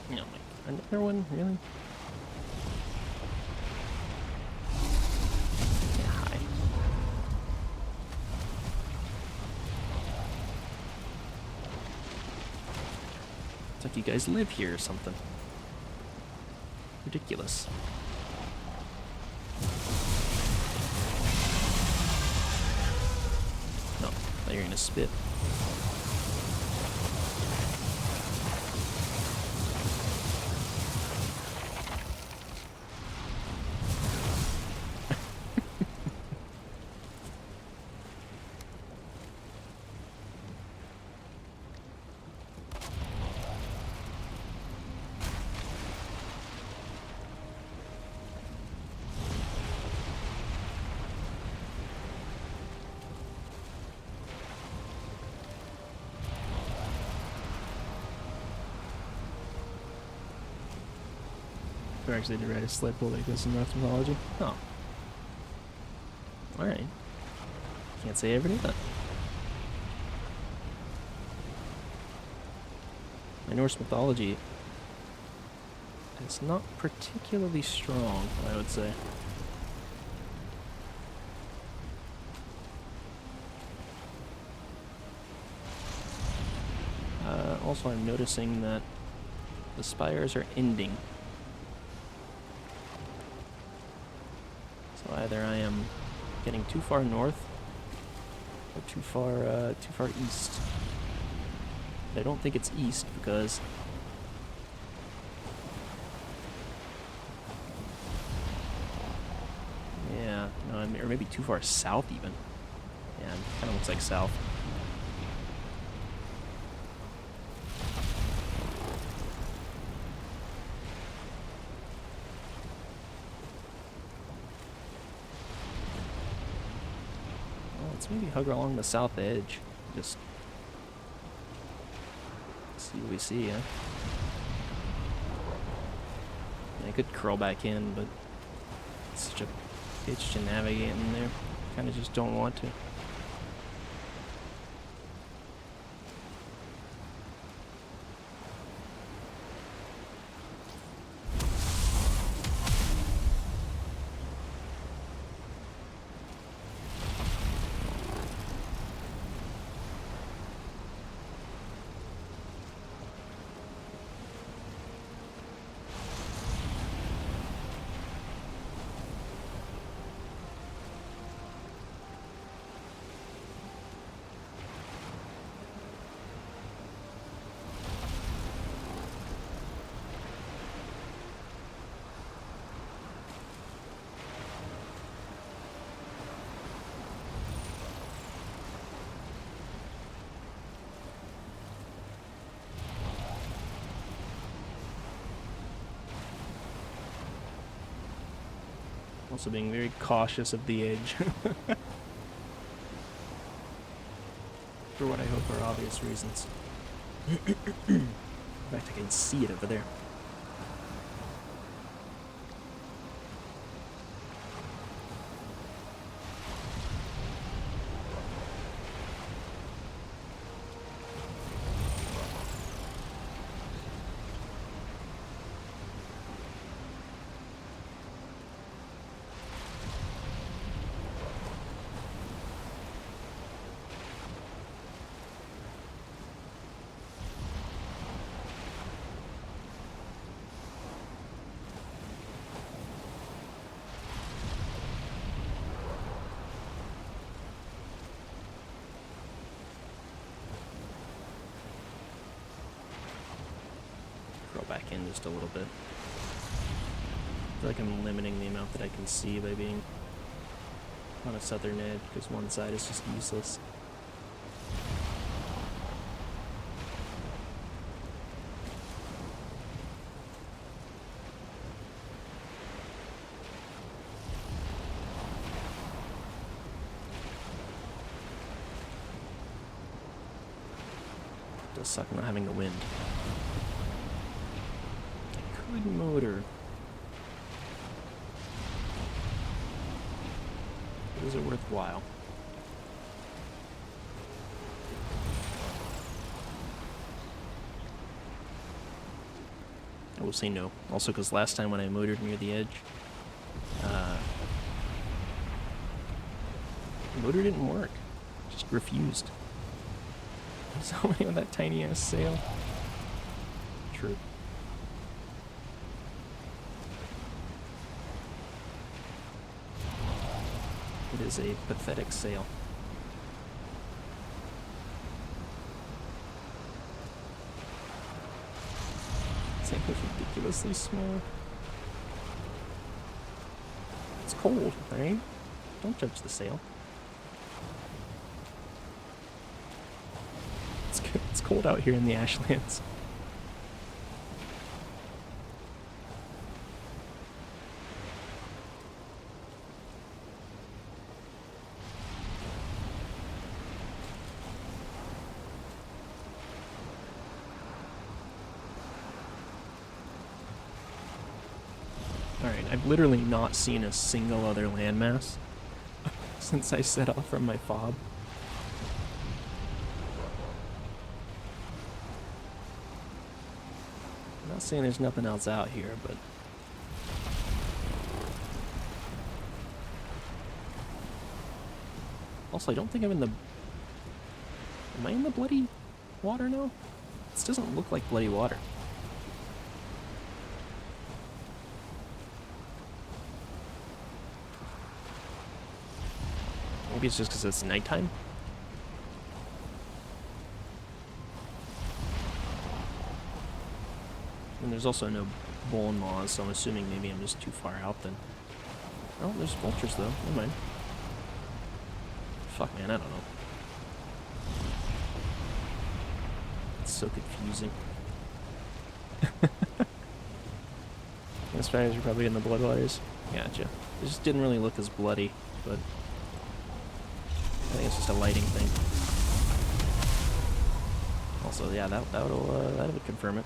No, another one? Really? Yeah, hi. It's like you guys live here or something. Ridiculous. No, now you're gonna spit. Or actually to ride a sled pull like this in Norse mythology. Oh. Alright. Can't say I ever did that. My Norse mythology is not particularly strong, I would say. Also, I'm noticing that the spires are ending. So either I am getting too far north or too far east. But I don't think it's east because yeah, no, or maybe too far south even. Yeah, it kind of looks like south. Let's maybe hug along the south edge. Just see what we see, yeah. I could curl back in, but it's such a bitch to navigate in there. Kinda just don't want to. Also being very cautious of the edge. For what I hope are obvious reasons. In fact, I can see it over there. Back in just a little bit. I feel like I'm limiting the amount that I can see by being on a southern edge, because one side is just useless. It does suck not having the wind. Motor. Is it worthwhile? I will say no. Also, because last time when I motored near the edge, the motor didn't work. It just refused. So many on that tiny ass sail. True. It is a pathetic sail. Sail is ridiculously small. It's cold, right? Don't judge the sail. It's cold out here in the ashlands. Alright, I've literally not seen a single other landmass since I set off from my fob. I'm not saying there's nothing else out here, but... Also, I don't think I'm in the... Am I in the bloody water now? This doesn't look like bloody water. Maybe it's just because it's nighttime? And there's also no bone maws, so I'm assuming maybe I'm just too far out then. Oh, there's vultures though. Never mind. Fuck, man, I don't know. It's so confusing. The spiders are probably in the bloodwaters. Gotcha. It just didn't really look as bloody, but... I think it's just a lighting thing. Also, yeah, that would confirm it.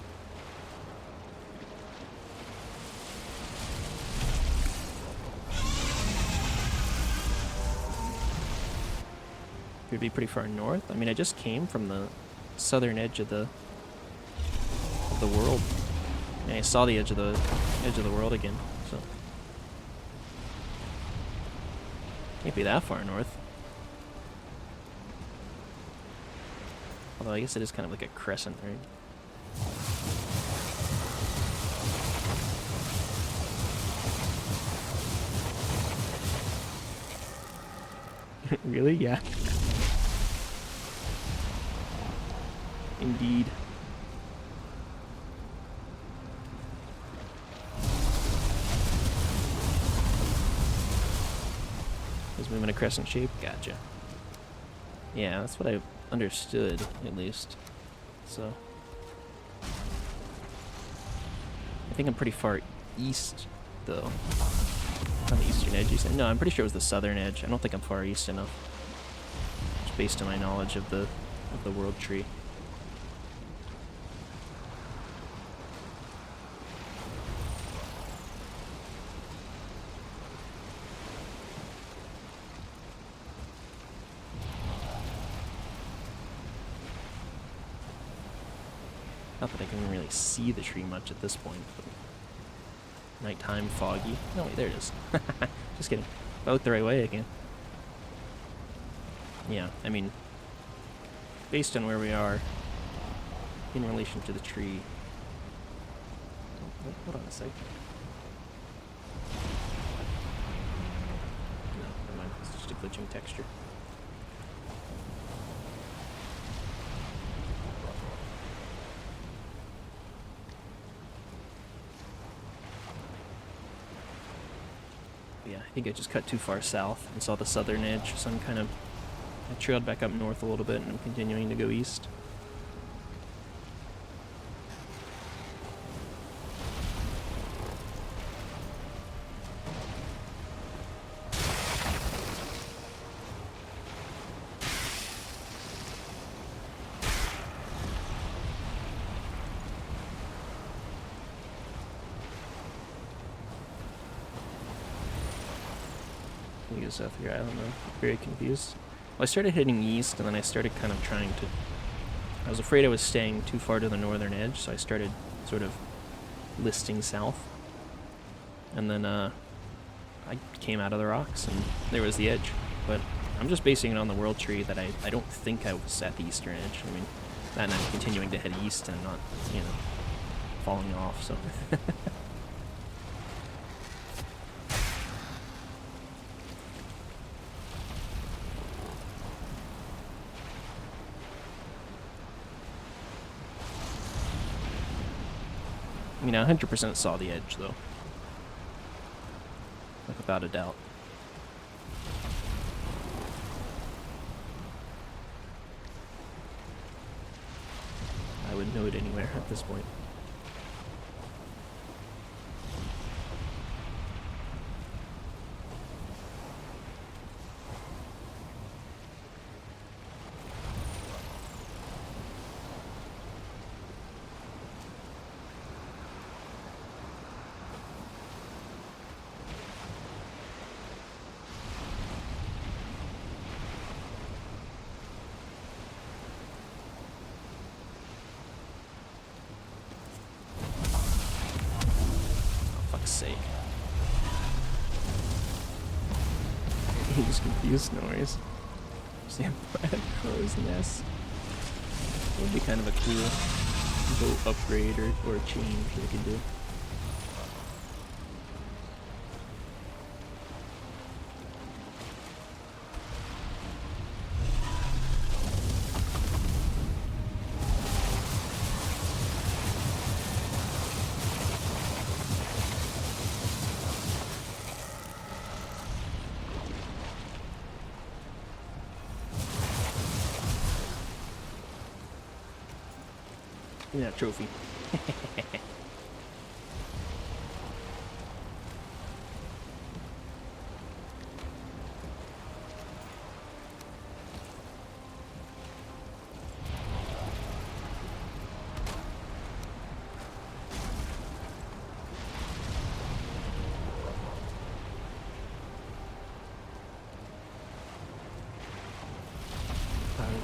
Could be pretty far north. I mean, I just came from the southern edge of the world, and I saw the edge of the world again. So can't be that far north. Although I guess it is kind of like a crescent, right? Really? Yeah. Indeed. It's moving a crescent shape? Gotcha. Yeah, that's what I understood, at least. So... I think I'm pretty far east, though. On the eastern edge, you said? No, I'm pretty sure it was the southern edge. I don't think I'm far east enough. Just based on my knowledge of the world tree. Not that I can really see the tree much at this point, but nighttime, foggy. No, wait, there it is. Just kidding. If I look the right way again. Yeah, I mean, based on where we are in relation to the tree. Oh, hold on a sec. No, never mind. It's just a glitching texture. Yeah, I think I just cut too far south and saw the southern edge, so I trailed back up north a little bit and I'm continuing to go east. You go south here, I don't know. Very confused. Well, I started heading east, and then I started kind of trying to... I was afraid I was staying too far to the northern edge, so I started sort of listing south. And then I came out of the rocks, and there was the edge. But I'm just basing it on the world tree that I don't think I was at the eastern edge. I mean, and I'm continuing to head east and not, you know, falling off, so... I mean, I 100% saw the edge, though. Like, without a doubt. I wouldn't know it anywhere at this point. Sake. He's confused, no worries. Sam crow's nest. That would be kind of a cool boat upgrade or a change they could do. Yeah, trophy.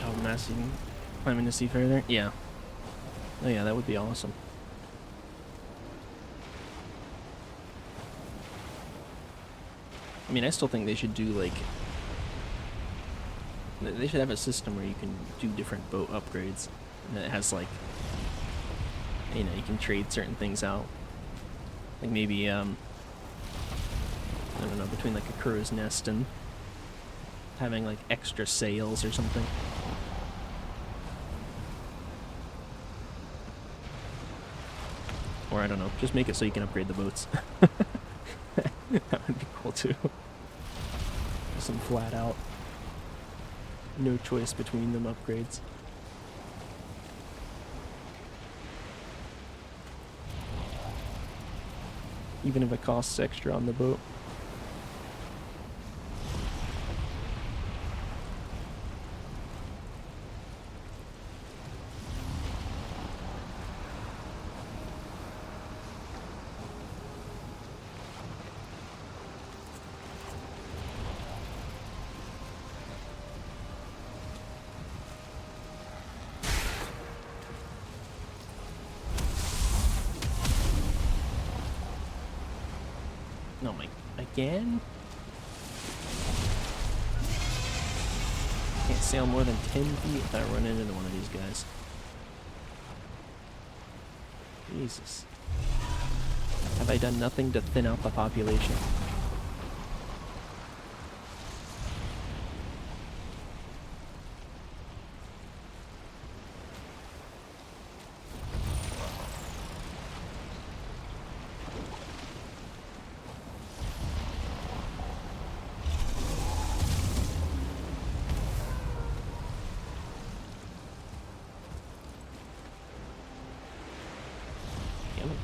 Top mass, you can climb in to see further? Yeah. Oh yeah, that would be awesome. I mean, I still think they should do, like... They should have a system where you can do different boat upgrades. And it has, like... You know, you can trade certain things out. Like maybe, I don't know, between like a crow's nest and having like extra sails or something. Or I don't know, just make it so you can upgrade the boats. That would be cool too. Some flat out, no choice between them upgrades. Even if it costs extra on the boat. Oh my, again? Can't sail more than 10 feet if I run into one of these guys. Jesus. Have I done nothing to thin out the population? Damn it.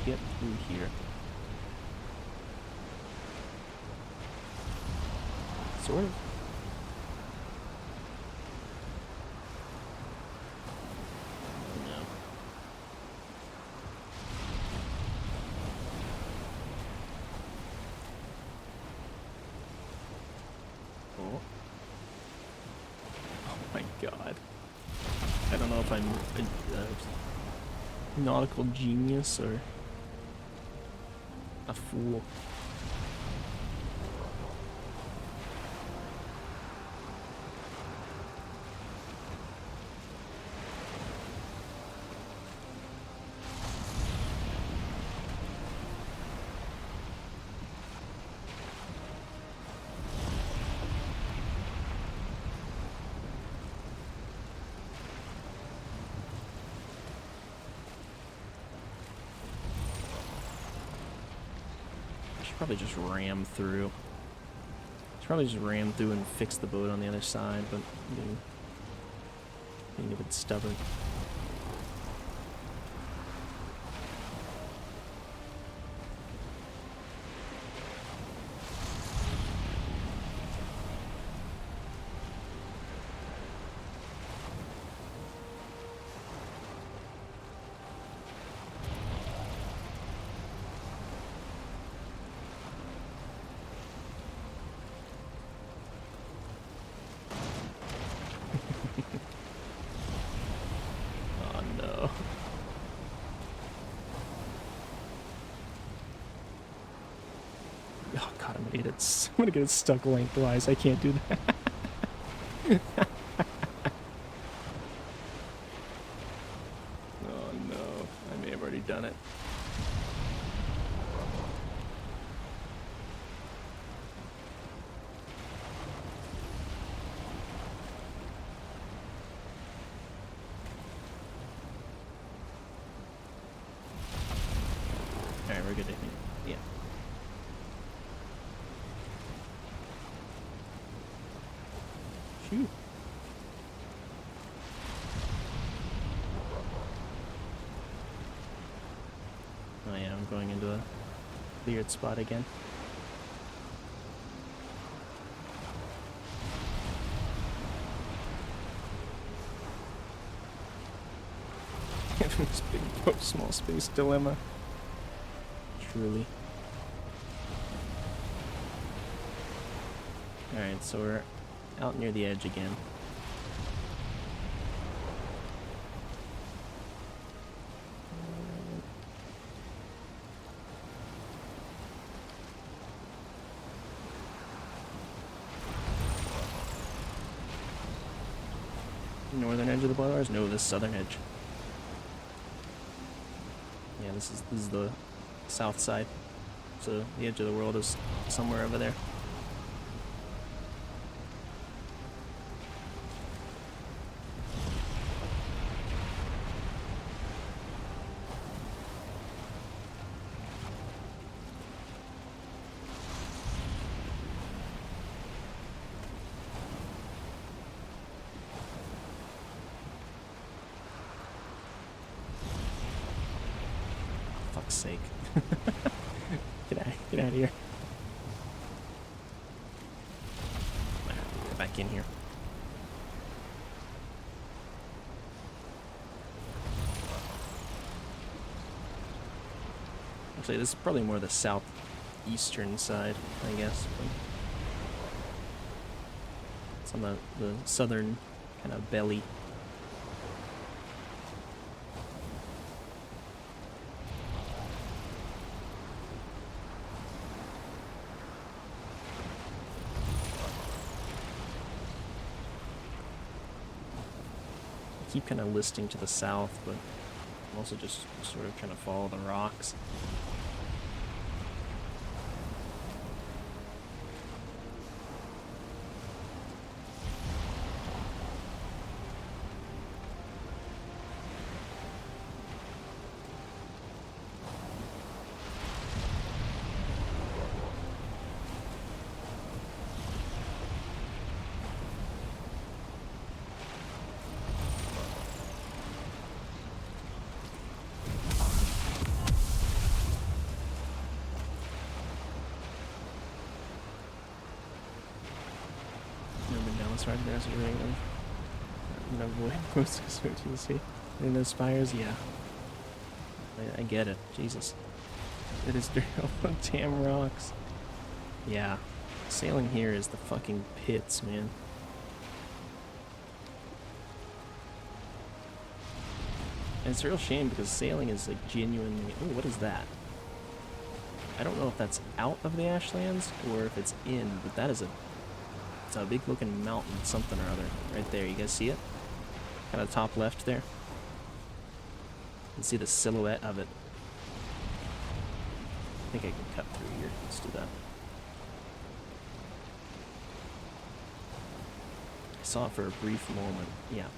Get through here. Sort of. No. Oh. Oh my god. I don't know if I'm a nautical genius or a fool. Probably just ram through. Should probably just ram through and fix the boat on the other side, but being a bit stubborn. Oh god, I'm gonna get it stuck lengthwise. I can't do that. Oh no, I may have already done it. Alright, we're good, I think. Yeah. Phew. Oh yeah, I'm going into a weird spot again. This big boat, small space dilemma. Truly. Alright, so we're out near the edge again. Northern edge of the Bars? No, this southern edge. Yeah, this is the south side. So the edge of the world is somewhere over there. fuck's sake. Get out of here. I have to get back in here. Actually, this is probably more the southeastern side, I guess. But it's on the southern kind of belly. I keep kind of listing to the south, but I'm also just sort of trying to follow the rocks. Right there's a ring of avoid most associated in those spires. Yeah, I get it. Jesus, it is damn rocks. Yeah, sailing here is the fucking pits, man. And it's a real shame because sailing is like genuinely. Oh, what is that? I don't know if that's out of the ashlands or if it's in, but that is it's a big looking mountain, something or other, right there. You guys see it? Kind of top left there. You can see the silhouette of it. I think I can cut through here. Let's do that. I saw it for a brief moment. Yeah.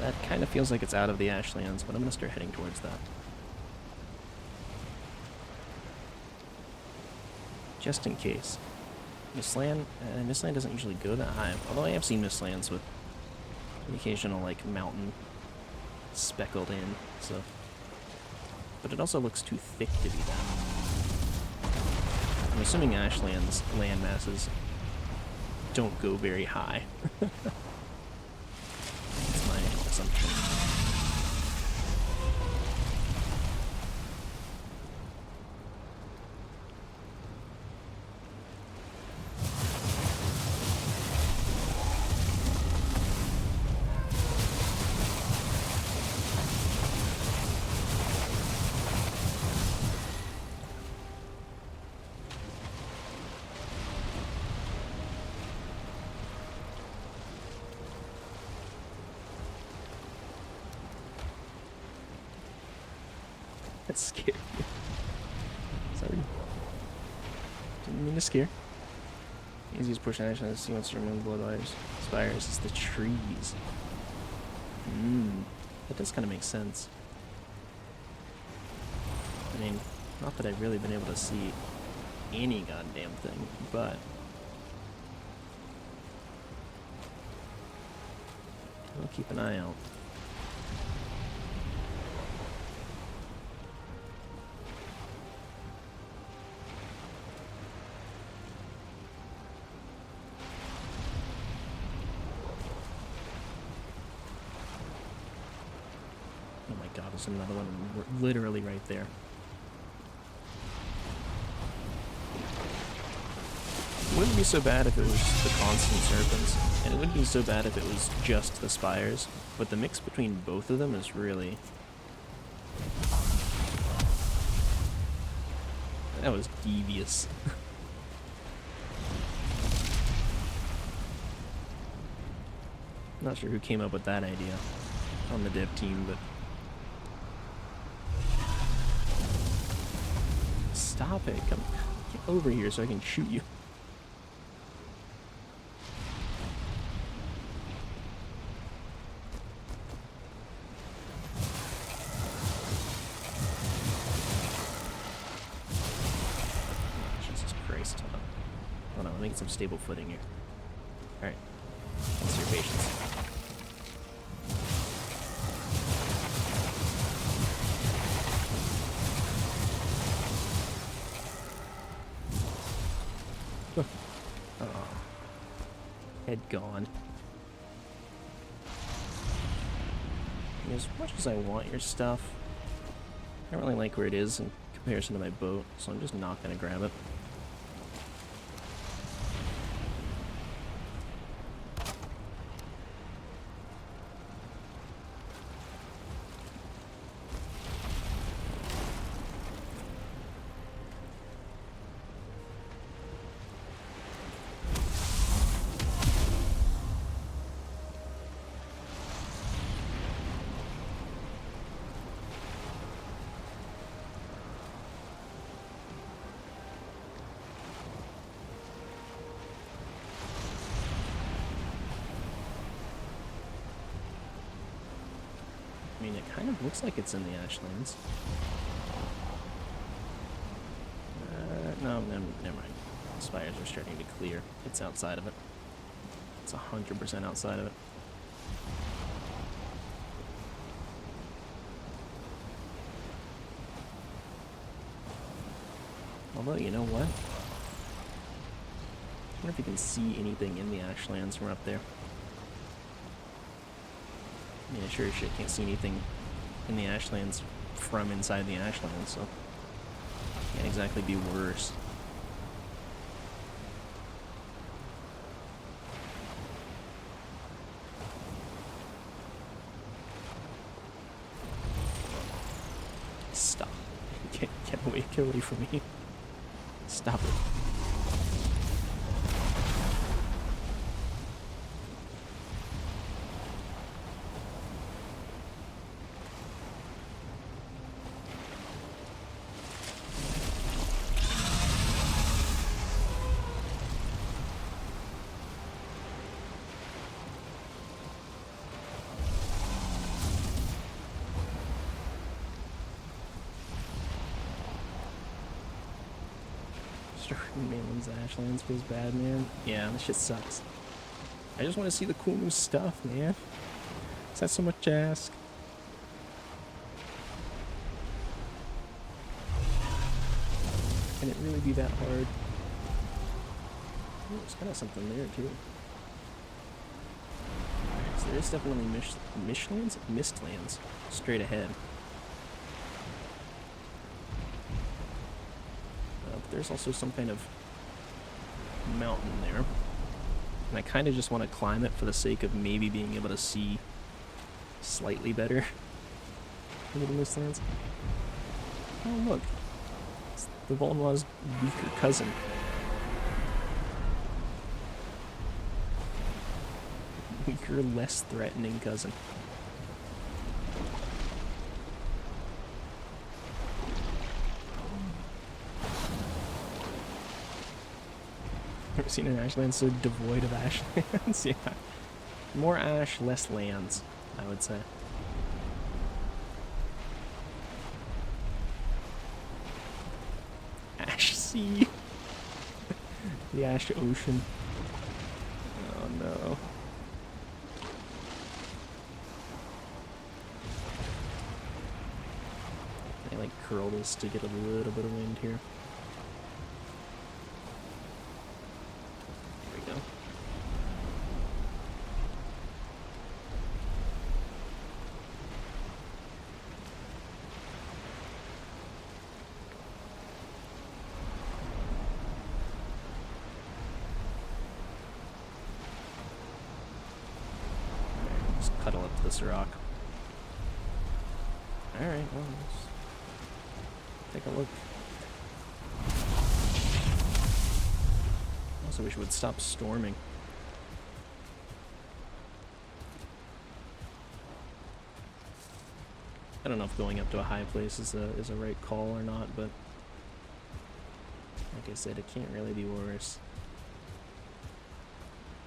That kind of feels like it's out of the ashlands, but I'm going to start heading towards that. Just in case. Mistland doesn't usually go that high, although I have seen Mistlands with the occasional like mountain speckled in, so. But it also looks too thick to be that. I'm assuming ashlands land masses don't go very high. That's my assumption. That scared me. Sorry. Didn't mean to scare. Easiest portion action is see wants to remove blood spires is the trees. That does kind of make sense. I mean, not that I've really been able to see any goddamn thing, but I'll keep an eye out. There's another one literally right there. It wouldn't be so bad if it was the constant serpents, and it wouldn't be so bad if it was just the spires, but the mix between both of them is really... That was devious. Not sure who came up with that idea on the dev team, but... Stop it. Come get over here so I can shoot you. Jesus Christ. Hold on, let me get some stable footing here. Alright. Thanks for your patience. Oh, head gone. As much as I want your stuff, I don't really like where it is in comparison to my boat, so I'm just not gonna grab it. I mean, it kind of looks like it's in the ashlands. No, never mind. Spires are starting to clear. It's outside of it. It's 100% outside of it. Although, you know what? I wonder if you can see anything in the ashlands from up there. I mean, I sure as shit can't see anything in the ashlands from inside the ashlands, so can't exactly be worse. Stop. Get away from me. Stop it. Mainland's ashlands feels bad, man. Yeah, this shit sucks. I just want to see the cool new stuff, man. Is that so much to ask? Can it really be that hard? Oh, there's kind of something there, too. So there is definitely Mistlands straight ahead. But there's also some kind of mountain there. And I kind of just want to climb it for the sake of maybe being able to see slightly better into the Mistlands. Oh, look. It's the Volma's weaker cousin. Weaker, less threatening cousin. Never seen an ashland so devoid of ashlands? Yeah. More ash, less lands, I would say. Ash sea. The ash ocean. Oh no. I like curl this to get a little bit of wind here. Cuddle up to this rock. Alright, well, let's take a look. Also wish it would stop storming. I don't know if going up to a high place is a right call or not, but like I said, it can't really be worse.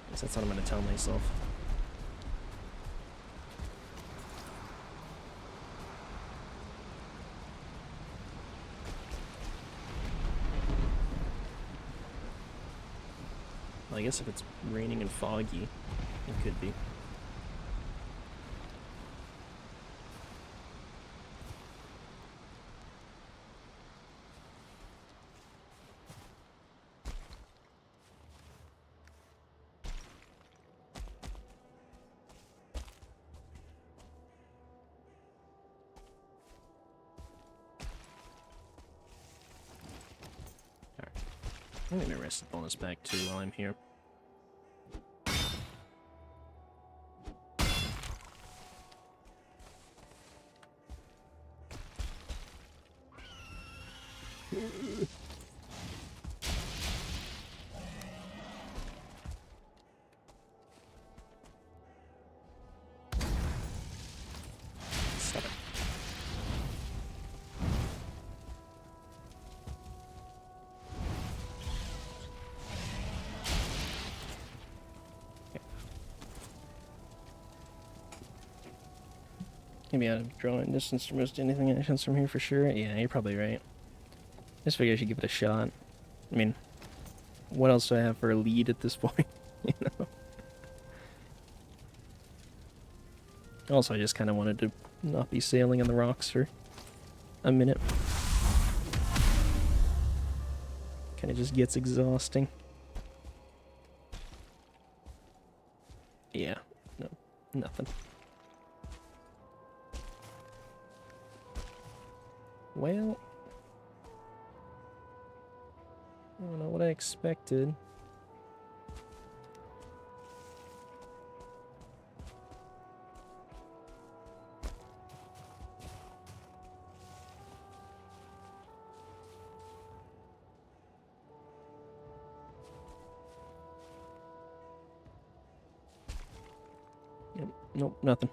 I guess that's what I'm going to tell myself. Well, I guess if it's raining and foggy, it could be. I'm gonna rest the bonus back too while I'm here. Stop it. Maybe out of drawing distance to most anything actions from here for sure. Yeah, you're probably right. Just figure I should give it a shot. I mean, what else do I have for a lead at this point? You know? Also, I just kind of wanted to not be sailing on the rocks for a minute. Kind of just gets exhausting. Yeah, no, nothing. Well, I don't know what I expected. Yep, nope, nothing.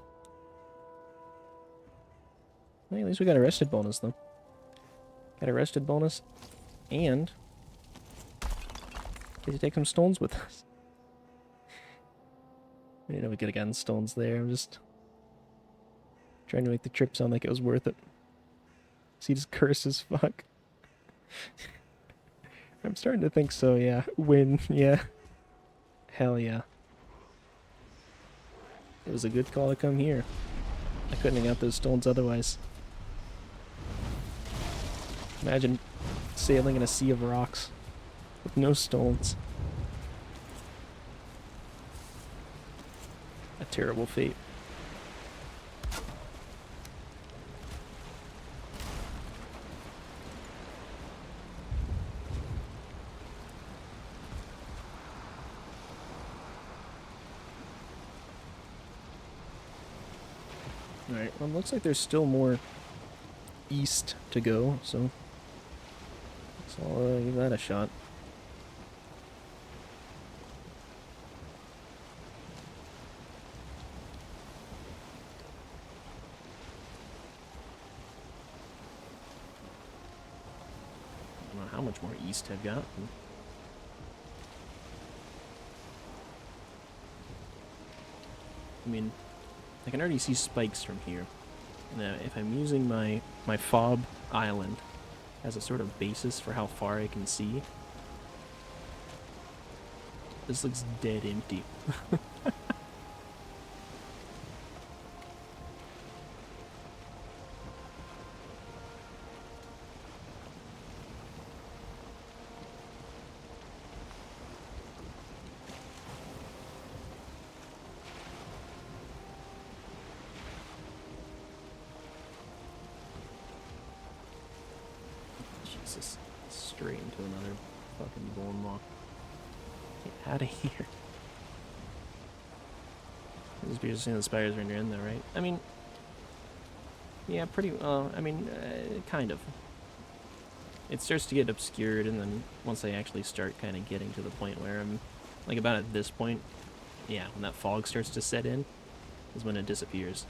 Well, at least we got a rested bonus, though. Got a rested bonus, and get to take some stones with us. I didn't know we could have gotten stones there. I'm just trying to make the trip sound like it was worth it. So he just cursed as fuck. I'm starting to think so, yeah. Win, yeah. Hell yeah. It was a good call to come here. I couldn't have got those stones otherwise. Imagine sailing in a sea of rocks with no stones. A terrible fate. Alright, well, it looks like there's still more east to go, so I'll give that a shot. I don't know how much more east I've got. I mean, I can already see spikes from here. Now, if I'm using my fob island as a sort of basis for how far I can see, this looks dead empty. Jesus, straight into another fucking bone maw. Get out of here. It's beautiful the spiders when you're in there, right? I mean, yeah, pretty well. I mean, kind of. It starts to get obscured, and then once I actually start kind of getting to the point where I'm, like about at this point, yeah, when that fog starts to set in, is when it disappears.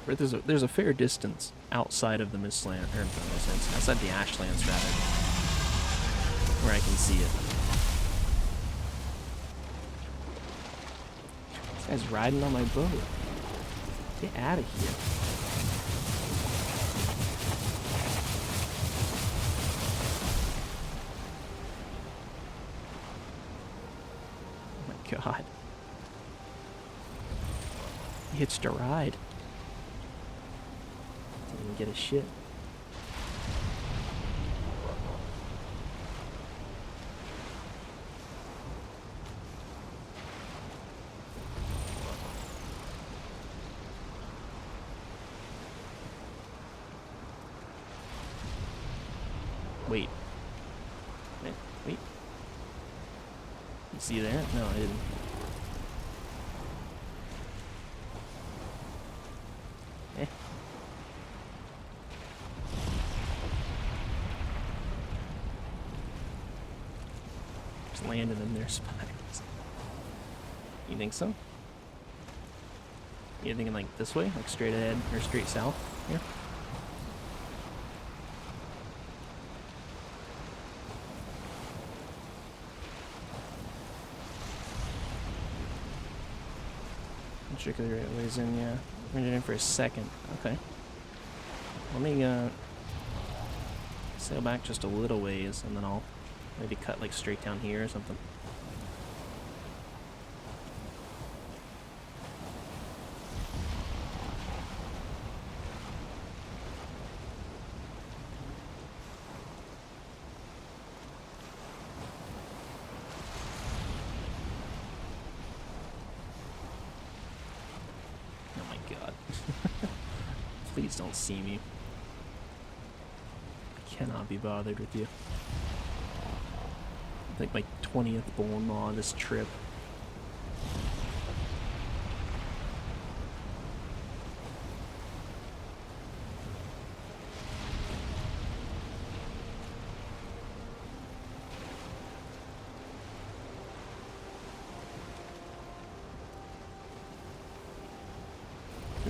Right, there's a fair distance outside of the Mistland, or outside the ashlands rather, where I can see it. This guy's riding on my boat. Get out of here. Oh my god. He hitched a ride. Didn't even get a shit. Wait. Wait. You see that? No, I didn't. Eh. Just landed in their spines. You think so? You thinking like this way? Like straight ahead or straight south here? Check the right ways in, yeah. We're in for a second. Okay. Let me sail back just a little ways and then I'll maybe cut like straight down here or something. Please don't see me. I cannot be bothered with you. Like my 20th bone maw this trip.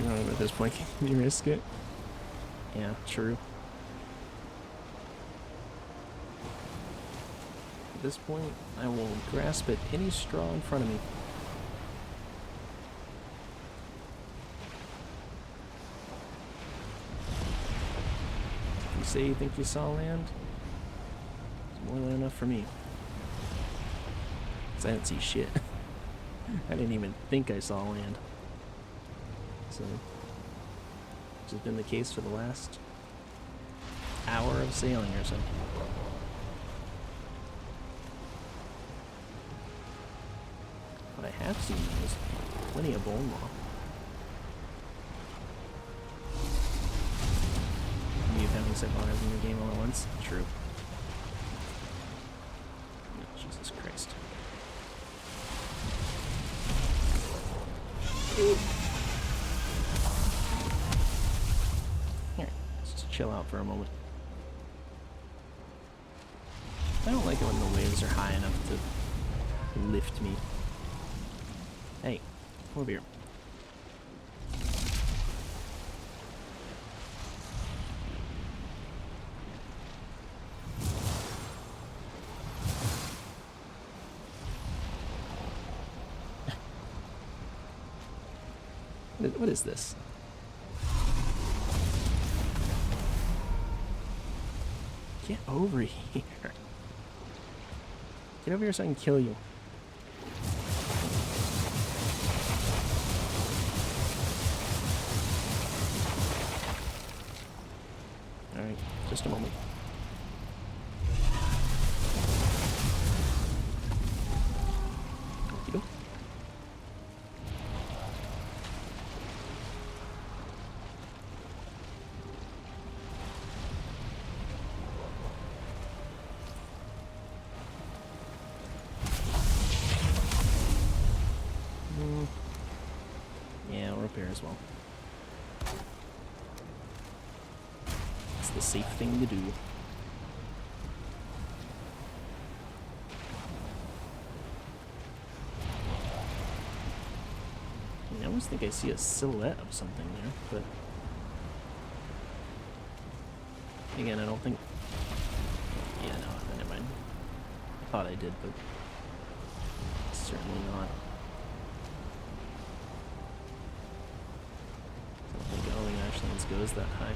At this point, can you risk it? Yeah, true. At this point, I will grasp at any straw in front of me. If you say you think you saw land, it's more than enough for me. 'Cause I didn't see shit. I didn't even think I saw land. So, which has been the case for the last hour of sailing or so. But I have seen those. Plenty of bone maw. You have having several hours in your game all at once? True. Oh, Jesus Christ. Ooh. Chill out for a moment. I don't like it when the waves are high enough to lift me. Hey, come over here. What is this? Get over here. Get over here so I can kill you. Alright, just a moment. Okey-doke. Yeah, we're up here as well. It's the safe thing to do. I always think I see a silhouette of something there, but again, I don't think. Yeah, no, never mind. I thought I did, but certainly not. I don't think going ashlands goes that high.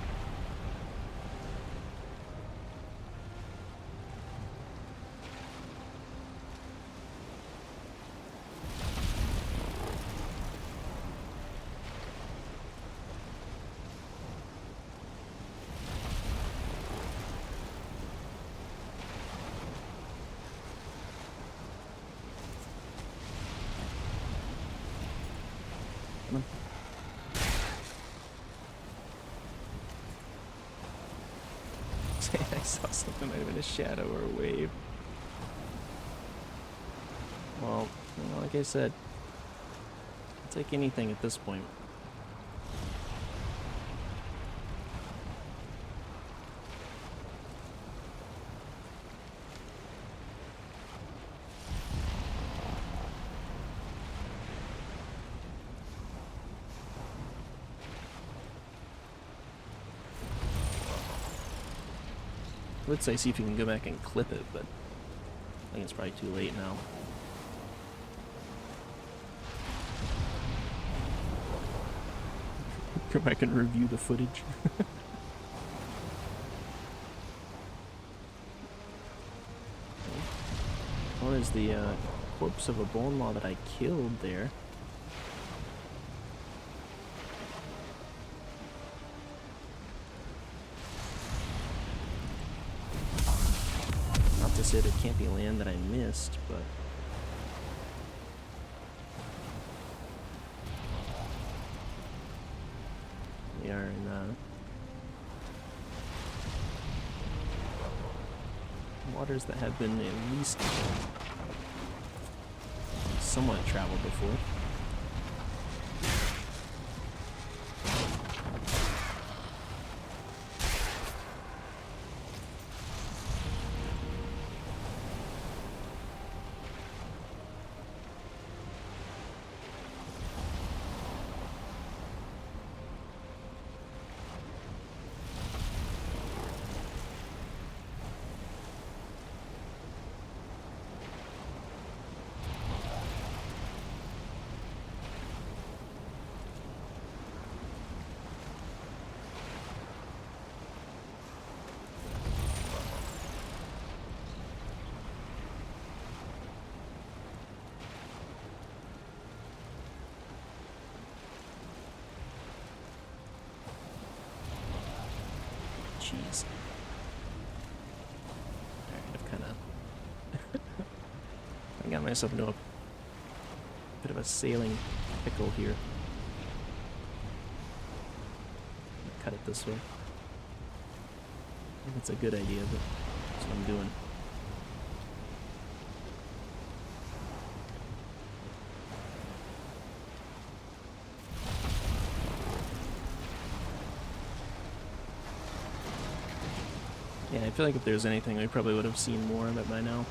Come on. I saw something, might have been a shadow or a wave. Well, like I said, I'll take anything at this point. I would say see if you can go back and clip it, but I think it's probably too late now. Go back and review the footage. One is the corpse of a bone maw that I killed there. Not to say there can't be land that I missed, but we are in waters that have been at least somewhat traveled before. Jeez. Alright, I've kind of I got myself into a bit of a sailing pickle here. Cut it this way. I think it's a good idea, but that's what I'm doing. Yeah, I feel like if there's anything, we probably would have seen more of it by now.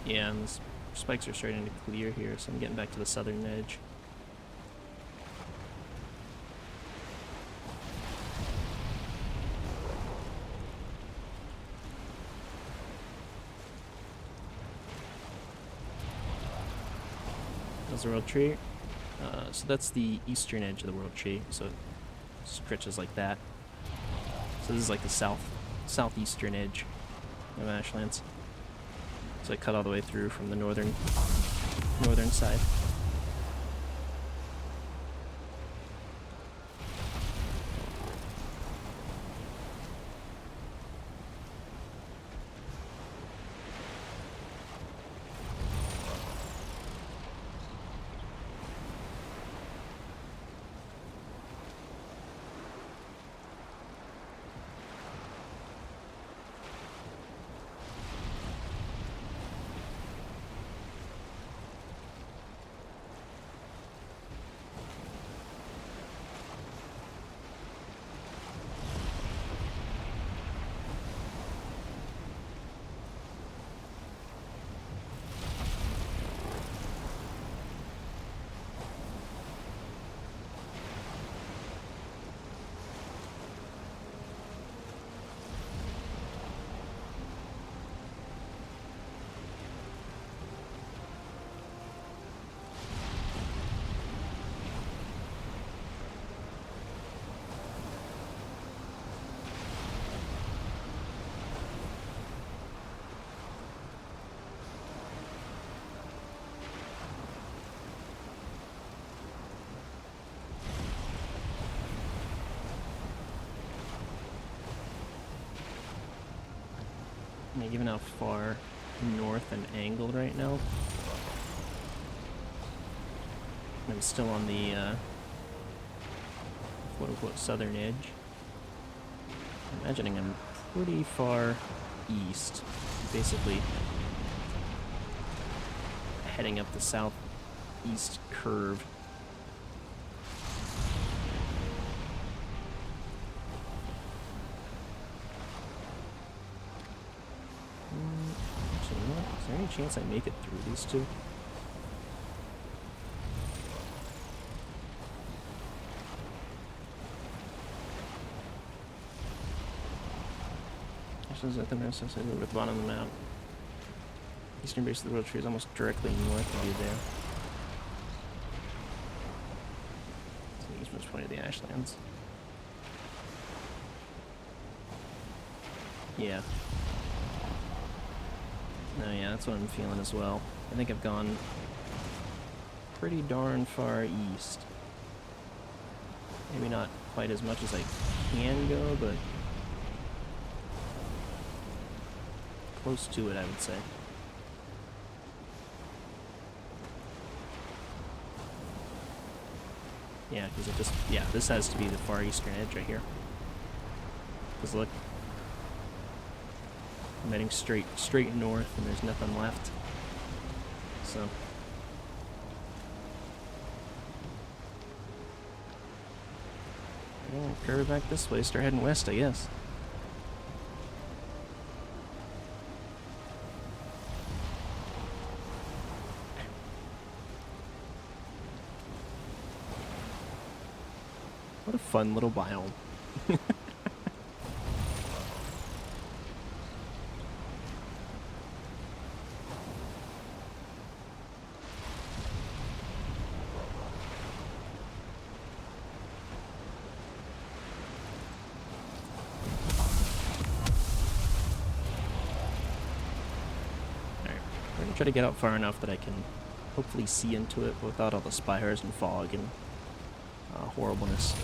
Yeah, and the spikes are starting to clear here, so I'm getting back to the southern edge. There's the world tree. So that's the eastern edge of the world tree, so it stretches like that. So this is like the southeastern edge of Ashlands. So I cut all the way through from the northern side. given how far north I'm angled right now, I'm still on the quote-unquote southern edge. I'm imagining I'm pretty far east, basically heading up the southeast curve. Actually, you know what? Is there any chance I make it through these two? Actually, is that the mouse associated with the bottom of the map? Eastern base of the world tree is almost directly north of you there. It's the easternmost point of the ashlands. Yeah. No, yeah, that's what I'm feeling as well. I think I've gone pretty darn far east. Maybe not quite as much as I can go, but close to it, I would say. Yeah, because it just, yeah, this has to be the far eastern edge right here. Because look, I'm heading straight north and there's nothing left. So. We'll curve back this way, start heading west, I guess. What a fun little biome. Try to get out far enough that I can hopefully see into it without all the spires and fog and horribleness.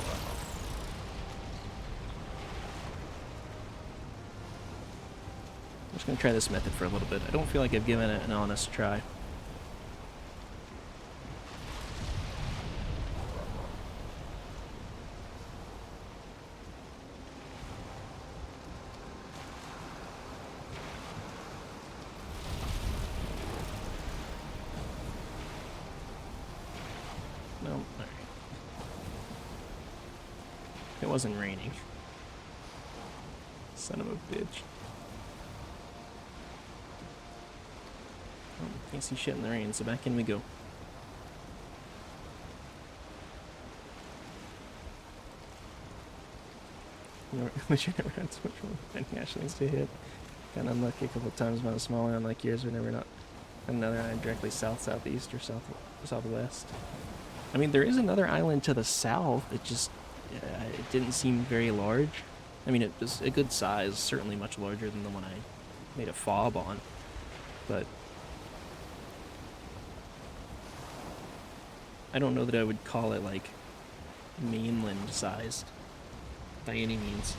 I'm just going to try this method for a little bit. I don't feel like I've given it an honest try. No, alright. It wasn't raining. Son of a bitch. Oh, can't see shit in the rain, so back in we go. Wish I never had so much fun finding ashlands to hit. Got unlucky a couple of times by the small island like yours, but never not another island directly southeast or southwest. I mean, there is another island to the south. It just it didn't seem very large. I mean, it was a good size, certainly much larger than the one I made a fob on. But I don't know that I would call it like mainland sized by any means.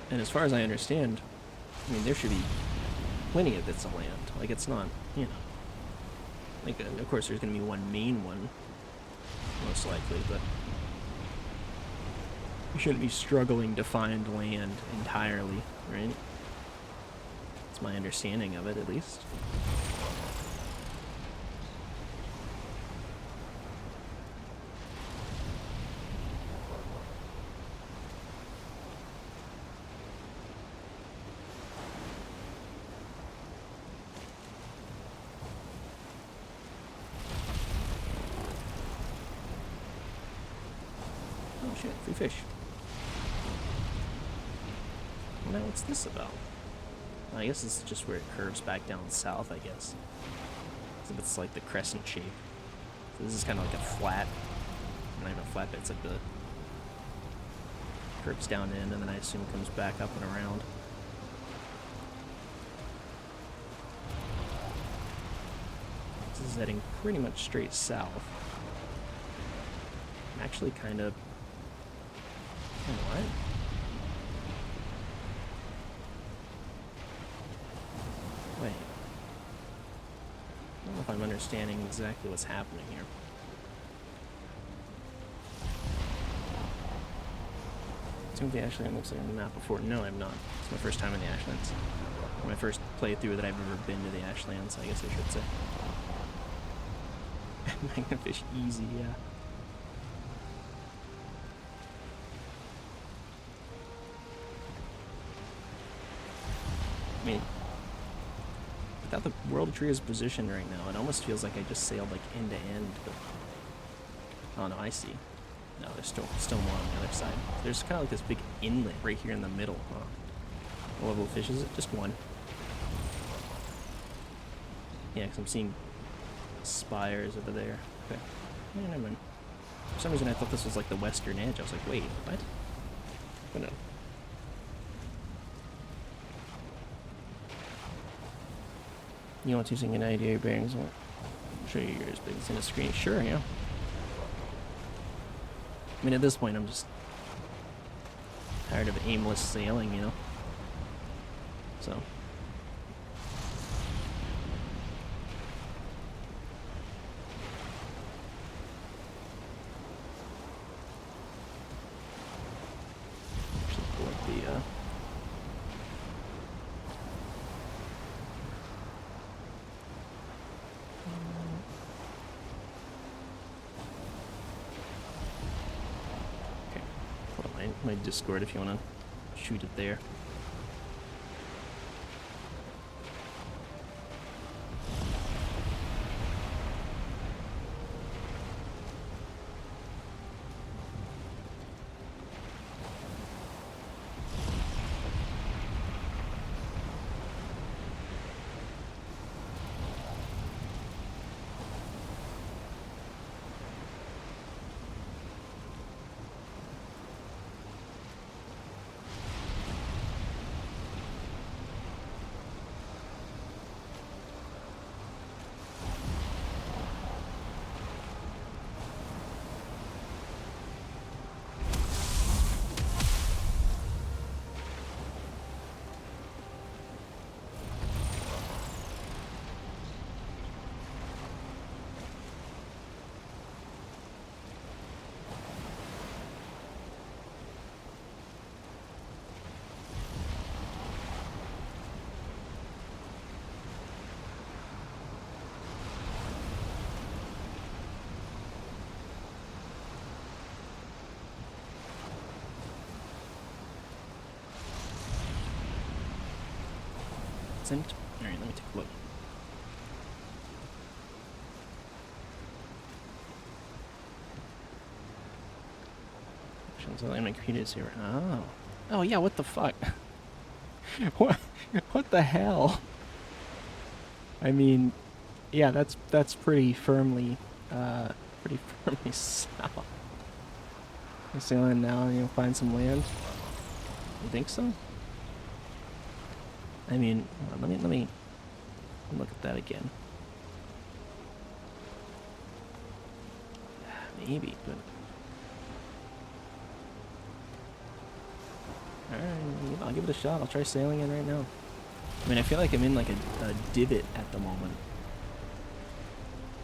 And as far as I understand, I mean, there should be plenty of bits of land. Like, it's not, you know, like, of course there's going to be one main one, most likely, but you shouldn't be struggling to find land entirely, right? That's my understanding of it, at least. Oh shit, free fish. Now what's this about? I guess it's just where it curves back down south, I guess. So it's like the crescent shape. So this is kind of like a flat. Not even a flat, but it's like the curves down in and then I assume comes back up and around. This is heading pretty much straight south. I'm actually kind of And what? Wait. I don't know if I'm understanding exactly what's happening here. Assume the Ashland looks like on the map before. No, I'm not. It's my first time in the Ashlands. My first playthrough that I've ever been to the Ashlands, I guess I should say. Magnafish easy, yeah. I mean, without the world tree is positioned right now, it almost feels like I just sailed like end to end, but oh no, I see. No, there's still more on the other side. There's kind of like this big inlet right here in the middle, huh? What level of fish is it? Just one. Yeah, because I'm seeing spires over there. Okay. Yeah, never mind. For some reason I thought this was like the western edge. I was like, wait, what? But no. You want using an idea bearings? I'll show you yours, but it's in a screen. Sure, yeah. I mean, at this point, I'm just tired of aimless sailing, you know? So. Actually, pull up the, my Discord if you want to shoot it there. Alright, let me take a look. So my computers here. Oh. Oh yeah, what the fuck? What the hell? I mean, yeah, that's pretty firmly south. I'm sailing now and you'll find some land. You think so? I mean, let me look at that again. Maybe, but alright, I'll give it a shot. I'll try sailing in right now. I mean, I feel like I'm in like a divot at the moment.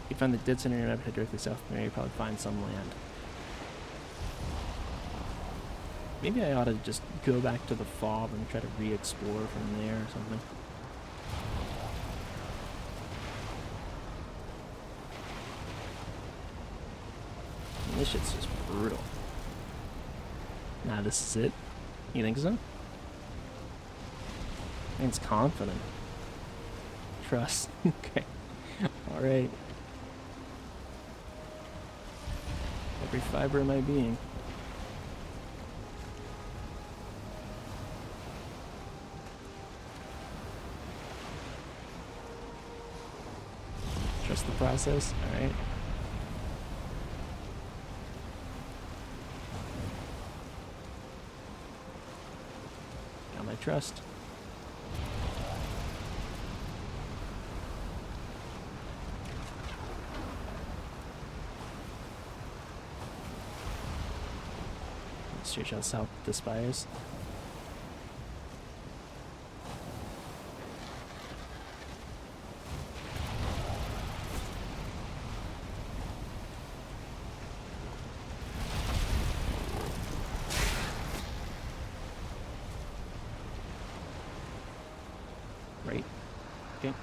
If you find the dead center and head directly south from there, you probably find some land. Maybe I ought to just go back to the fob and try to re-explore from there or something. And this shit's just brutal. Nah, this is it? You think so? Man's confident. Trust. Okay. Alright. Every fiber of my being. Trust the process. Alright. Got my trust. straight shot south of the spires. Right. Okay.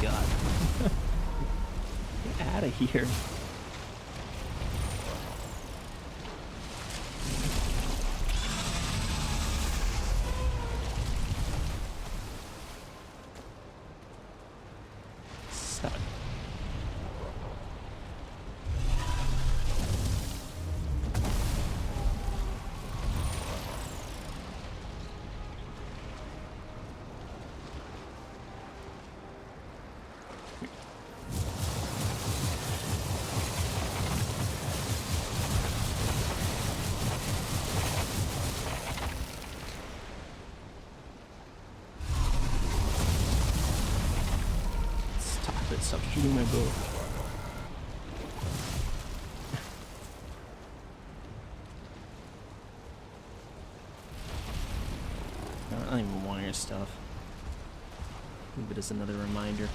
God. Get out of here. Stop. Stop shooting my bow. I don't even want your stuff. But it's another reminder.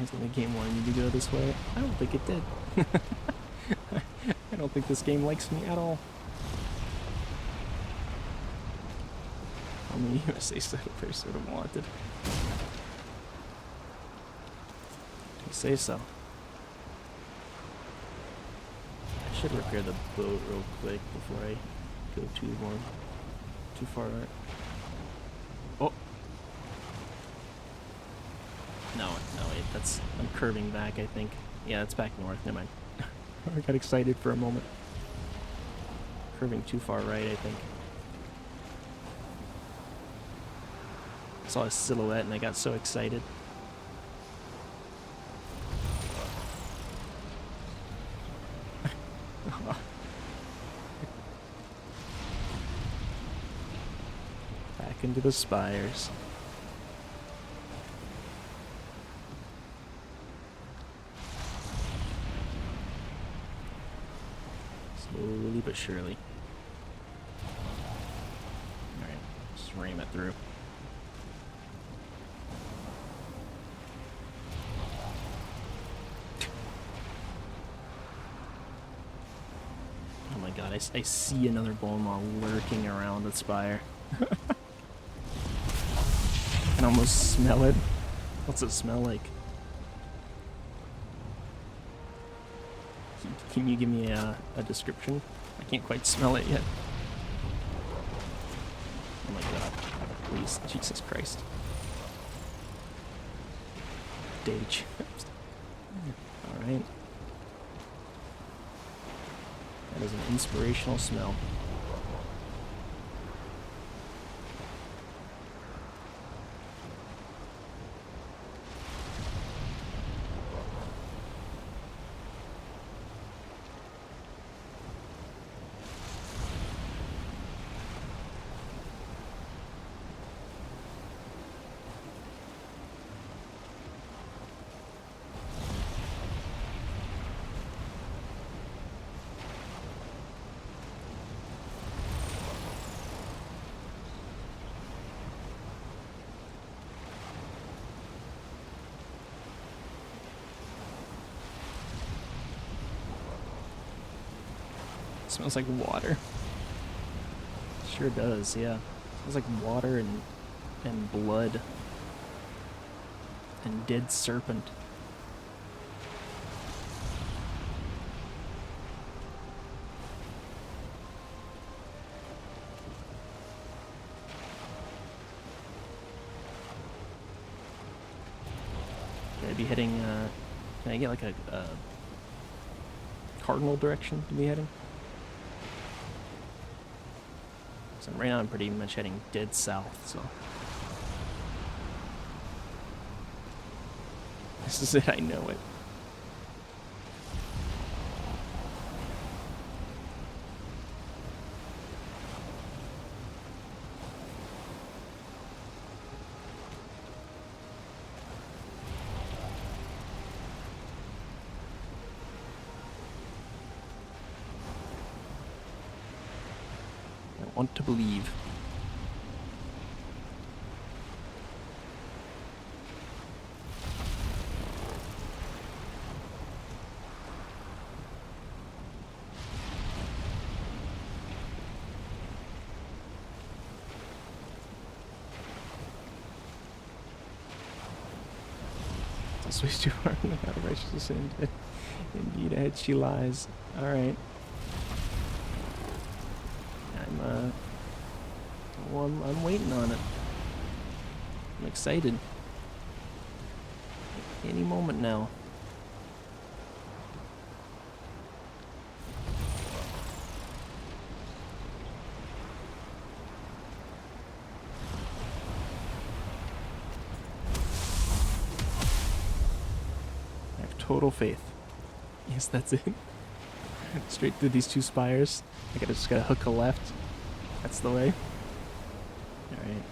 Is the game wanting you to go this way? I don't think it did. I don't think this game likes me at all. How many USA settlers would have wanted? You say so. I should repair the boat real quick before I go too far. Oh! No, wait, I'm curving back, I think. Yeah, it's back north, never mind. I got excited for a moment. Curving too far right, I think. I saw a silhouette and I got so excited. Back into the spires. Slowly but surely. Alright, just ram it through. Oh my god, I see another bone maw lurking around the spire. I can almost smell it. What's it smell like? Can you give me a description? I can't quite smell it yet. Oh my god. Please, Jesus Christ. Data chips. Alright. That is an inspirational smell. Smells like water. Sure does, yeah. Smells like water and blood. And dead serpent. be heading, can I get like a cardinal direction to be heading? So right now I'm pretty much heading dead south, so. This is it, I know it. I want to believe. This way's too far. Out of righteousness and indeed ahead she lies. All right. I'm waiting on it. I'm excited. Any moment now. I have total faith. Yes, that's it. Straight through these two spires. I just gotta hook a left. That's the way. Alright.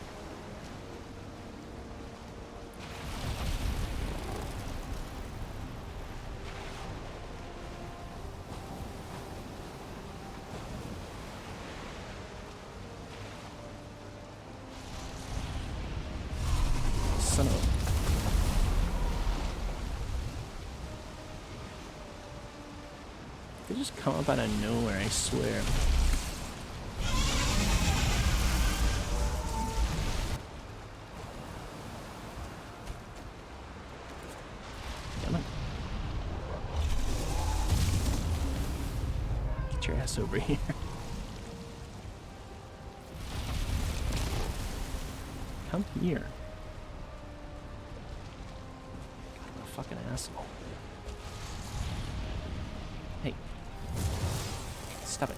Son of a... They just come up out of nowhere, I swear. Damn it. Get your ass over here. Come here. What a fucking asshole. Hey. Stop it.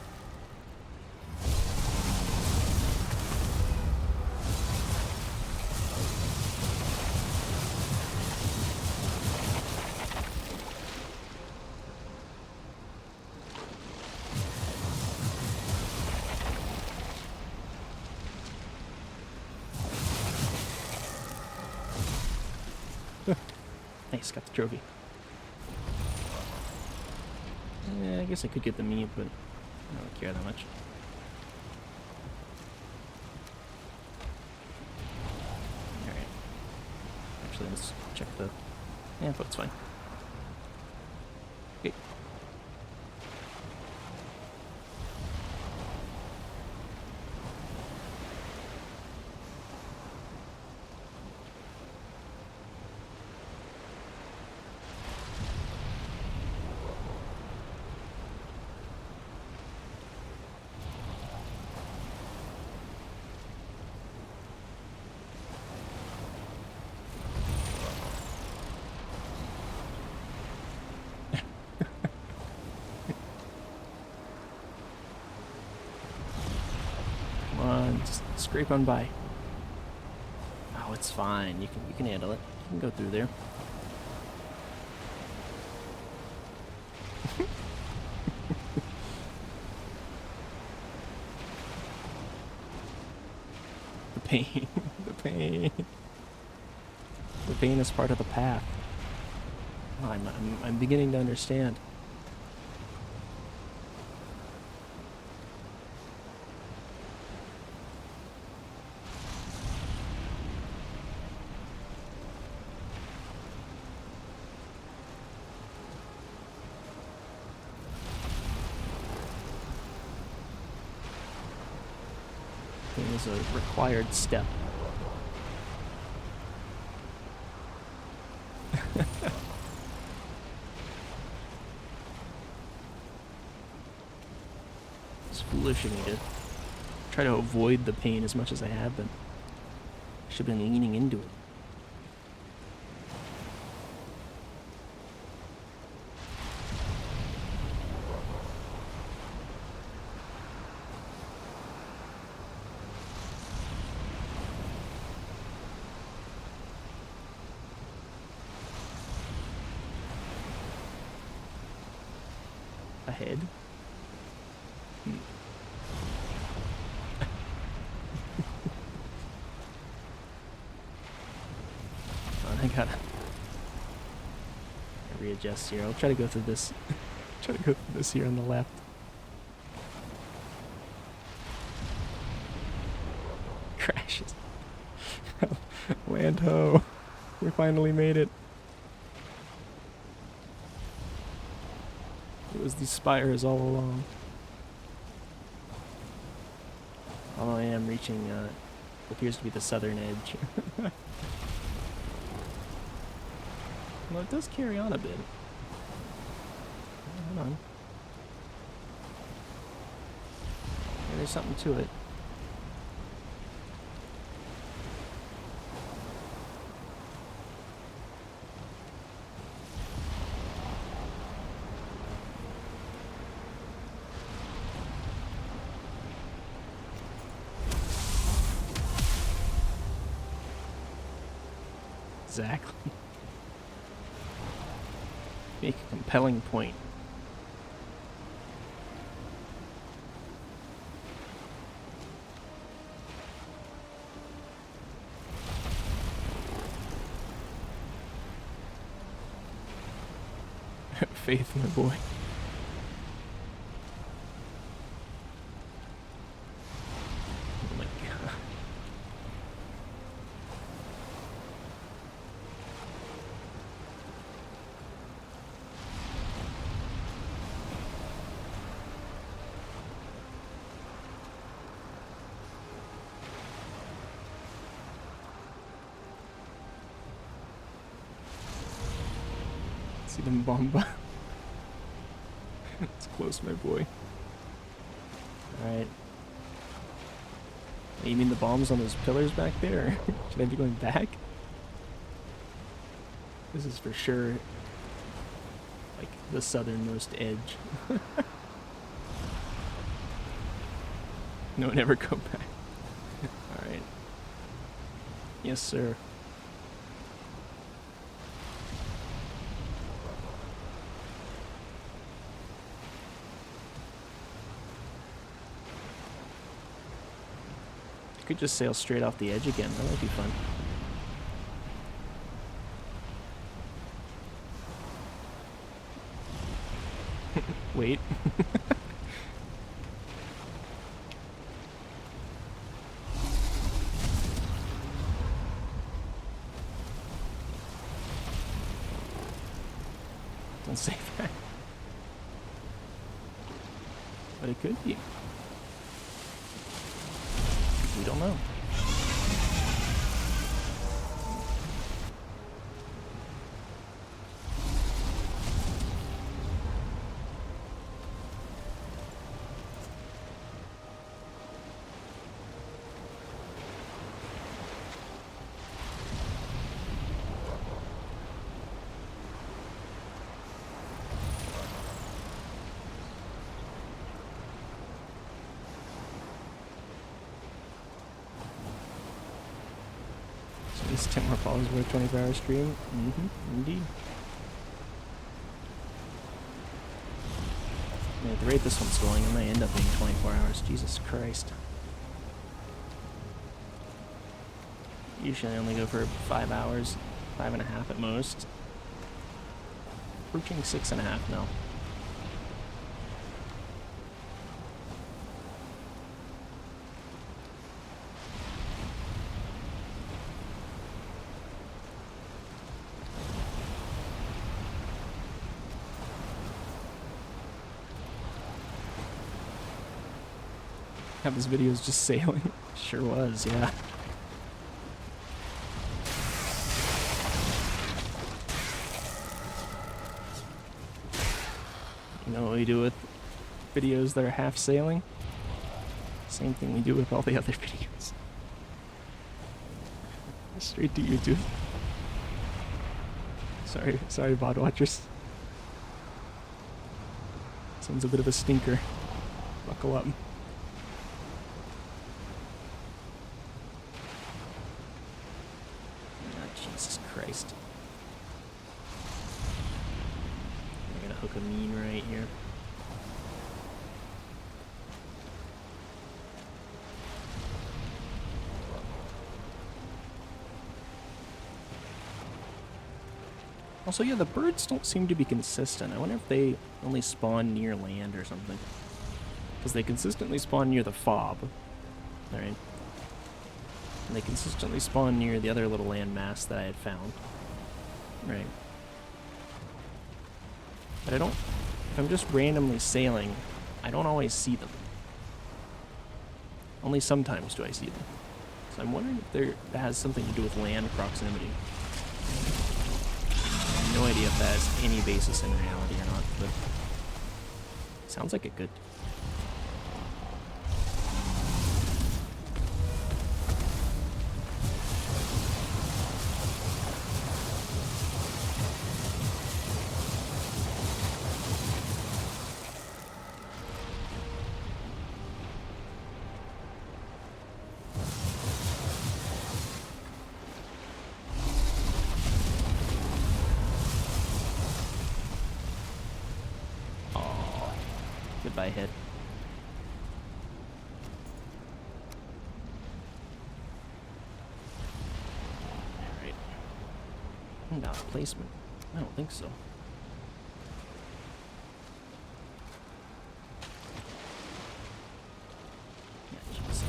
Nice, got the trophy. Yeah, I guess I could get the meat, but I don't care that much. Alright. Actually, let's check the... Yeah, but it's fine. Okay. Come on, just scrape on by. Oh, it's fine. You can handle it. You can go through there. The pain. The pain. The pain is part of the path. Oh, I'm beginning to understand. Pain is a required step. It's foolish of me to try to avoid the pain as much as I have been. I should have been leaning into it. ahead? I gotta readjust here. I'll try to go through this. Try to go through this here on the left. Crashes. Land ho. We finally made it. It was these spires all along. Although I am reaching what appears to be the southern edge. Well, it does carry on a bit. Hold on. Yeah, there's something to it. Exactly. Make a compelling point. Faith, my boy. Oh my god. See them bomba. It's close, my boy. Alright. You mean the bombs on those pillars back there? Should I be going back? This is for sure like the southernmost edge. No, never go back. Alright. Yes, sir. Could just sail straight off the edge again. That might be fun. Wait. Don't say that. But it could be. We don't know. This 10 more followers with a 24-hour stream. Indeed. Yeah, at the rate this one's going, it might end up being 24 hours. Jesus Christ. Usually I only go for 5 hours, 5.5 at most. Approaching 6.5 now. This video is just sailing. Sure was, yeah. You know what we do with videos that are half sailing? Same thing we do with all the other videos. Straight to YouTube. Sorry, VOD watchers. This one's a bit of a stinker. Buckle up. Jesus Christ. I'm gonna hook a mean right here. Also, yeah, the birds don't seem to be consistent. I wonder if they only spawn near land or something. Because they consistently spawn near the fob. Alright. And they consistently spawn near the other little landmass that I had found. Right. But I don't... If I'm just randomly sailing, I don't always see them. Only sometimes do I see them. So I'm wondering if that has something to do with land proximity. I have no idea if that has any basis in reality or not, but sounds like it could. Goodbye, head. Alright. Not placement. I don't think so. Yeah, jeez.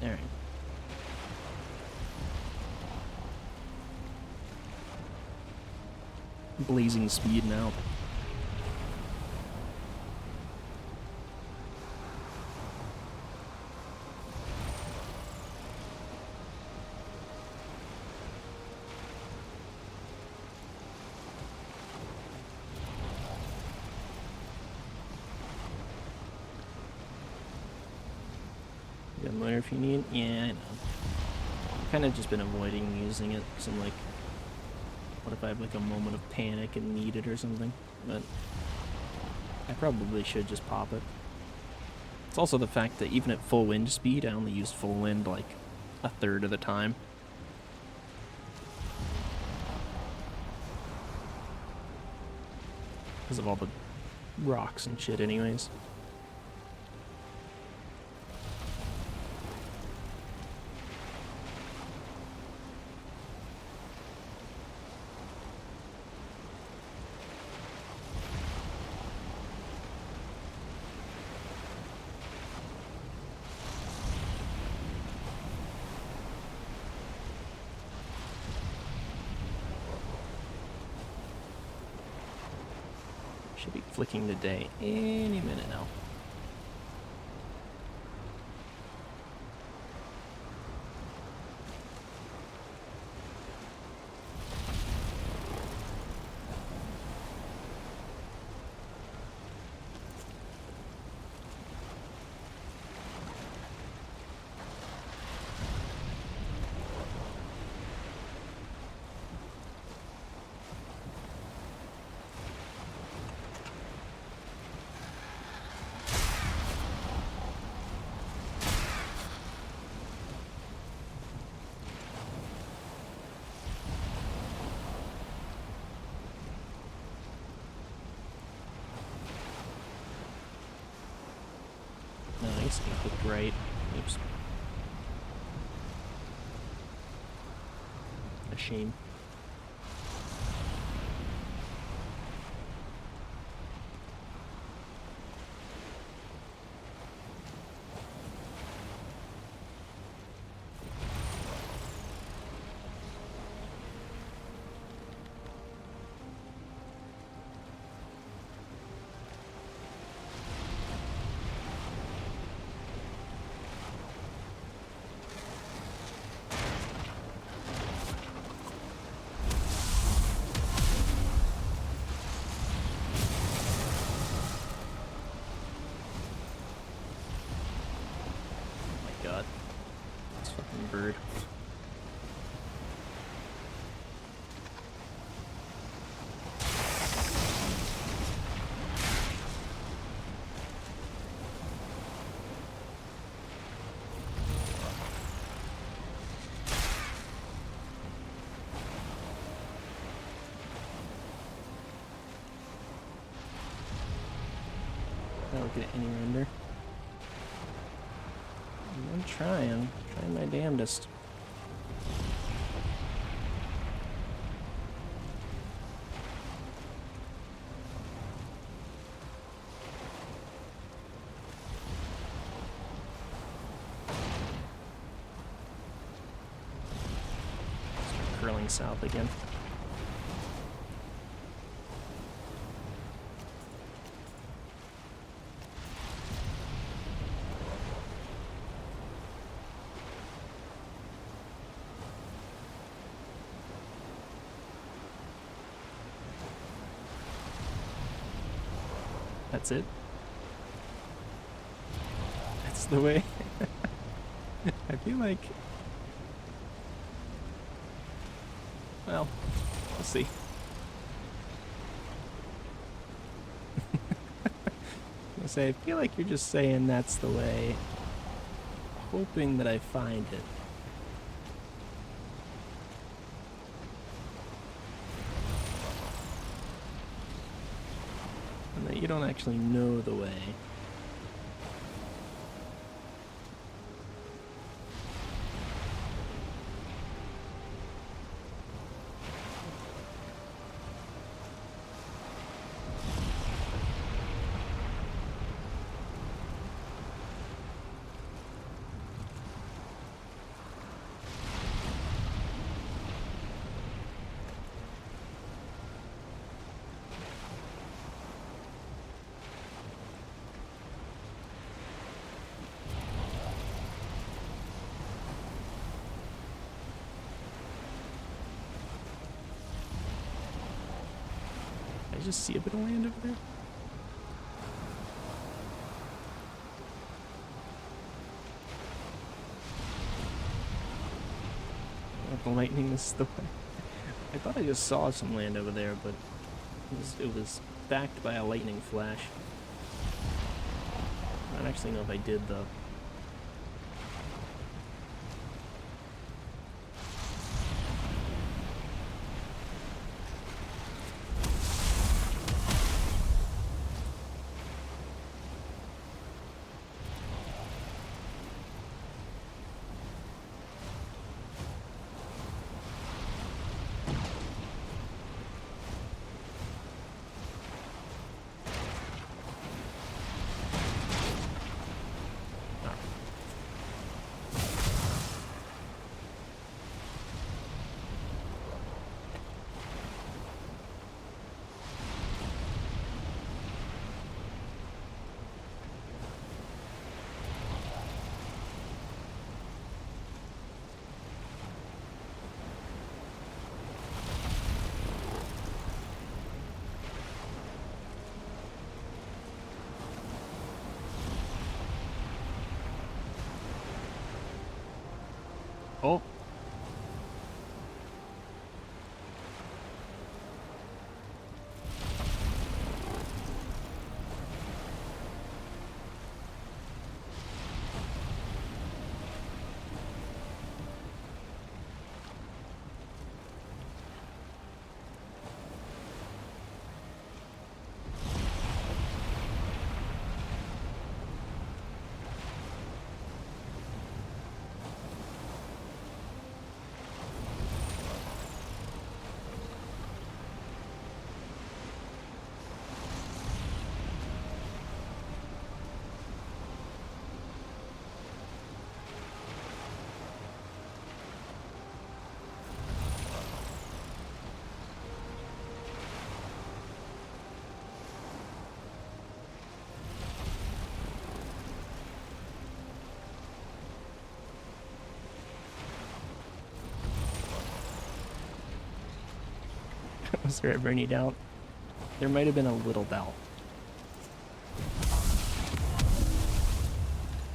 Alright. Blazing speed now. You got motor if you need? Yeah, I know. I've kind of just been avoiding using it because I'm like, what if I have like a moment of panic and need it or something? But I probably should just pop it. It's also the fact that even at full wind speed, I only use full wind like a third of the time. Because of all the rocks and shit anyways. Should be flicking the day any minute now. Nice, I clicked right. Oops. A shame. God. This fucking bird. get any render. I'm trying my damnedest. Start curling south again. That's it. That's the way. I feel like... Well, we'll see. I say, I feel like you're just saying that's the way, hoping that I find it. And that you don't actually know the way. I just see a bit of land over there? Like the lightning is the way. I thought I just saw some land over there, but it was backed by a lightning flash. I don't actually know if I did though. Oh. Was there ever any doubt? There might have been a little doubt.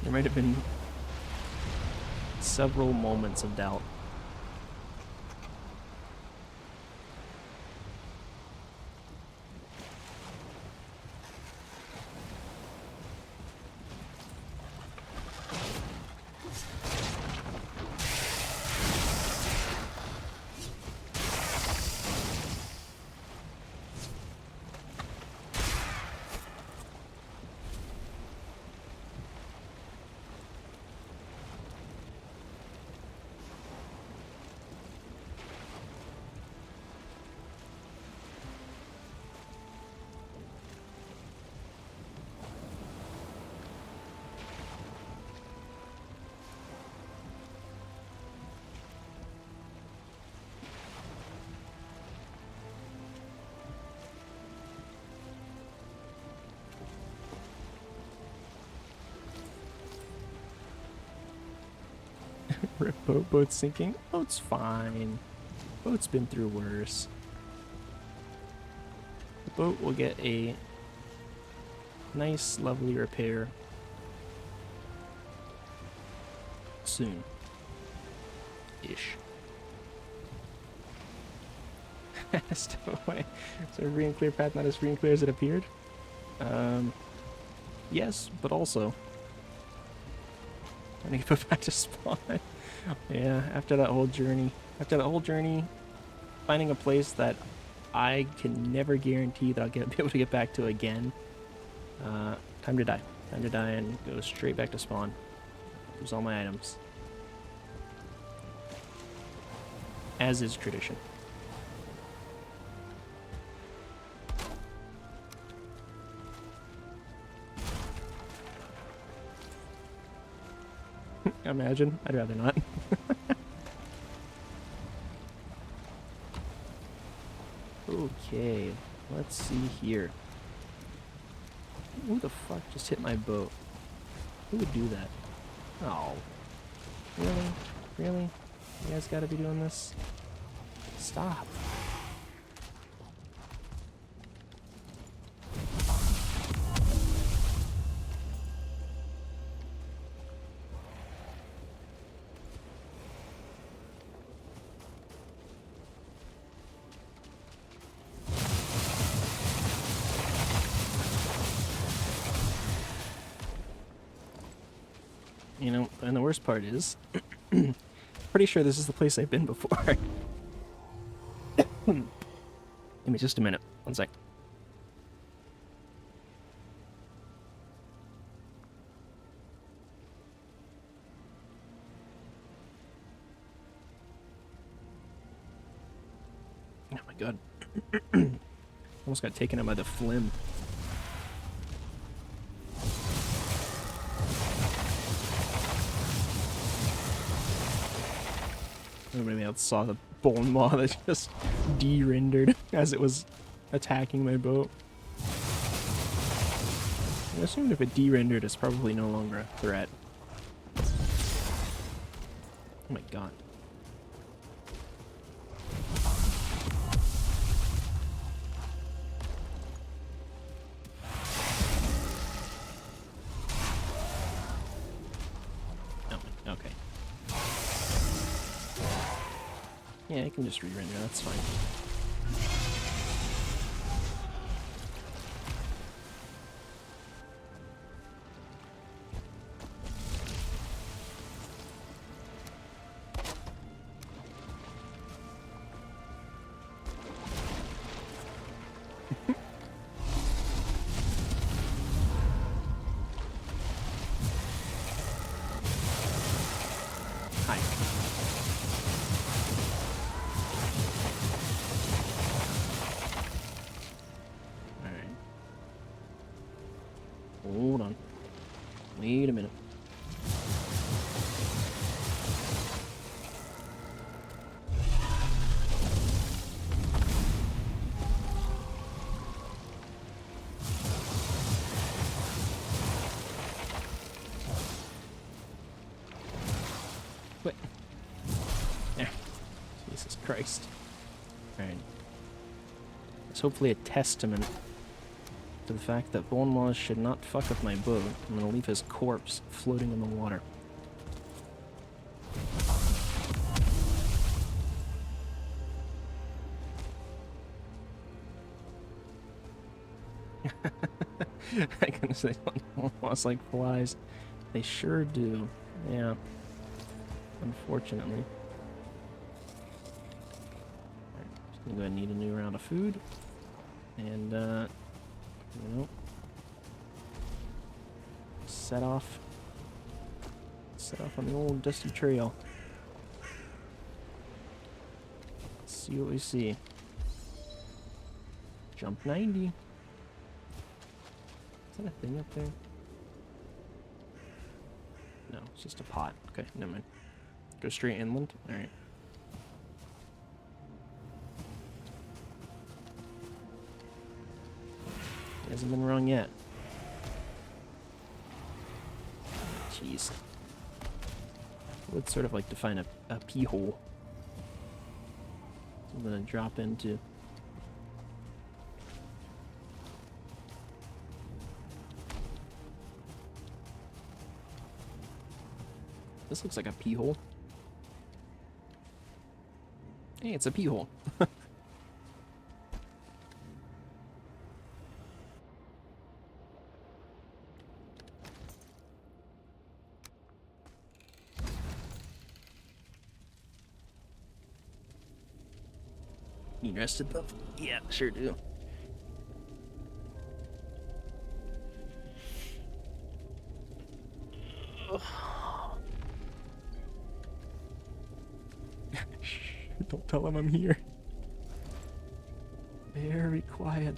There might have been several moments of doubt. Rip boat, boat's sinking. Boat's fine. Boat's been through worse. The boat will get a nice, lovely repair soon. Ish. Stowaway. So a free and clear path, not as free and clear as it appeared? Yes, but also I need to go back to spawn. Yeah, after that whole journey. Finding a place that I can never guarantee that I'll be able to get back to again. Time to die. Time to die and go straight back to spawn. Lose all my items. As is tradition. Imagine. I'd rather not. Okay, let's see here. Who the fuck just hit my boat? Who would do that? Oh. Really? Really? You guys gotta be doing this? Stop. You know, and the worst part is, pretty sure this is the place I've been before. Give me just a minute. One sec. Oh my god. Almost got taken out by the phlegm. Nobody else saw the bone maw that just de-rendered as it was attacking my boat. I assumed if it de-rendered, it's probably no longer a threat. Oh my god. Oh, okay. Yeah, I can just re-render, that's fine. Hi. Alright. Hold on. Wait a minute. What? There. Jesus Christ. Alright. It's hopefully a testament to the fact that bone maws should not fuck with my boat. I'm gonna leave his corpse floating in the water. I'm gonna say bone maws like flies. They sure do. Yeah. Unfortunately. Alright, just gonna go ahead and eat a new round of food. And, you know, set off on the old dusty trail. Let's see what we see. Jump 90. Is that a thing up there? No, it's just a pot. Okay, never mind. Go straight inland? Alright. Hasn't been wrong yet. Jeez. would sort of like to find a pee hole. Something to drop into. This looks like a pee hole. Hey, it's a pee hole. Need rested though? Yeah, sure do. Don't tell him I'm here. Very quiet.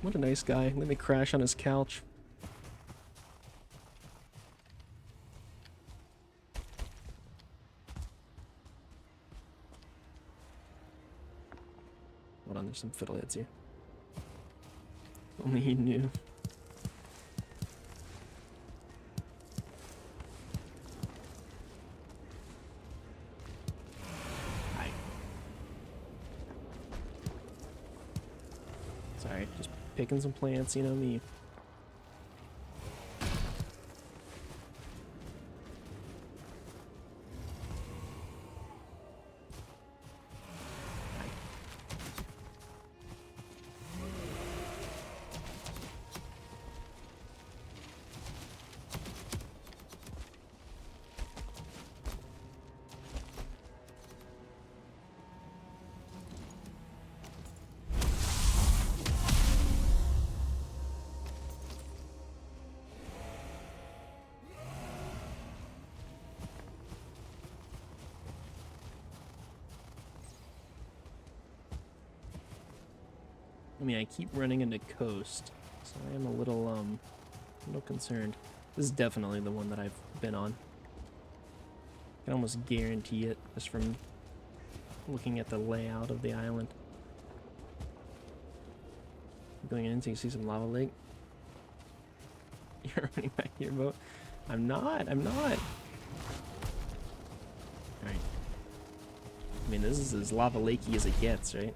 What a nice guy. Let me crash on his couch. Hold on, there's some fiddleheads here. Only he knew. Hi. Sorry, just picking some plants, you know me. I mean, I keep running into coast, so I am a little concerned. This is definitely the one that I've been on. I can almost guarantee it just from looking at the layout of the island. Going in so you see some lava lake. You're running back to your boat. I'm not. Alright. I mean, this is as lava lakey as it gets, right?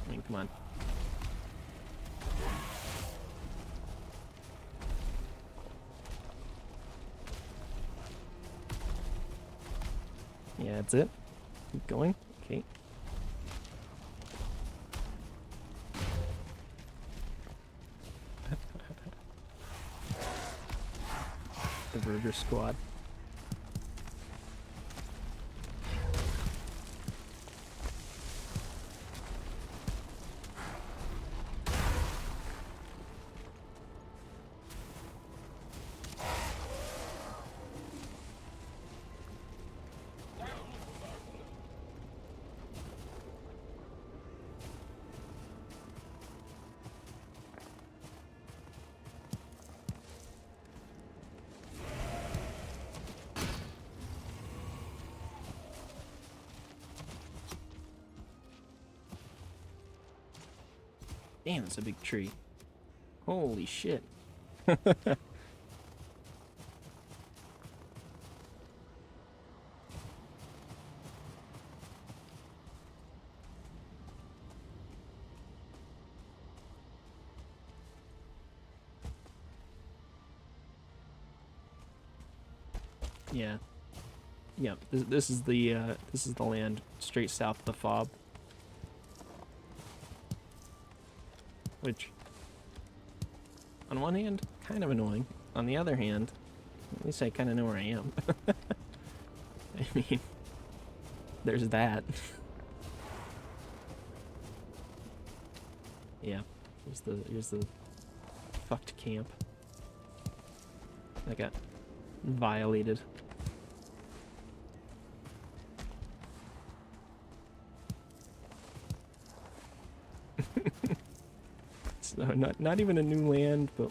I mean, come on. Yeah, that's it. Keep going. Okay. The burger squad. Damn, it's a big tree. Holy shit. Yeah. Yeah, this is the land straight south of the fob. Which, on one hand, kind of annoying. On the other hand, at least I kind of know where I am. I mean, there's that. Yeah, here's the fucked camp. I got violated. So not even a new land, but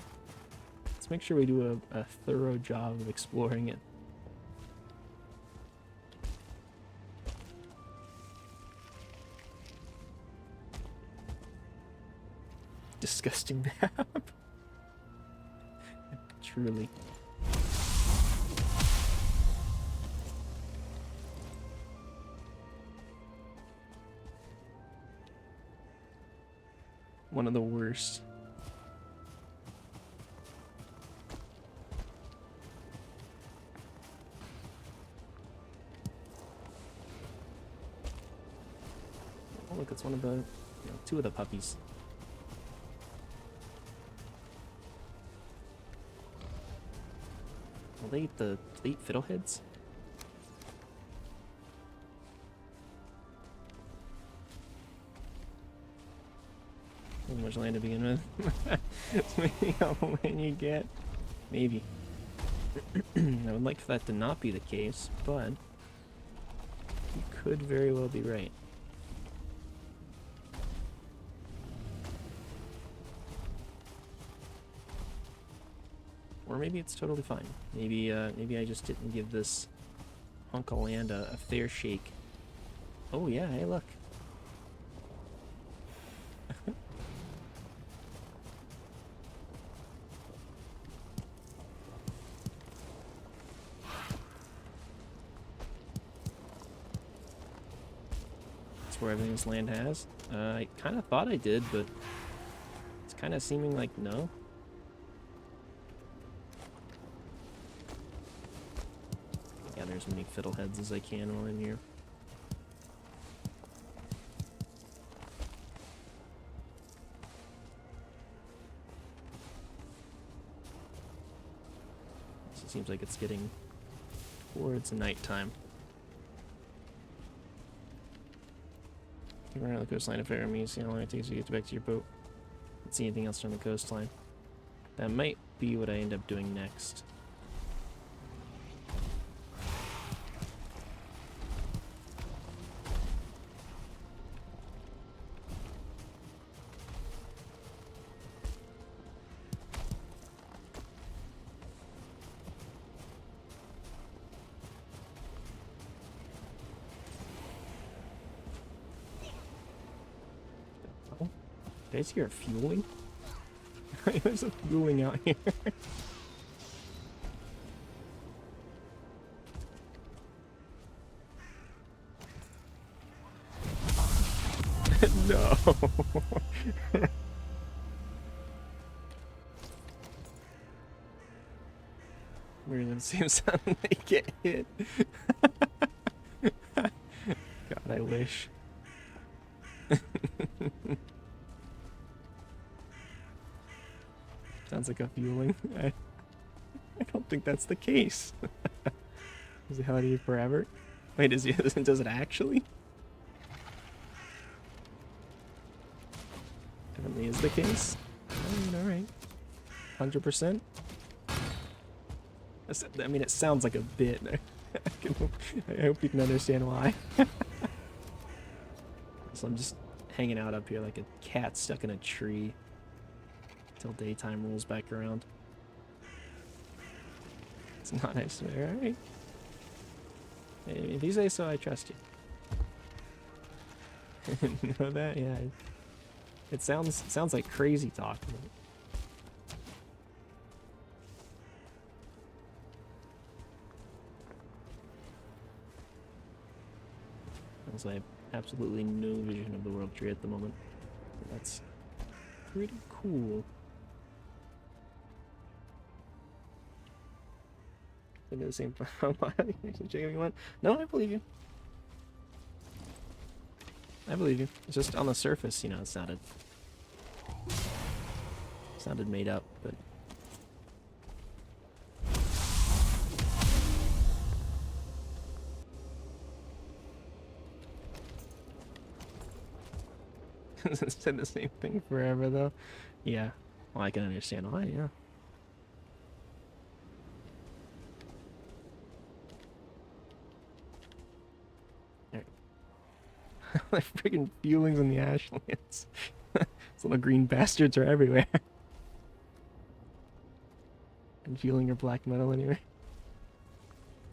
let's make sure we do a thorough job of exploring it. disgusting map. Truly. One of the worst. Oh look, it's one of the, two of the puppies. Will they eat fiddleheads? How much land to begin with? Maybe how many you get? Maybe. I would like for that to not be the case, but you could very well be right. Or maybe it's totally fine. Maybe I just didn't give this hunk of land a fair shake. Oh yeah, hey look. That's where everything this land has. I kind of thought I did, but it's kind of seeming like no. Gather as many fiddleheads as I can while I'm here. So it seems like it's getting towards nighttime. Keep around the coastline of Fairmead, see how long it takes to get back to your boat. Don't see anything else on the coastline. That might be what I end up doing next. Did I hear fueling? There's a fueling out here. No. Weird at the same sound they get hit. God, I wish. Sounds like a fueling. I don't think that's the case. Is it how do you forever? Wait, does it actually? Definitely is the case. Alright. 100%? I mean, it sounds like a bit. I hope you can understand why. So I'm just hanging out up here like a cat stuck in a tree. Till daytime rolls back around. It's not nice to me, alright? If you say so, I trust you. You know that? Yeah. It sounds like crazy talk. Sounds like absolutely no vision of the world tree at the moment. That's pretty cool. I do the same one. No, I believe you. I believe you. It's just on the surface, it sounded made up, but said the same thing forever though. Yeah. Well, I can understand why, yeah. Like freaking fuelings in the ashlands. Those little green bastards are everywhere. And fueling or black metal anyway.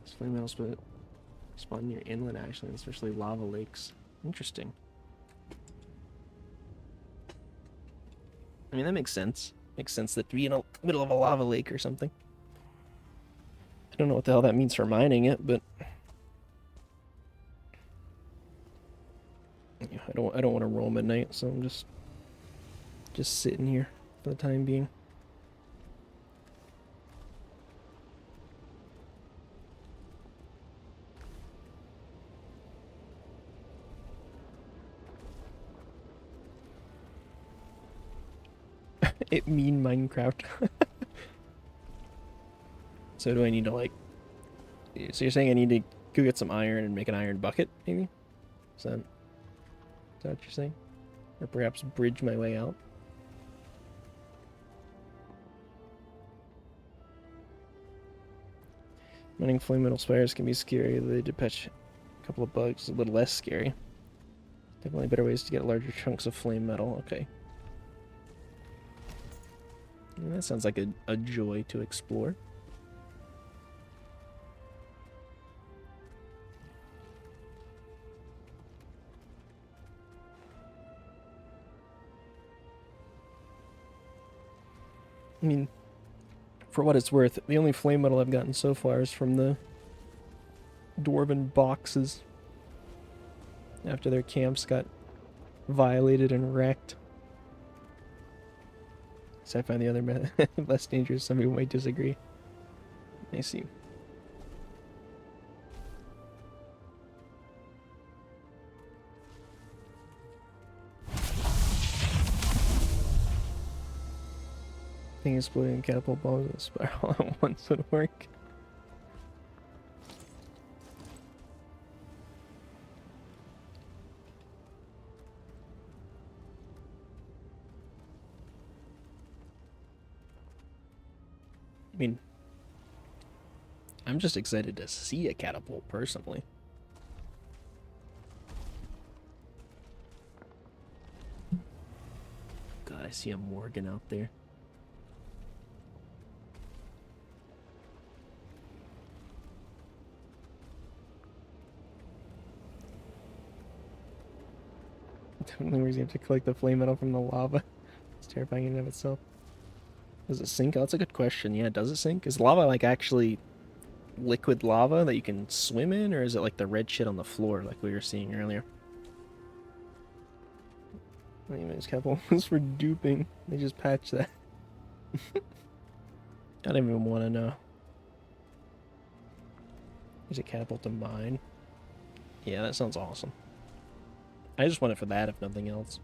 This flame metal spawn near inland ashlands, especially lava lakes. Interesting. I mean, that makes sense. Makes sense that to be in the middle of a lava lake or something. I don't know what the hell that means for mining it, but yeah, I don't want to roam at night, so I'm just sitting here for the time being. It mean Minecraft. So do I need to like? So you're saying I need to go get some iron and make an iron bucket, maybe? Is that what you're saying? Or perhaps bridge my way out? Mining flame metal spires can be scary. They depeche a couple of bugs, a little less scary. Definitely better ways to get larger chunks of flame metal. Okay. Yeah, that sounds like a joy to explore. I mean, for what it's worth, the only flame metal I've gotten so far is from the dwarven boxes. After their camps got violated and wrecked. So I find the other method less dangerous. Some people might disagree. I see. I think exploding catapult bombs and spiral at once would work. I mean, I'm just excited to see a catapult personally. God, I see a Morgan out there. Definitely where you have to collect the flame metal from the lava. It's terrifying in and of itself. Does it sink? Oh, that's a good question. Yeah, does it sink? Is lava like actually liquid lava that you can swim in, or is it like the red shit on the floor like we were seeing earlier? Anyways, Capel was for duping. They just patched that. I don't even want to know. Use a catapult to mine. Yeah, that sounds awesome. I just want it for that, if nothing else.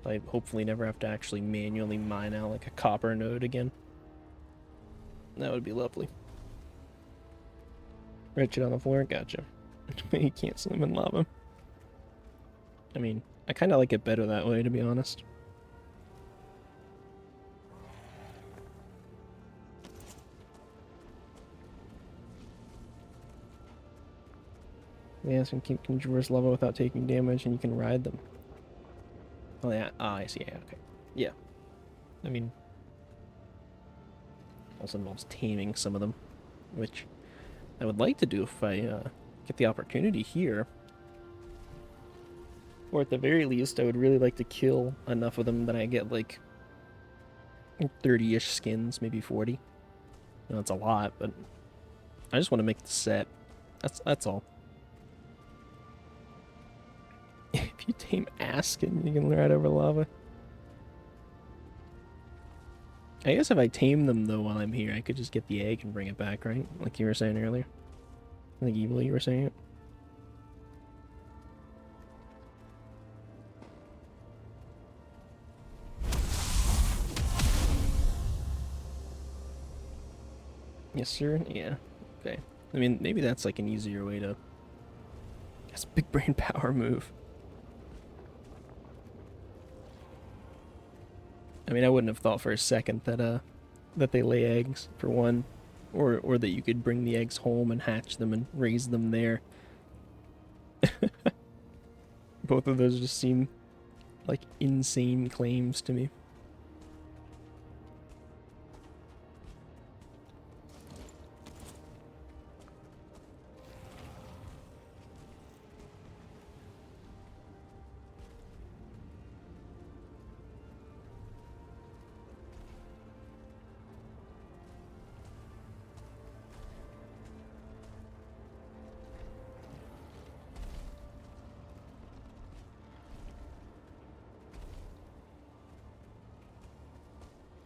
I hopefully never have to actually manually mine out like a copper node again. That would be lovely. Red shit on the floor? Gotcha. You can't swim in lava. I mean, I kind of like it better that way, to be honest. Yeah, so you can traverse lava without taking damage, and you can ride them. Oh yeah, I see. Yeah, okay. Yeah. I mean, also involves taming some of them, which I would like to do if I get the opportunity here. Or at the very least, I would really like to kill enough of them that I get like 30-ish skins, maybe 40. You know, it's a lot, but I just want to make the set. That's all. If you tame Askin, you can ride over lava. I guess if I tame them though while I'm here, I could just get the egg and bring it back, right? Like you were saying earlier. I think Evil, you were saying it. Yes, sir. Yeah. Okay. I mean, maybe that's like an easier way to. That's a big brain power move. I mean, I wouldn't have thought for a second that they lay eggs for one, or that you could bring the eggs home and hatch them and raise them there. Both of those just seem like insane claims to me.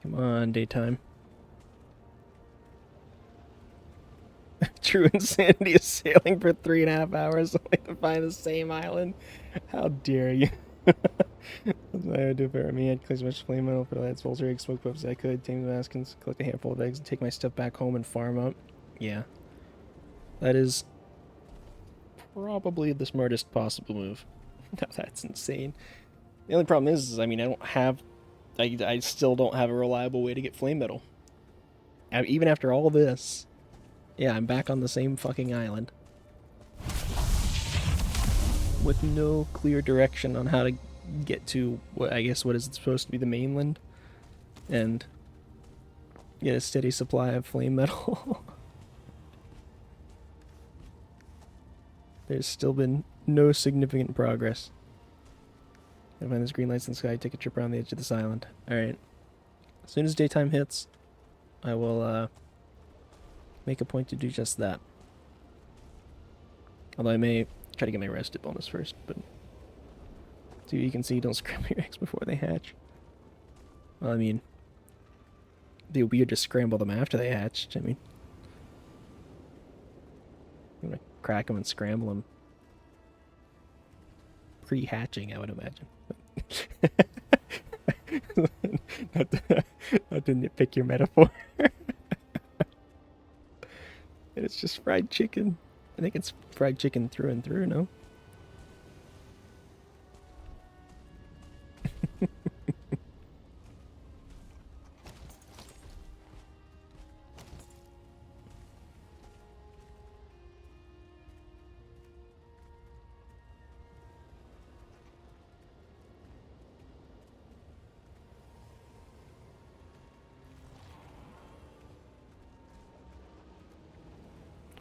Come on, daytime. True insanity is sailing for 3.5 hours only to find the same island. How dare you? That's what I would do if it were me. I'd collect as much flame metal for lads, vulture eggs, smoke pups as I could, tame the maskins, collect a handful of eggs, and take my stuff back home and farm up. Yeah. That is probably the smartest possible move. Now that's insane. The only problem is I mean, I still don't have a reliable way to get flame metal. Even after all this. Yeah, I'm back on the same fucking island. With no clear direction on how to get to what is supposed to be the mainland. And get a steady supply of flame metal. There's still been no significant progress. Gotta find those green lights in the sky, take a trip around the edge of this island. Alright. As soon as daytime hits, I will, make a point to do just that. Although I may try to get my rested bonus first, but... So you can see, don't scramble your eggs before they hatch. Well, I mean... It'd be weird to scramble them after they hatched, I mean... I'm gonna crack them and scramble them. Pre-hatching, I would imagine. not to nitpick your metaphor. And it's just fried chicken. I think it's fried chicken through and through, no?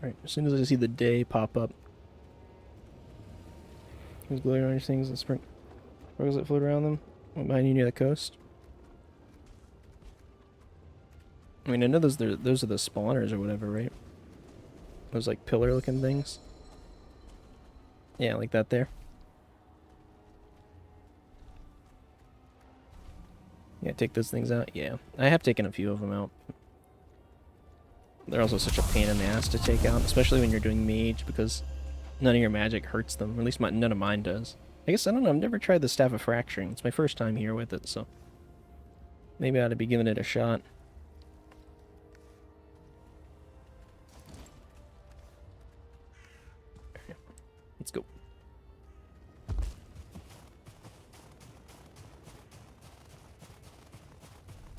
Alright, as soon as I see the day pop up. There's glowing orange things and sprinkles that float around them. What, behind you near the coast? I mean, I know those are the spawners or whatever, right? Those like pillar looking things. Yeah, like that there. Yeah, take those things out. Yeah, I have taken a few of them out. They're also such a pain in the ass to take out, especially when you're doing mage, because none of your magic hurts them. Or at least none of mine does. I guess, I don't know, I've never tried the Staff of Fracturing. It's my first time here with it, so... Maybe I ought to be giving it a shot. Let's go.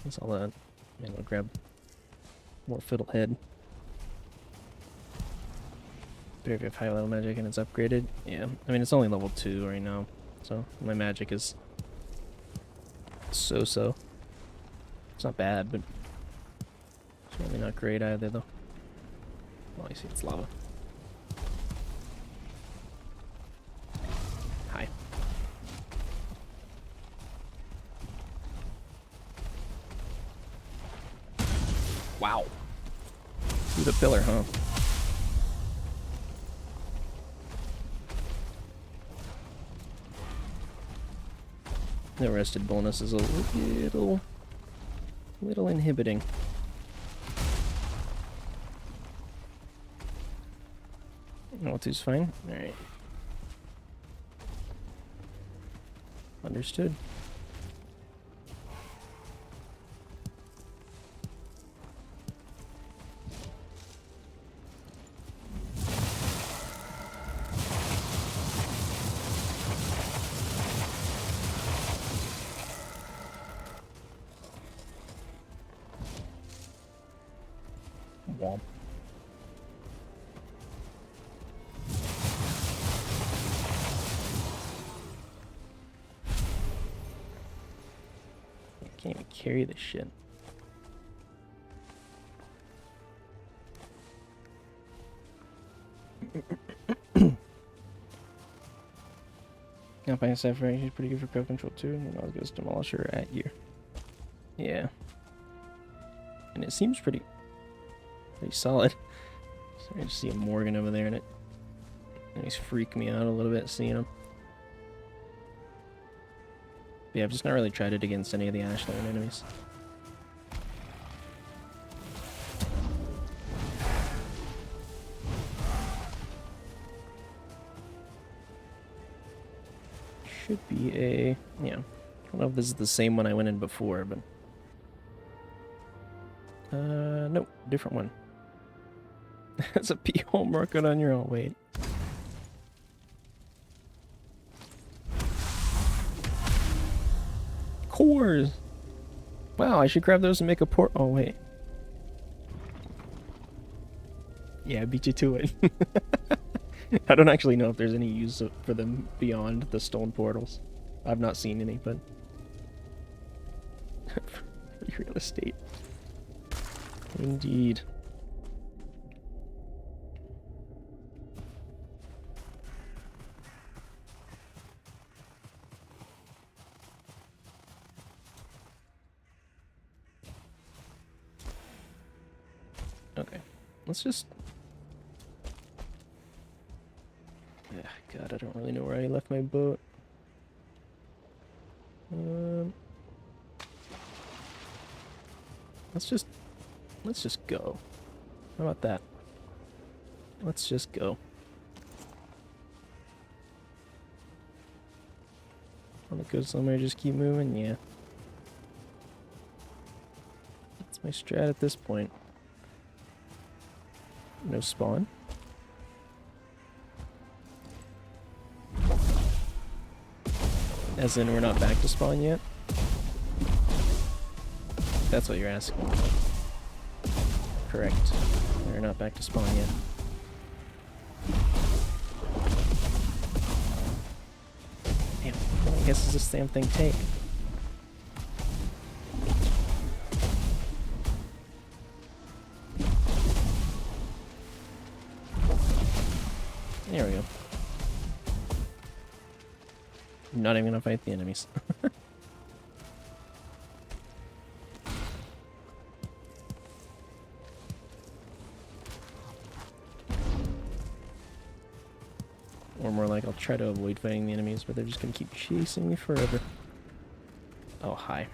That's all that. I'm gonna grab more fiddlehead. But if you have high level magic and it's upgraded, yeah. I mean, it's only level 2 right now, so my magic is so-so. It's not bad, but it's really not great either, though. Oh, I see, it's lava. Hi. Wow. Through the pillar, huh? The rested bonus is a little inhibiting. Level 2's fine. Alright. Understood. Womp. I can't even carry this shit. Now playing Sapphire is pretty good for crowd control too, and I'll get Demolisher at you. Yeah. And it seems pretty solid. Starting to see a Morgan over there, and he's freaking me out a little bit seeing him. But yeah, I've just not really tried it against any of the Ashland enemies. should be a... yeah. I don't know if this is the same one I went in before, but... nope, different one. That's a P-hole market on your own. Wait. Cores! Wow, I should grab those and make a port... oh, wait. Yeah, I beat you to it. I don't actually know if there's any use for them beyond the stone portals. I've not seen any, but... free real estate. Indeed. Okay, let's just... yeah, God, I don't really know where I left my boat. Let's just go. How about that? Let's just go. Want to go somewhere, just keep moving? Yeah. That's my strat at this point. No spawn. As in, we're not back to spawn yet? That's what you're asking. Correct. We're not back to spawn yet. Damn, how many guesses does this damn thing take? There we go. I'm not even gonna fight the enemies. Or more like, I'll try to avoid fighting the enemies, but they're just gonna keep chasing me forever. Oh, hi.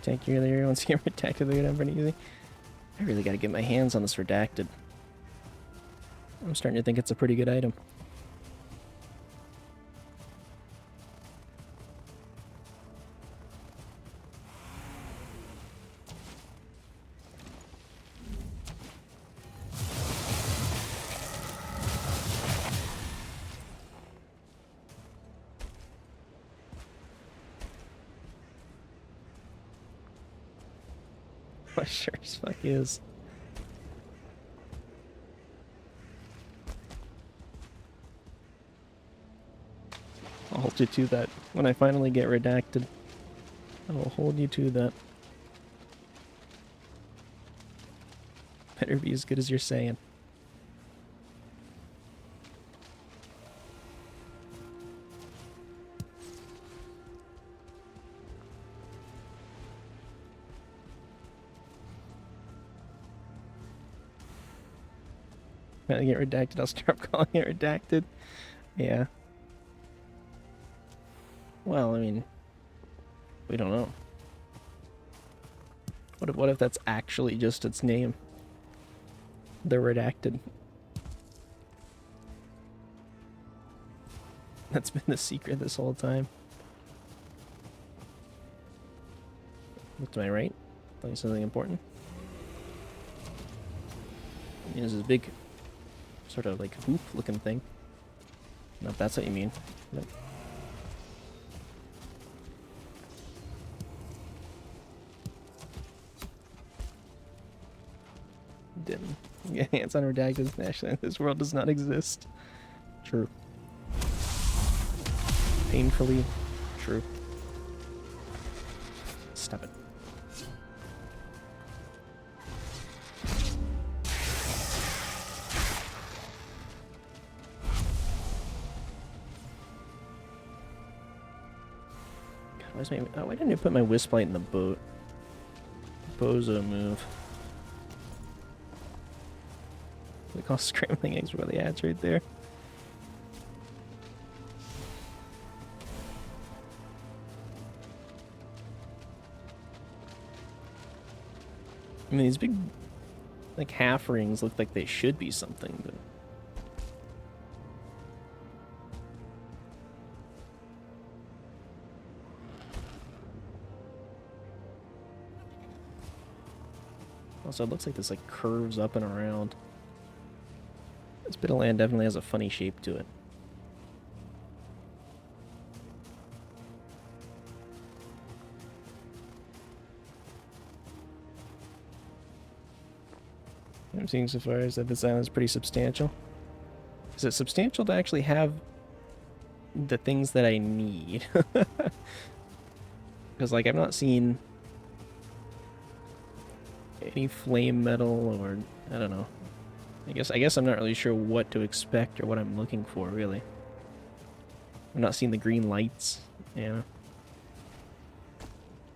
Tank you earlier once you get redacted, they're gonna pretty easy. I really gotta get my hands on this redacted. I'm starting to think it's a pretty good item. Sure as fuck is. I'll hold you to that. When I finally get redacted, I will hold you to that. Better be as good as you're saying. When I get redacted, I'll start calling it redacted. Yeah. Well, I mean, we don't know. What if that's actually just its name? The redacted. That's been the secret this whole time. Look to my right. Think something important. There's this big, sort of like hoop looking thing. No, if that's what you mean. Nope. Didn't get hands on redacted. Actually, this world does not exist. True. Painfully true. Stop it. God, why didn't you put my wisp light in the boat? Bozo move. We call scrambling eggs for the ads right there. I mean, these big, like, half rings look like they should be something, but... Also, it looks like this, like, curves up and around. This bit of land definitely has a funny shape to it. What I'm seeing so far is that this island is pretty substantial. Is it substantial to actually have the things that I need? Because, like, I've not seen any flame metal or, I don't know. I guess I'm not really sure what to expect or what I'm looking for, really. I'm not seeing the green lights, yeah.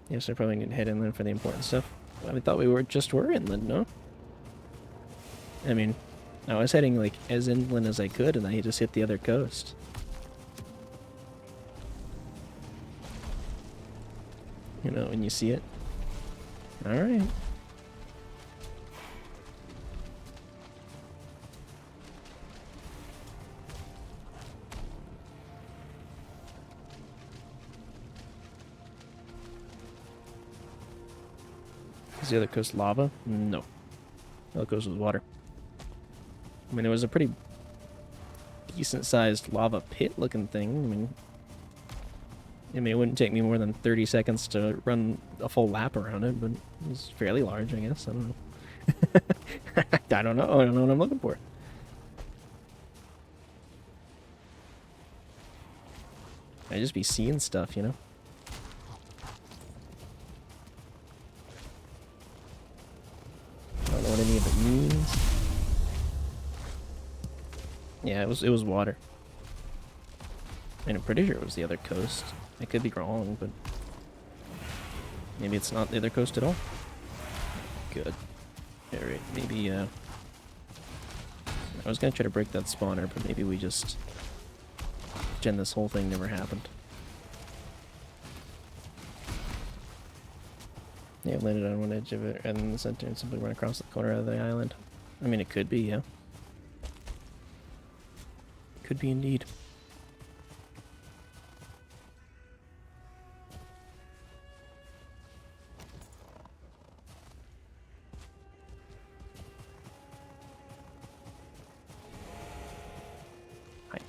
Yes, I probably need to head inland for the important stuff. I thought we were inland, no? I mean, I was heading, like, as inland as I could, and I just hit the other coast. You know, when you see it. Alright. Is the other coast lava? No. The other coast was water. I mean, it was a pretty decent-sized lava pit-looking thing. I mean, it wouldn't take me more than 30 seconds to run a full lap around it, but it was fairly large, I guess. I don't know. I don't know. I don't know what I'm looking for. I just be seeing stuff, you know? I don't know what any of it means. Yeah, it was water. I mean, I'm pretty sure it was the other coast. I could be wrong, but maybe it's not the other coast at all. Good. Alright, maybe, I was gonna try to break that spawner, but maybe we just pretend this whole thing never happened. Yeah, it landed on one edge of it, and in the center, and simply run across the corner of the island. I mean, it could be, yeah. Could be indeed. Hi.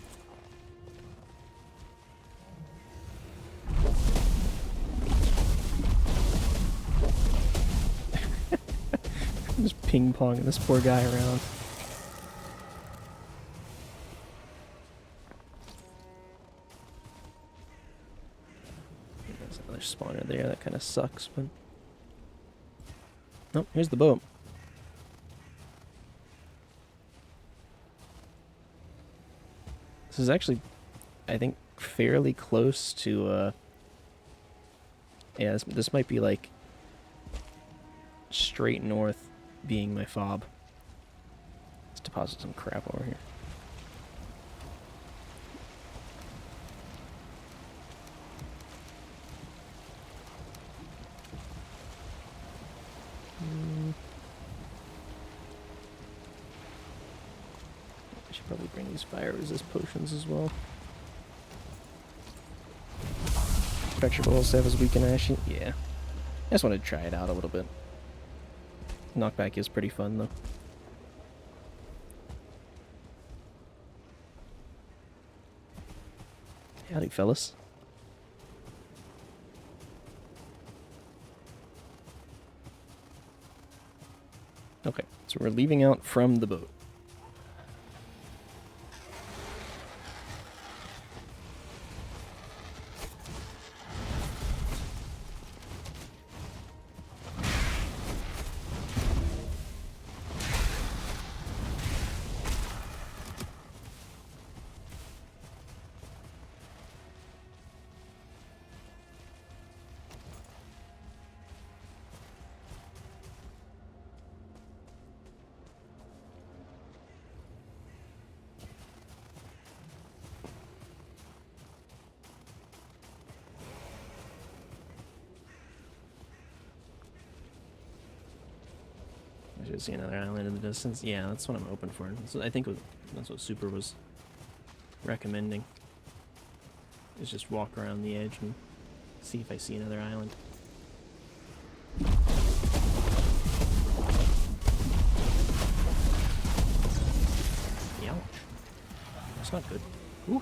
Just ping-ponging this poor guy around. There's another spawner there, that kind of sucks, but... Oh, here's the boat. This is actually, I think, fairly close to, yeah, this might be, like, straight north being my fob. Let's deposit some crap over here. I should probably bring these fire resist potions as well. Fracture balls have as weak and ashy. Yeah. I just wanted to try it out a little bit. Knockback is pretty fun though. Howdy, fellas. Okay, so we're leaving out from the boat. should see another island in the distance. Yeah, that's what I'm hoping for. I think that's what Super was recommending. Is just walk around the edge and see if I see another island. Ouch. That's not good. Ooh.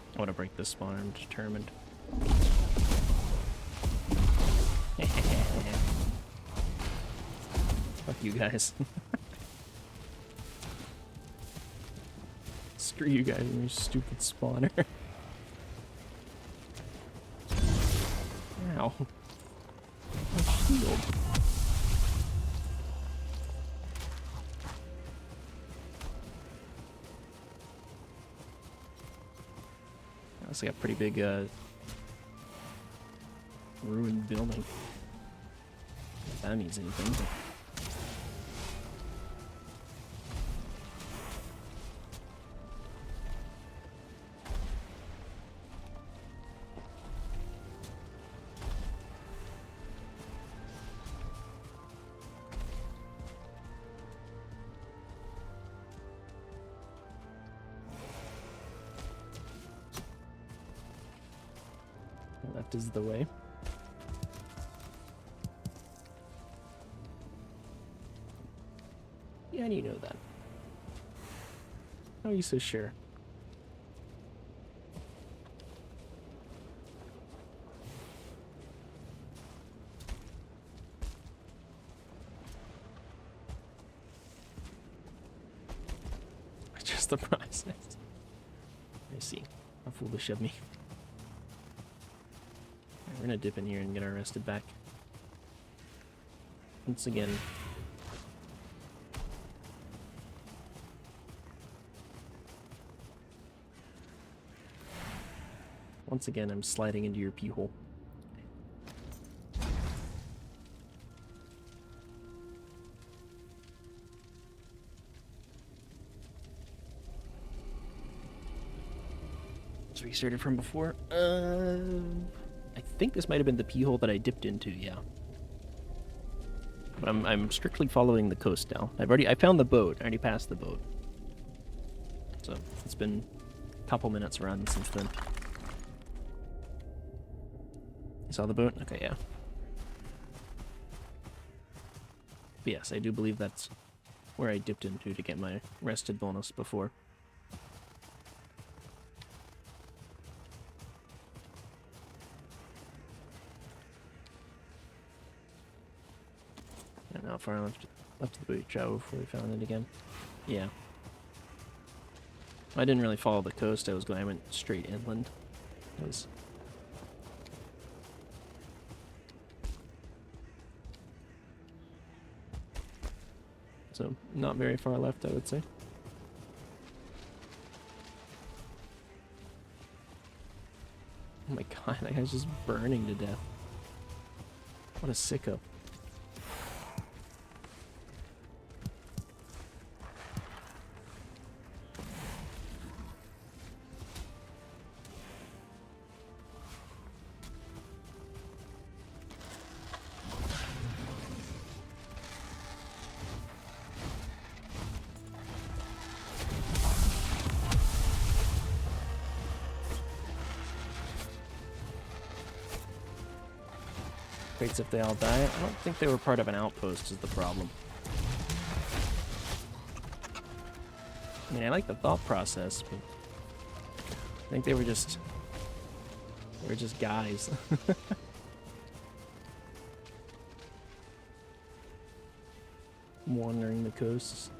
I want to break this spawn, I'm determined. Fuck you guys. Screw you guys and your stupid spawner. Ow. My shield. That's like a pretty big ruined building. If that means anything, but... Left is the way. Yeah, you know that. How are you so sure? Just the process. I see. How foolish of me. We're gonna dip in here and get our rested back. Once again. Once again, I'm sliding into your pee hole. It's restarted from before. I think this might have been the pee hole that I dipped into, yeah. But I'm strictly following the coast now. I found the boat. I already passed the boat. So it's been a couple minutes run since then. You saw the boat? Okay, yeah. But yes, I do believe that's where I dipped into to get my rested bonus before. How far left the boot travel before we found it again? Yeah. I didn't really follow the coast. I went straight inland. So not very far left, I would say. Oh my god, that guy's just burning to death. What a sicko. Crates if they all die. I don't think they were part of an outpost is the problem. I mean, I like the thought process, but I think they were just guys. Wandering the coasts.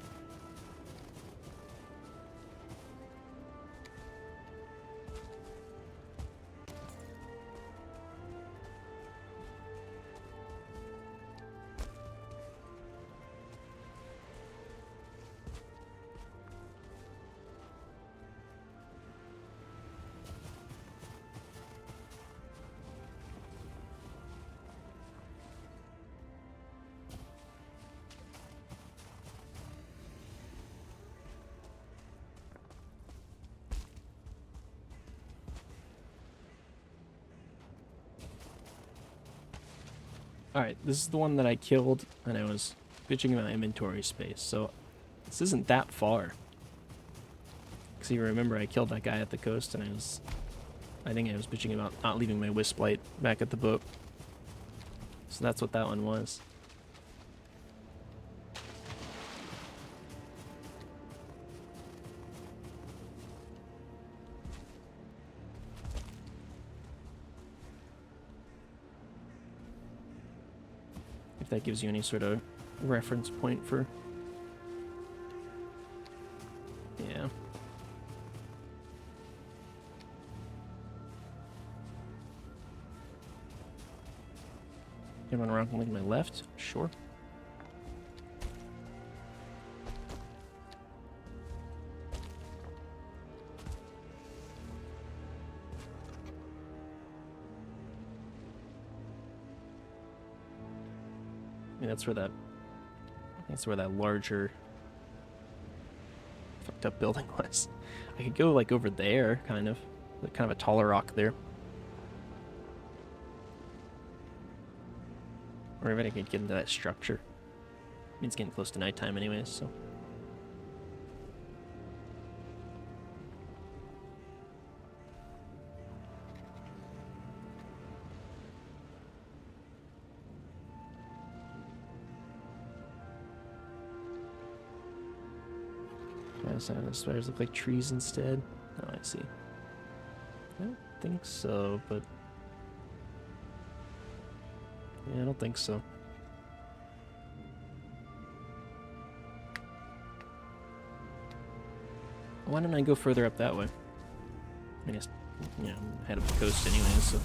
Alright, this is the one that I killed, and I was bitching about inventory space, so this isn't that far. Because you remember I killed that guy at the coast, and I think I was bitching about not leaving my wisp light back at the boat. So that's what that one was. If that gives you any sort of reference point for... Yeah. Can I run around with my left? Sure. I mean, that's where that... I think that's where that larger... fucked up building was. I could go, like, over there, kind of. Like, kind of a taller rock there. Or maybe I could get into that structure. I mean, it's getting close to nighttime anyways, so... The spiders look like trees instead. Oh, I see. I don't think so, but... Yeah, I don't think so. Why don't I go further up that way? I guess, you know, I'm head up the coast anyways, so...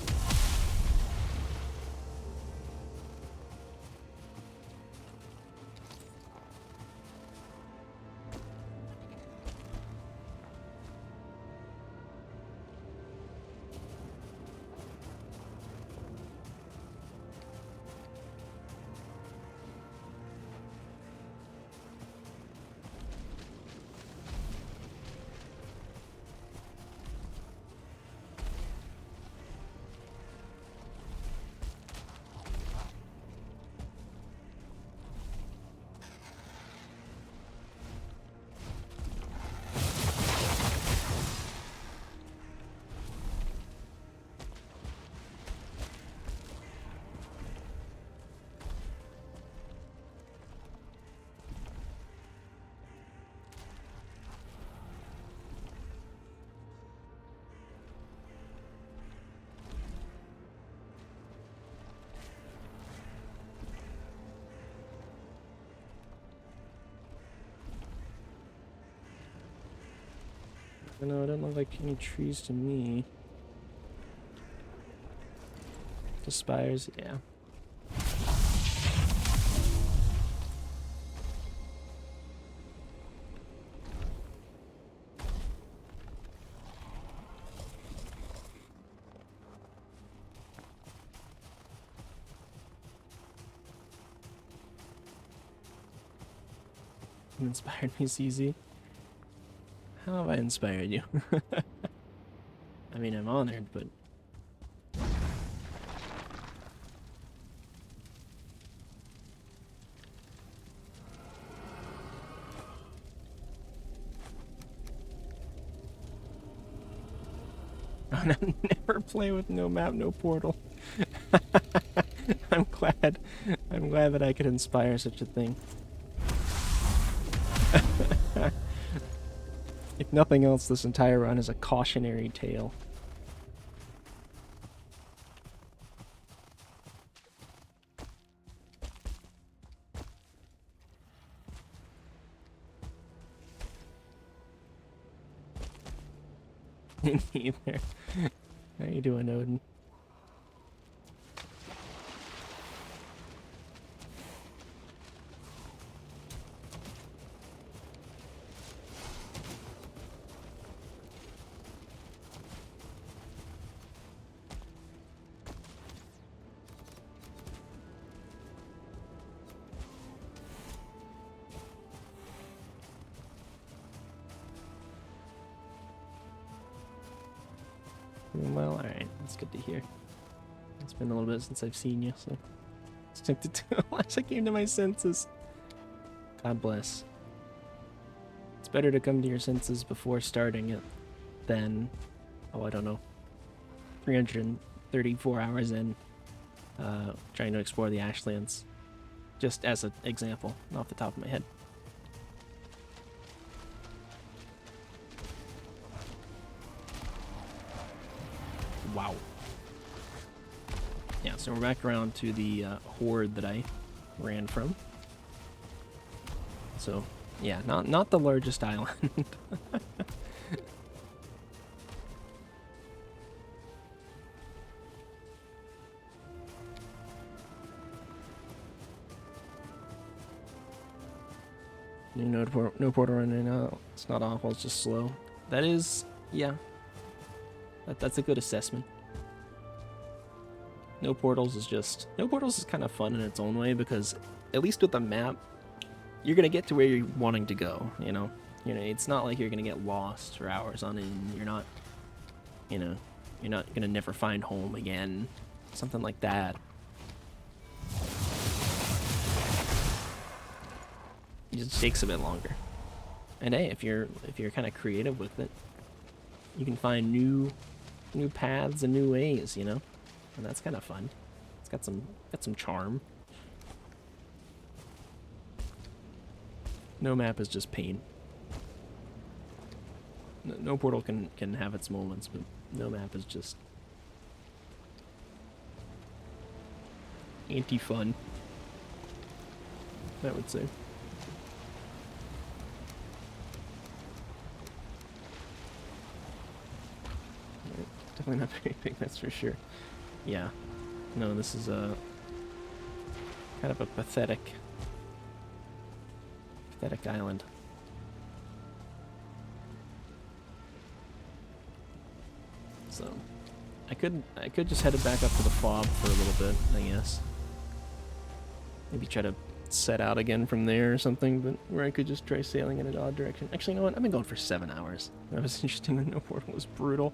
No, it doesn't look like any trees to me. The spires, yeah. You inspired me, CZ. How have I inspired you? I mean, I'm honored, but... Oh, no, never play with no map, no portal. I'm glad that I could inspire such a thing. If nothing else, this entire run is a cautionary tale. Neither. How you doing, Odin? Well, alright, that's good to hear. It's been a little bit since I've seen you, so... Once I came to my senses. God bless. It's better to come to your senses before starting it than, oh, I don't know, 334 hours in trying to explore the ashlands. Just as an example, off the top of my head. Wow. Yeah, so we're back around to the horde that I ran from. So, yeah, not the largest island. No portal running out. It's not awful, it's just slow. That is, yeah. That's a good assessment. No portals is kind of fun in its own way because at least with the map, you're gonna get to where you're wanting to go. You know, it's not like you're gonna get lost for hours on end. You're not gonna never find home again, something like that. It just takes a bit longer. And hey, if you're kind of creative with it, you can find new paths and new ways, you know, and that's kind of fun. It's got some charm. No map is just pain. No portal can have its moments, but no map is just anti-fun, I would say. Definitely not very big, that's for sure. Yeah. No, this is a kind of a pathetic island. So I could just head it back up to the fob for a little bit, I guess. Maybe try to set out again from there or something, but where I could just try sailing in an odd direction. Actually, you know what? I've been going for 7 hours. That was interesting. The no portal was brutal.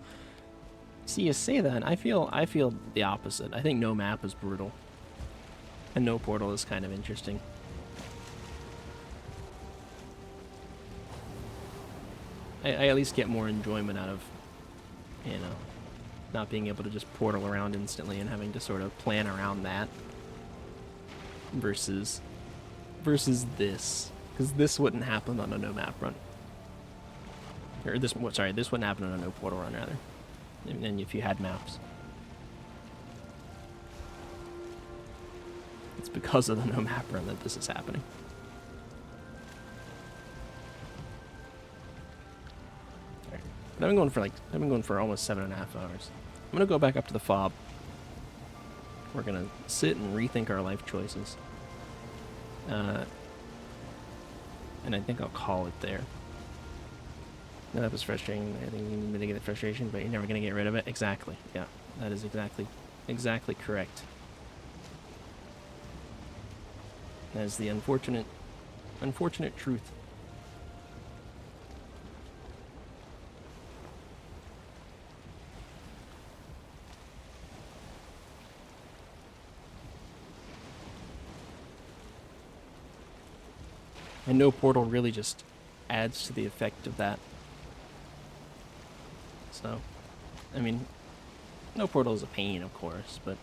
See, you say that, I feel the opposite. I think no map is brutal. And no portal is kind of interesting. I at least get more enjoyment out of, you know, not being able to just portal around instantly and having to sort of plan around that. Versus this. Because this wouldn't happen on a no map run. Or this wouldn't happen on a no portal run, rather. And if you had maps. It's because of the no map run that this is happening. Alright. But I've been going for almost 7.5 hours. I'm gonna go back up to the fob. We're gonna sit and rethink our life choices. And I think I'll call it there. No, that was frustrating. I think you need to mitigate the frustration, but you're never going to get rid of it. Exactly. Yeah, that is exactly correct. That is the unfortunate truth. And no portal really just adds to the effect of that. So, I mean, no portal is a pain, of course, but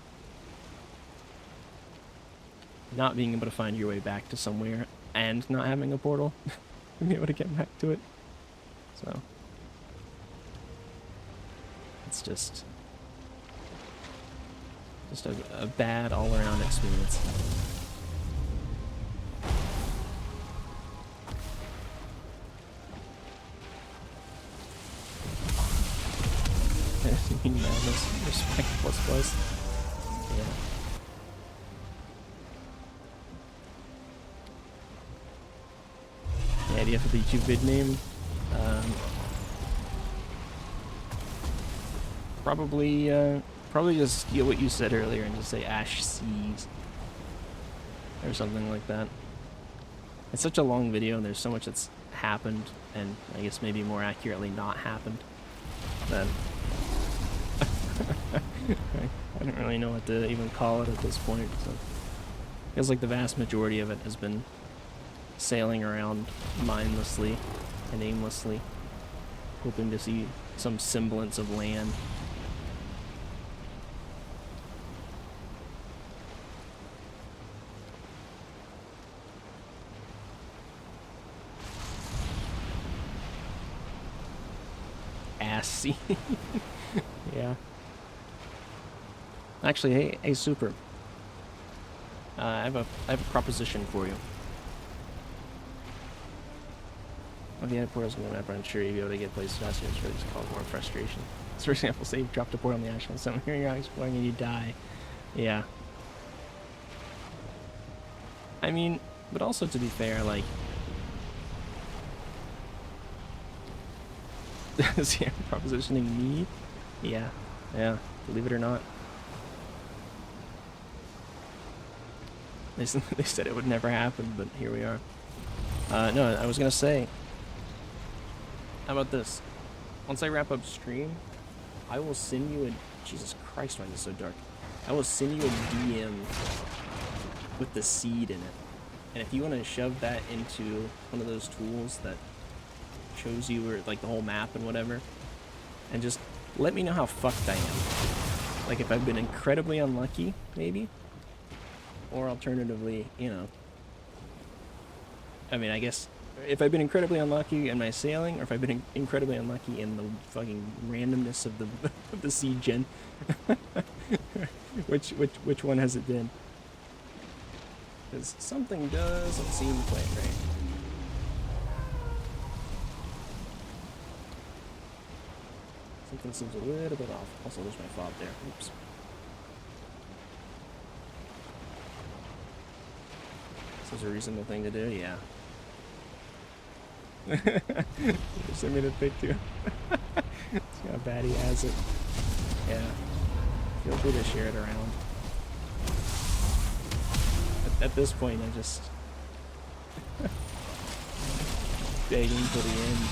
not being able to find your way back to somewhere and not having a portal to be able to get back to it. So, it's just a bad all-around experience. Madness, respect plus. Yeah. The idea for the YouTube vid name, probably just steal what you said earlier and just say ashseas or something like that. It's such a long video and there's so much that's happened, and I guess maybe more accurately not happened, that I don't really know what to even call it at this point, so Feels like the vast majority of it has been sailing around mindlessly and aimlessly, hoping to see some semblance of land. Assy. Yeah. Actually, hey, Super. I have a proposition for you. If you had portals in the map, I'm sure you'd be able to get places faster. It's really just cause more frustration. So for example, say you dropped a portal on the ashlands, someone hearing you're exploring and you die. Yeah. I mean, but also to be fair, like, see, I'm propositioning me. Yeah, yeah. Believe it or not, they said it would never happen, but here we are. No, I was gonna say, how about this? Once I wrap up stream, I will send you a... Jesus Christ, why is it so dark? I will send you a DM with the seed in it. And if you want to shove that into one of those tools that shows you where, like, the whole map and whatever, and just let me know how fucked I am. Like, if I've been incredibly unlucky, maybe? Or alternatively, you know... I mean, I guess... If I've been incredibly unlucky in my sailing, or if I've been incredibly unlucky in the fucking randomness of the of the seed gen, which one has it been? Because something doesn't seem quite right. Something seems a little bit off. Also, there's my fob there. Oops. This is a reasonable thing to do, yeah. Send me the pic too. See how bad he has it. Yeah. Feel free to share it around. At this point, I just begging for the end.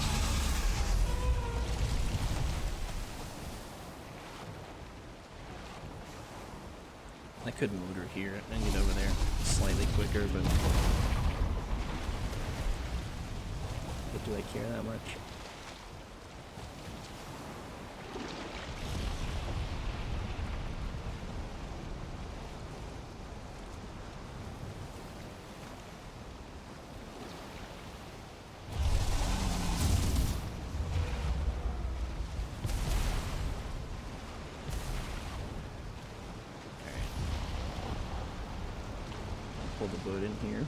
I could motor here and get over there slightly quicker, but do I care that much? Alright. Pull the boat in here.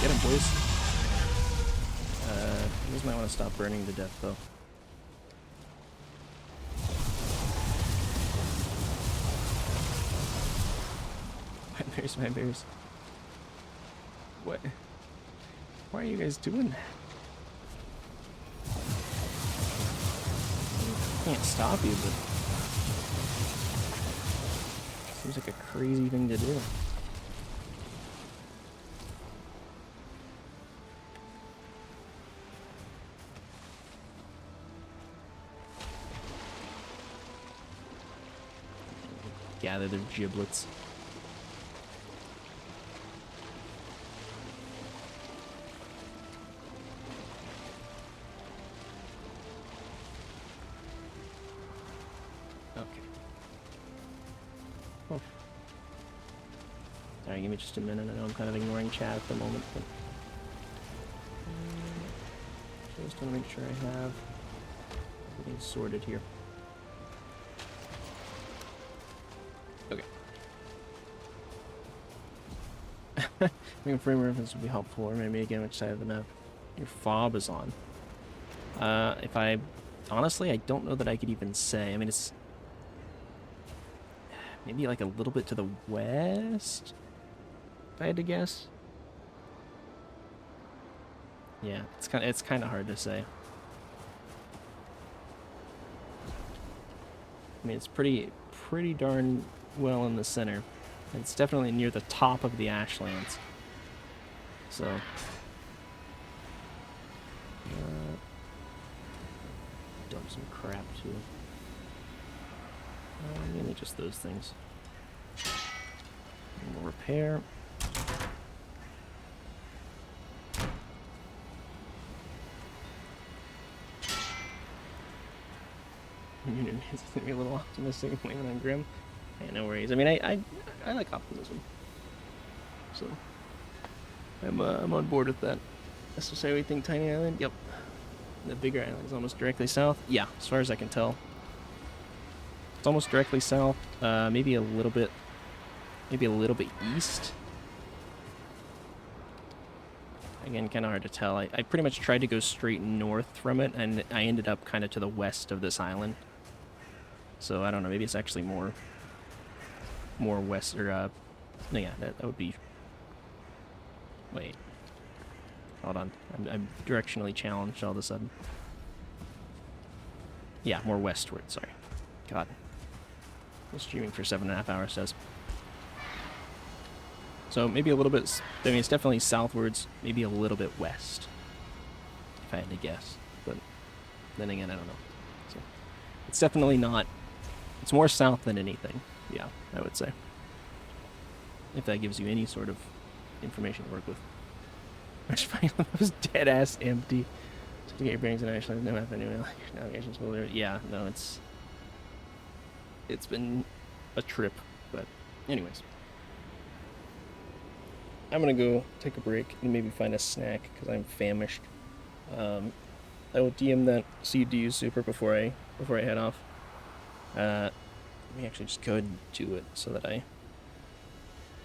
Get him, boys. You guys might want to stop burning to death, though. My bears. What? Why are you guys doing that? I can't stop you, but seems like a crazy thing to do. Gather their giblets. Okay. Oh. Sorry, give me just a minute. I know I'm kind of ignoring chat at the moment, but just want to make sure I have everything sorted here. I think a frame reference would be helpful, or maybe again which side of the map your fob is on. If I... Honestly, I don't know that I could even say. I mean, it's... Maybe like a little bit to the west? If I had to guess? Yeah, it's kind of hard to say. I mean, it's pretty darn well in the center. It's definitely near the top of the ashlands. So, dump some crap too. Mainly just those things. And we'll repair. It's gonna be a little optimistic blaming on Grim. Yeah, no worries. I mean, I like optimism, so I'm on board with that. So say we think tiny island. Yep. The bigger island is almost directly south. Yeah, as far as I can tell, it's almost directly south. Maybe a little bit east. Again, kind of hard to tell. I pretty much tried to go straight north from it, and I ended up kind of to the west of this island. So I don't know. Maybe it's actually more west, or no, yeah, that would be. Wait, hold on. I'm directionally challenged all of a sudden. Yeah, more westward. Sorry. God. I was streaming for 7.5 hours, says. So maybe a little bit. I mean, it's definitely southwards. Maybe a little bit west, if I had to guess. But then again, I don't know. So it's definitely not. It's more south than anything. Yeah, I would say. If that gives you any sort of information to work with. Which finally was dead ass empty. So to get your bearings in Ashland, no map anyway. Navigation's folder. Yeah, no, it's been a trip. But anyways. I'm gonna go take a break and maybe find a snack because I'm famished. I will DM that CDU super before I head off. Let me actually just go ahead and do it so that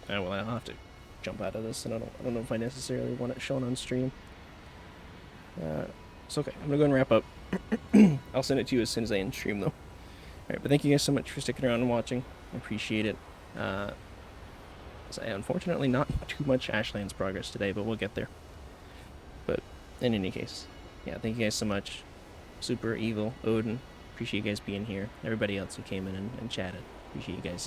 well, I'll have to jump out of this, and I don't know if I necessarily want it shown on stream. It's okay. I'm gonna go and wrap up. I'll send it to you as soon as I end stream, though. All right, but thank you guys so much for sticking around and watching. I appreciate it. So unfortunately, not too much Ashlands progress today, but we'll get there. But in any case, yeah, thank you guys so much. Super, Evil, Odin, appreciate you guys being here. Everybody else who came in and chatted, appreciate you guys as well.